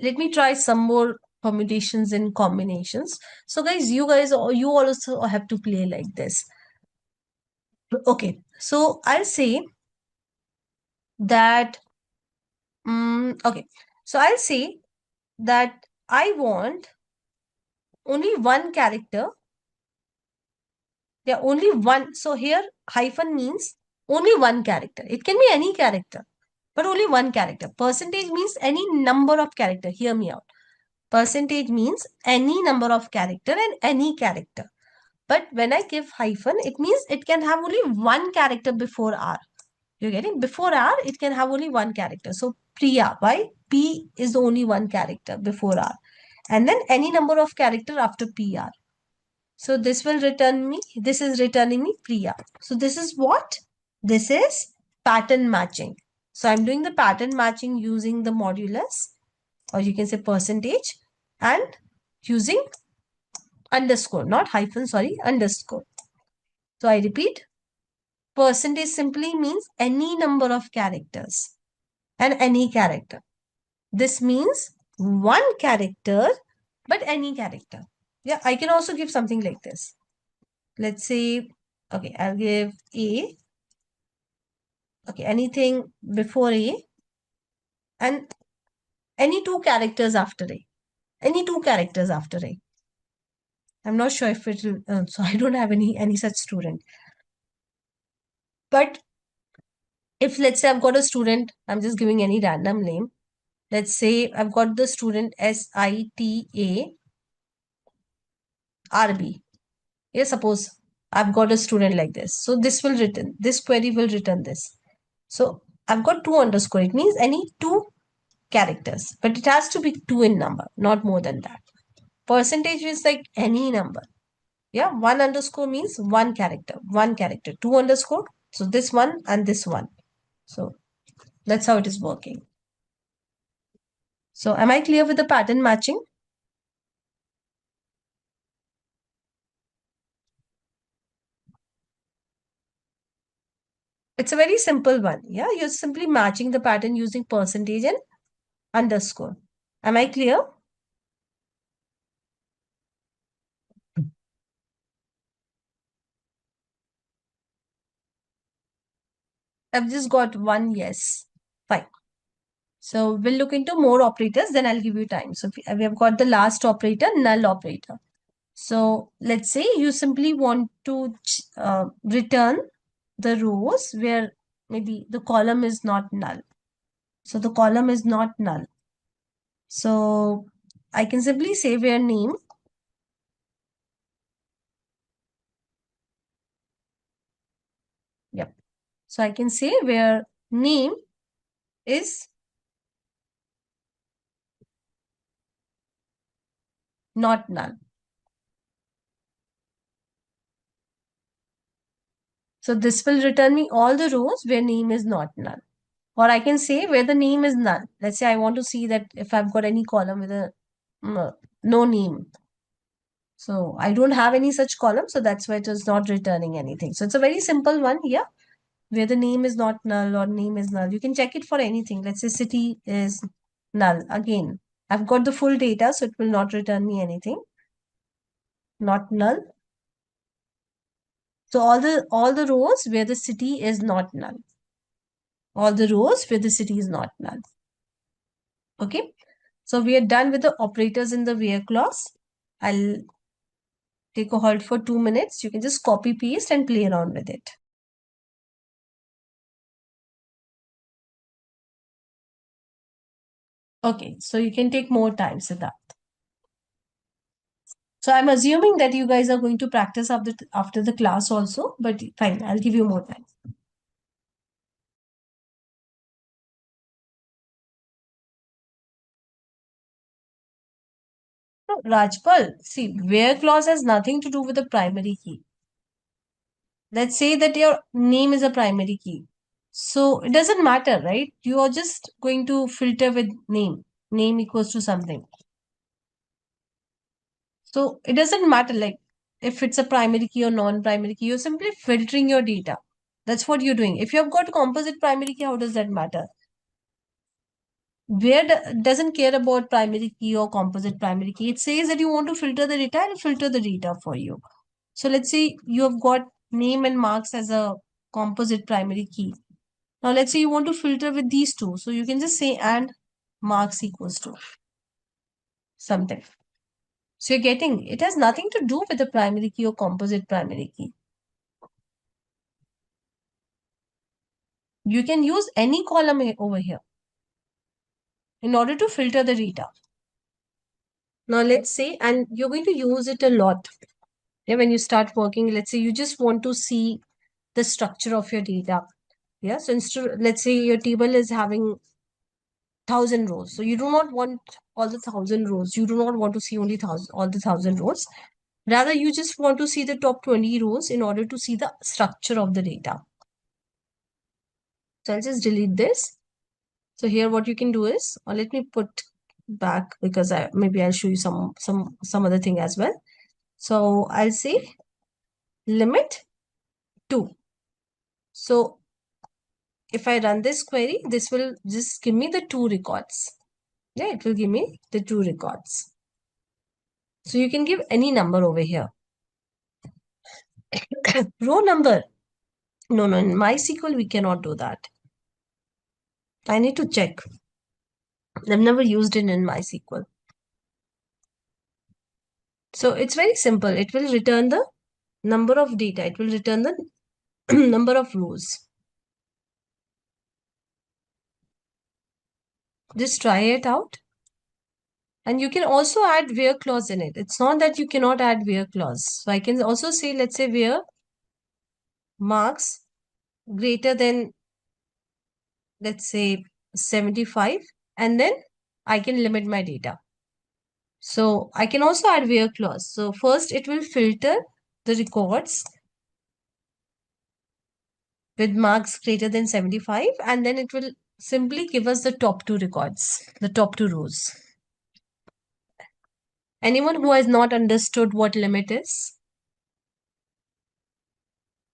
Let me try some more permutations and combinations. So guys, you also have to play like this. Okay, so I'll say that, okay, so I'll say that I want only one character. Yeah, only one. So here hyphen means only one character. It can be any character, but only one character. Percentage means any number of character. Hear me out. Percentage means any number of character and any character. But when I give hyphen, it means it can have only one character before R. You're getting? Before R, it can have only one character. So Priya, why? P is the only one character before R. And then any number of character after PR. So this will return me, this is returning me Priya. So this is what? This is pattern matching. So I'm doing the pattern matching using the modulus, or you can say percentage, and using underscore, not hyphen, sorry, underscore. So I repeat, percentage simply means any number of characters and any character. This means one character, but any character. Yeah, I can also give something like this. Let's say, okay, I'll give A. Okay, anything before A and any two characters after A. Any two characters after A. I'm not sure if it will, so I don't have any such student. But if let's say I've got a student, I'm just giving any random name. Let's say I've got the student SITA RB. Yeah, suppose I've got a student like this. So this will return, this query will return this. So I've got two underscore. It means any two characters, but it has to be two in number, not more than that. Percentage is like any number. Yeah, one underscore means one character, one character, two underscore. So this one and this one. So that's how it is working. So am I clear with the pattern matching? It's a very simple one. Yeah, you're simply matching the pattern using percentage and underscore. Am I clear? I've just got one yes. Fine. So we'll look into more operators, then I'll give you time. So we have got the last operator, null operator. So let's say you simply want to return the rows where maybe the column is not null. So the column is not null. So I can simply say where name Yep. So I can say where name is not null. So this will return me all the rows where name is not null. Or I can say where the name is null. Let's say I want to see that if I've got any column with a no name. So I don't have any such column. So that's why it is not returning anything. So it's a very simple one here where the name is not null or name is null. You can check it for anything. Let's say city is null. Again, I've got the full data, so it will not return me anything. Not null. So all the rows where the city is not null. All the rows where the city is not null. Okay. So we are done with the operators in the where clause. I'll take a hold for 2 minutes. You can just copy paste and play around with it. Okay, so you can take more time, Siddharth. So I'm assuming that you guys are going to practice after the class also, but fine, I'll give you more time. So, Rajpal, see, where clause has nothing to do with the primary key. Let's say that your name is a primary key. So it doesn't matter, right? You are just going to filter with name. Name equals to something. So it doesn't matter like if it's a primary key or non-primary key, you're simply filtering your data. That's what you're doing. If you have got composite primary key, how does that matter? Where doesn't care about primary key or composite primary key. It says that you want to filter the data and filter the data for you. So let's say you have got name and marks as a composite primary key. Now let's say you want to filter with these two. So you can just say and marks equals to something. So you're getting, it has nothing to do with the primary key or composite primary key. You can use any column over here in order to filter the data. Now let's say, and you're going to use it a lot. Yeah, when you start working, let's say you just want to see the structure of your data. Yeah, so instead, let's say your table is having 1,000 rows. So you do not want all the 1,000 rows. You do not want to see only all the 1,000 rows. Rather, you just want to see the top 20 rows in order to see the structure of the data. So I'll just delete this. So here what you can do is, or let me put back because maybe I'll show you some other thing as well. So I'll say limit 2. So if I run this query, this will just give me the 2 records. Yeah, it will give me the 2 records. So you can give any number over here. Row number. No, in MySQL, we cannot do that. I need to check. I've never used it in MySQL. So it's very simple. It will return the number of data. It will return the number of rows. Just try it out. And you can also add where clause in it. It's not that you cannot add where clause. So I can also say, let's say where marks greater than, let's say 75, and then I can limit my data. So I can also add where clause. So first it will filter the records with marks greater than 75, and then it will simply give us the top 2 records, the top 2 rows. Anyone who has not understood what limit is?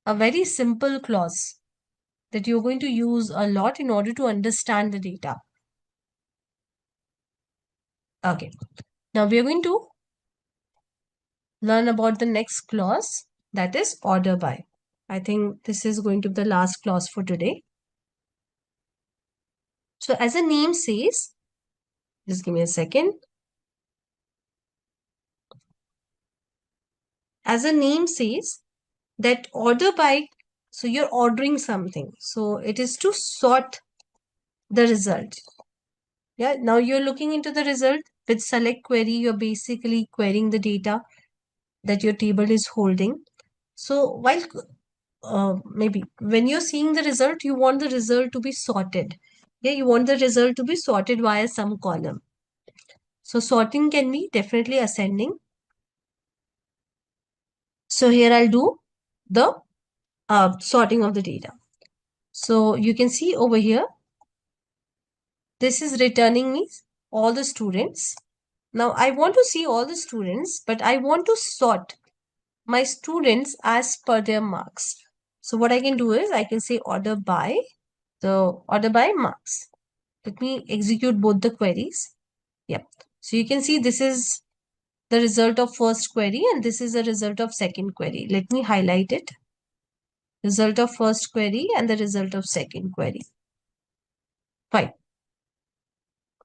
A very simple clause that you're going to use a lot in order to understand the data. Okay. Now we are going to learn about the next clause, that is order by. I think this is going to be the last clause for today. So as the name says, just give me a second. As the name says, that order by, so you're ordering something. So it is to sort the result. Yeah, now you're looking into the result with select query. You're basically querying the data that your table is holding. So while maybe when you're seeing the result, you want the result to be sorted. Yeah, you want the result to be sorted via some column. So sorting can be definitely ascending. So here I'll do the sorting of the data. So you can see over here, this is returning me all the students. Now I want to see all the students, but I want to sort my students as per their marks. So what I can do is I can say order by, so order by marks. Let me execute both the queries. Yep. So you can see this is the result of first query and this is the result of second query. Let me highlight it. Result of first query and the result of second query. Fine.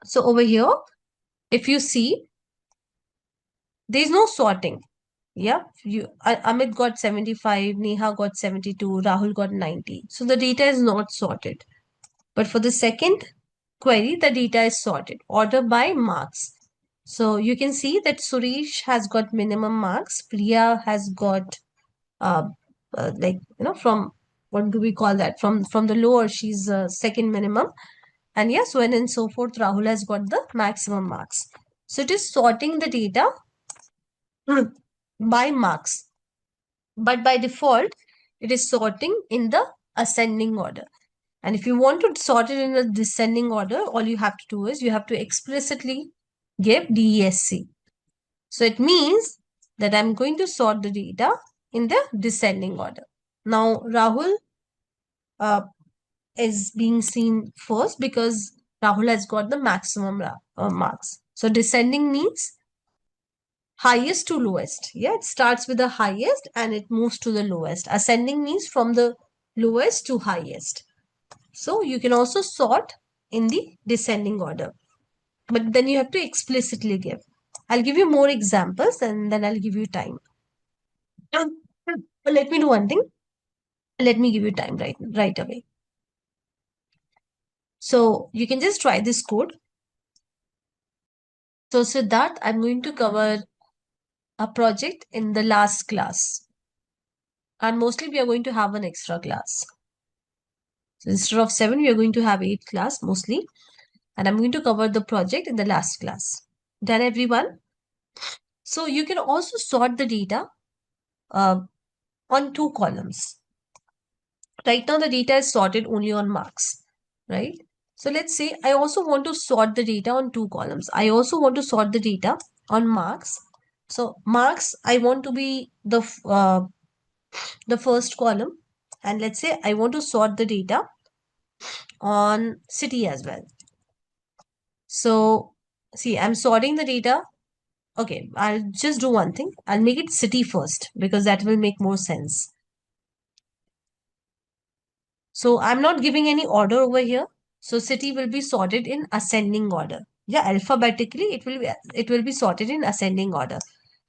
So over here, if you see, there is no sorting. Yeah, Amit got 75, Neha got 72, Rahul got 90. So the data is not sorted. But for the second query, the data is sorted. Order by marks. So you can see that Suresh has got minimum marks. Priya has got like, from what do we call that? From the lower, she's second minimum. And yes, so on and so forth, Rahul has got the maximum marks. So it is sorting the data by marks. But by default, it is sorting in the ascending order. And if you want to sort it in the descending order, all you have to do is you have to explicitly give DESC. So it means that I'm going to sort the data in the descending order. Now, Rahul uh, is being seen first because Rahul has got the maximum marks. So descending means highest to lowest. Yeah, it starts with the highest and it moves to the lowest. Ascending means from the lowest to highest. So you can also sort in the descending order, but then you have to explicitly give. I'll give you more examples and then I'll give you time. Let me do one thing. Let me give you time right away. So you can just try this code. So Siddharth, I'm going to cover a project in the last class. And mostly we are going to have an extra class. So instead of 7, we are going to have 8 class mostly. And I'm going to cover the project in the last class. Done, everyone? So you can also sort the data on 2 columns. Right now, the data is sorted only on marks, right? So let's say I also want to sort the data on 2 columns. I also want to sort the data on marks. So marks, I want to be the first column. And let's say I want to sort the data on city as well. So see, I'm sorting the data. Okay, I'll just do one thing. I'll make it city first because that will make more sense. So I'm not giving any order over here. So city will be sorted in ascending order. Yeah, alphabetically it will be sorted in ascending order.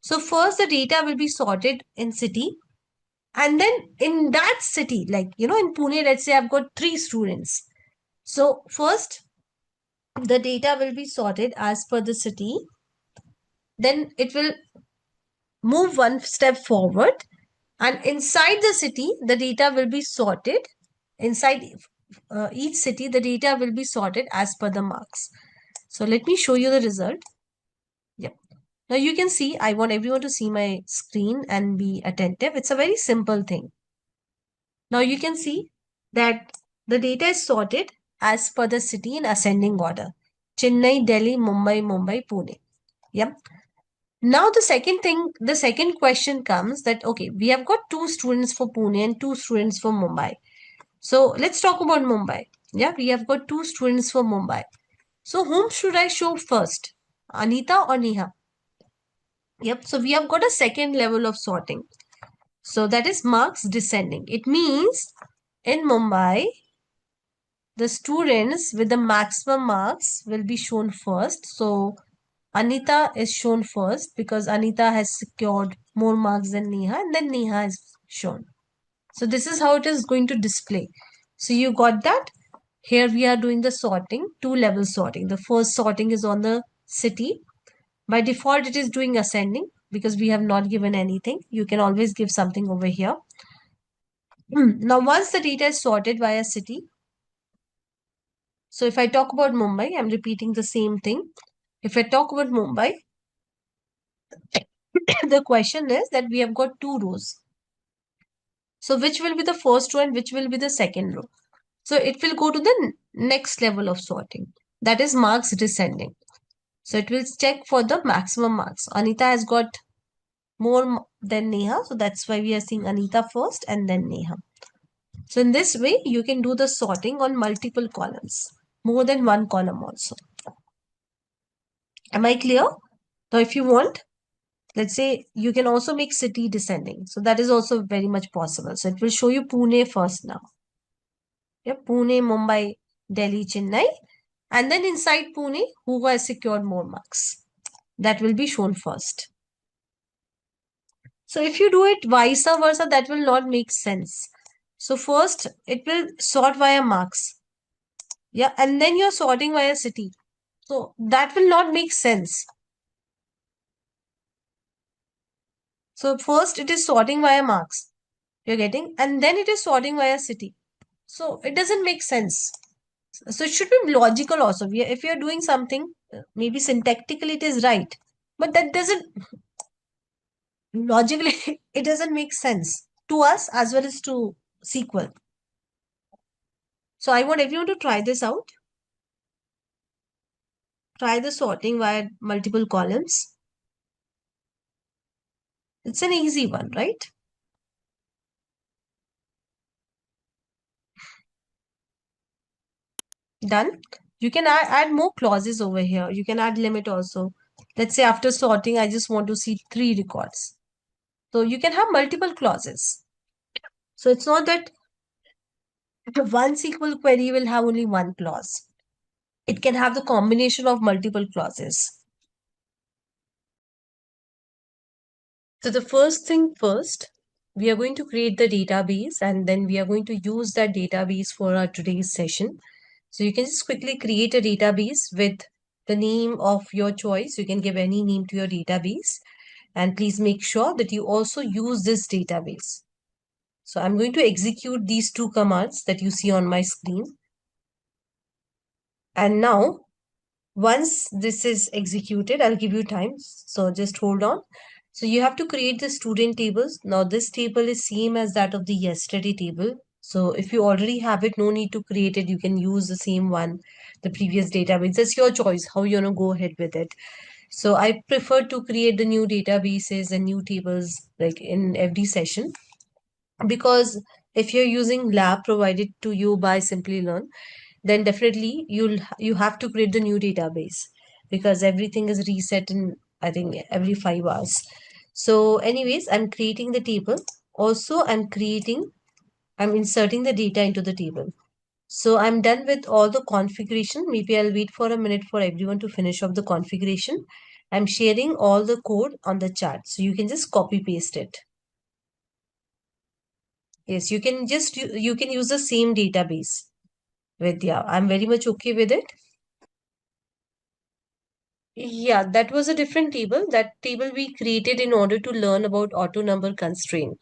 So first the data will be sorted in city, and then in that city, like in Pune, let's say I've got 3 students. So first the data will be sorted as per the city. Then it will move one step forward, and inside the city the data will be sorted. Inside each city the data will be sorted as per the marks. So let me show you the result. Yep. Now you can see, I want everyone to see my screen and be attentive. It's a very simple thing. Now you can see that the data is sorted as per the city in ascending order. Chennai, Delhi, Mumbai, Pune. Yep. Now the second question comes that, okay, we have got 2 students for Pune and 2 students for Mumbai. So let's talk about Mumbai. Yeah, we have got 2 students for Mumbai. So whom should I show first? Anita or Neha? Yep, so we have got a second level of sorting. So that is marks descending. It means in Mumbai, the students with the maximum marks will be shown first. So Anita is shown first because Anita has secured more marks than Neha, and then Neha is shown. So this is how it is going to display. So you got that? Here we are doing the sorting, 2-level sorting. The first sorting is on the city. By default, it is doing ascending because we have not given anything. You can always give something over here. Now, once the data is sorted by a city, so if I talk about Mumbai, I'm repeating the same thing. If I talk about Mumbai, the question is that we have got 2 rows. So which will be the first row and which will be the second row? So it will go to the next level of sorting. That is marks descending. So it will check for the maximum marks. Anita has got more than Neha. So that's why we are seeing Anita first and then Neha. So in this way, you can do the sorting on multiple columns, more than one column also. Am I clear? Now, if you want, let's say you can also make city descending. So that is also very much possible. So it will show you Pune first now. Yeah, Pune, Mumbai, Delhi, Chennai. And then inside Pune, who has secured more marks? That will be shown first. So if you do it vice versa, that will not make sense. So first, it will sort via marks. Yeah, and then you're sorting via city. So that will not make sense. So first it is sorting via marks. You're getting, and then it is sorting via city. So it doesn't make sense. So it should be logical also. If we are doing something maybe syntactically it is right, but that doesn't logically it doesn't make sense to us as well as to SQL. So I want everyone to try this out. Try the sorting via multiple columns. It's an easy one, right? Done. You can add more clauses over here. You can add limit also. Let's say after sorting, I just want to see 3 records. So you can have multiple clauses. So it's not that one SQL query will have only one clause. It can have the combination of multiple clauses. So the first thing first, we are going to create the database and then we are going to use that database for our today's session. So you can just quickly create a database with the name of your choice. You can give any name to your database and please make sure that you also use this database. So I'm going to execute these 2 commands that you see on my screen. And now once this is executed, I'll give you time. So just hold on. So you have to create the student tables. Now this table is same as that of the yesterday table. So if you already have it, no need to create it. You can use the same one, the previous database. It's your choice how you want to go ahead with it. So I prefer to create the new databases and new tables like in every session, because if you're using lab provided to you by Simplilearn, then definitely you have to create the new database because everything is reset in I think every 5 hours. So anyways, I'm creating the table. Also, I'm inserting the data into the table. So I'm done with all the configuration. Maybe I'll wait for a minute for everyone to finish off the configuration. I'm sharing all the code on the chat. So you can just copy paste it. Yes, you can use the same database. Vidya, I'm very much okay with it. Yeah, that was a different table. That table we created in order to learn about auto number constraint,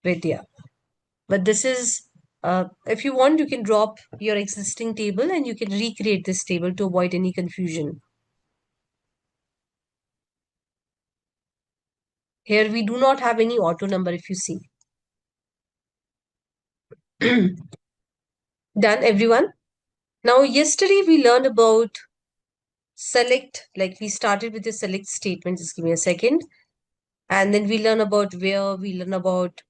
Vidya. But this is, if you want, you can drop your existing table and you can recreate this table to avoid any confusion. Here we do not have any auto number if you see. Done, everyone? Now, yesterday we learned about select, like we started with the select statement. Just give me a second. And then we learn about where, we learn about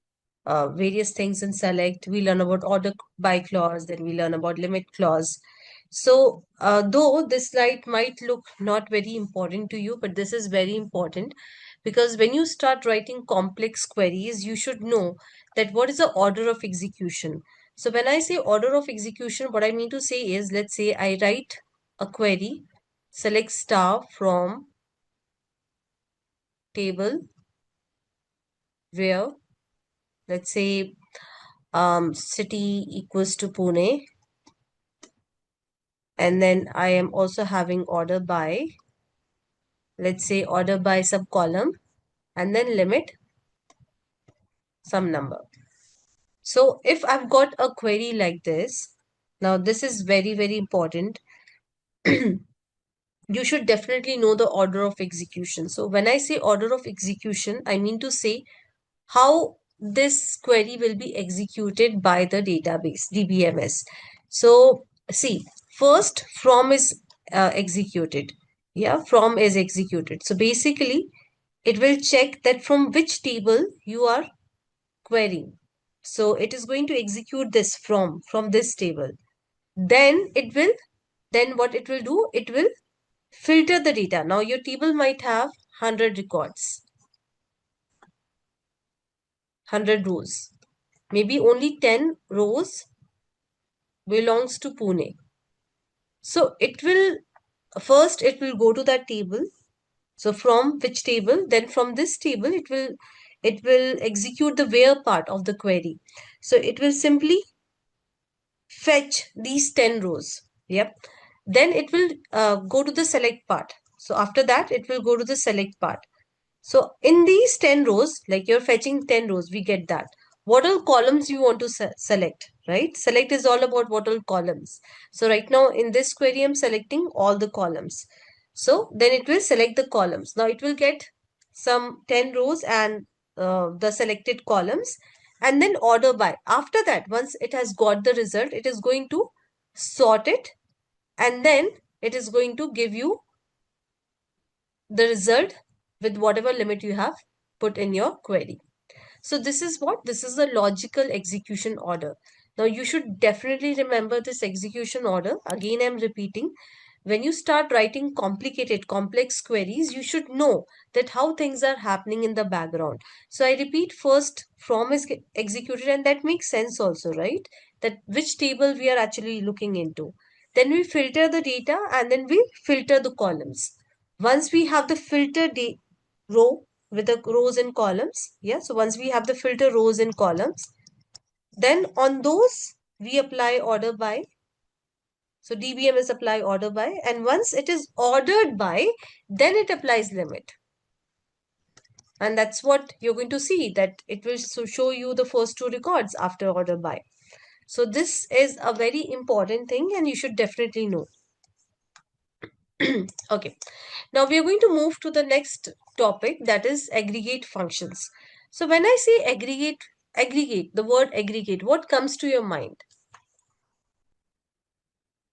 various things in select, we learn about order by clause, then we learn about limit clause. So though this slide might look not very important to you, but this is very important because when you start writing complex queries, you should know that what is the order of execution. So when I say order of execution, what I mean to say is, let's say I write a query, select star from table where, let's say, city equals to Pune. And then I am also having order by, let's say order by subcolumn, and then limit some number. So if I've got a query like this, now this is very, very important. You should definitely know the order of execution. So when I say order of execution, I mean to say how this query will be executed by the database, DBMS. So see, first from is executed. Yeah, from is executed. So basically, it will check that from which table you are querying. So it is going to execute this from this table. Then then what it will do, it will filter the data. Now your table might have 100 records, 100 rows. Maybe only 10 rows belongs to Pune. So it will go to that table. So from which table? Then from this table, it will execute the where part of the query. So it will simply fetch these 10 rows. Yep. Then it will go to the select part. So after that, it will go to the select part. So in these 10 rows, like you're fetching 10 rows, we get that. What all columns you want to select, right? Select is all about what all columns. So right now in this query, I'm selecting all the columns. So then it will select the columns. Now it will get some 10 rows and the selected columns, and then order by. After that, once it has got the result, it is going to sort it, and then it is going to give you the result with whatever limit you have put in your query. So this is what? This is the logical execution order. Now you should definitely remember this execution order. Again, I'm repeating. When you start writing complicated, complex queries, you should know that how things are happening in the background. So I repeat, first from is executed, and that makes sense also, right? That which table we are actually looking into. Then we filter the data, and then we filter the columns. Once we have the filter row with the rows and columns, yeah, so once we have the filter rows and columns, then on those we apply order by. So DBM is apply order by, and once it is ordered by, then it applies limit. And that's what you're going to see, that it will show you the first two records after order by. So this is a very important thing, and you should definitely know. Okay, now we are going to move to the next topic, that is aggregate functions. So when I say aggregate, the word aggregate, what comes to your mind?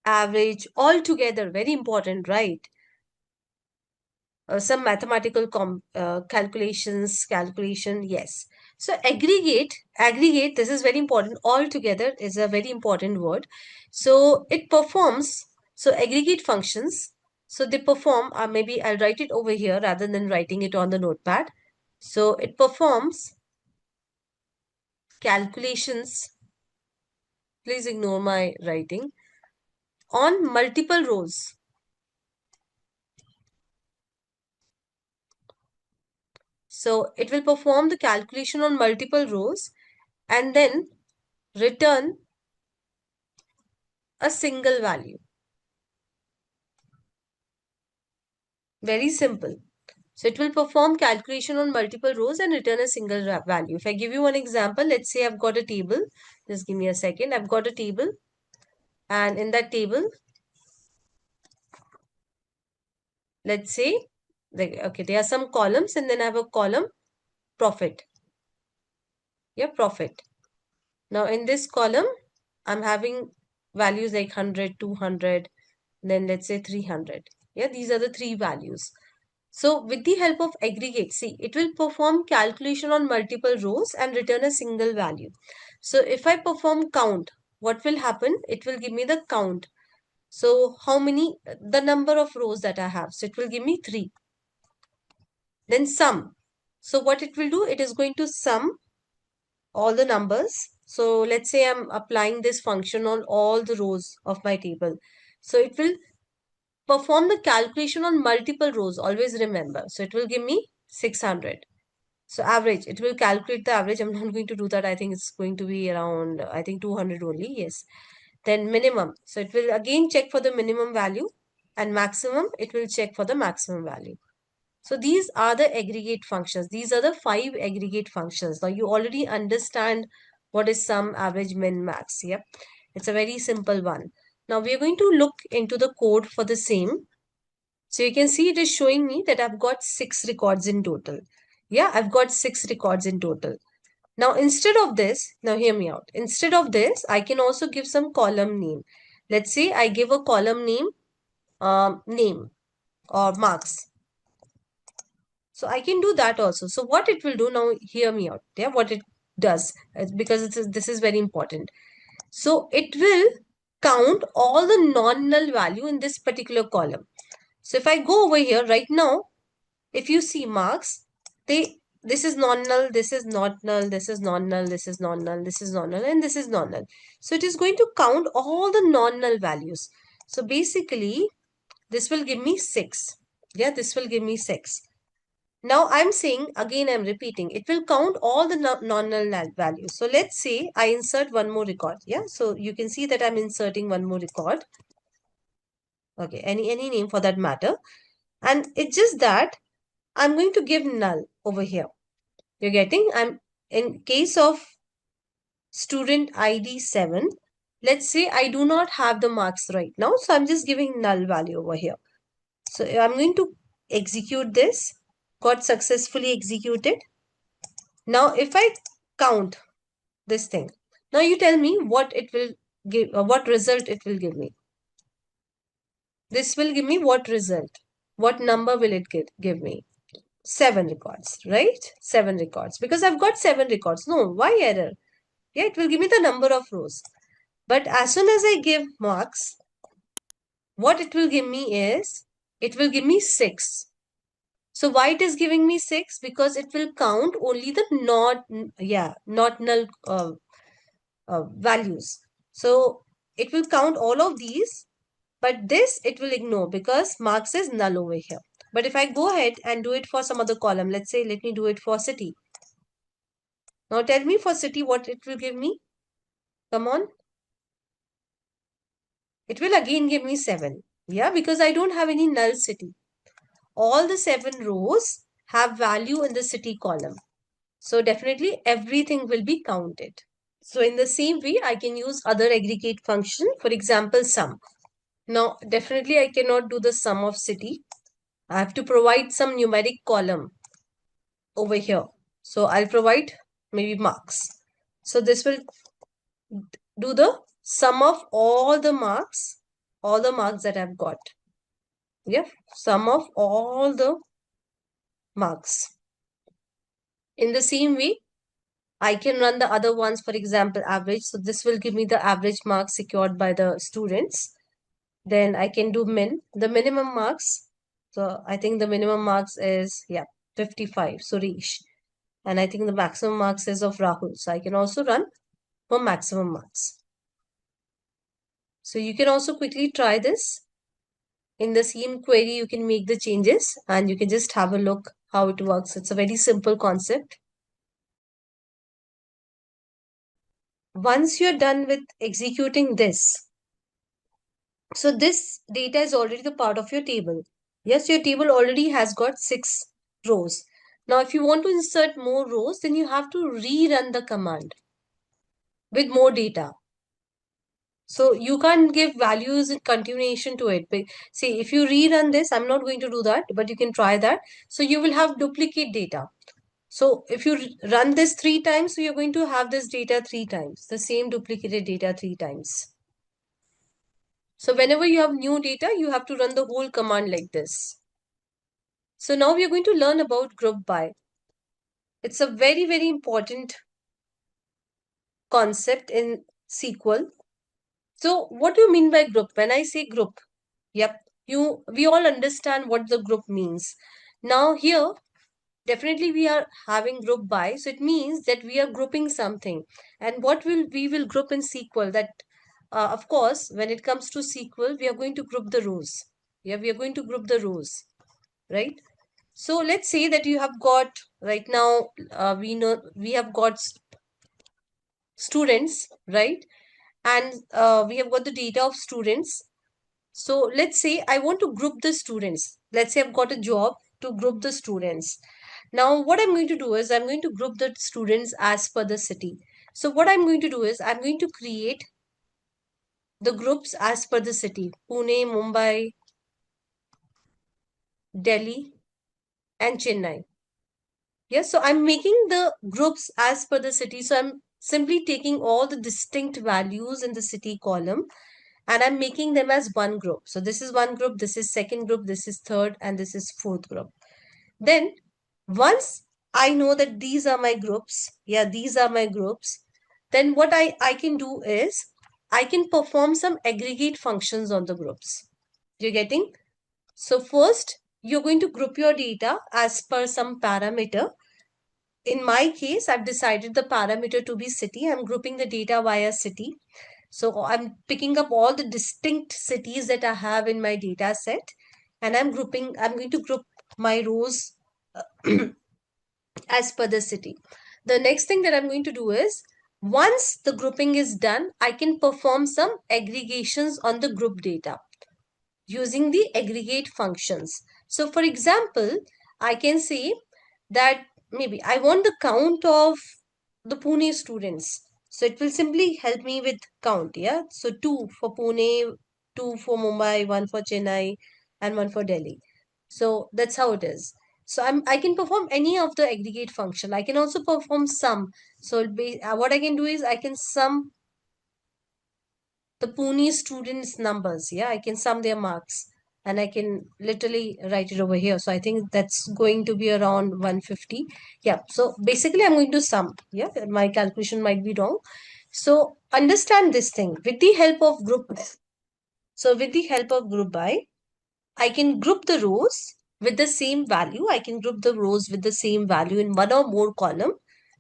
Average, all together, very important, right? Some mathematical calculation, yes. So aggregate, this is very important. All together is a very important word. So it performs, so aggregate functions, so they perform, maybe I'll write it over here rather than writing it on the notepad. So it performs calculations, please ignore my writing, on multiple rows. So it will perform the calculation on multiple rows and then return a single value. Very simple. So it will perform calculation on multiple rows and return a single value. If I give you one example, let's say I've got a table. Just give me a second. I've got a table, and in that table, let's say, okay, there are some columns, and then I have a column profit. Yeah, profit. Now in this column, I'm having values like 100, 200, then let's say 300. Yeah, these are the three values. So with the help of aggregate, see, it will perform calculation on multiple rows and return a single value. So if I perform count, what will happen? It will give me the count. So how many, the number of rows that I have. So it will give me 3. Then sum. So what it will do, it is going to sum all the numbers. So let's say I'm applying this function on all the rows of my table. So it will perform the calculation on multiple rows, always remember. So it will give me 600. So average, it will calculate the average. I'm not going to do that. I think it's going to be around, I think 200 only. Yes. Then minimum. So it will again check for the minimum value, and maximum, it will check for the maximum value. So these are the aggregate functions. These are the 5 aggregate functions. Now you already understand what is sum, average, min, max. Yep. It's a very simple one. Now we are going to look into the code for the same. So you can see it is showing me that I've got 6 records in total. Yeah, I've got 6 records in total. Now, instead of this, now hear me out. Instead of this, I can also give some column name. Let's say I give a column name, name or marks. So I can do that also. So what it will do now, hear me out. Yeah, what it does, because this is very important. So it will count all the non-null value in this particular column. So if I go over here right now, if you see marks, this is non-null, this is not null, this is non-null, this is non-null, this is non-null, and this is non-null. So it is going to count all the non-null values. So basically, this will give me 6. Yeah, this will give me 6. Now I'm saying, again I'm repeating, it will count all the non-null values. So let's say I insert one more record. Yeah, so you can see that I'm inserting one more record. Okay, any name for that matter. And it's just that I'm going to give null over here. You're getting? I'm in case of student ID 7. Let's say I do not have the marks right now. So I'm just giving null value over here. So I'm going to execute this. Got successfully executed. Now if I count this thing, now you tell me what it will give, what result it will give me. This will give me what result? What number will it give me? 7 records, right? 7 records. Because I've got 7 records. No, why error? Yeah, it will give me the number of rows. But as soon as I give marks, what it will give me is, it will give me 6. So why it is giving me 6? Because it will count only the not null values. So it will count all of these, but this it will ignore because marks is null over here. But if I go ahead and do it for some other column, let's say, let me do it for city. Now tell me for city what it will give me. Come on. It will again give me 7. Yeah, because I don't have any null city. All the 7 rows have value in the city column. So definitely everything will be counted. So in the same way, I can use other aggregate function, for example, sum. Now, definitely I cannot do the sum of city. I have to provide some numeric column over here. So I'll provide maybe marks. So this will do the sum of all the marks that I've got. Yeah, sum of all the marks. In the same way, I can run the other ones, for example, average. So this will give me the average marks secured by the students. Then I can do min, the minimum marks. So I think the minimum marks is, 55, Suresh. And I think the maximum marks is of Rahul. So I can also run for maximum marks. So you can also quickly try this. In the same query, you can make the changes and you can just have a look how it works. It's a very simple concept. Once you're done with executing this, so this data is already the part of your table. Yes, your table already has got 6 rows. Now, if you want to insert more rows, then you have to rerun the command with more data. So you can't give values in continuation to it. But see, if you rerun this, I'm not going to do that, but you can try that. So you will have duplicate data. So if you run this 3 times, so you're going to have this data 3 times, the same duplicated data 3 times. So whenever you have new data, you have to run the whole command like this. So now we are going to learn about group by. It's a very, very important concept in SQL. So what do you mean by group? When I say group, we all understand what the group means. Now here, definitely we are having group by, so it means that we are grouping something. And what will we will group in SQL? That of course, when it comes to SQL, we are going to group the rows. Yeah, we are going to group the rows, right? So let's say that you have got right now, we know we have got students, right? And we have got the data of students. So let's say I want to group the students. Let's say I've got a job to group the students. Now what I'm going to do is I'm going to group the students as per the city. So what I'm going to do is I'm going to create the groups as per the city. Pune, Mumbai, Delhi, and Chennai. Yes, so I'm making the groups as per the city. So I'm simply taking all the distinct values in the city column and I'm making them as one group. So this is one group, this is second group, this is third, and this is fourth group. Then once I know that these are my groups, these are my groups, then what I can do is I can perform some aggregate functions on the groups. You're getting? So first, you're going to group your data as per some parameter. In my case, I've decided the parameter to be city. I'm grouping the data via city. So I'm picking up all the distinct cities that I have in my data set and I'm going to group my rows as per the city. The next thing that I'm going to do is once the grouping is done, I can perform some aggregations on the group data using the aggregate functions. So for example, I can say that maybe I want the count of the Pune students. So it will simply help me with count, So 2 for Pune, 2 for Mumbai, 1 for Chennai, and one for Delhi. So that's how it is. So I can perform any of the aggregate function. I can also perform sum. So what I can do is I can sum the Pune students' numbers. Yeah, I can sum their marks and I can literally write it over here. So I think that's going to be around 150. Yeah, so basically I'm going to sum. Yeah, my calculation might be wrong. So understand this thing with the help of group. So with the help of group by, I can group the rows with the same value. I can group the rows with the same value in one or more column.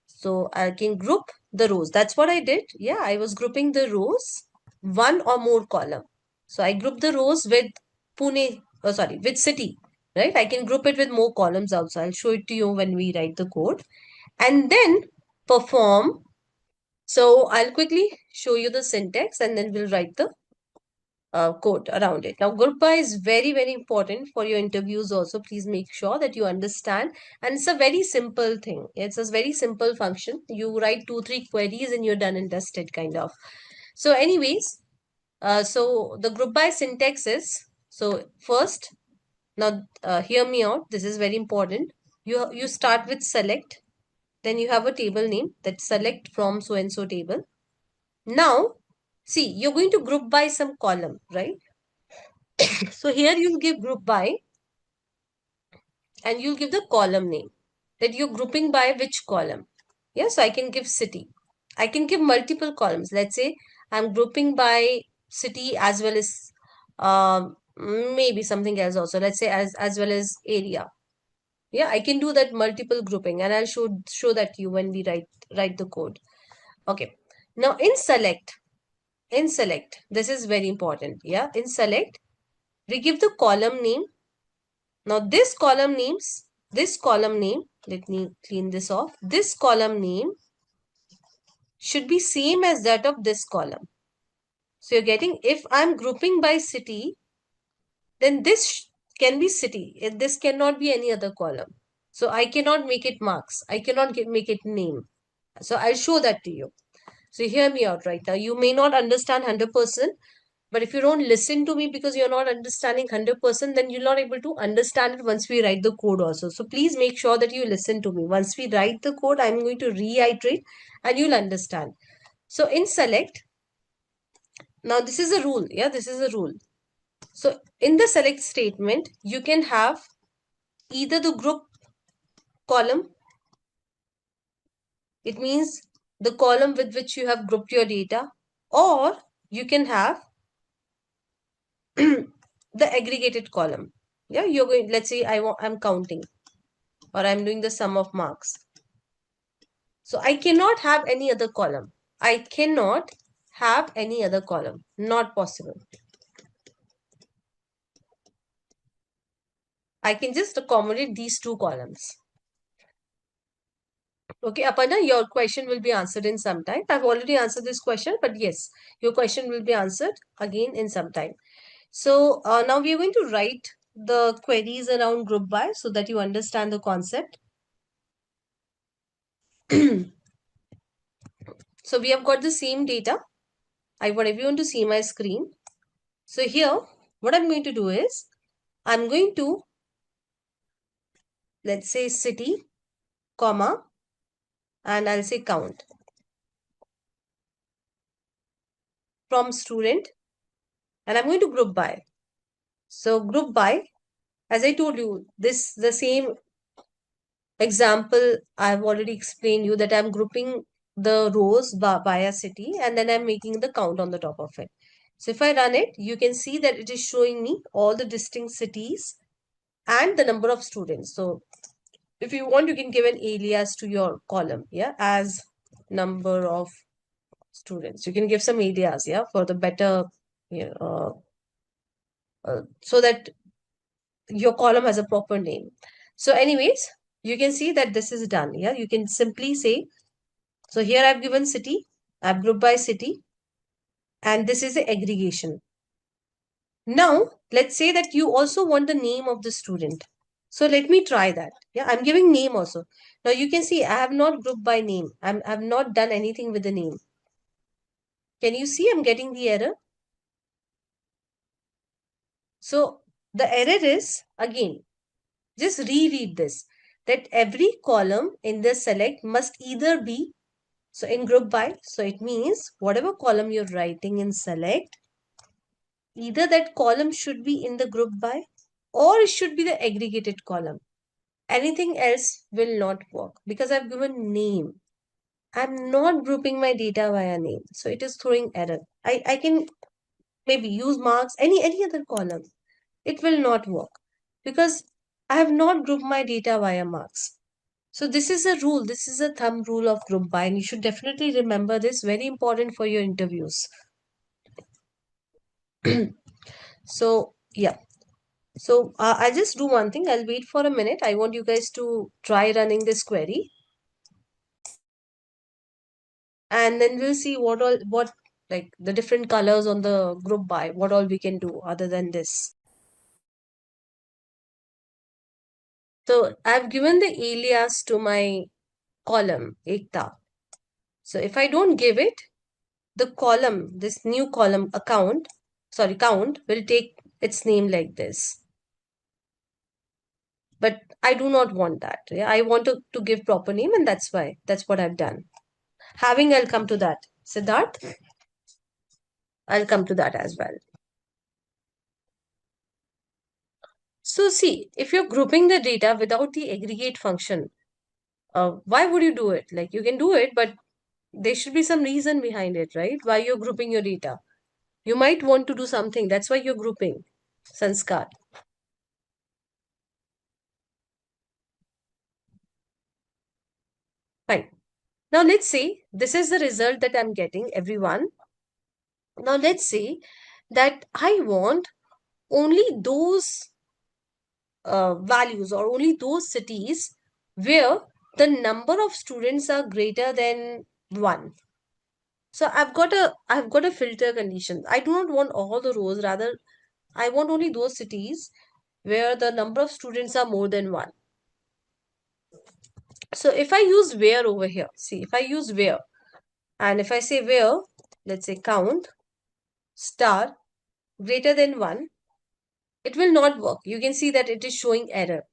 So I can group the rows. That's what I did. Yeah, I was grouping the rows one or more column. So I group the rows with Pune, with city, right? I can group it with more columns also. I'll show it to you when we write the code. And then perform. So I'll quickly show you the syntax and then we'll write the code around it. Now, group by is very, very important for your interviews also. Please make sure that you understand. And it's a very simple thing. It's a very simple function. You write 2, 3 queries and you're done and dusted kind of. So anyways, so the group by syntax is, so first, now hear me out. This is very important. You start with select. Then you have a table name that select from so and so table. Now, see, you're going to group by some column, right? So here you'll give group by and you'll give the column name that you're grouping by which column. Yes, I can give city. I can give multiple columns. Let's say I'm grouping by city as well as maybe something else also. Let's say as well as area. Yeah, I can do that multiple grouping and I'll show that to you when we write the code. Okay. Now in select, this is very important. Yeah, in select, we give the column name. Now this column name, let me clean this off. This column name should be same as that of this column. So you're getting, if I'm grouping by city, then this can be city. This cannot be any other column. So I cannot make it marks. I cannot make it name. So I'll show that to you. So hear me out right now. You may not understand 100%, but if you don't listen to me because you're not understanding 100%, then you're not able to understand it once we write the code also. So please make sure that you listen to me. Once we write the code, I'm going to reiterate and you'll understand. So in select, now this is a rule. Yeah, this is a rule. So in the select statement, you can have either the group column. It means the column with which you have grouped your data, or you can have the aggregated column. Yeah, you're going, let's say I'm counting or I'm doing the sum of marks. So I cannot have any other column. I cannot have any other column. Not possible. I can just accommodate these two columns. Okay, Aparna, your question will be answered in some time. I've already answered this question, but yes, your question will be answered again in some time. So now we are going to write the queries around group by so that you understand the concept. So we have got the same data. I want everyone to see my screen. So here, what I'm going to do is, I'm going to, let's say city, comma, and I'll say count from student, and I'm going to group by. So group by, as I told you, the same example I've already explained you that I'm grouping the rows by a city and then I'm making the count on the top of it. So if I run it, you can see that it is showing me all the distinct cities and the number of students. So if you want, you can give an alias to your column, yeah, as number of students. You can give some alias, yeah, for the better, so that your column has a proper name. So anyways, you can see that this is done. Yeah, you can simply say, so here I've given city, I've grouped by city, and this is the aggregation. Now, let's say that you also want the name of the student. So let me try that. Yeah, I'm giving name also. Now you can see I have not grouped by name. I've not done anything with the name. Can you see I'm getting the error? So The error is, again, just reread this, that every column in the select must either be, so in group by, so it means whatever column you're writing in select, either that column should be in the group by or it should be the aggregated column. Anything else will not work because I've given name. I'm not grouping my data via name. So it is throwing error. I can maybe use marks, any other column. It will not work because I have not grouped my data via marks. So this is a rule. This is a thumb rule of group by, and you should definitely remember this. Very important for your interviews. So yeah. So I'll just do one thing. I'll wait for a minute. I want you guys to try running this query, and then we'll see what like the different colors on the group by, what all we can do other than this. So I've given the alias to my column Ekta. So if I don't give it, the column, this new column count will take its name like this. But I do not want that. Yeah, I want to give proper name, and that's what I've done. I'll come to that. Siddharth, I'll come to that as well. So see, if you're grouping the data without the aggregate function, why would you do it? Like you can do it, but there should be some reason behind it, right? Why you're grouping your data. You might want to do something. That's why you're grouping. Sanskar. Fine. Now let's say this is the result that I'm getting, everyone. Now let's say that I want only those values or only those cities where the number of students are greater than 1. So I've got a filter condition. I do not want all the rows, rather I want only those cities where the number of students are more than 1. So if I use where over here, see, if I use where, and if I say where, let's say count star greater than 1, it will not work. You can see that it is showing error.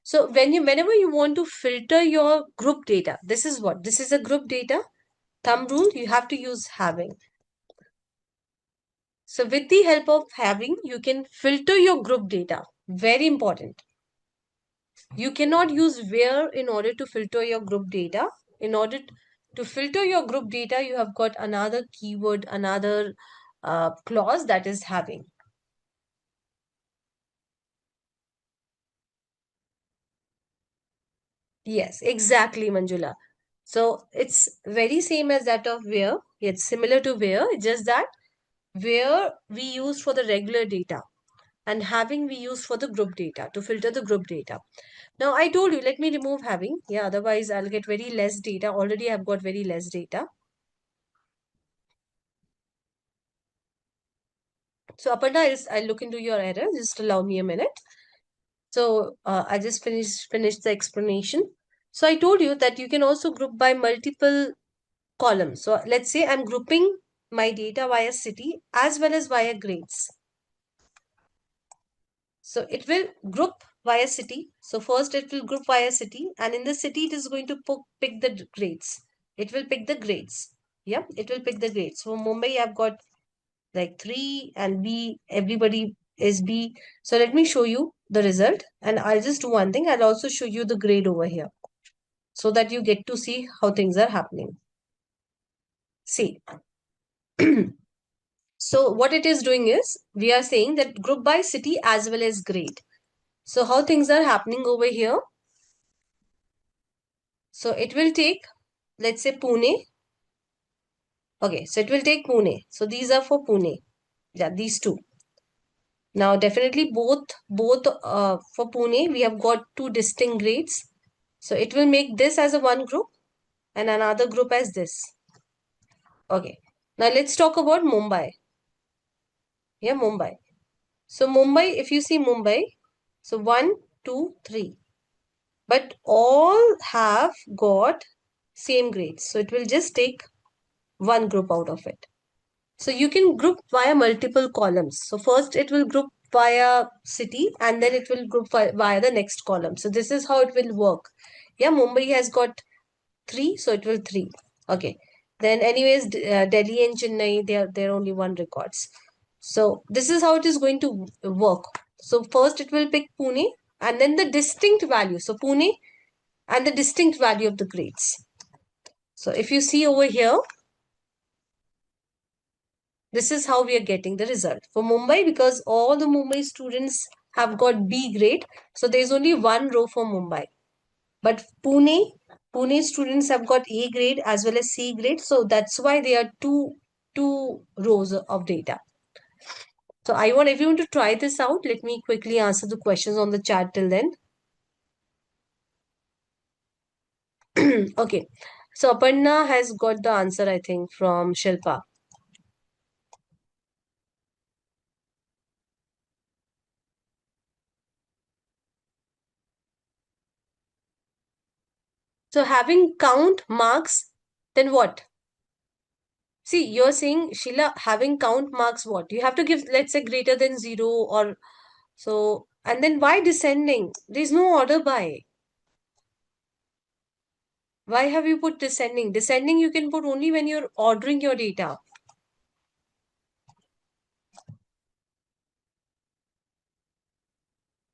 So whenever you want to filter your group data, this is what, this is a group data. Thumb rule, you have to use having. So with the help of having, you can filter your group data. Very important. You cannot use where in order to filter your group data. In order to filter your group data, you have got another keyword, another clause, that is having. Yes, exactly, Manjula. So it's very same as that of where. It's similar to where, it's just that where we use for the regular data and having we use for the group data to filter the group data. Now I told you, let me remove having. Yeah, otherwise I'll get very less data. Already I've got very less data. So Aparna, I'll look into your error. Just allow me a minute. So I just finished the explanation. So I told you that you can also group by multiple columns. So let's say I'm grouping my data via city as well as via grades. So it will group via city. So first it will group via city, and in the city it is going to pick the grades. It will pick the grades. Yeah, it will pick the grades. So Mumbai, I've got like 3 and B, everybody is B. So let me show you the result, and I'll just do one thing. I'll also show you the grade over here so that you get to see how things are happening. See. So what it is doing is, we are saying that group by city as well as grade. So how things are happening over here? So it will take, let's say Pune. Okay, so it will take Pune. So these are for Pune. Yeah, these two. Now definitely both for Pune, we have got 2 distinct grades. So it will make this as a one group and another group as this. Okay. Now let's talk about Mumbai. Yeah, Mumbai. So Mumbai, if you see Mumbai, so 1, 2, 3. But all have got same grades. So it will just take one group out of it. So you can group via multiple columns. So first it will group via city, and then it will group via the next column. So this is how it will work. Yeah, Mumbai has got 3, so it will 3. Okay. Then anyways, Delhi and Chennai, they're only one records. So this is how it is going to work. So first it will pick Pune and then the distinct value. So Pune and the distinct value of the grades. So if you see over here, this is how we are getting the result. For Mumbai, because all the Mumbai students have got B grade, so there's only one row for Mumbai. But Pune students have got A grade as well as C grade, so that's why there are two rows of data. So I want everyone to try this out. Let me quickly answer the questions on the chat till then. Okay. So Aparna has got the answer, I think, from Shilpa. So having count marks, then what? See, you're saying, Sheila, having count marks what? You have to give, let's say, greater than 0 or so. And then why descending? There's no order by. Why have you put descending? Descending you can put only when you're ordering your data.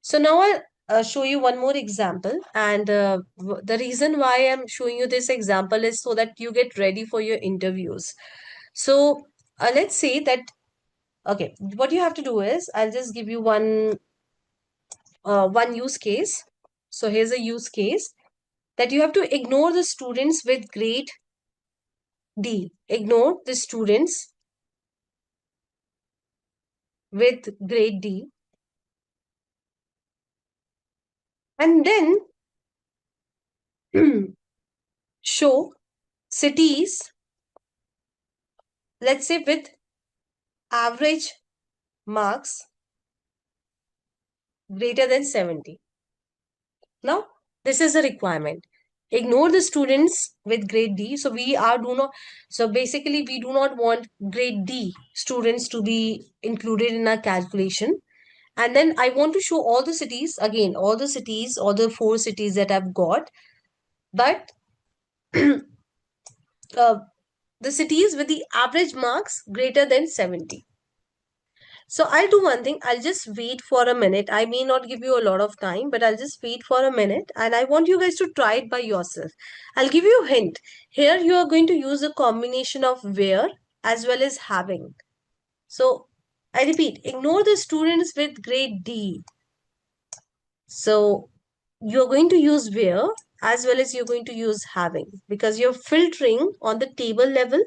So now I'll show you one more example. And the reason why I'm showing you this example is so that you get ready for your interviews. So let's say that, okay, what you have to do is, I'll just give you one use case. So here's a use case that you have to ignore the students with grade D. Ignore the students with grade D. And then show cities, let's say with average marks greater than 70. Now, this is a requirement. Ignore the students with grade D. So so basically we do not want grade D students to be included in our calculation. And then I want to show all the cities, again, all the 4 cities that I've got, but uh, the cities with the average marks greater than 70. So I'll do one thing. I'll just wait for a minute. I may not give you a lot of time, but I'll just wait for a minute and I want you guys to try it by yourself. I'll give you a hint. Here you are going to use a combination of where as well as having. So I repeat, ignore the students with grade D. So you're going to use where as well as you're going to use having, because you're filtering on the table level,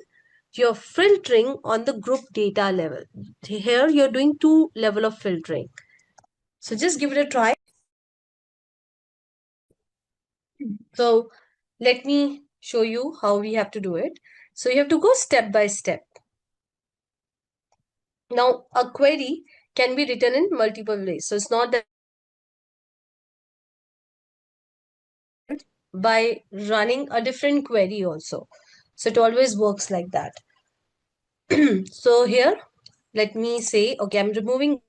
you're filtering on the group data level. Here you're doing 2 level of filtering. So just give it a try. So let me show you how we have to do it. So you have to go step by step. Now a query can be written in multiple ways. So it's not that by running a different query also. So it always works like that. So here, let me say, okay, I'm removing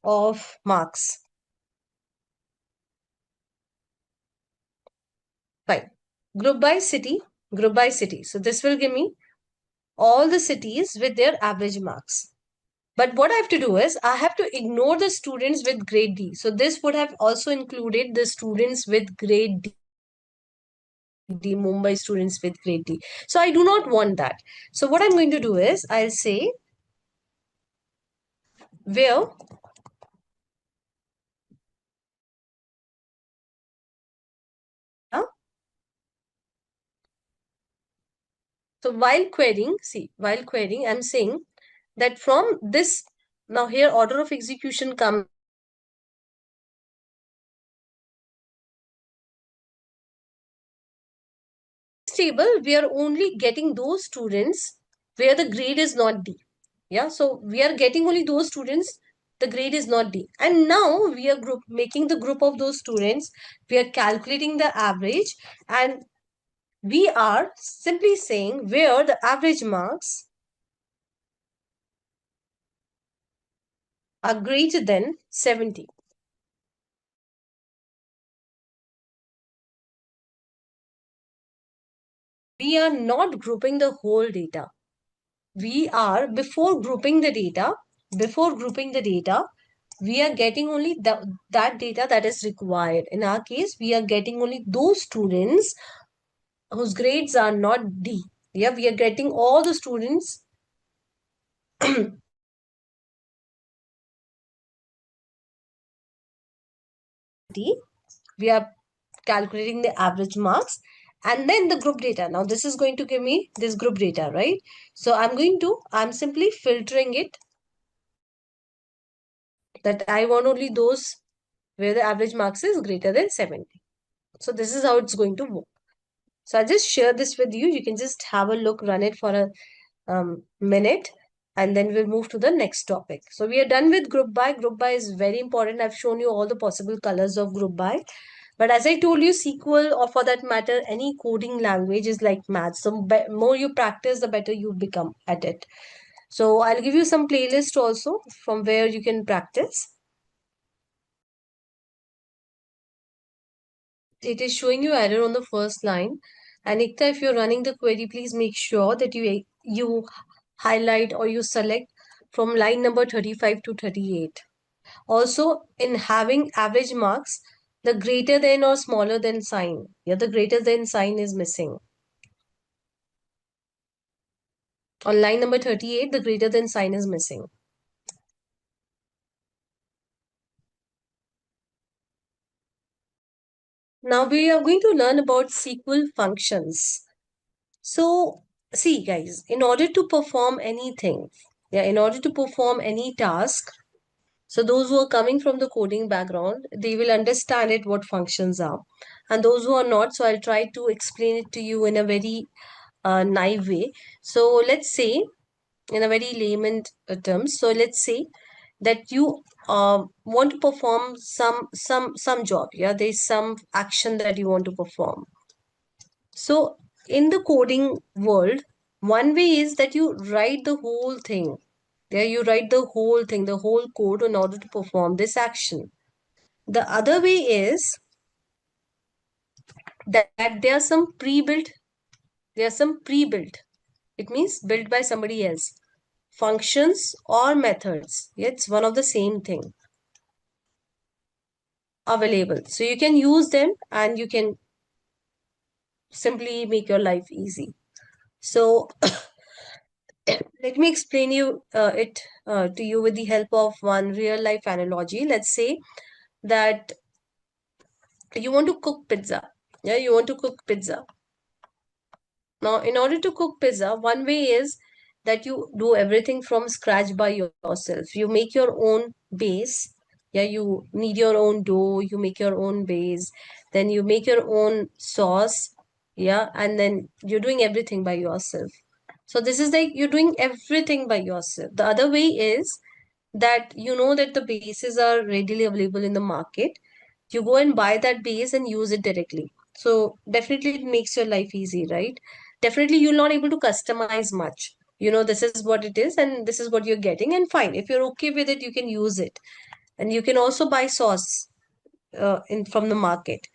of marks. Fine. Group by city, group by city. So this will give me all the cities with their average marks. But what I have to do is I have to ignore the students with grade D. So this would have also included the students with grade D, Mumbai students with grade D. So I do not want that. So what I'm going to do is I'll say where so while querying, I'm saying that from this, now here order of execution comes table, we are only getting those students where the grade is not D. Yeah, so we are getting only those students, the grade is not D. And now we are making the group of those students, we are calculating the average, and We are simply saying where the average marks are greater than 70. We are not grouping the whole data. We are, before grouping the data, we are getting only that data that is required. In our case, we are getting only those students whose grades are not D. Yeah, we are getting all the students D. We are calculating the average marks and then the group data. Now this is going to give me this group data, right? So I'm simply filtering it that I want only those where the average marks is greater than 70. So this is how it's going to work. So I'll just share this with you. You can just have a look, run it for a minute, and then we'll move to the next topic. So we are done with group by. Group by is very important. I've shown you all the possible colors of group by. But as I told you, SQL or for that matter, any coding language is like maths. So more you practice, the better you become at it. So I'll give you some playlist also from where you can practice. It is showing you error on the first line. And Ikta, if you're running the query, please make sure that you highlight or you select from line number 35 to 38. Also, in having average marks, the greater than or smaller than sign. Yeah, the greater than sign is missing. On line number 38, the greater than sign is missing. Now we are going to learn about SQL functions. So, see guys, in order to perform anything, yeah, in order to perform any task, so those who are coming from the coding background, they will understand it what functions are. And those who are not, so I'll try to explain it to you in a very naive way. So let's say, in a very layman terms, so let's say that you want to perform some job. Yeah, there's some action that you want to perform. So in the coding world, one way is that you write the whole thing. There you write the whole thing, the whole code in order to perform this action. The other way is that there are some pre-built. It means built by somebody else. Functions or methods. It's one of the same thing available. So you can use them and you can simply make your life easy. So let me explain it to you with the help of one real life analogy. Let's say that you want to cook pizza. Yeah, you want to cook pizza. Now, in order to cook pizza, one way is that you do everything from scratch by yourself. You make your own base. Yeah, you need your own dough, you make your own base, then you make your own sauce. Yeah, and then you're doing everything by yourself. So this is like you're doing everything by yourself. The other way is that you know that the bases are readily available in the market. You go and buy that base and use it directly. So definitely it makes your life easy, right? Definitely you're not able to customize much. You know, this is what it is and this is what you're getting, and fine. If you're okay with it, you can use it. And you can also buy sauce in from the market.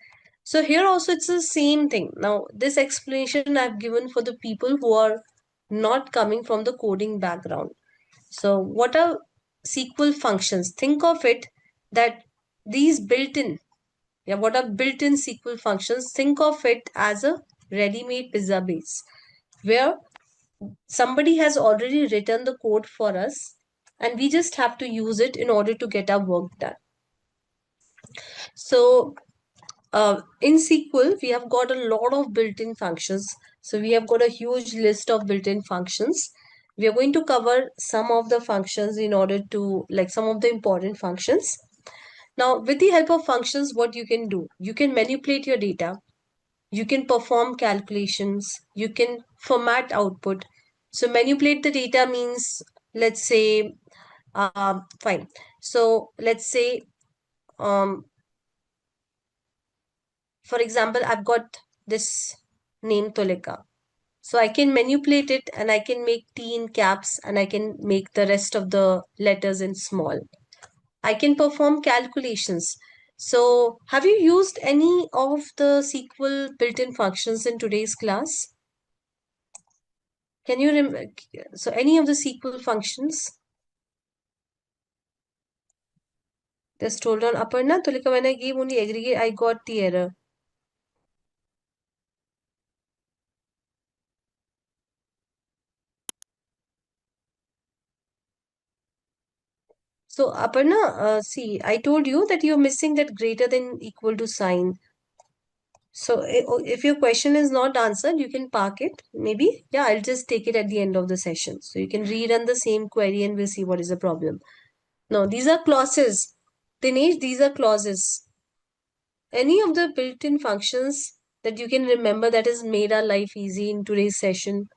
So here also it's the same thing. Now, this explanation I've given for the people who are not coming from the coding background. So what are SQL functions? Think of it that these built-in, yeah, what are built-in SQL functions? Think of it as a ready-made pizza base where somebody has already written the code for us and we just have to use it in order to get our work done. So in SQL, we have got a lot of built-in functions. So we have got a huge list of built-in functions. We are going to cover some of the functions in order to, like some of the important functions. Now, with the help of functions, what you can do? You can manipulate your data. You can perform calculations. You can format output. So manipulate the data means, let's say, fine. So let's say, um, for example, I've got this name Tolika. So I can manipulate it and I can make T in caps and I can make the rest of the letters in small. I can perform calculations. So have you used any of the SQL built-in functions in today's class? Can you remember? So any of the SQL functions? Just hold on, Aparna. Tulika, when I gave only aggregate, I got the error. So Aparna, see, I told you that you're missing that greater than equal to sign. So if your question is not answered, you can park it. Maybe, yeah, I'll just take it at the end of the session. So you can rerun the same query and we'll see what is the problem. No, these are clauses. Dinesh, these are clauses. Any of the built-in functions that you can remember that has made our life easy in today's session,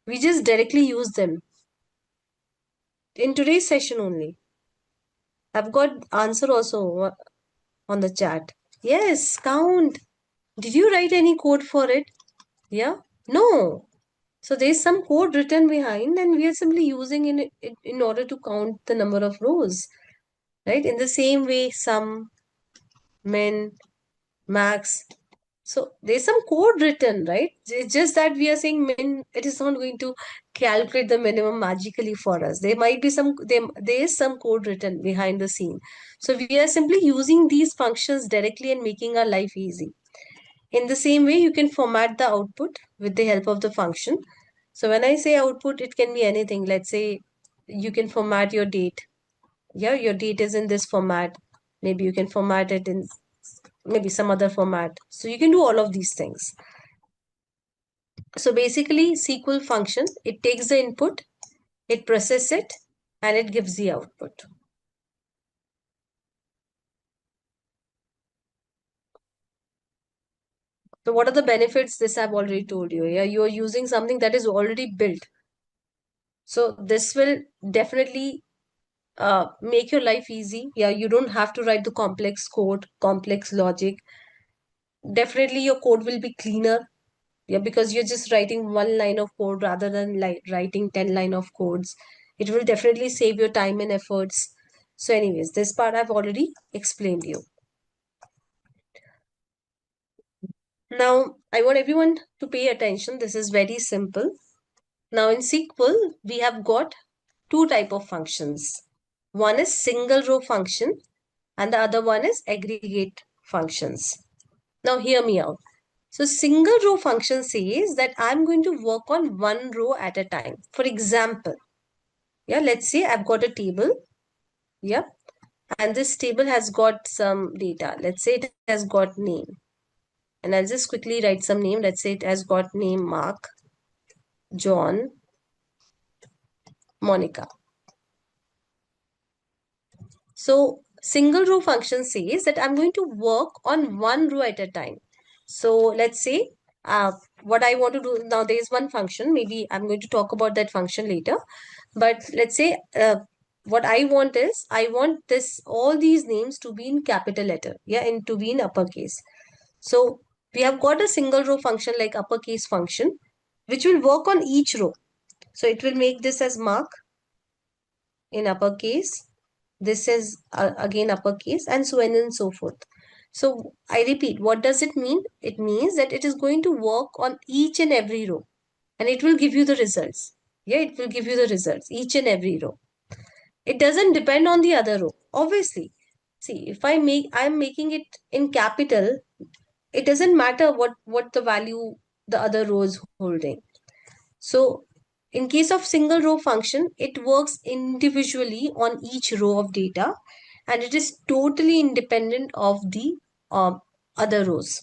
we just directly use them in today's session only. I've got answer also on the chat. Yes, count. Did you write any code for it? Yeah? No. So there's some code written behind and we are simply using it in order to count the number of rows. Right? In the same way, sum, min, max. So there's some code written, right? It's just that we are saying min, it is not going to calculate the minimum magically for us. There might be there is some code written behind the scene. So we are simply using these functions directly and making our life easy. In the same way, you can format the output with the help of the function. So when I say output, it can be anything. Let's say you can format your date. Yeah, your date is in this format. Maybe you can format it in maybe some other format. So you can do all of these things. So basically, SQL function, it takes the input, it processes it, and it gives the output. So what are the benefits? This I've already told you. Yeah, you are using something that is already built. So this will definitely make your life easy. Yeah, you don't have to write the complex code, complex logic. Definitely your code will be cleaner. Yeah, because you're just writing one line of code rather than like writing 10 line of codes. It will definitely save your time and efforts. So anyways, this part I've already explained you. Now, I want everyone to pay attention. This is very simple. Now in SQL, we have got two type of functions. One is single row function and the other one is aggregate functions. Now hear me out. So single row function says that I'm going to work on one row at a time. For example, yeah, let's say I've got a table. Yeah. And this table has got some data. Let's say it has got name. And I'll just quickly write some name. Let's say it has got name Mark, John, Monica. So single row function says that I'm going to work on one row at a time. So let's say what I want to do now, there is one function. Maybe I'm going to talk about that function later. But let's say what I want is I want all these names to be in capital letter. Yeah, and to be in uppercase. So we have got a single row function like uppercase function, which will work on each row. So it will make this as Mark in uppercase. This is again uppercase and so on and so forth. So I repeat, what does it mean? It means that it is going to work on each and every row and it will give you the results. Yeah, it will give you the results, each and every row. It doesn't depend on the other row, obviously. See, if I'm making it in capital, it doesn't matter what the value the other row is holding. So in case of single row function, it works individually on each row of data and it is totally independent of the uh, other rows.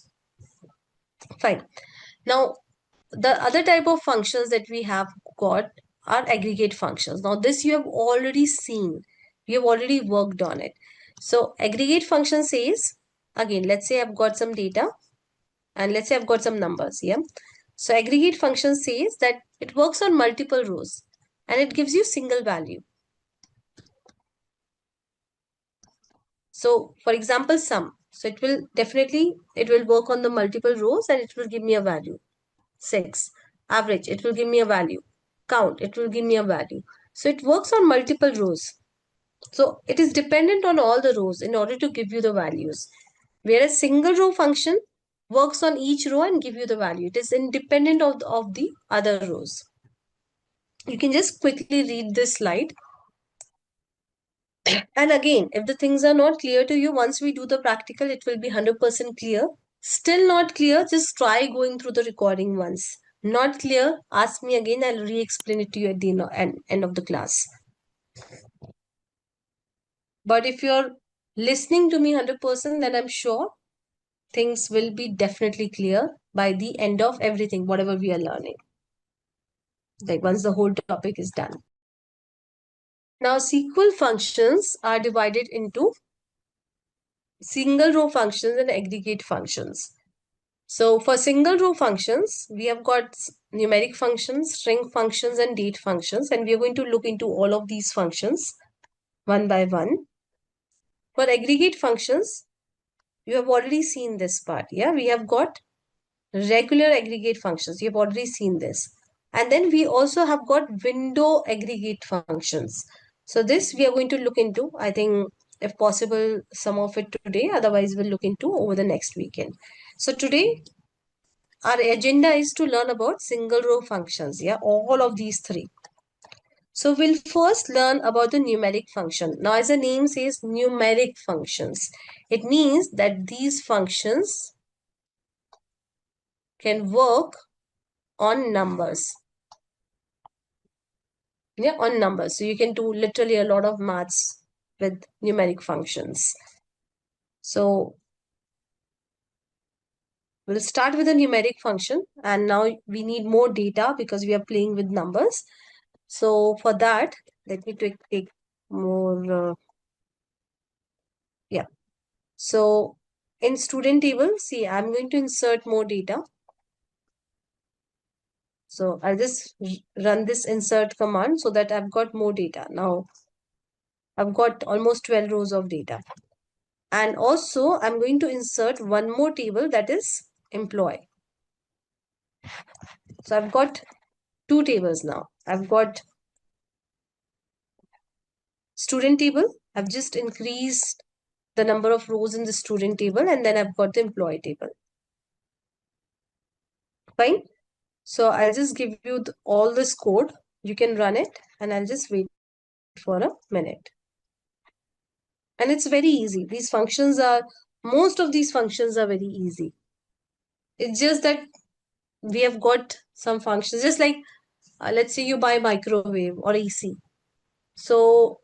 Fine. Now, the other type of functions that we have got are aggregate functions. Now, this you have already seen. We have already worked on it. So aggregate function says, again, let's say I've got some data and let's say I've got some numbers here. So aggregate function says that it works on multiple rows and it gives you single value. So for example, sum. So it will work on the multiple rows and it will give me a value. 6. Average, it will give me a value. Count, it will give me a value. So it works on multiple rows. So it is dependent on all the rows in order to give you the values. Whereas single row function works on each row and give you the value. It is independent of the other rows. You can just quickly read this slide. And again, if the things are not clear to you, once we do the practical, it will be 100% clear. Still not clear, just try going through the recording once. Not clear, ask me again, I'll re-explain it to you at the end of the class. But if you're listening to me 100%, then I'm sure things will be definitely clear by the end of everything, whatever we are learning. Like once the whole topic is done. Now, SQL functions are divided into single row functions and aggregate functions. So for single row functions, we have got numeric functions, string functions, and date functions, and we are going to look into all of these functions one by one. For aggregate functions, you have already seen this part. Yeah, we have got regular aggregate functions. You have already seen this. And then we also have got window aggregate functions. So this we are going to look into, I think, if possible, some of it today. Otherwise, we'll look into over the next weekend. So today, our agenda is to learn about single row functions. Yeah, all of these three. So we'll first learn about the numeric function. Now, as the name says, numeric functions. It means that these functions can work on numbers. Yeah, on numbers. So you can do literally a lot of maths with numeric functions. So we'll start with a numeric function, and now we need more data because we are playing with numbers. So for that, let me take more. Yeah. So in student table, see, I'm going to insert more data. So I'll just run this insert command so that I've got more data. Now I've got almost 12 rows of data. And also I'm going to insert one more table, that is employee. So I've got two tables now. I've got student table. I've just increased the number of rows in the student table, and then I've got the employee table. Fine. So I'll just give you all this code. You can run it, and I'll just wait for a minute. And it's very easy. Most of these functions are very easy. It's just that we have got some functions, just like let's say you buy microwave or AC. So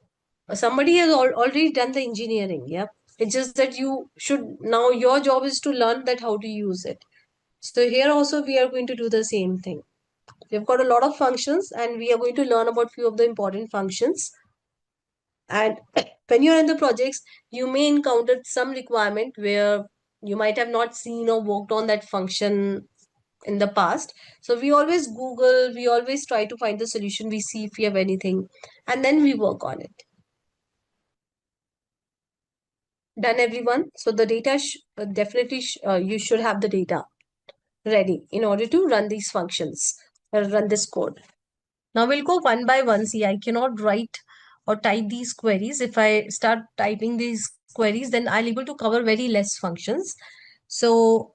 somebody has already done the engineering. Yeah. It's just that now your job is to learn that how to use it. So here also we are going to do the same thing. We've got a lot of functions and we are going to learn about few of the important functions. And when you're in the projects, you may encounter some requirement where you might have not seen or worked on that function in the past. So we always Google, we always try to find the solution, we see if we have anything, and then we work on it. Done, everyone? So the data, you should have the data ready in order to run these functions, run this code. Now we'll go one by one. See, I cannot write or type these queries. If I start typing these queries, then I'll able to cover very less functions. So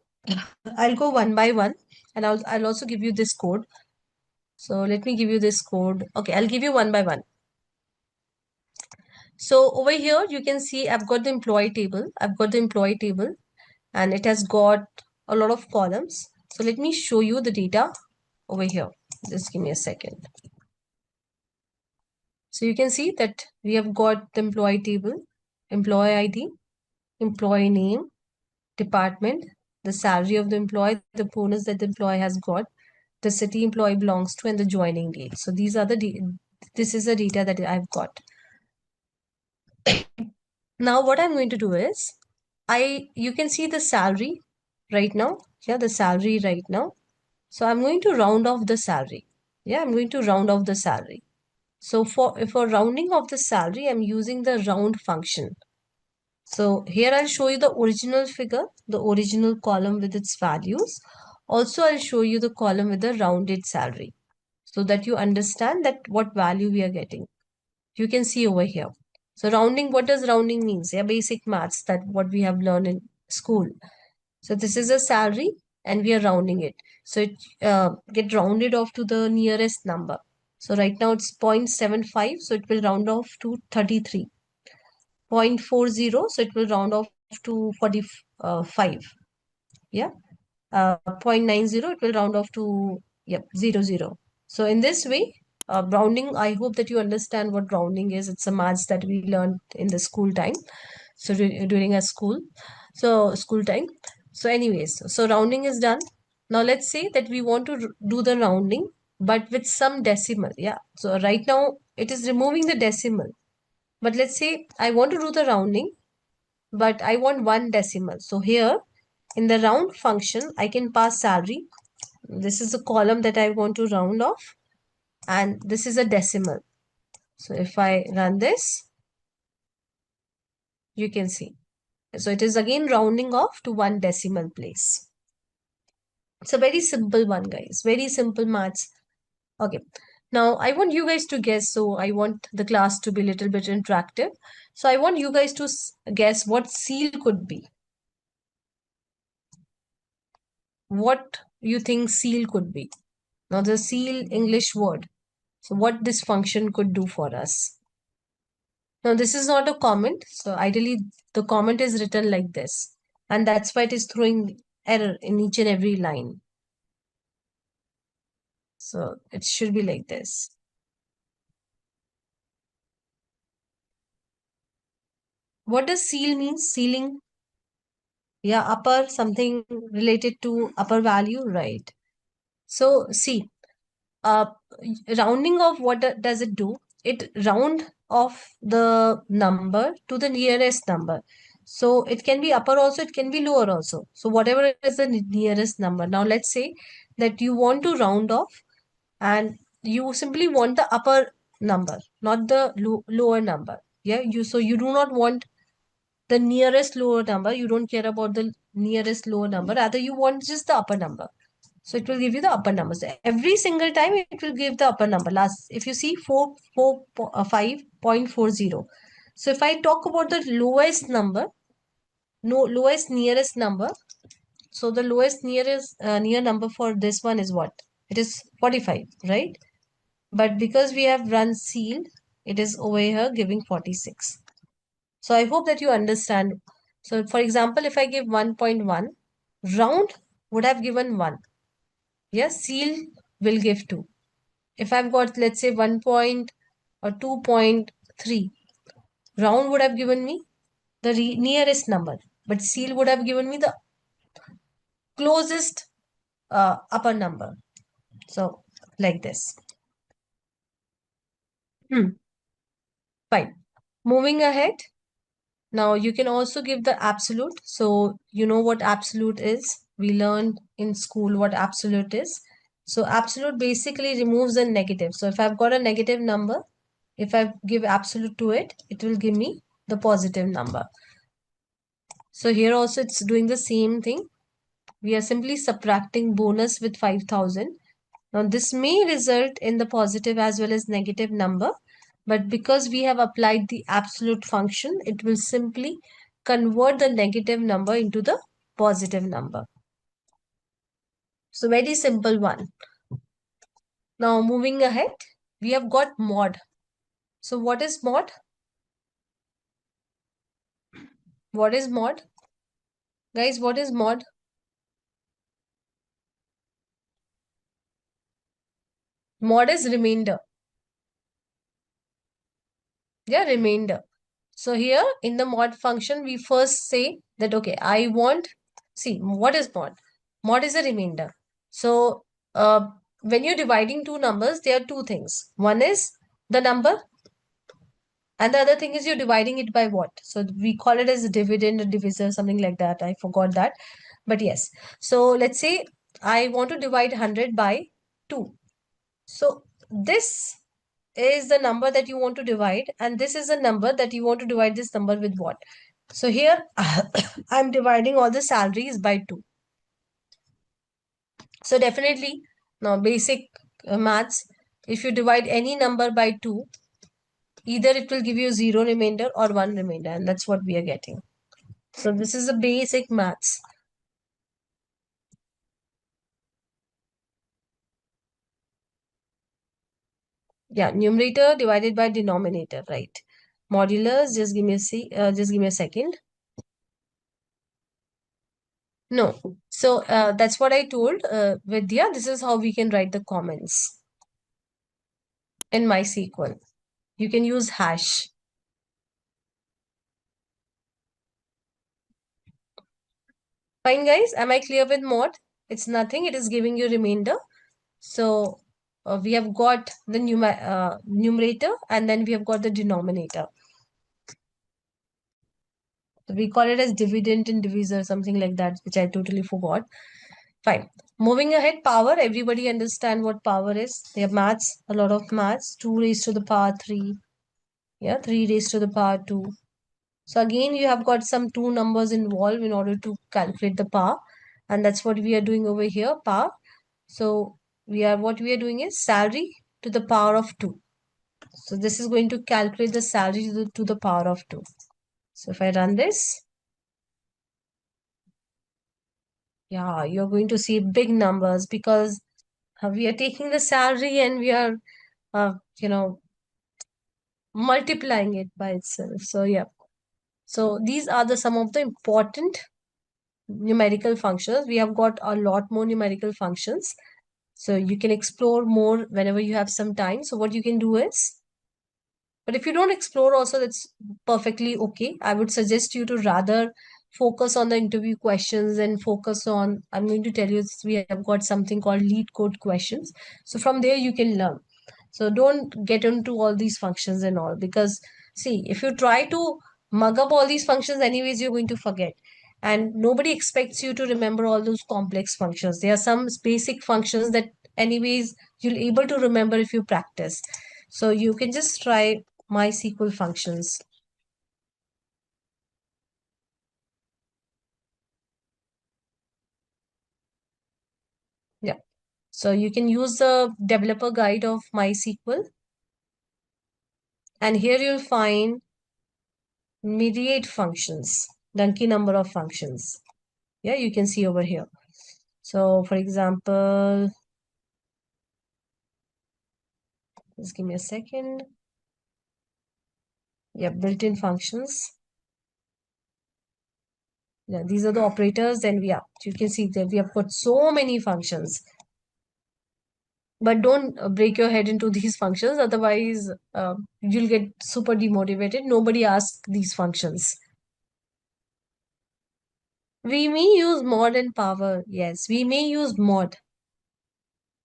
I'll go one by one, and I'll also give you this code. So let me give you this code. Okay, I'll give you one by one. So over here, you can see I've got the employee table. I've got the employee table, and it has got a lot of columns. So let me show you the data over here. Just give me a second. So you can see that we have got the employee table, employee ID, employee name, department, the salary of the employee, the bonus that the employee has got, the city employee belongs to, and the joining date. So these are this is the data that I've got. Now what I'm going to do is, you can see the salary right now. Yeah, the salary right now. So I'm going to round off the salary. Yeah, I'm going to round off the salary. So for rounding of the salary, I'm using the round function. So here I'll show you the original figure, the original column with its values. Also, I'll show you the column with the rounded salary so that you understand that what value we are getting. You can see over here. So rounding, what does rounding means? Yeah, basic maths that what we have learned in school. So this is a salary and we are rounding it. So it get rounded off to the nearest number. So right now it's 0.75. So it will round off to 33. 0.40. So it will round off to 45. Yeah. 0.90. It will round off to, yep, 00. So in this way, rounding, I hope that you understand what rounding is. It's a maths that we learned in the school time. So during our school time. So anyways, so rounding is done. Now let's say that we want to do the rounding, but with some decimal. Yeah. So right now it is removing the decimal. But let's say I want to do the rounding, but I want one decimal. So here in the round function, I can pass salary. This is the column that I want to round off, and this is a decimal. So if I run this, you can see. So it is again rounding off to one decimal place. It's a very simple one, guys. Very simple maths. Okay. Now I want you guys to guess. So I want the class to be a little bit interactive. So I want you guys to guess what seal could be. What you think seal could be. Now the seal English word. So what this function could do for us. Now this is not a comment. So ideally the comment is written like this. And that's why it is throwing error in each and every line. So it should be like this. What does seal mean? Sealing? Yeah, upper, something related to upper value, right? So see, uh, rounding off, what does it do? It round off the number to the nearest number. So it can be upper also, it can be lower also. So whatever is the nearest number. Now let's say that you want to round off and you simply want the upper number, not the lower number. Yeah, so you do not want the nearest lower number. You don't care about the nearest lower number. Rather, you want just the upper number. So it will give you the upper numbers. Every single time it will give the upper number. Last, if you see 5.40. So if I talk about the lowest number, no lowest nearest number. So the lowest nearest near number for this one is what? It is 45, right? But because we have run seal, it is over here giving 46. So I hope that you understand. So for example, if I give 1.1, round would have given 1. Yes, seal will give 2. If I've got, let's say, 1 point or 2.3, round would have given me the nearest number, but seal would have given me the closest upper number. So like this. Fine. Moving ahead. Now you can also give the absolute. So you know what absolute is. We learned in school what absolute is. So absolute basically removes a negative. So if I've got a negative number, if I give absolute to it, it will give me the positive number. So here also it's doing the same thing. We are simply subtracting bonus with 5,000. Now this may result in the positive as well as negative number, but because we have applied the absolute function, it will simply convert the negative number into the positive number. So very simple one. Now moving ahead, we have got mod. So what is mod? What is mod? Guys, what is mod? Mod is remainder. Yeah, remainder. So here in the mod function, we first say that, okay, I want, see, what is mod? Mod is a remainder. So when you're dividing two numbers, there are two things. One is the number, and the other thing is you're dividing it by what? So we call it as a dividend, a divisor, something like that. I forgot that. But yes. So let's say I want to divide 100 by 2. So this is the number that you want to divide, and this is the number that you want to divide this number with what? So here I'm dividing all the salaries by 2. So definitely now basic maths, if you divide any number by 2, either it will give you 0 remainder or 1 remainder, and that's what we are getting. So this is the basic maths. Yeah, numerator divided by denominator, right? Modulus, just give me a second. No. So that's what I told Vidya. This is how we can write the comments in MySQL. You can use hash. Fine, guys. Am I clear with mod? It's nothing. It is giving you remainder. So we have got the numerator and then we have got the denominator. We call it as dividend and divisor, something like that, which I totally forgot. Fine. Moving ahead, power. Everybody understand what power is. They have maths, a lot of maths. 2 raised to the power 3. Yeah, 3 raised to the power 2. So again, you have got some 2 numbers involved in order to calculate the power. And that's what we are doing over here, power. So what we are doing is salary to the power of 2. So this is going to calculate the salary to the power of 2. So if I run this, yeah, you're going to see big numbers because we are taking the salary and we are, uh, you know, multiplying it by itself. So yeah. So these are the some of the important numerical functions. We have got a lot more numerical functions. So you can explore more whenever you have some time. So what you can do is, but if you don't explore also, that's perfectly okay. I would suggest you to rather focus on the interview questions and focus on, I'm going to tell you, we have got something called lead code questions. So from there you can learn. So don't get into all these functions and all, because see, if you try to mug up all these functions, anyways, you're going to forget. And nobody expects you to remember all those complex functions. There are some basic functions that anyways you'll able to remember if you practice. So you can just try MySQL functions. Yeah. So you can use the developer guide of MySQL. And here you'll find myriad functions, donkey number of functions. Yeah, you can see over here. So for example, just give me a second. Yeah, built-in functions. Yeah, these are the operators. Then you can see that we have got so many functions. But don't break your head into these functions. Otherwise, you'll get super demotivated. Nobody asks these functions. We may use mod and power. Yes, we may use mod.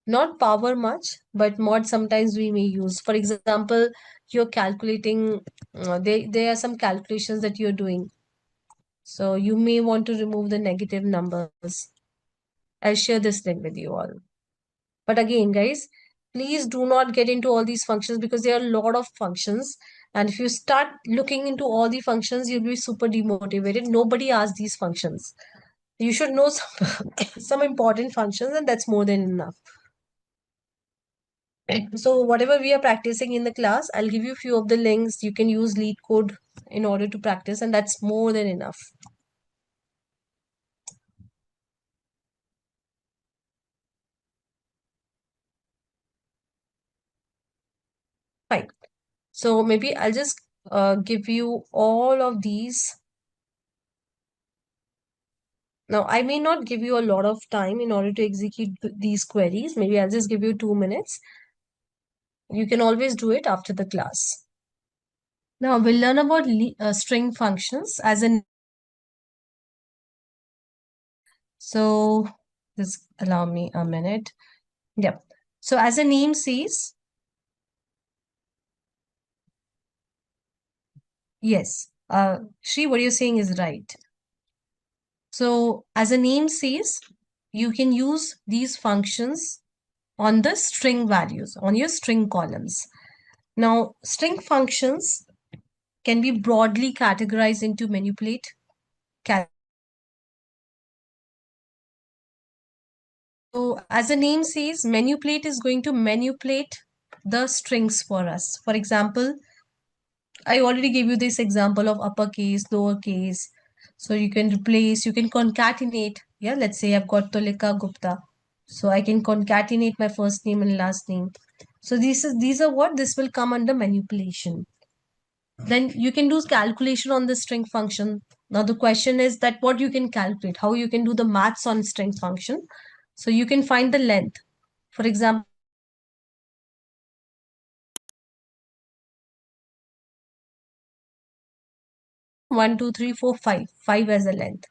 Not power much, but mod sometimes we may use. For example, you're calculating, there are some calculations that you're doing. So you may want to remove the negative numbers. I'll share this link with you all. But again, guys, please do not get into all these functions because there are a lot of functions. And if you start looking into all the functions, you'll be super demotivated. Nobody asks these functions. You should know some important functions, and that's more than enough. So whatever we are practicing in the class, I'll give you a few of the links. You can use lead code in order to practice, and that's more than enough. Fine. So maybe I'll just give you all of these. Now, I may not give you a lot of time in order to execute these queries. Maybe I'll just give you 2 minutes. You can always do it after the class. Now, we'll learn about string functions as an. So, just allow me a minute. Yep. So, as the name says, yes, Shri, what you're saying is right. So, as the name says, you can use these functions on the string values, on your string columns. Now, string functions can be broadly categorized into manipulate. So as the name says, manipulate is going to manipulate the strings for us. For example, I already gave you this example of uppercase, lowercase. So you can replace, you can concatenate. Yeah, let's say I've got Tolika Gupta. So I can concatenate my first name and last name. So these are what this will come under manipulation. Then you can do calculation on the string function. Now the question is that what you can calculate, how you can do the maths on string function. So you can find the length. For example, 1, 2, 3, 4, 5, 5 as a length.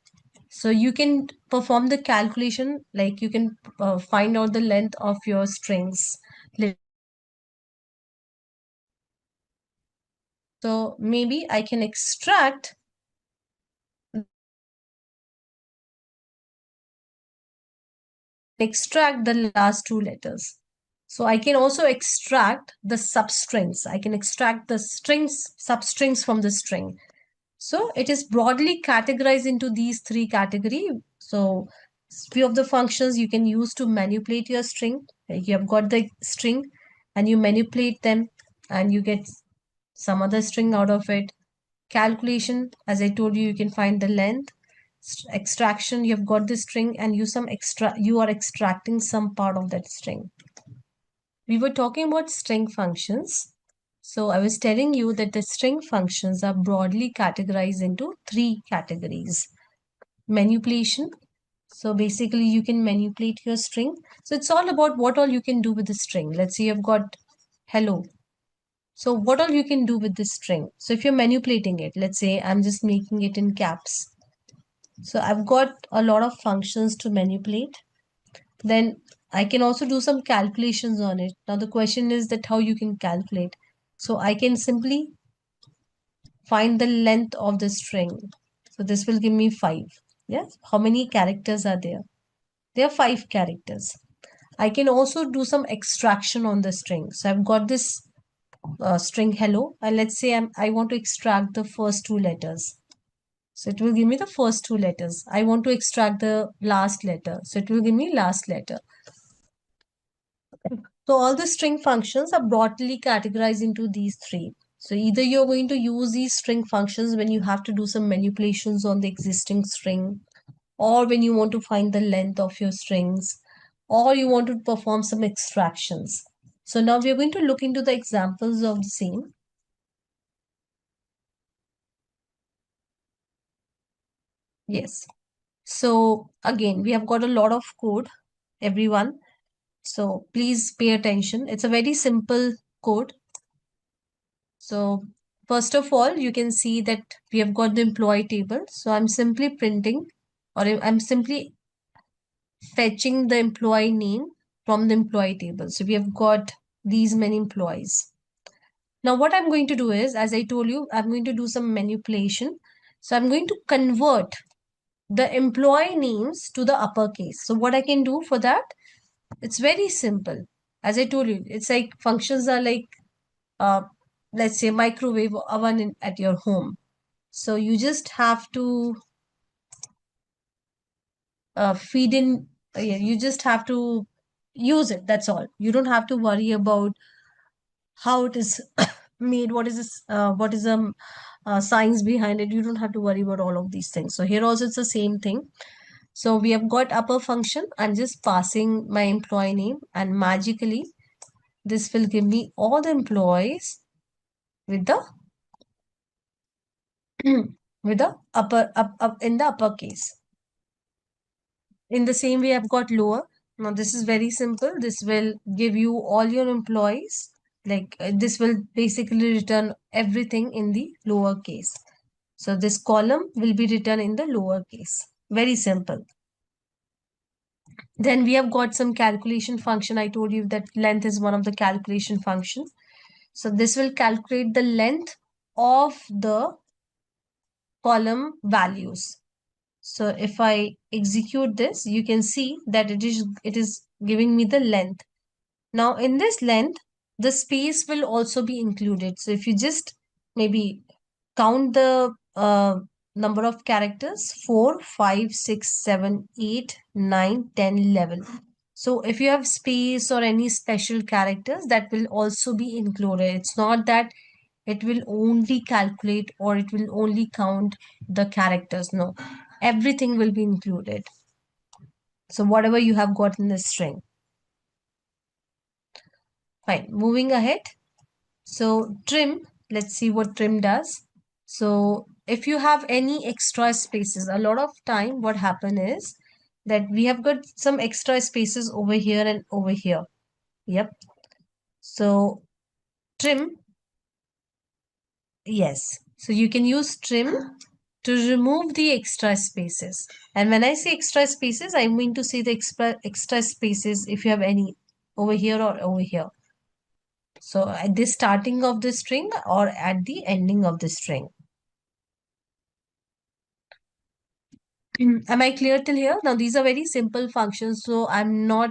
So you can perform the calculation, like you can find out the length of your strings. So maybe I can extract the last two letters. So I can also extract the substrings. I can extract the substrings from the string. So it is broadly categorized into these three categories. So few of the functions you can use to manipulate your string. Like you have got the string and you manipulate them and you get some other string out of it. Calculation, as I told you, you can find the length. Extraction, you've got the string and you are extracting some part of that string. We were talking about string functions. So I was telling you that the string functions are broadly categorized into three categories. Manipulation. So basically you can manipulate your string. So it's all about what all you can do with the string. Let's say you've got hello. So what all you can do with this string? So if you're manipulating it, let's say I'm just making it in caps. So I've got a lot of functions to manipulate. Then I can also do some calculations on it. Now the question is that how you can calculate. So I can simply find the length of the string. So this will give me 5. Yes. How many characters are there? There are 5 characters. I can also do some extraction on the string. So I've got this string hello, and let's say I want to extract the first two letters. So it will give me the first two letters. I want to extract the last letter. So it will give me last letter. So all the string functions are broadly categorized into these three. So either you're going to use these string functions when you have to do some manipulations on the existing string, or when you want to find the length of your strings, or you want to perform some extractions. So now we're going to look into the examples of the same. Yes. So again, we have got a lot of code, everyone. So please pay attention. It's a very simple code. So first of all, you can see that we have got the employee table. So I'm simply printing, or I'm simply fetching the employee name from the employee table. So we have got these many employees. Now what I'm going to do is, as I told you, I'm going to do some manipulation. So I'm going to convert the employee names to the uppercase. So what I can do for that, it's very simple. As I told you, it's like functions are like, uh, let's say microwave oven at your home. So you just have to feed in, you just have to use it. That's all. You don't have to worry about how it is made, what is this, what is the science behind it. You don't have to worry about all of these things. So here also it's the same thing. So we have got upper function. I'm just passing my employee name and magically this will give me all the employees with the with the up in the uppercase. In the same way, I've got lower. Now this is very simple. This will give you all your employees. Like this will basically return everything in the lower case. So this column will be written in the lower case. Very simple. Then we have got some calculation function. I told you that length is one of the calculation functions. So this will calculate the length of the column values. So if I execute this, you can see that it is giving me the length. Now in this length, the space will also be included. So if you just maybe count the number of characters: 4, 5, 6, 7, 8, 9, 10, 11. So if you have space or any special characters, that will also be included. It's not that it will only calculate or it will only count the characters. No, everything will be included. So whatever you have got in the string. Fine. Moving ahead. So trim, let's see what trim does. So if you have any extra spaces, a lot of time what happen is that we have got some extra spaces over here and over here. Yep. So trim, yes. So you can use trim to remove the extra spaces. And when I say extra spaces, I mean to say the extra spaces if you have any over here or over here. So at the starting of the string or at the ending of the string. Am I clear till here? Now these are very simple functions, so I'm not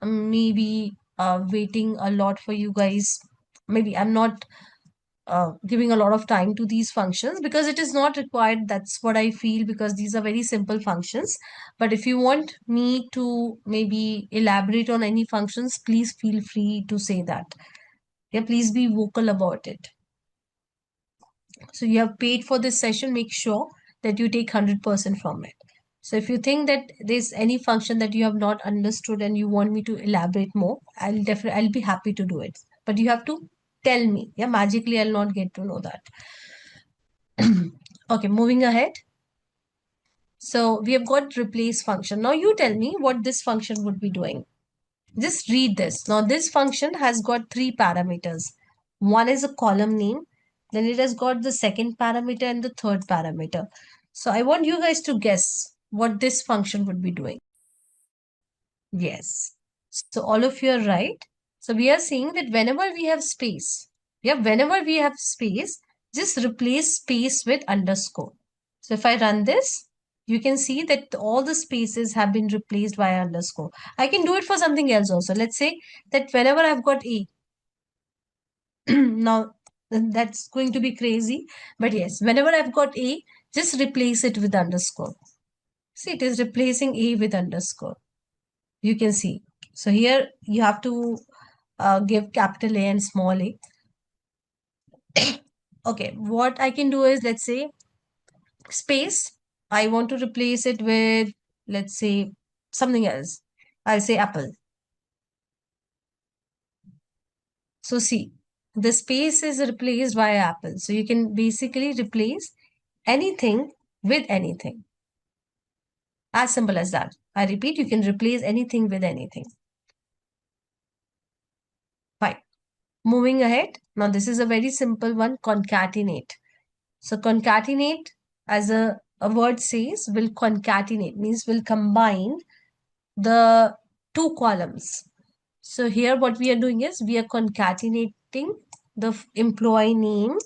maybe waiting a lot for you guys. Maybe I'm not giving a lot of time to these functions because it is not required. That's what I feel, because these are very simple functions. But if you want me to maybe elaborate on any functions, please feel free to say that. Yeah, please be vocal about it. So you have paid for this session, make sure that you take 100% from it. So if you think that there's any function that you have not understood and you want me to elaborate more, I'll be happy to do it. But you have to tell me. Yeah, magically I'll not get to know that. Okay, moving ahead. So we have got replace function. Now you tell me what this function would be doing. Just read this. Now this function has got three parameters. One is a column name, then it has got the second parameter and the third parameter. So I want you guys to guess what this function would be doing. Yes. So all of you are right. So we are saying that whenever we have space, whenever we have space, just replace space with underscore. So if I run this, you can see that all the spaces have been replaced by underscore. I can do it for something else also. Let's say that whenever I've got A, now that's going to be crazy, but yes, whenever I've got A, just replace it with underscore. See, it is replacing A with underscore. You can see. So here you have to give capital A and small a. Okay, what I can do is, let's say, space. I want to replace it with, let's say, something else. I'll say apple. So see, the space is replaced by apple. So you can basically replace anything with anything. As simple as that. I repeat, you can replace anything with anything. Fine. Moving ahead. Now this is a very simple one, concatenate. So concatenate, as a word says, will concatenate, means will combine the two columns. So here what we are doing is we are concatenating the employee name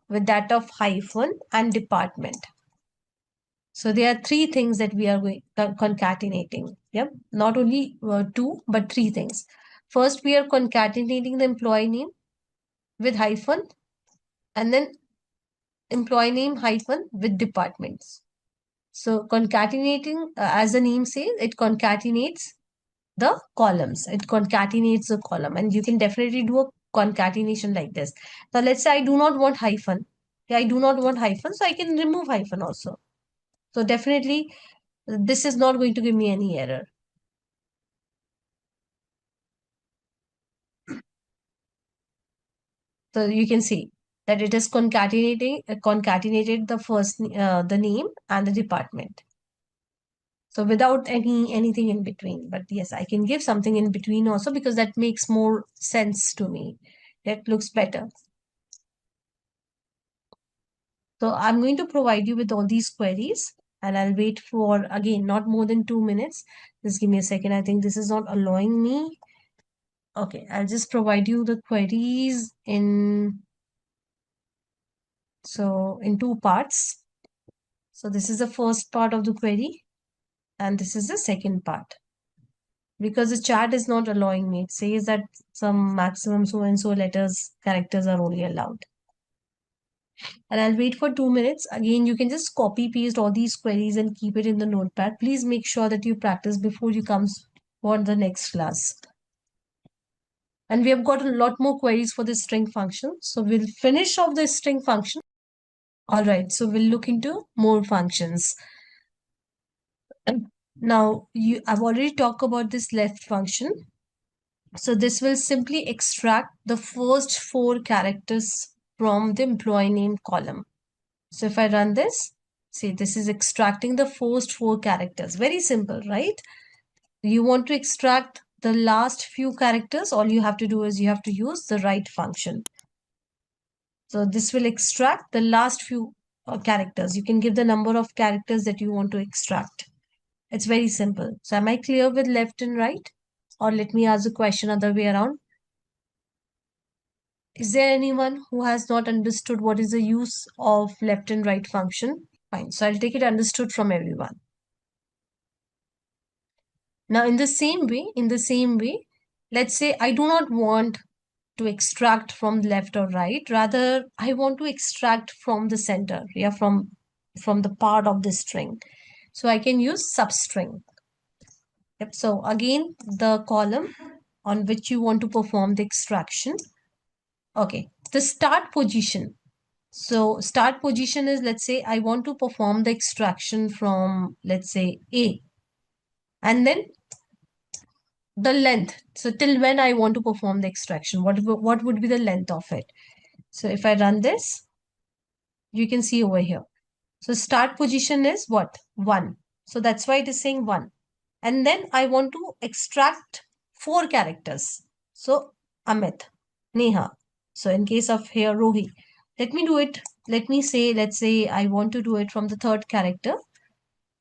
with that of hyphen and department. So there are three things that we are concatenating. Yep, not only two, but three things. First, we are concatenating the employee name with hyphen, and then employee name hyphen with departments. So concatenating, as the name says, it concatenates the columns. It concatenates the column, and you can definitely do a concatenation like this. Now let's say I do not want hyphen. Yeah, I do not want hyphen, so I can remove hyphen also. So definitely this is not going to give me any error. So you can see that it is concatenated the first the name and the department. So without anything in between. But yes, I can give something in between also because that makes more sense to me. That looks better. So I'm going to provide you with all these queries and I'll wait for, again, not more than 2 minutes. Just give me a second. I think this is not allowing me. Okay, I'll just provide you the queries in two parts. So this is the first part of the query and this is the second part. Because the chat is not allowing me. It says that some maximum so and so letters, characters are only allowed. and I'll wait for 2 minutes. Again, you can just copy paste all these queries and keep it in the notepad. Please make sure that you practice before you come for the next class. And we have got a lot more queries for the string function. So we'll finish off the string function. All right, so we'll look into more functions. Now, I've already talked about this left function. So this will simply extract the first 4 characters from the employee name column. So if I run this, see, this is extracting the first 4 characters. Very simple, right? You want to extract the last few characters, all you have to do is you have to use the right function. So this will extract the last few characters. You can give the number of characters that you want to extract. It's very simple. So am I clear with left and right? Or let me ask the question other way around. Is there anyone who has not understood what is the use of left and right function? Fine. So I'll take it understood from everyone. Now, in the same way, let's say I do not want to extract from left or right. Rather, I want to extract from the center, yeah, from the part of the string. So I can use substring. Yep. So again, the column on which you want to perform the extraction. Okay. The start position. So start position is, let's say I want to perform the extraction from, let's say, A. And then the length. So till when I want to perform the extraction, what would be the length of it? So if I run this, you can see over here. So start position is what? 1. So that's why it is saying 1. And then I want to extract 4 characters. So Amit, Neha. So in case of here, Rohi, let me do it. Let's say I want to do it from the third character.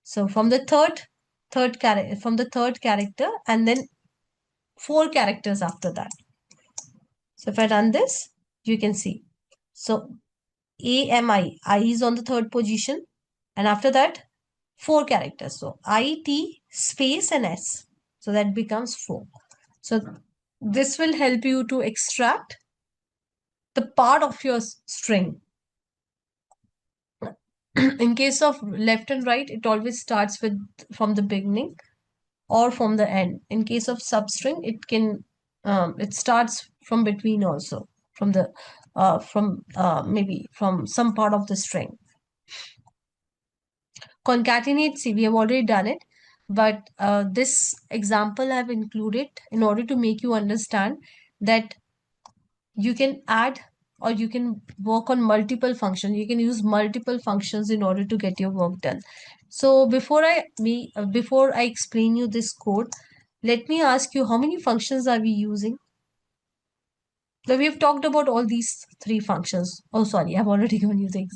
So from the third character, and then 4 characters after that. So if I run this, you can see. So AMI, I is on the third position. And after that, 4 characters. So IT space and S. So that becomes 4. So this will help you to extract the part of your string. In case of left and right, it always starts with from the beginning or from the end. In case of substring, it starts from between also, from the maybe from some part of the string. Concatenate, see, we have already done it, but this example I have included in order to make you understand that you can add or you can work on multiple functions. You can use multiple functions in order to get your work done. So before I explain you this code, let me ask you, how many functions are we using? So we have talked about all these 3 functions. Oh, sorry, I've already given you the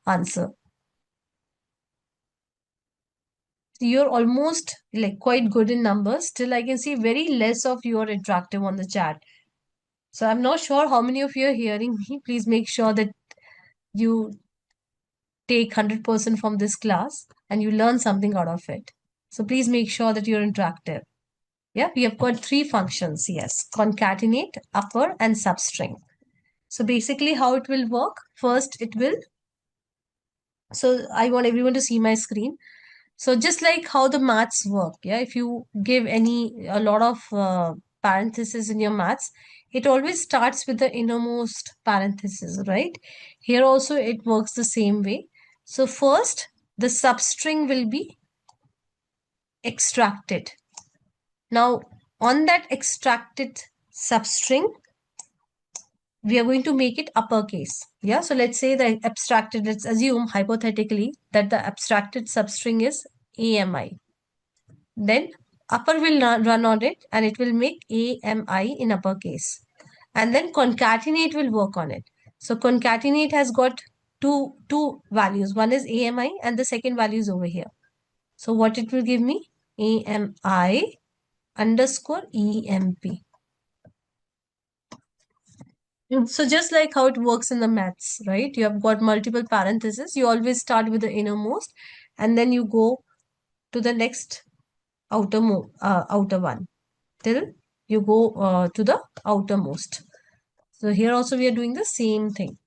answer. You're almost like quite good in numbers. Still, I can see very less of you are interactive on the chat. So I'm not sure how many of you are hearing me. Please make sure that you take 100% from this class and you learn something out of it. So please make sure that you're interactive. Yeah, we have got 3 functions. Yes, concatenate, upper, and substring. So basically, how it will work? First, it will. So I want everyone to see my screen. So just like how the maths work, yeah, if you give a lot of parentheses in your maths, it always starts with the innermost parenthesis, right? Here also it works the same way. So first, the substring will be extracted. Now, on that extracted substring, we are going to make it uppercase. Yeah, so let's say the abstracted, let's assume hypothetically that the abstracted substring is AMI. Then upper will run on it and it will make AMI in uppercase. And then concatenate will work on it. So concatenate has got two values. One is AMI and the second value is over here. So what it will give me? AMI underscore EMP. So just like how it works in the maths, right? You have got multiple parentheses. You always start with the innermost and then you go to the next outer one till you go to the outermost. So here also we are doing the same thing.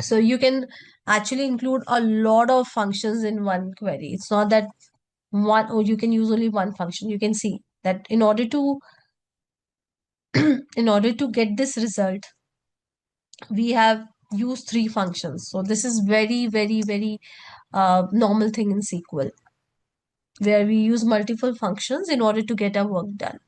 So you can actually include a lot of functions in one query. It's not that one, or you can use only one function. You can see that in order to in order to get this result, we have used three functions. So this is very, very, very normal thing in SQL, where we use multiple functions in order to get our work done.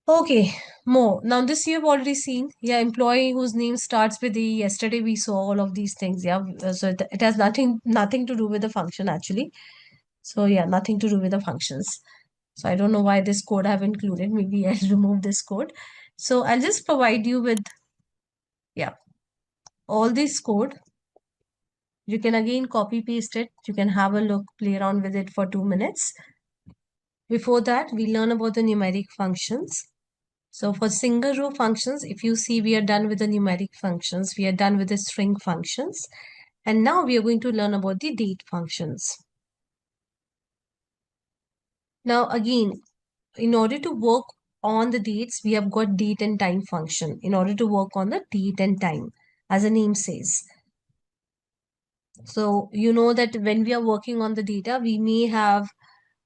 Okay, more. Now this you've already seen. Yeah, employee whose name starts with E. Yesterday we saw all of these things. Yeah, so it has nothing to do with the function actually. So yeah, nothing to do with the functions. So I don't know why this code I have included. Maybe I'll remove this code. So I'll just provide you with, yeah, all this code. You can again copy paste it. You can have a look, play around with it for 2 minutes. Before that, we learn about the numeric functions. So for single row functions, if you see, we are done with the numeric functions. We are done with the string functions. And now we are going to learn about the date functions. Now again, in order to work on the dates, we have got date and time function in order to work on the date and time, as the name says. So you know that when we are working on the data, we may have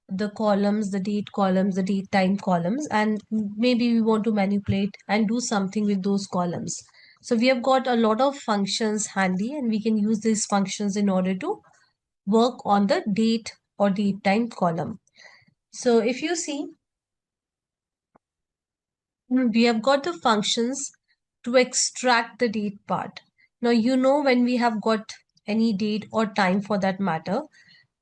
the columns, the date columns, the date time columns, and maybe we want to manipulate and do something with those columns. So we have got a lot of functions handy, and we can use these functions in order to work on the date or date time column. So if you see, we have got the functions to extract the date part. Now, you know, when we have got any date or time for that matter,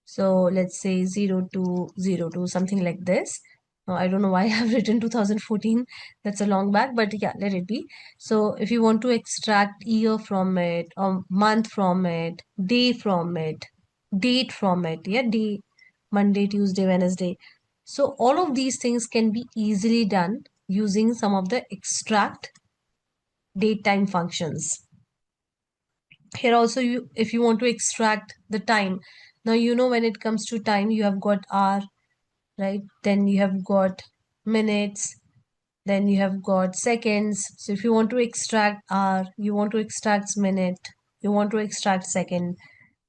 so let's say 0202, something like this. I don't know why I have written 2014. That's a long back, but yeah, let it be. So if you want to extract year from it, or month from it, day from it, date from it, yeah, day, Monday, Tuesday, Wednesday. So all of these things can be easily done using some of the extract date time functions. Here also, you, if you want to extract the time, now you know when it comes to time, you have got hour, right? Then you have got minutes, then you have got seconds. So if you want to extract hour, you want to extract minute, you want to extract second,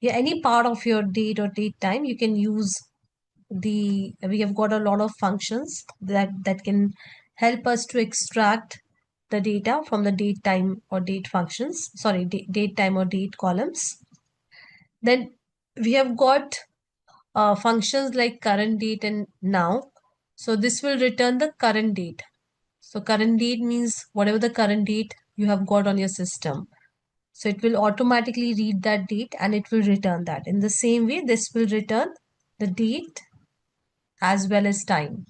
yeah, any part of your date or date time, you can use we have got a lot of functions that can help us to extract the data from the date time or date functions, sorry, date time or date columns. Then we have got functions like current date and now. So this will return the current date. So current date means whatever the current date you have got on your system. So it will automatically read that date and it will return that. In the same way, this will return the date as well as time,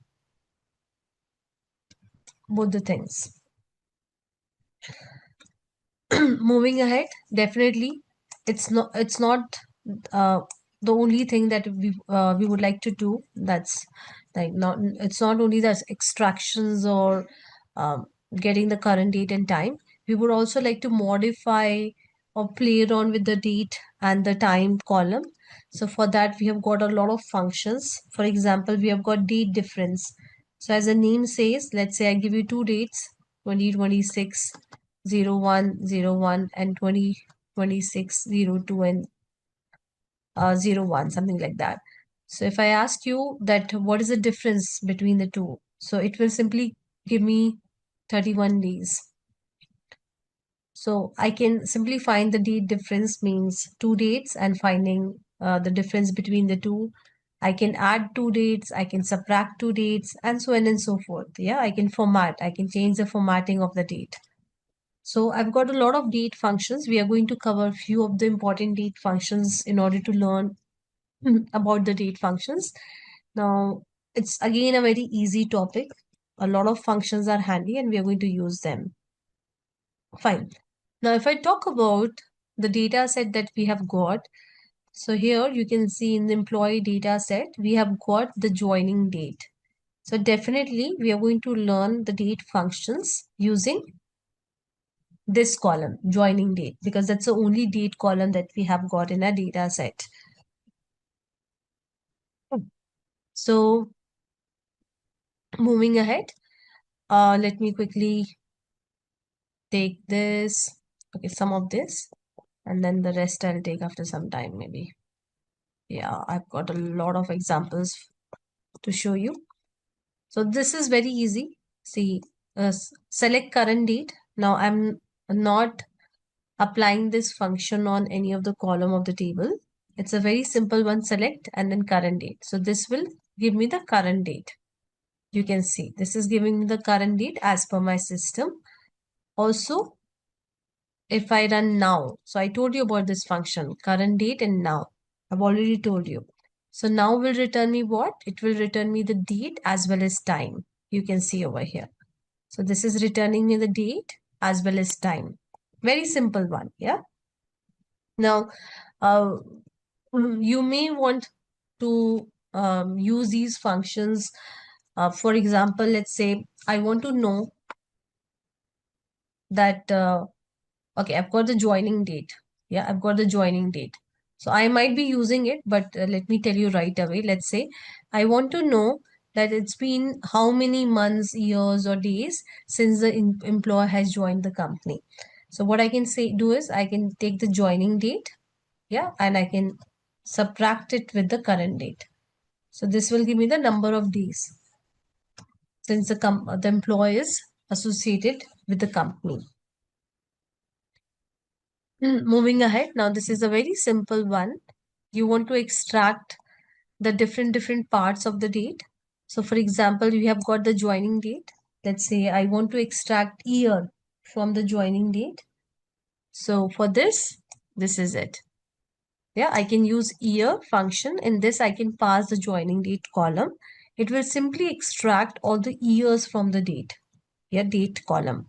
both the things. Moving ahead, definitely, it's not uh, the only thing that we would like to do. That's like not, it's not only that extractions or um, getting the current date and time. We would also like to modify or play around with the date and the time column. So for that, we have got a lot of functions. For example, we have got date difference. So as the name says, let's say I give you two dates, 2026 0101 and 2026 02 and 01, something like that. So if I ask you that what is the difference between the two, so it will simply give me 31 days. So I can simply find the date difference means two dates and finding the difference between the two. I can add two dates, I can subtract two dates, and so on and so forth. Yeah, I can format, I can change the formatting of the date. So I've got a lot of date functions. We are going to cover a few of the important date functions in order to learn about the date functions. Now, it's again a very easy topic. A lot of functions are handy and we are going to use them. Fine. Now, if I talk about the data set that we have got, so here you can see in the employee data set, we have got the joining date. So definitely we are going to learn the date functions using this column, joining date, because that's the only date column that we have got in our data set. So moving ahead, let me quickly take this, okay, some of this. and then the rest I'll take after some time maybe. Yeah, I've got a lot of examples to show you. So this is very easy. See, select current date. Now I'm not applying this function on any of the column of the table. It's a very simple one, select and then current date. So this will give me the current date. You can see this is giving me the current date as per my system. Also, if I run now, so I told you about this function, current date and now. I've already told you. So now will return me what? It will return me the date as well as time. You can see over here. So this is returning me the date as well as time. Very simple one, yeah. Now, uh, you may want to use these functions. For example, let's say I want to know that, okay, I've got the joining date. Yeah, I've got the joining date. So I might be using it, but let me tell you right away. Let's say I want to know that it's been how many months, years, or days since the employer has joined the company. So what I can say do is I can take the joining date, yeah, and I can subtract it with the current date. So this will give me the number of days since the employee is associated with the company. Moving ahead, now this is a very simple one. You want to extract the different parts of the date. So for example, you have got the joining date. Let's say I want to extract year from the joining date. So for this is it. Yeah, I can use year function. In this, I can pass the joining date column. It will simply extract all the years from the date. Yeah, date column.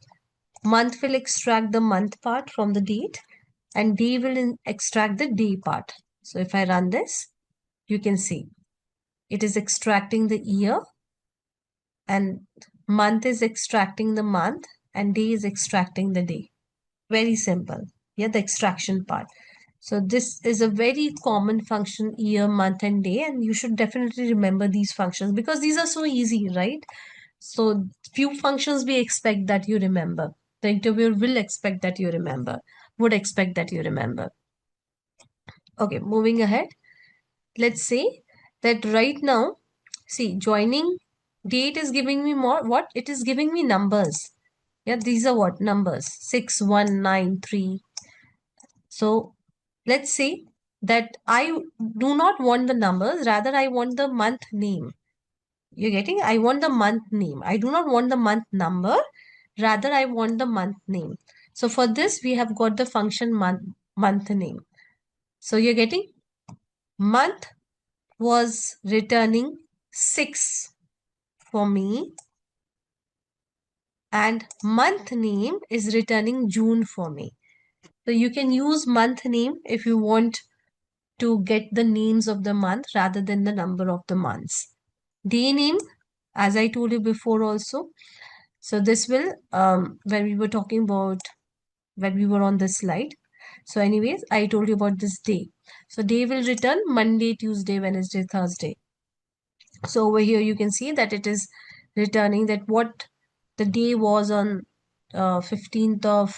Month will extract the month part from the date, and day will extract the day part. So if I run this, you can see it is extracting the year, and month is extracting the month, and day is extracting the day. Very simple. Yeah, the extraction part. So this is a very common function, year, month, and day, and you should definitely remember these functions because these are so easy, right? So few functions we expect that you remember. The interviewer will expect that you remember, would expect that you remember. Okay, moving ahead. Let's say that right now, see, joining date is giving me more, what? It is giving me numbers. Yeah, these are what? Numbers, 6, 1, 9, 3. So let's say that I do not want the numbers, rather I want the month name. You're getting? I want the month name. I do not want the month number, rather I want the month name. So for this, we have got the function month name. So you're getting month was returning 6 for me, and month name is returning June for me. So you can use month name if you want to get the names of the month rather than the number of the months. Day name, as I told you before also. So this will, when we were talking about, when we were on this slide. So anyways, I told you about this day. So day will return Monday, Tuesday, Wednesday, Thursday. So over here, you can see that it is returning that what the day was on 15th of,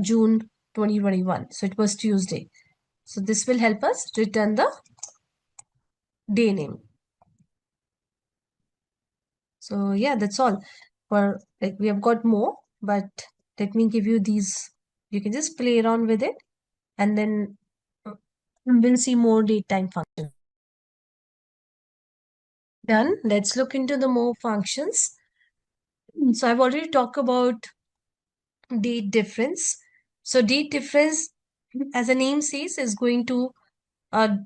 June 2021. So it was Tuesday. So this will help us return the day name. So yeah, that's all. For like we have got more, but let me give you these. You can just play around with it, and then we'll see more date time functions. Done. Let's look into the more functions. So I've already talked about date difference. So date difference, as the name says, is going to uh,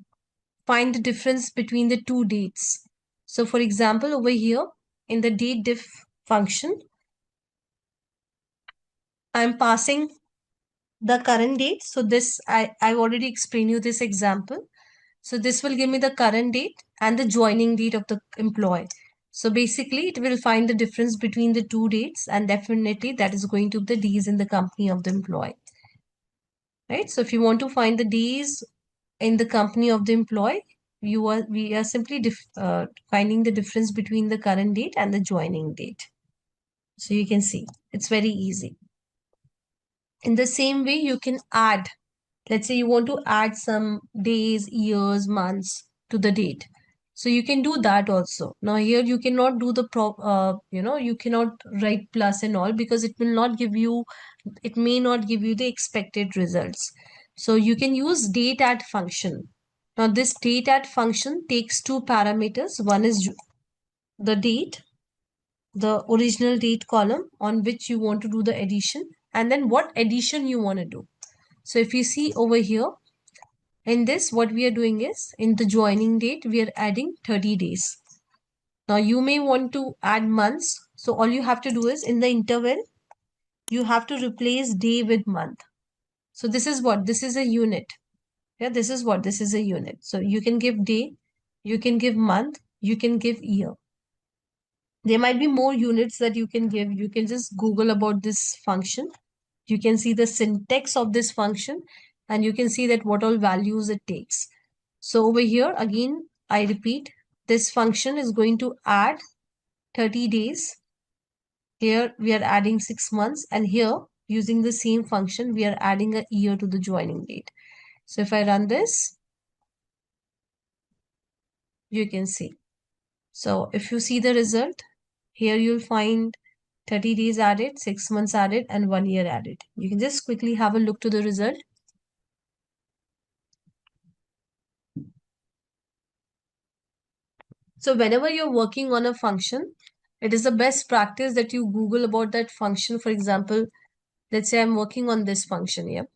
find the difference between the two dates. So for example, over here in the date diff function, I'm passing the current date. So this, I've already explained you this example. So this will give me the current date and the joining date of the employee. So basically it will find the difference between the two dates, and definitely that is going to be the days in the company of the employee. Right. So if you want to find the days in the company of the employee, we are simply finding the difference between the current date and the joining date. So you can see it's very easy. In the same way, you can add, let's say you want to add some days, years, months to the date. So you can do that also. Now here you cannot do the you cannot write plus and all, because it will not give you, it may not give you the expected results. So you can use date add function. Now this date add function takes two parameters. One is the date, the original date column on which you want to do the addition, and then what addition you want to do. So if you see over here, in this, what we are doing is, in the joining date, we are adding 30 days. Now you may want to add months. So all you have to do is, in the interval, you have to replace day with month. So this is what, this is a unit. Yeah, this is what, this is a unit. So you can give day, you can give month, you can give year. There might be more units that you can give. You can just Google about this function. You can see the syntax of this function, and you can see that what all values it takes. So over here, again, I repeat, this function is going to add 30 days. Here we are adding 6 months, and here using the same function, we are adding a year to the joining date. So if I run this, you can see. So if you see the result, here you'll find 30 days added, 6 months added, and 1 year added. You can just quickly have a look to the result. So whenever you're working on a function, it is the best practice that you Google about that function. For example, let's say I'm working on this function here.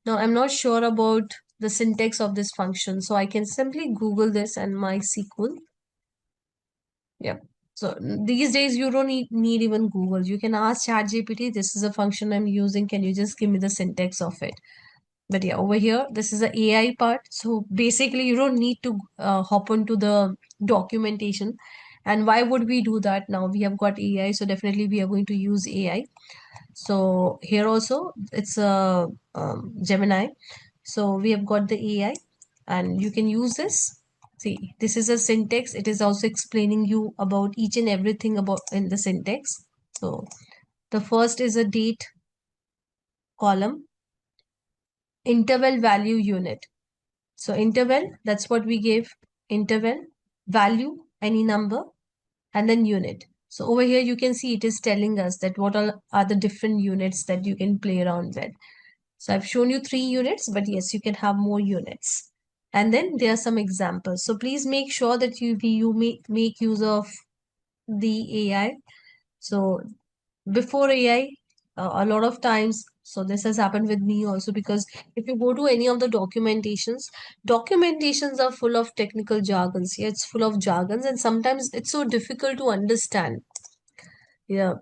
Now I'm not sure about the syntax of this function, so I can simply Google this and MySQL. Yeah. So these days you don't need even Google. You can ask ChatGPT, this is a function I'm using. Can you just give me the syntax of it? But yeah, over here, this is the AI part. So basically, you don't need to hop onto the documentation. And why would we do that now? We have got AI, so definitely we are going to use AI. So here also, it's a Gemini. So we have got the AI, and you can use this. See, this is a syntax. It is also explaining you about each and everything about in the syntax. So the first is a date column, interval value unit. So interval, that's what we gave. Interval, value, any number, and then unit. So over here, you can see it is telling us that what are the different units that you can play around with. So I've shown you 3 units, but yes, you can have more units. And then there are some examples. So please make sure that you make use of the AI. So before AI, a lot of times, so this has happened with me also, because if you go to any of the documentations are full of technical jargons. Yeah, it's full of jargons, and sometimes it's so difficult to understand, yeah,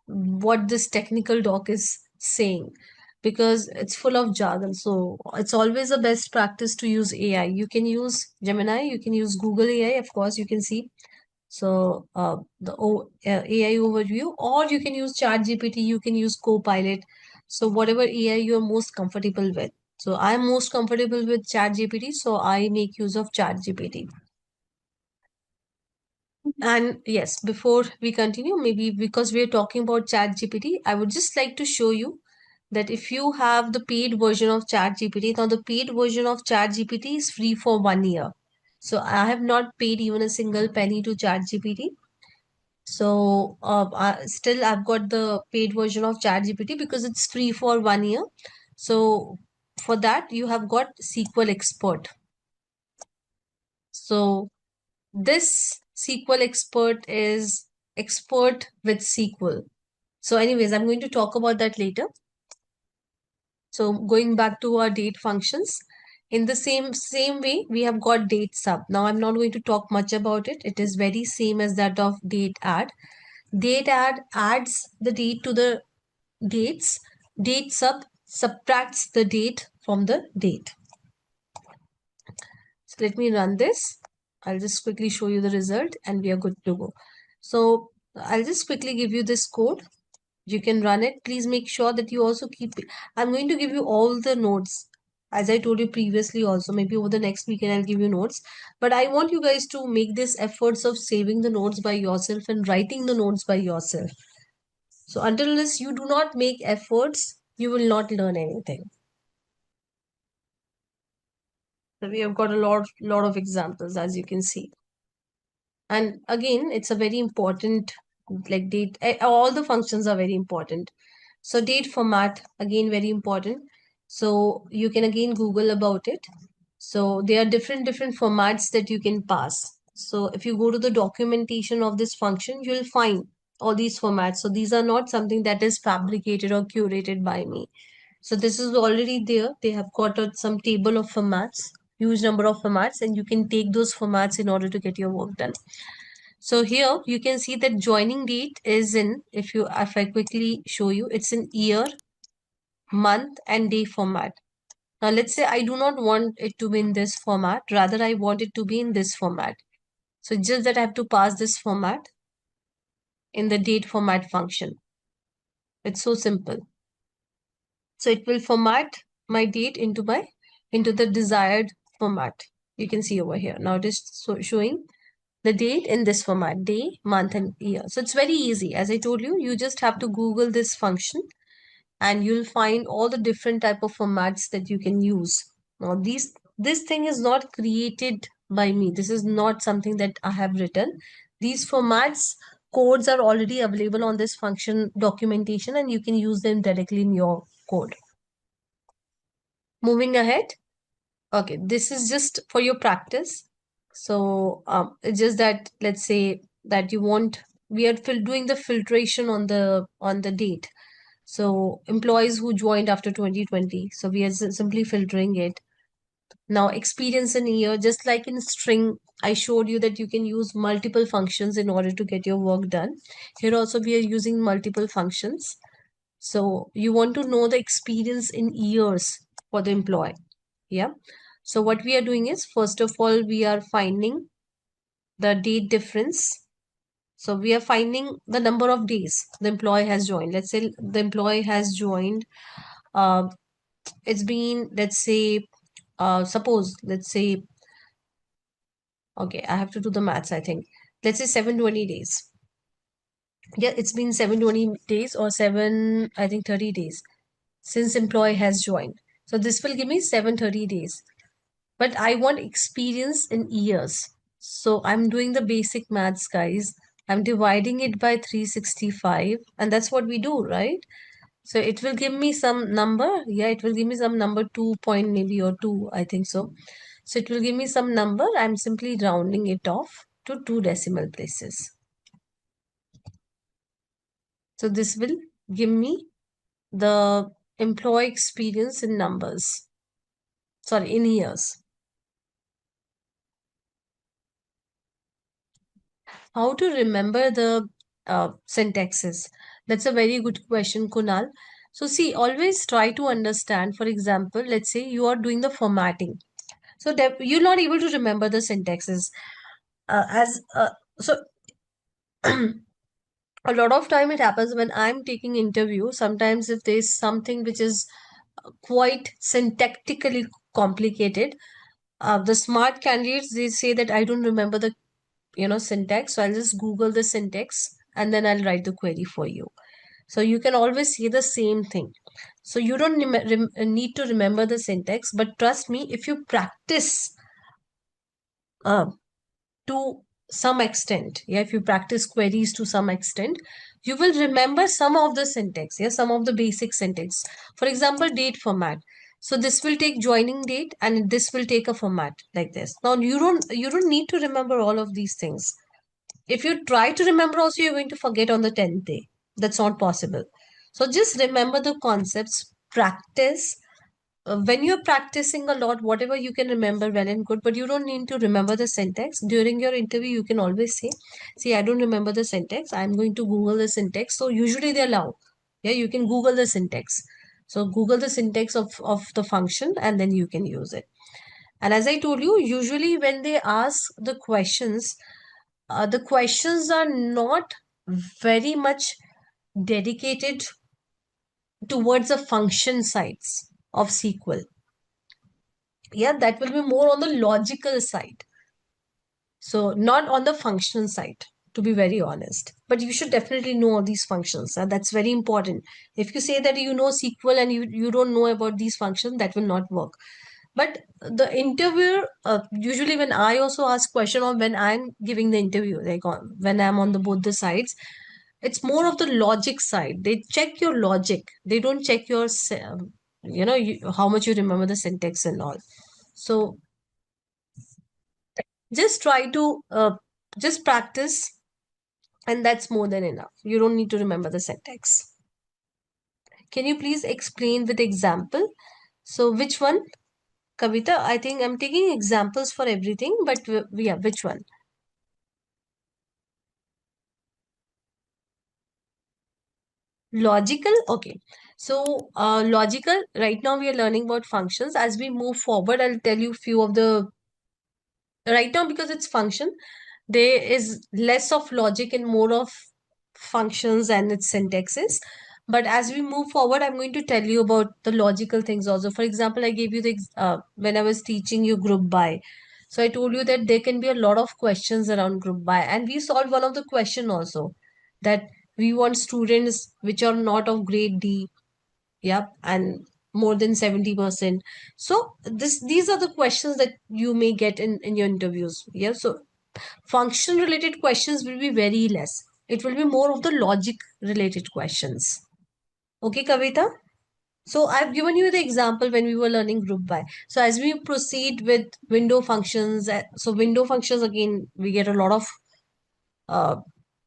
what this technical doc is saying, because it's full of jargon. So it's always a best practice to use AI. You can use Gemini, you can use Google AI, of course, you can see. So AI overview, or you can use ChatGPT, you can use Copilot. So whatever AI you are most comfortable with. So I'm most comfortable with ChatGPT, so I make use of ChatGPT. And yes, before we continue, maybe because we're talking about ChatGPT, I would just like to show you that if you have the paid version of ChatGPT, now the paid version of ChatGPT is free for 1 year. So I have not paid even a single penny to ChatGPT. So still I've got the paid version of ChatGPT because it's free for 1 year. So for that you have got SQL Expert. So this SQL Expert is expert with SQL. So anyways, I'm going to talk about that later. So going back to our date functions, in the same way, we have got date sub. Now I'm not going to talk much about it. It is very same as that of date add. Date add adds the date to the dates. Date sub subtracts the date from the date. So let me run this. I'll just quickly show you the result and we are good to go. So I'll just quickly give you this code. You can run it. Please make sure that you also keep, I'm going to give you all the notes. As I told you previously also, maybe over the next weekend I'll give you notes. But I want you guys to make this efforts of saving the notes by yourself and writing the notes by yourself. So until this, you do not make efforts, you will not learn anything. So we have got a lot of examples, as you can see. And again, it's a very important, like date, all the functions are very important. So date format, again, very important. So you can again Google about it. So there are different formats that you can pass. So if you go to the documentation of this function, you'll find all these formats. So these are not something that is fabricated or curated by me. So this is already there. They have got some table of formats, huge number of formats, and you can take those formats in order to get your work done. So here you can see that joining date is in, if I quickly show you, it's in year, month, and day format. Now let's say I do not want it to be in this format, rather I want it to be in this format. So just that I have to pass this format in the date format function. It's so simple. So it will format my date into the desired format. You can see over here. Now it is showing the date in this format, day, month, and year. So it's very easy. As I told you, you just have to Google this function and you'll find all the different type of formats that you can use. Now this thing is not created by me. This is not something that I have written. These formats codes are already available on this function documentation and you can use them directly in your code. Moving ahead. Okay, this is just for your practice. So it's just that, let's say that you want, we are doing the filtration on the date. So employees who joined after 2020. So we are simply filtering it. Now experience in year, just like in string, I showed you that you can use multiple functions in order to get your work done. Here also we are using multiple functions. So you want to know the experience in years for the employee. Yeah. So what we are doing is, first of all, we are finding the date difference. So we are finding the number of days the employee has joined. Let's say the employee has joined, uh, it's been, let's say, let's say, okay, I have to do the maths, I think. Let's say 720 days. Yeah, it's been 720 days or I think 30 days since employee has joined. So this will give me 730 days. But I want experience in years. So I'm doing the basic maths, guys. I'm dividing it by 365, and that's what we do, right? So it will give me some number. Yeah, it will give me some number, 2 point maybe or 2, I think so. So it will give me some number. I'm simply rounding it off to 2 decimal places. So this will give me the employee experience in numbers. Sorry, in years. How to remember the syntaxes? That's a very good question, Kunal. So see, always try to understand. For example, let's say you are doing the formatting. So that you're not able to remember the syntaxes. As so a lot of time it happens when I'm taking interview. Sometimes if there's something which is quite syntactically complicated, the smart candidates, they say that I don't remember the syntax, so I'll just Google the syntax and then I'll write the query for you. So you can always say the same thing. So you don't need to remember the syntax, but trust me, if you practice uh, to some extent, yeah, if you practice queries to some extent, you will remember some of the syntax, yeah, some of the basic syntax. For example, date format. So this will take joining date and this will take a format like this. Now you don't need to remember all of these things. If you try to remember also, you're going to forget on the 10th day. That's not possible. So just remember the concepts, practice. When you're practicing a lot, whatever you can remember, well and good, but you don't need to remember the syntax. During your interview, you can always say, see, I don't remember the syntax. I'm going to Google the syntax. So usually they allow. Yeah, you can Google the syntax. So Google the syntax of the function and then you can use it. And as I told you, usually when they ask the questions are not very much dedicated towards the function sides of SQL. Yeah, that will be more on the logical side. So not on the function side. to be very honest. But you should definitely know all these functions. That's very important. If you say that you know SQL and you don't know about these functions, that will not work. But the interviewer, usually when I also ask question or when I'm giving the interview, like when I'm on the both the sides, it's more of the logic side. They check your logic. They don't check your, how much you remember the syntax and all. So just try to just practice, and that's more than enough. You don't need to remember the syntax. Can you please explain with example? So which one, Kavita? I think I'm taking examples for everything, but yeah, which one? Logical. Okay. So logical, right now we are learning about functions. As we move forward, I'll tell you few of the, right now because it's function, there is less of logic and more of functions and its syntaxes. But as we move forward, I'm going to tell you about the logical things also. For example, I gave you the when I was teaching you group by, so I told you that there can be a lot of questions around group by, and we solved one of the question also, that we want students which are not of grade D, yep, and more than 70%. So these are the questions that you may get in your interviews. Yeah. So function related questions will be very less. It will be more of the logic related questions. Okay, Kavita? So I've given you the example when we were learning group by. So as we proceed with window functions, so window functions, again, we get a lot of uh,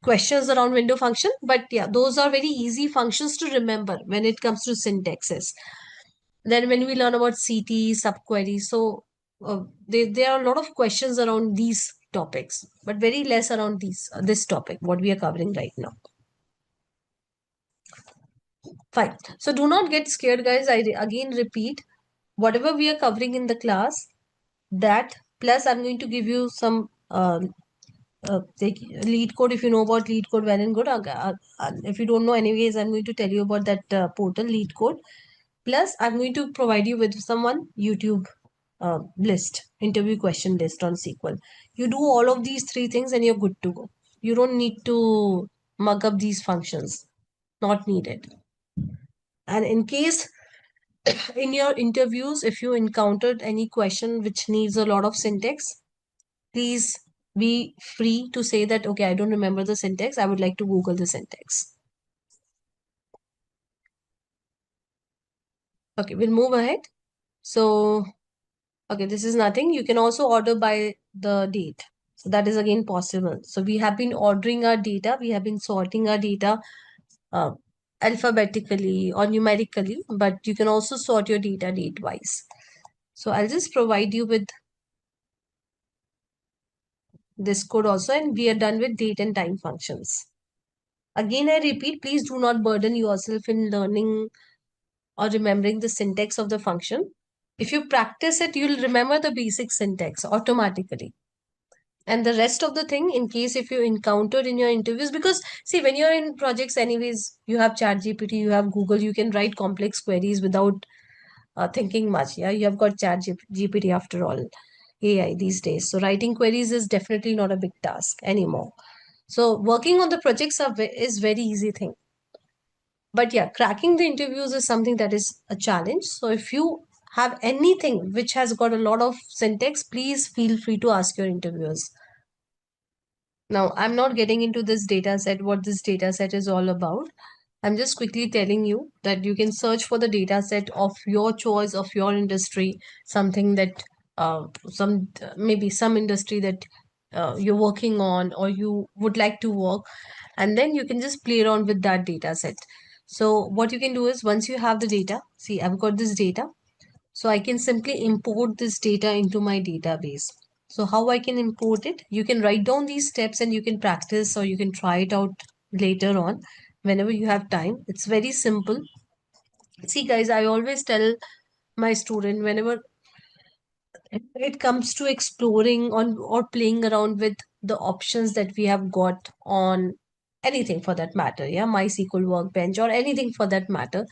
questions around window function. But yeah, those are very easy functions to remember when it comes to syntaxes. Then when we learn about CT, subquery, so there are a lot of questions around these topics, but very less around this topic, what we are covering right now. Fine. So do not get scared, guys. Again repeat, whatever we are covering in the class, that plus I'm going to give you some like lead code. If you know about lead code, well and good. If you don't know, anyways, I'm going to tell you about that portal lead code. Plus, I'm going to provide you with someone YouTube list, interview question list on SQL. You do all of these three things and you're good to go. You don't need to mug up these functions. Not needed. And in case in your interviews, if you encountered any question which needs a lot of syntax, please be free to say that, okay, I don't remember the syntax. I would like to Google the syntax. Okay, we'll move ahead. So okay, this is nothing. You can also order by the date. So that is again possible. So we have been ordering our data. We have been sorting our data uh, alphabetically or numerically, but you can also sort your data date-wise. So I'll just provide you with this code also, and we are done with date and time functions. Again, I repeat, please do not burden yourself in learning or remembering the syntax of the function. If you practice it, you'll remember the basic syntax automatically. And the rest of the thing, in case if you encountered in your interviews, because see, when you're in projects anyways, you have ChatGPT, you have Google, you can write complex queries without thinking much. Yeah, you have got ChatGPT after all, AI these days. So writing queries is definitely not a big task anymore. So working on the projects is very easy thing. But yeah, cracking the interviews is something that is a challenge. So if you have anything which has got a lot of syntax, please feel free to ask your interviewers. Now, I'm not getting into this data set, what this data set is all about. I'm just quickly telling you that you can search for the data set of your choice, of your industry, something that maybe some industry that you're working on or you would like to work, and then you can just play around with that data set. So what you can do is, once you have the data, see, I've got this data. So I can simply import this data into my database. So how I can import it? You can write down these steps and you can practice, or you can try it out later on whenever you have time. It's very simple. See guys, I always tell my student, whenever it comes to exploring on or playing around with the options that we have got on anything for that matter. Yeah, MySQL Workbench or anything for that matter.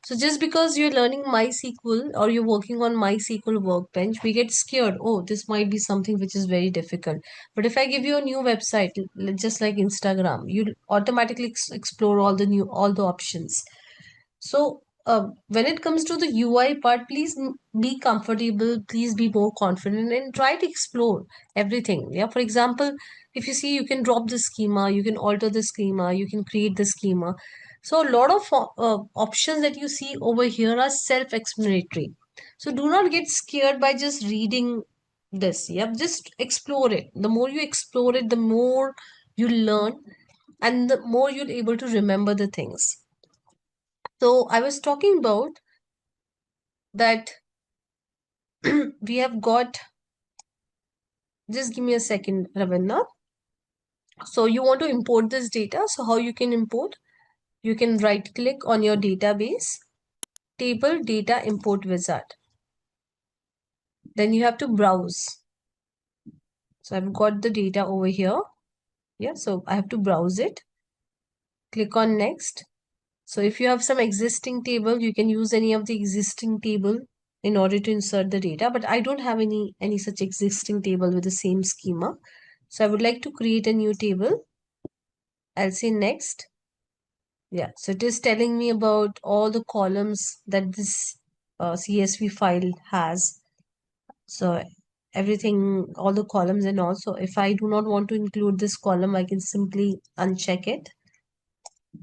So just because you're learning MySQL or you're working on MySQL Workbench, we get scared. Oh, this might be something which is very difficult. But if I give you a new website, just like Instagram, you automatically explore all the options. So when it comes to the UI part, please be comfortable, please be more confident and try to explore everything. Yeah, for example, if you see, you can drop the schema, you can alter the schema, you can create the schema. So a lot of options that you see over here are self-explanatory. So do not get scared by just reading this. Yeah, just explore it. The more you explore it, the more you learn and the more you're able to remember the things. So I was talking about that we have got, just give me a second, Ravinna. So you want to import this data. So how you can import? You can right click on your database, table data import wizard. Then you have to browse. So I've got the data over here. Yeah, so I have to browse it. Click on next. So if you have some existing table, you can use any of the existing table in order to insert the data. But I don't have any such existing table with the same schema. So I would like to create a new table. I'll say next. Yeah, so it is telling me about all the columns that this CSV file has. So everything, all the columns and also if I do not want to include this column, I can simply uncheck it.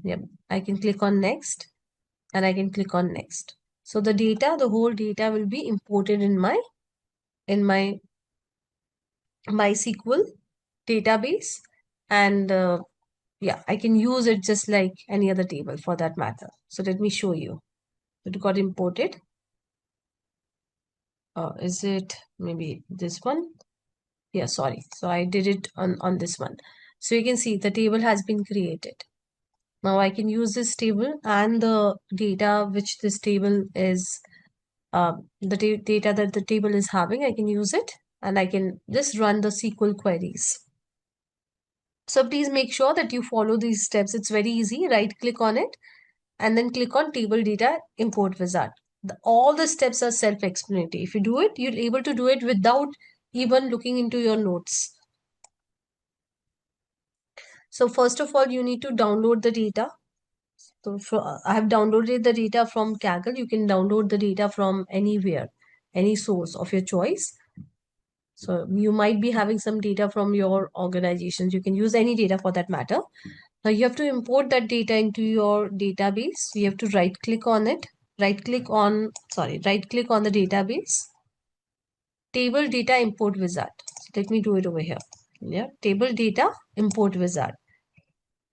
Yep, I can click on next and I can click on next. So the data, the whole data will be imported in my MySQL database, and yeah, I can use it just like any other table for that matter. So let me show you. It got imported. Is it maybe this one? Yeah, sorry. So I did it on this one. So you can see the table has been created. Now I can use this table and the data which this table is, the data that the table is having, I can use it and I can just run the SQL queries. So please make sure that you follow these steps. It's very easy. Right click on it and then click on table data import wizard. All the steps are self-explanatory. If you do it, you're able to do it without even looking into your notes. So first of all, you need to download the data. So I have downloaded the data from Kaggle. You can download the data from anywhere, any source of your choice. So you might be having some data from your organizations. You can use any data for that matter. Now you have to import that data into your database. You have to right click on it. Right click on the database. Table data import wizard. So let me do it over here. Yeah, table data import wizard.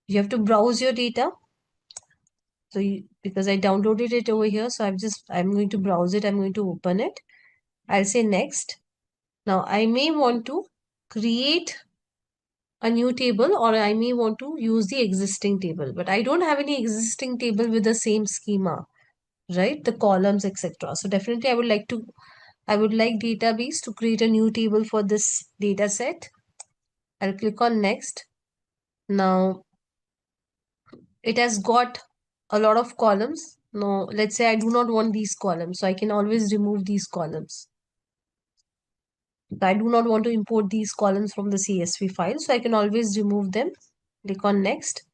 You have to browse your data. So because I downloaded it over here, so I'm going to browse it. I'm going to open it. I'll say next. Now I may want to create a new table or I may want to use the existing table, but I don't have any existing table with the same schema, right? The columns, etc. So definitely I would like database to create a new table for this data set. I'll click on next. Now it has got a lot of columns. Now let's say I do not want these columns, so I can always remove these columns. I do not want to import these columns from the CSV file, so I can always remove them. Click on next,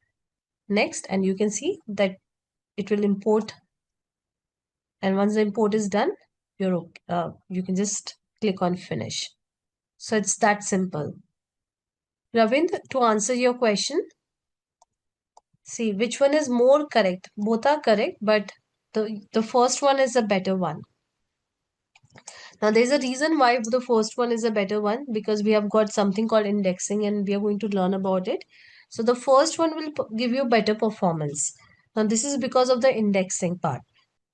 and you can see that it will import. And once the import is done, you can just click on finish. So it's that simple. Ravind, to answer your question, see which one is more correct. Both are correct, but the first one is a better one. Now, there's a reason why the first one is a better one, because we have got something called indexing and we are going to learn about it. So the first one will give you better performance. Now, this is because of the indexing part.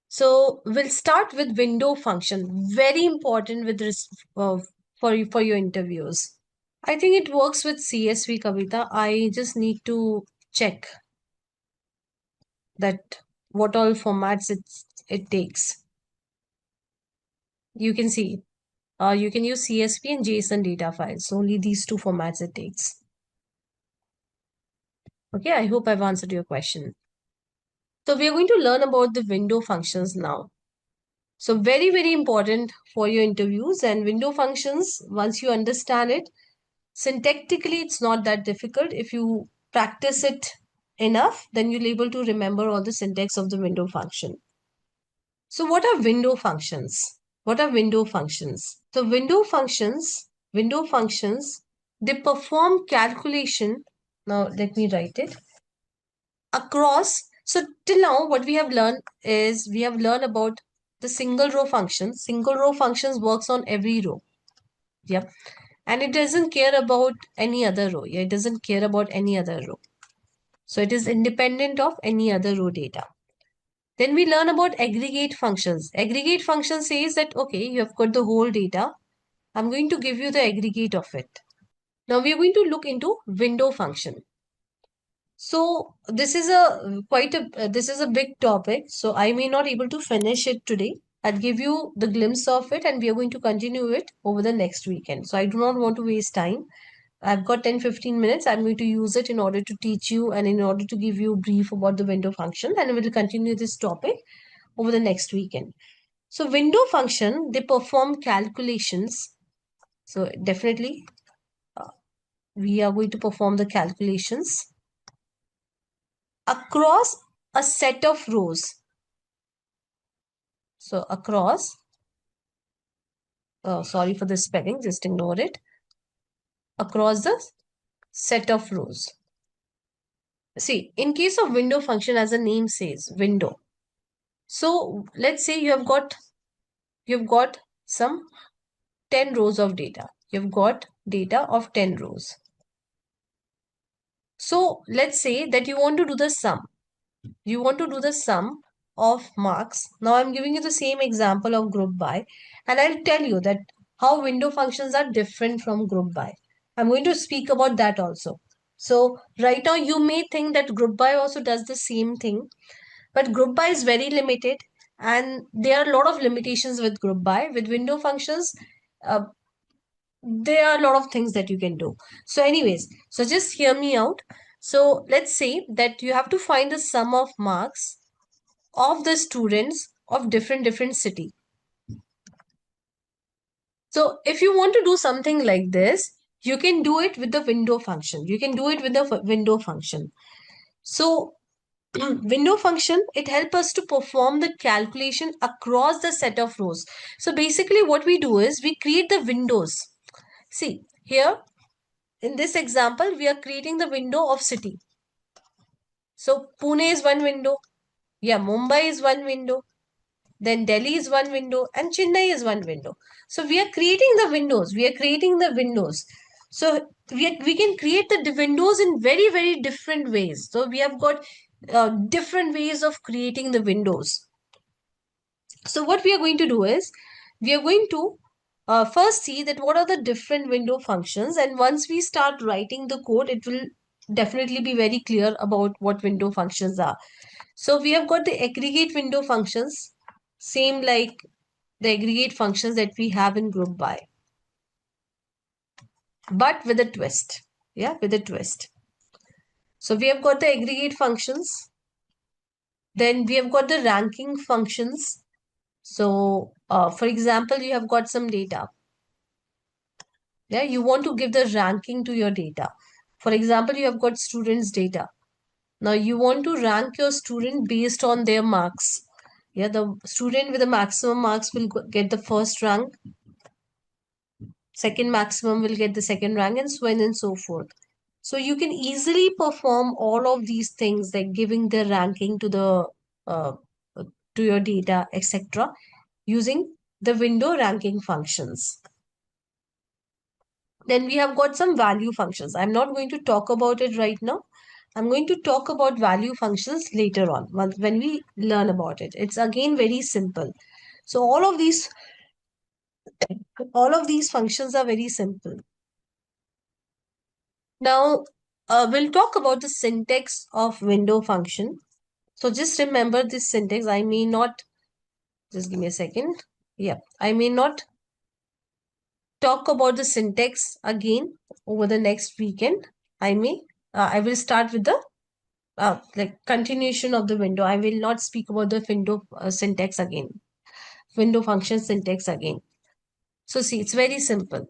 So we'll start with window function. Very important with this for your interviews. I think it works with CSV, Kavita. I just need to check that what all formats it takes. You can see you can use CSV and JSON data files. So only these two formats it takes. Okay, I hope I've answered your question. So we are going to learn about the window functions now. So very, very important for your interviews. And window functions, once you understand it, syntactically, it's not that difficult. If you practice it enough, then you'll be able to remember all the syntax of the window function. So what are window functions? What are window functions? So window functions, they perform calculation. Now let me write it across. So till now, what we have learned is we have learned about the single row functions. Single row functions works on every row. Yep. And it doesn't care about any other row. Yeah, it doesn't care about any other row. So it is independent of any other row data. Then we learn about aggregate functions. Aggregate function says that, okay, you have got the whole data. I'm going to give you the aggregate of it. Now we are going to look into window function. So this is a big topic. So I may not able to finish it today. I'll give you the glimpse of it and we are going to continue it over the next weekend. So I do not want to waste time. I've got 10-15 minutes. I'm going to use it in order to teach you and in order to give you a brief about the window function, and we'll continue this topic over the next weekend. So window function, they perform calculations. So definitely we are going to perform the calculations across a set of rows. So across, sorry for the spelling, just ignore it. Across the set of rows. See, in case of window function, as the name says, window. So let's say you've got some 10 rows of data. You've got data of 10 rows. So let's say that you want to do the sum. You want to do the sum of marks. Now I'm giving you the same example of group by, and I'll tell you that how window functions are different from group by. I'm going to speak about that also. So right now you may think that group by also does the same thing, but group by is very limited and there are a lot of limitations with group by. With window functions, uh, there are a lot of things that you can do. So anyways, so just hear me out. So let's say that you have to find the sum of marks of the students of different city. So if you want to do something like this, you can do it with the window function. You can do it with the window function. So window function, it helps us to perform the calculation across the set of rows. So basically what we do is we create the windows. See here in this example, we are creating the window of city. So Pune is one window. Yeah, Mumbai is one window. Then Delhi is one window and Chennai is one window. So we are creating the windows. We are creating the windows. So we can create the windows in very, very different ways. So we have got different ways of creating the windows. So what we are going to do is we are going to first see that what are the different window functions, and once we start writing the code, it will definitely be very clear about what window functions are. So we have got the aggregate window functions, same like the aggregate functions that we have in group by, but with a twist. Yeah, with a twist. So we have got the aggregate functions. Then we have got the ranking functions. So for example, you have got some data. Yeah, you want to give the ranking to your data. For example, you have got students data. Now you want to rank your student based on their marks. Yeah, the student with the maximum marks will get the first rank. Second maximum will get the second rank, and so on and so forth. So you can easily perform all of these things like giving the ranking uh, to your data, etc., using the window ranking functions. Then we have got some value functions. I'm not going to talk about it right now. I'm going to talk about value functions later on when we learn about it. It's again very simple. So all of these functions are very simple. Now we'll talk about the syntax of window function. So just remember this syntax. I may not, just give me a second. Yeah, I may not talk about the syntax again over the next weekend. I will start with the like continuation of the window. I will not speak about the window syntax again, window function syntax again. So see, it's very simple.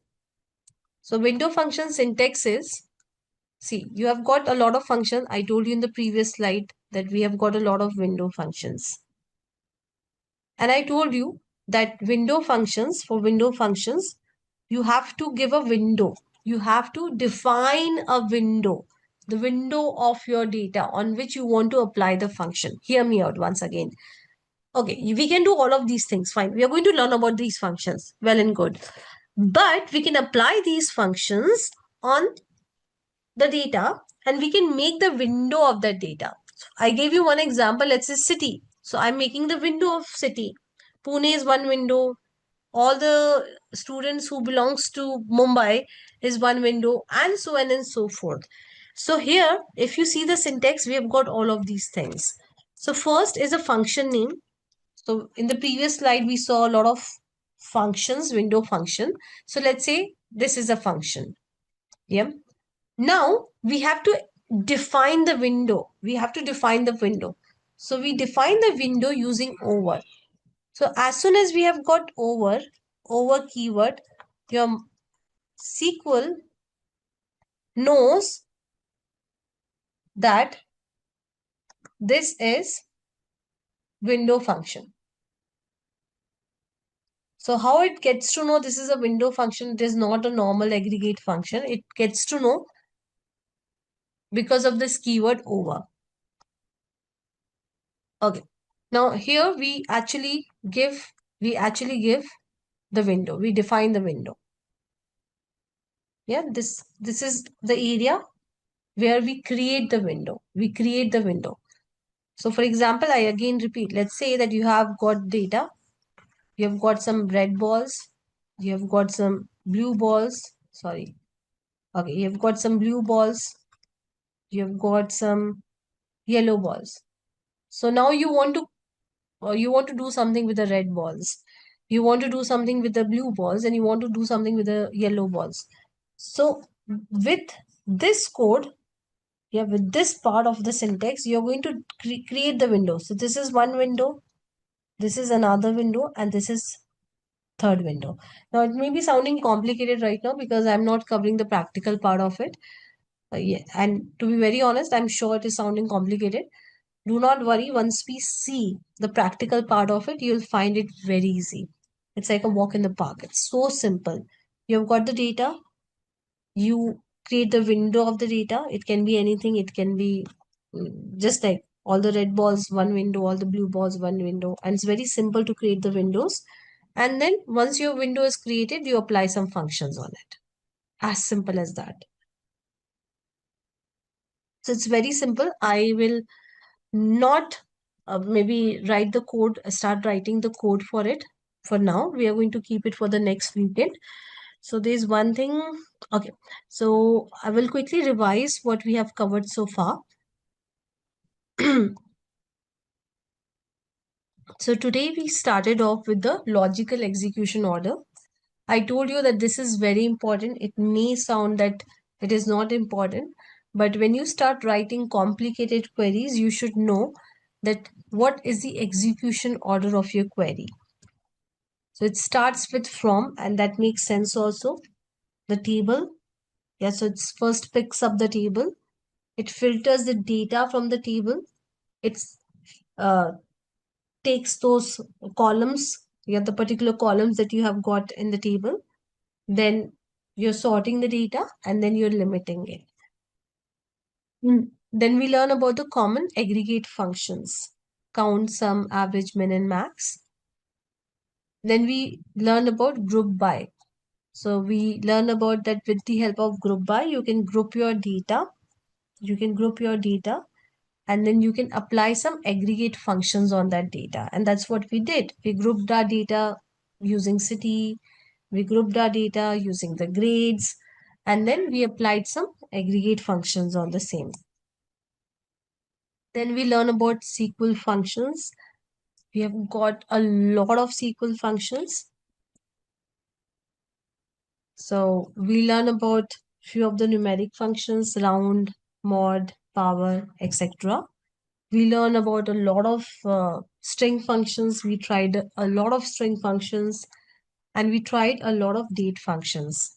So window function syntax is, see, you have got a lot of functions. I told you in the previous slide that we have got a lot of window functions. And I told you that for window functions, you have to give a window. You have to define a window, the window of your data on which you want to apply the function. Hear me out once again. Okay, we can do all of these things. Fine. We are going to learn about these functions. Well and good. But we can apply these functions on the data and we can make the window of that data. I gave you one example. Let's say city. So I'm making the window of city. Pune is one window. All the students who belongs to Mumbai is one window, and so on and so forth. So here, if you see the syntax, we have got all of these things. So first is a function name. So in the previous slide, we saw a lot of functions, window function. So let's say this is a function. Yeah. Now we have to define the window. We have to define the window. So we define the window using over. So as soon as we have got over keyword, your SQL knows that this is window function. So how it gets to know this is a window function, it is not a normal aggregate function. It gets to know because of this keyword over. Okay. Now here we actually give the window. We define the window. Yeah, this is the area where we create the window. We create the window. So for example, I again repeat, let's say that you have got data, you have got some red balls, you have got some blue balls, sorry. Okay, you have got some blue balls, you have got some yellow balls. So now you want to do something with the red balls. You want to do something with the blue balls and you want to do something with the yellow balls. So with this code, yeah, with this part of the syntax, you're going to create the window. So this is one window, this is another window, and this is third window. Now it may be sounding complicated right now because I'm not covering the practical part of it. Yeah, and to be very honest, I'm sure it is sounding complicated. Do not worry, once we see the practical part of it, you'll find it very easy. It's like a walk in the park. It's so simple. You've got the data, you create the window of the data. It can be anything, it can be just like all the red balls, one window, all the blue balls, one window. And it's very simple to create the windows. And then once your window is created, you apply some functions on it. As simple as that. So it's very simple. I will not maybe write the code, start writing the code for it. For now, we are going to keep it for the next weekend. So there's one thing. Okay. So I will quickly revise what we have covered so far. So today we started off with the logical execution order. I told you that this is very important. It may sound that it is not important, but when you start writing complicated queries, you should know that what is the execution order of your query. So it starts with from, and that makes sense also. The table. Yeah, so it first picks up the table. It filters the data from the table. It's takes those columns, yeah, the particular columns that you have got in the table. Then you're sorting the data and then you're limiting it. Then we learn about the common aggregate functions, count, sum, average, min, and max. Then we learn about group by. So we learn about that with the help of group by, you can group your data. You can group your data and then you can apply some aggregate functions on that data. And that's what we did. We grouped our data using city. We grouped our data using the grades. And then we applied some aggregate functions on the same. Then we learn about SQL functions. We have got a lot of SQL functions. So we learn about few of the numeric functions, round, mod, power, etc. We learn about a lot of string functions. We tried a lot of string functions, and we tried a lot of date functions.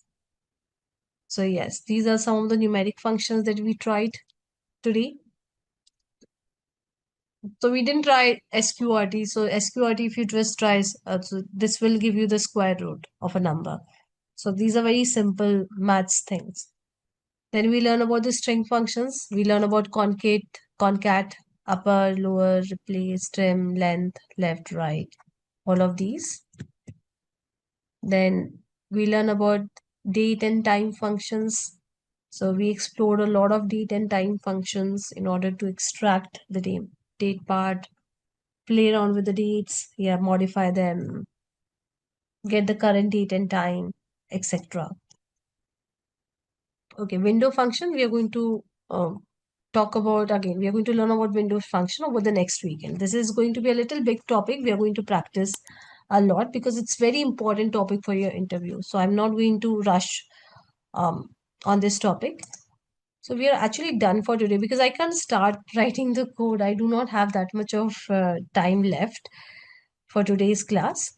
So yes, these are some of the numeric functions that we tried today. So we didn't try SQRT. So SQRT, if you just try, so this will give you the square root of a number. So these are very simple maths things. Then we learn about the string functions. We learn about concat, upper, lower, replace, trim, length, left, right, all of these. Then we learn about date and time functions. So we explored a lot of date and time functions in order to extract the date part, play around with the dates, yeah, modify them, get the current date and time, etc. Okay, window function, we are going to talk about again. We are going to learn about window function over the next weekend. This is going to be a little big topic. We are going to practice a lot because it's very important topic for your interview. So I'm not going to rush on this topic. So we are actually done for today because I can't start writing the code. I do not have that much of time left for today's class.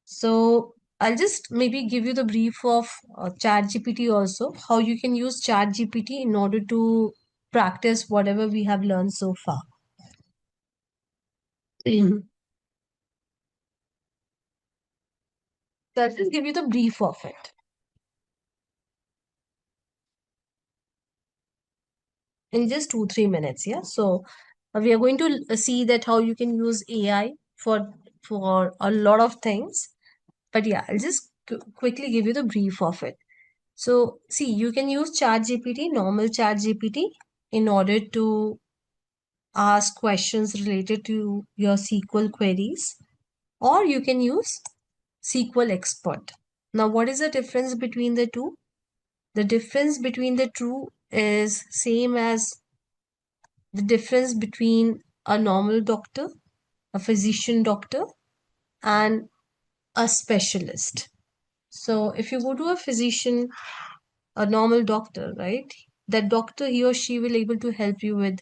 So I'll just maybe give you the brief of ChatGPT also, how you can use ChatGPT in order to practice whatever we have learned so far. So I'll just give you the brief of it in just 2-3 minutes. Yeah. So we are going to see that how you can use AI for a lot of things. But yeah, I'll just quickly give you the brief of it. So see, you can use ChatGPT, normal ChatGPT, in order to ask questions related to your SQL queries, or you can use SQL Expert. Now, what is the difference between the two? The difference between the two is same as the difference between a normal doctor, a physician doctor, and a specialist. So if you go to a physician, a normal doctor, right? That doctor, he or she will able to help you with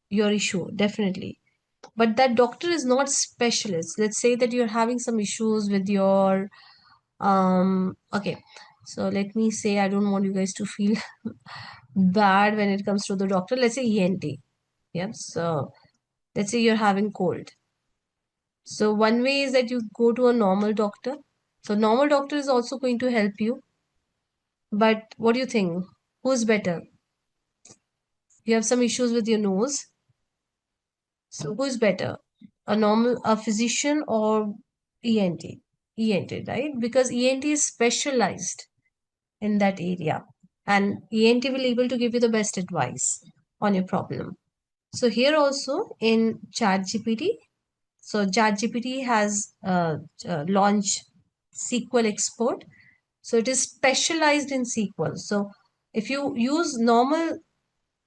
your issue, definitely. But that doctor is not specialist. Let's say that you're having some issues with your okay, so let me say, I don't want you guys to feel bad when it comes to the doctor. Let's say ENT. Yeah, so let's say you're having cold. So one way is that you go to a normal doctor. So normal doctor is also going to help you. But what do you think? Who's better? You have some issues with your nose. So who's better? A physician or ENT? ENT, right? Because ENT is specialized in that area, and ENT will able to give you the best advice on your problem. So here also in ChatGPT, so ChatGPT has launched SQL Export. So it is specialized in SQL. So if you use normal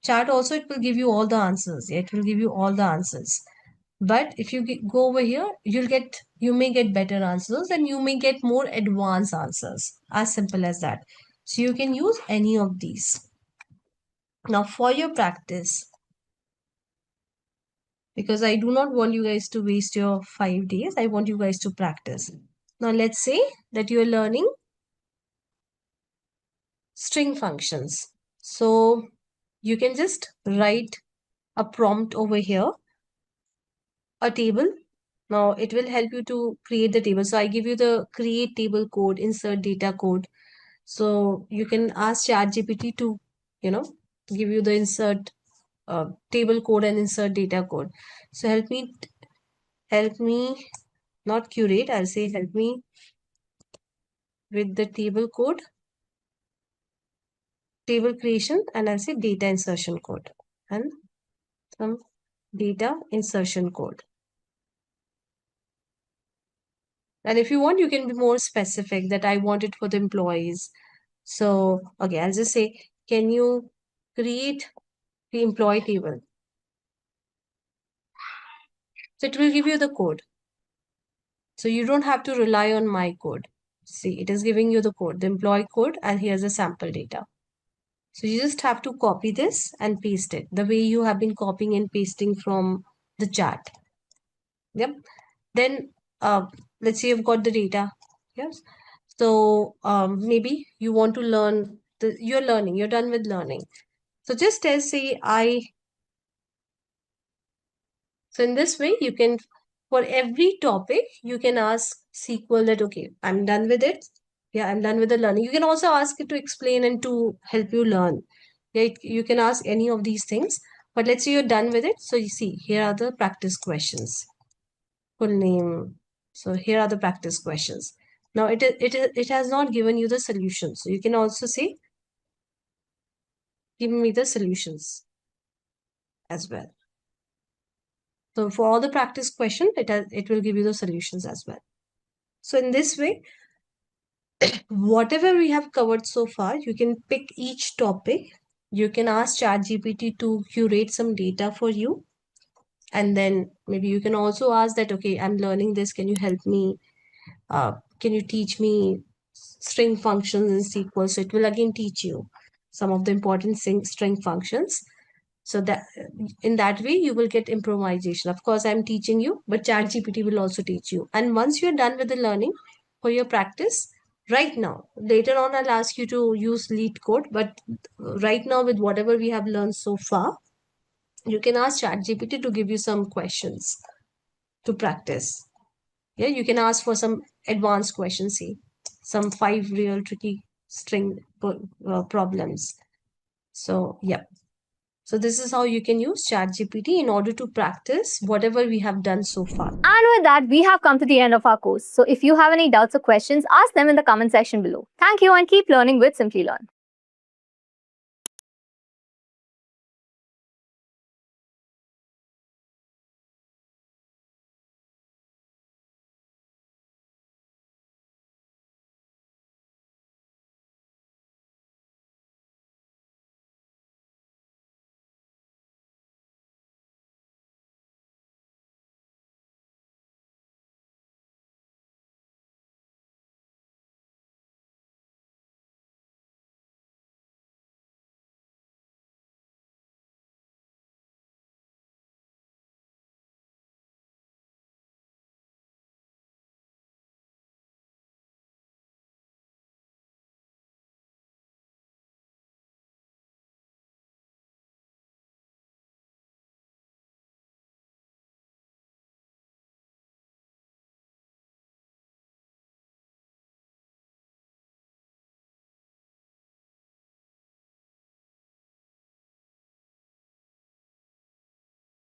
chat also, it will give you all the answers. Yeah, it will give you all the answers. But if you go over here, you may get better answers and you may get more advanced answers. As simple as that. So you can use any of these. Now for your practice, because I do not want you guys to waste your 5 days, I want you guys to practice. Now let's say that you're learning string functions. So you can just write a prompt over here, a table. Now it will help you to create the table. So I give you the create table code, insert data code. So you can ask ChatGPT to, give you the insert table code and insert data code. So help me, not curate, I'll say help me with the table code, table creation, and I'll say data insertion code and some data insertion code. And if you want, you can be more specific that I want it for the employees. So, okay, I'll just say, can you create the employee table? So it will give you the code. So you don't have to rely on my code. See, it is giving you the code, the employee code, and here's the sample data. So you just have to copy this and paste it the way you have been copying and pasting from the chat. Yep. Then let's say you've got the data. Yes. So maybe you want to learn you're learning, you're done with learning. So just as say so in this way, you can, for every topic, you can ask SQL that, okay, I'm done with it. Yeah, I'm done with the learning. You can also ask it to explain and to help you learn. Yeah, you can ask any of these things. But let's say you're done with it. So you see, here are the practice questions. Full name. So here are the practice questions. Now it has not given you the solution. So you can also say, give me the solutions as well. So for all the practice question, it will give you the solutions as well. So in this way, whatever we have covered so far, you can pick each topic. You can ask ChatGPT to curate some data for you. And then maybe you can also ask that, okay, I'm learning this. Can you help me? Can you teach me string functions in SQL? So it will again teach you some of the important string functions. So that in that way, you will get improvisation. Of course, I'm teaching you, but ChatGPT will also teach you. And once you're done with the learning for your practice, right now, later on, I'll ask you to use lead code. But right now, with whatever we have learned so far, you can ask ChatGPT to give you some questions to practice. Yeah, you can ask for some advanced questions, see, some 5 real tricky string problems. So, yeah. So this is how you can use ChatGPT in order to practice whatever we have done so far. And with that, we have come to the end of our course. So if you have any doubts or questions, ask them in the comment section below. Thank you and keep learning with Simplilearn.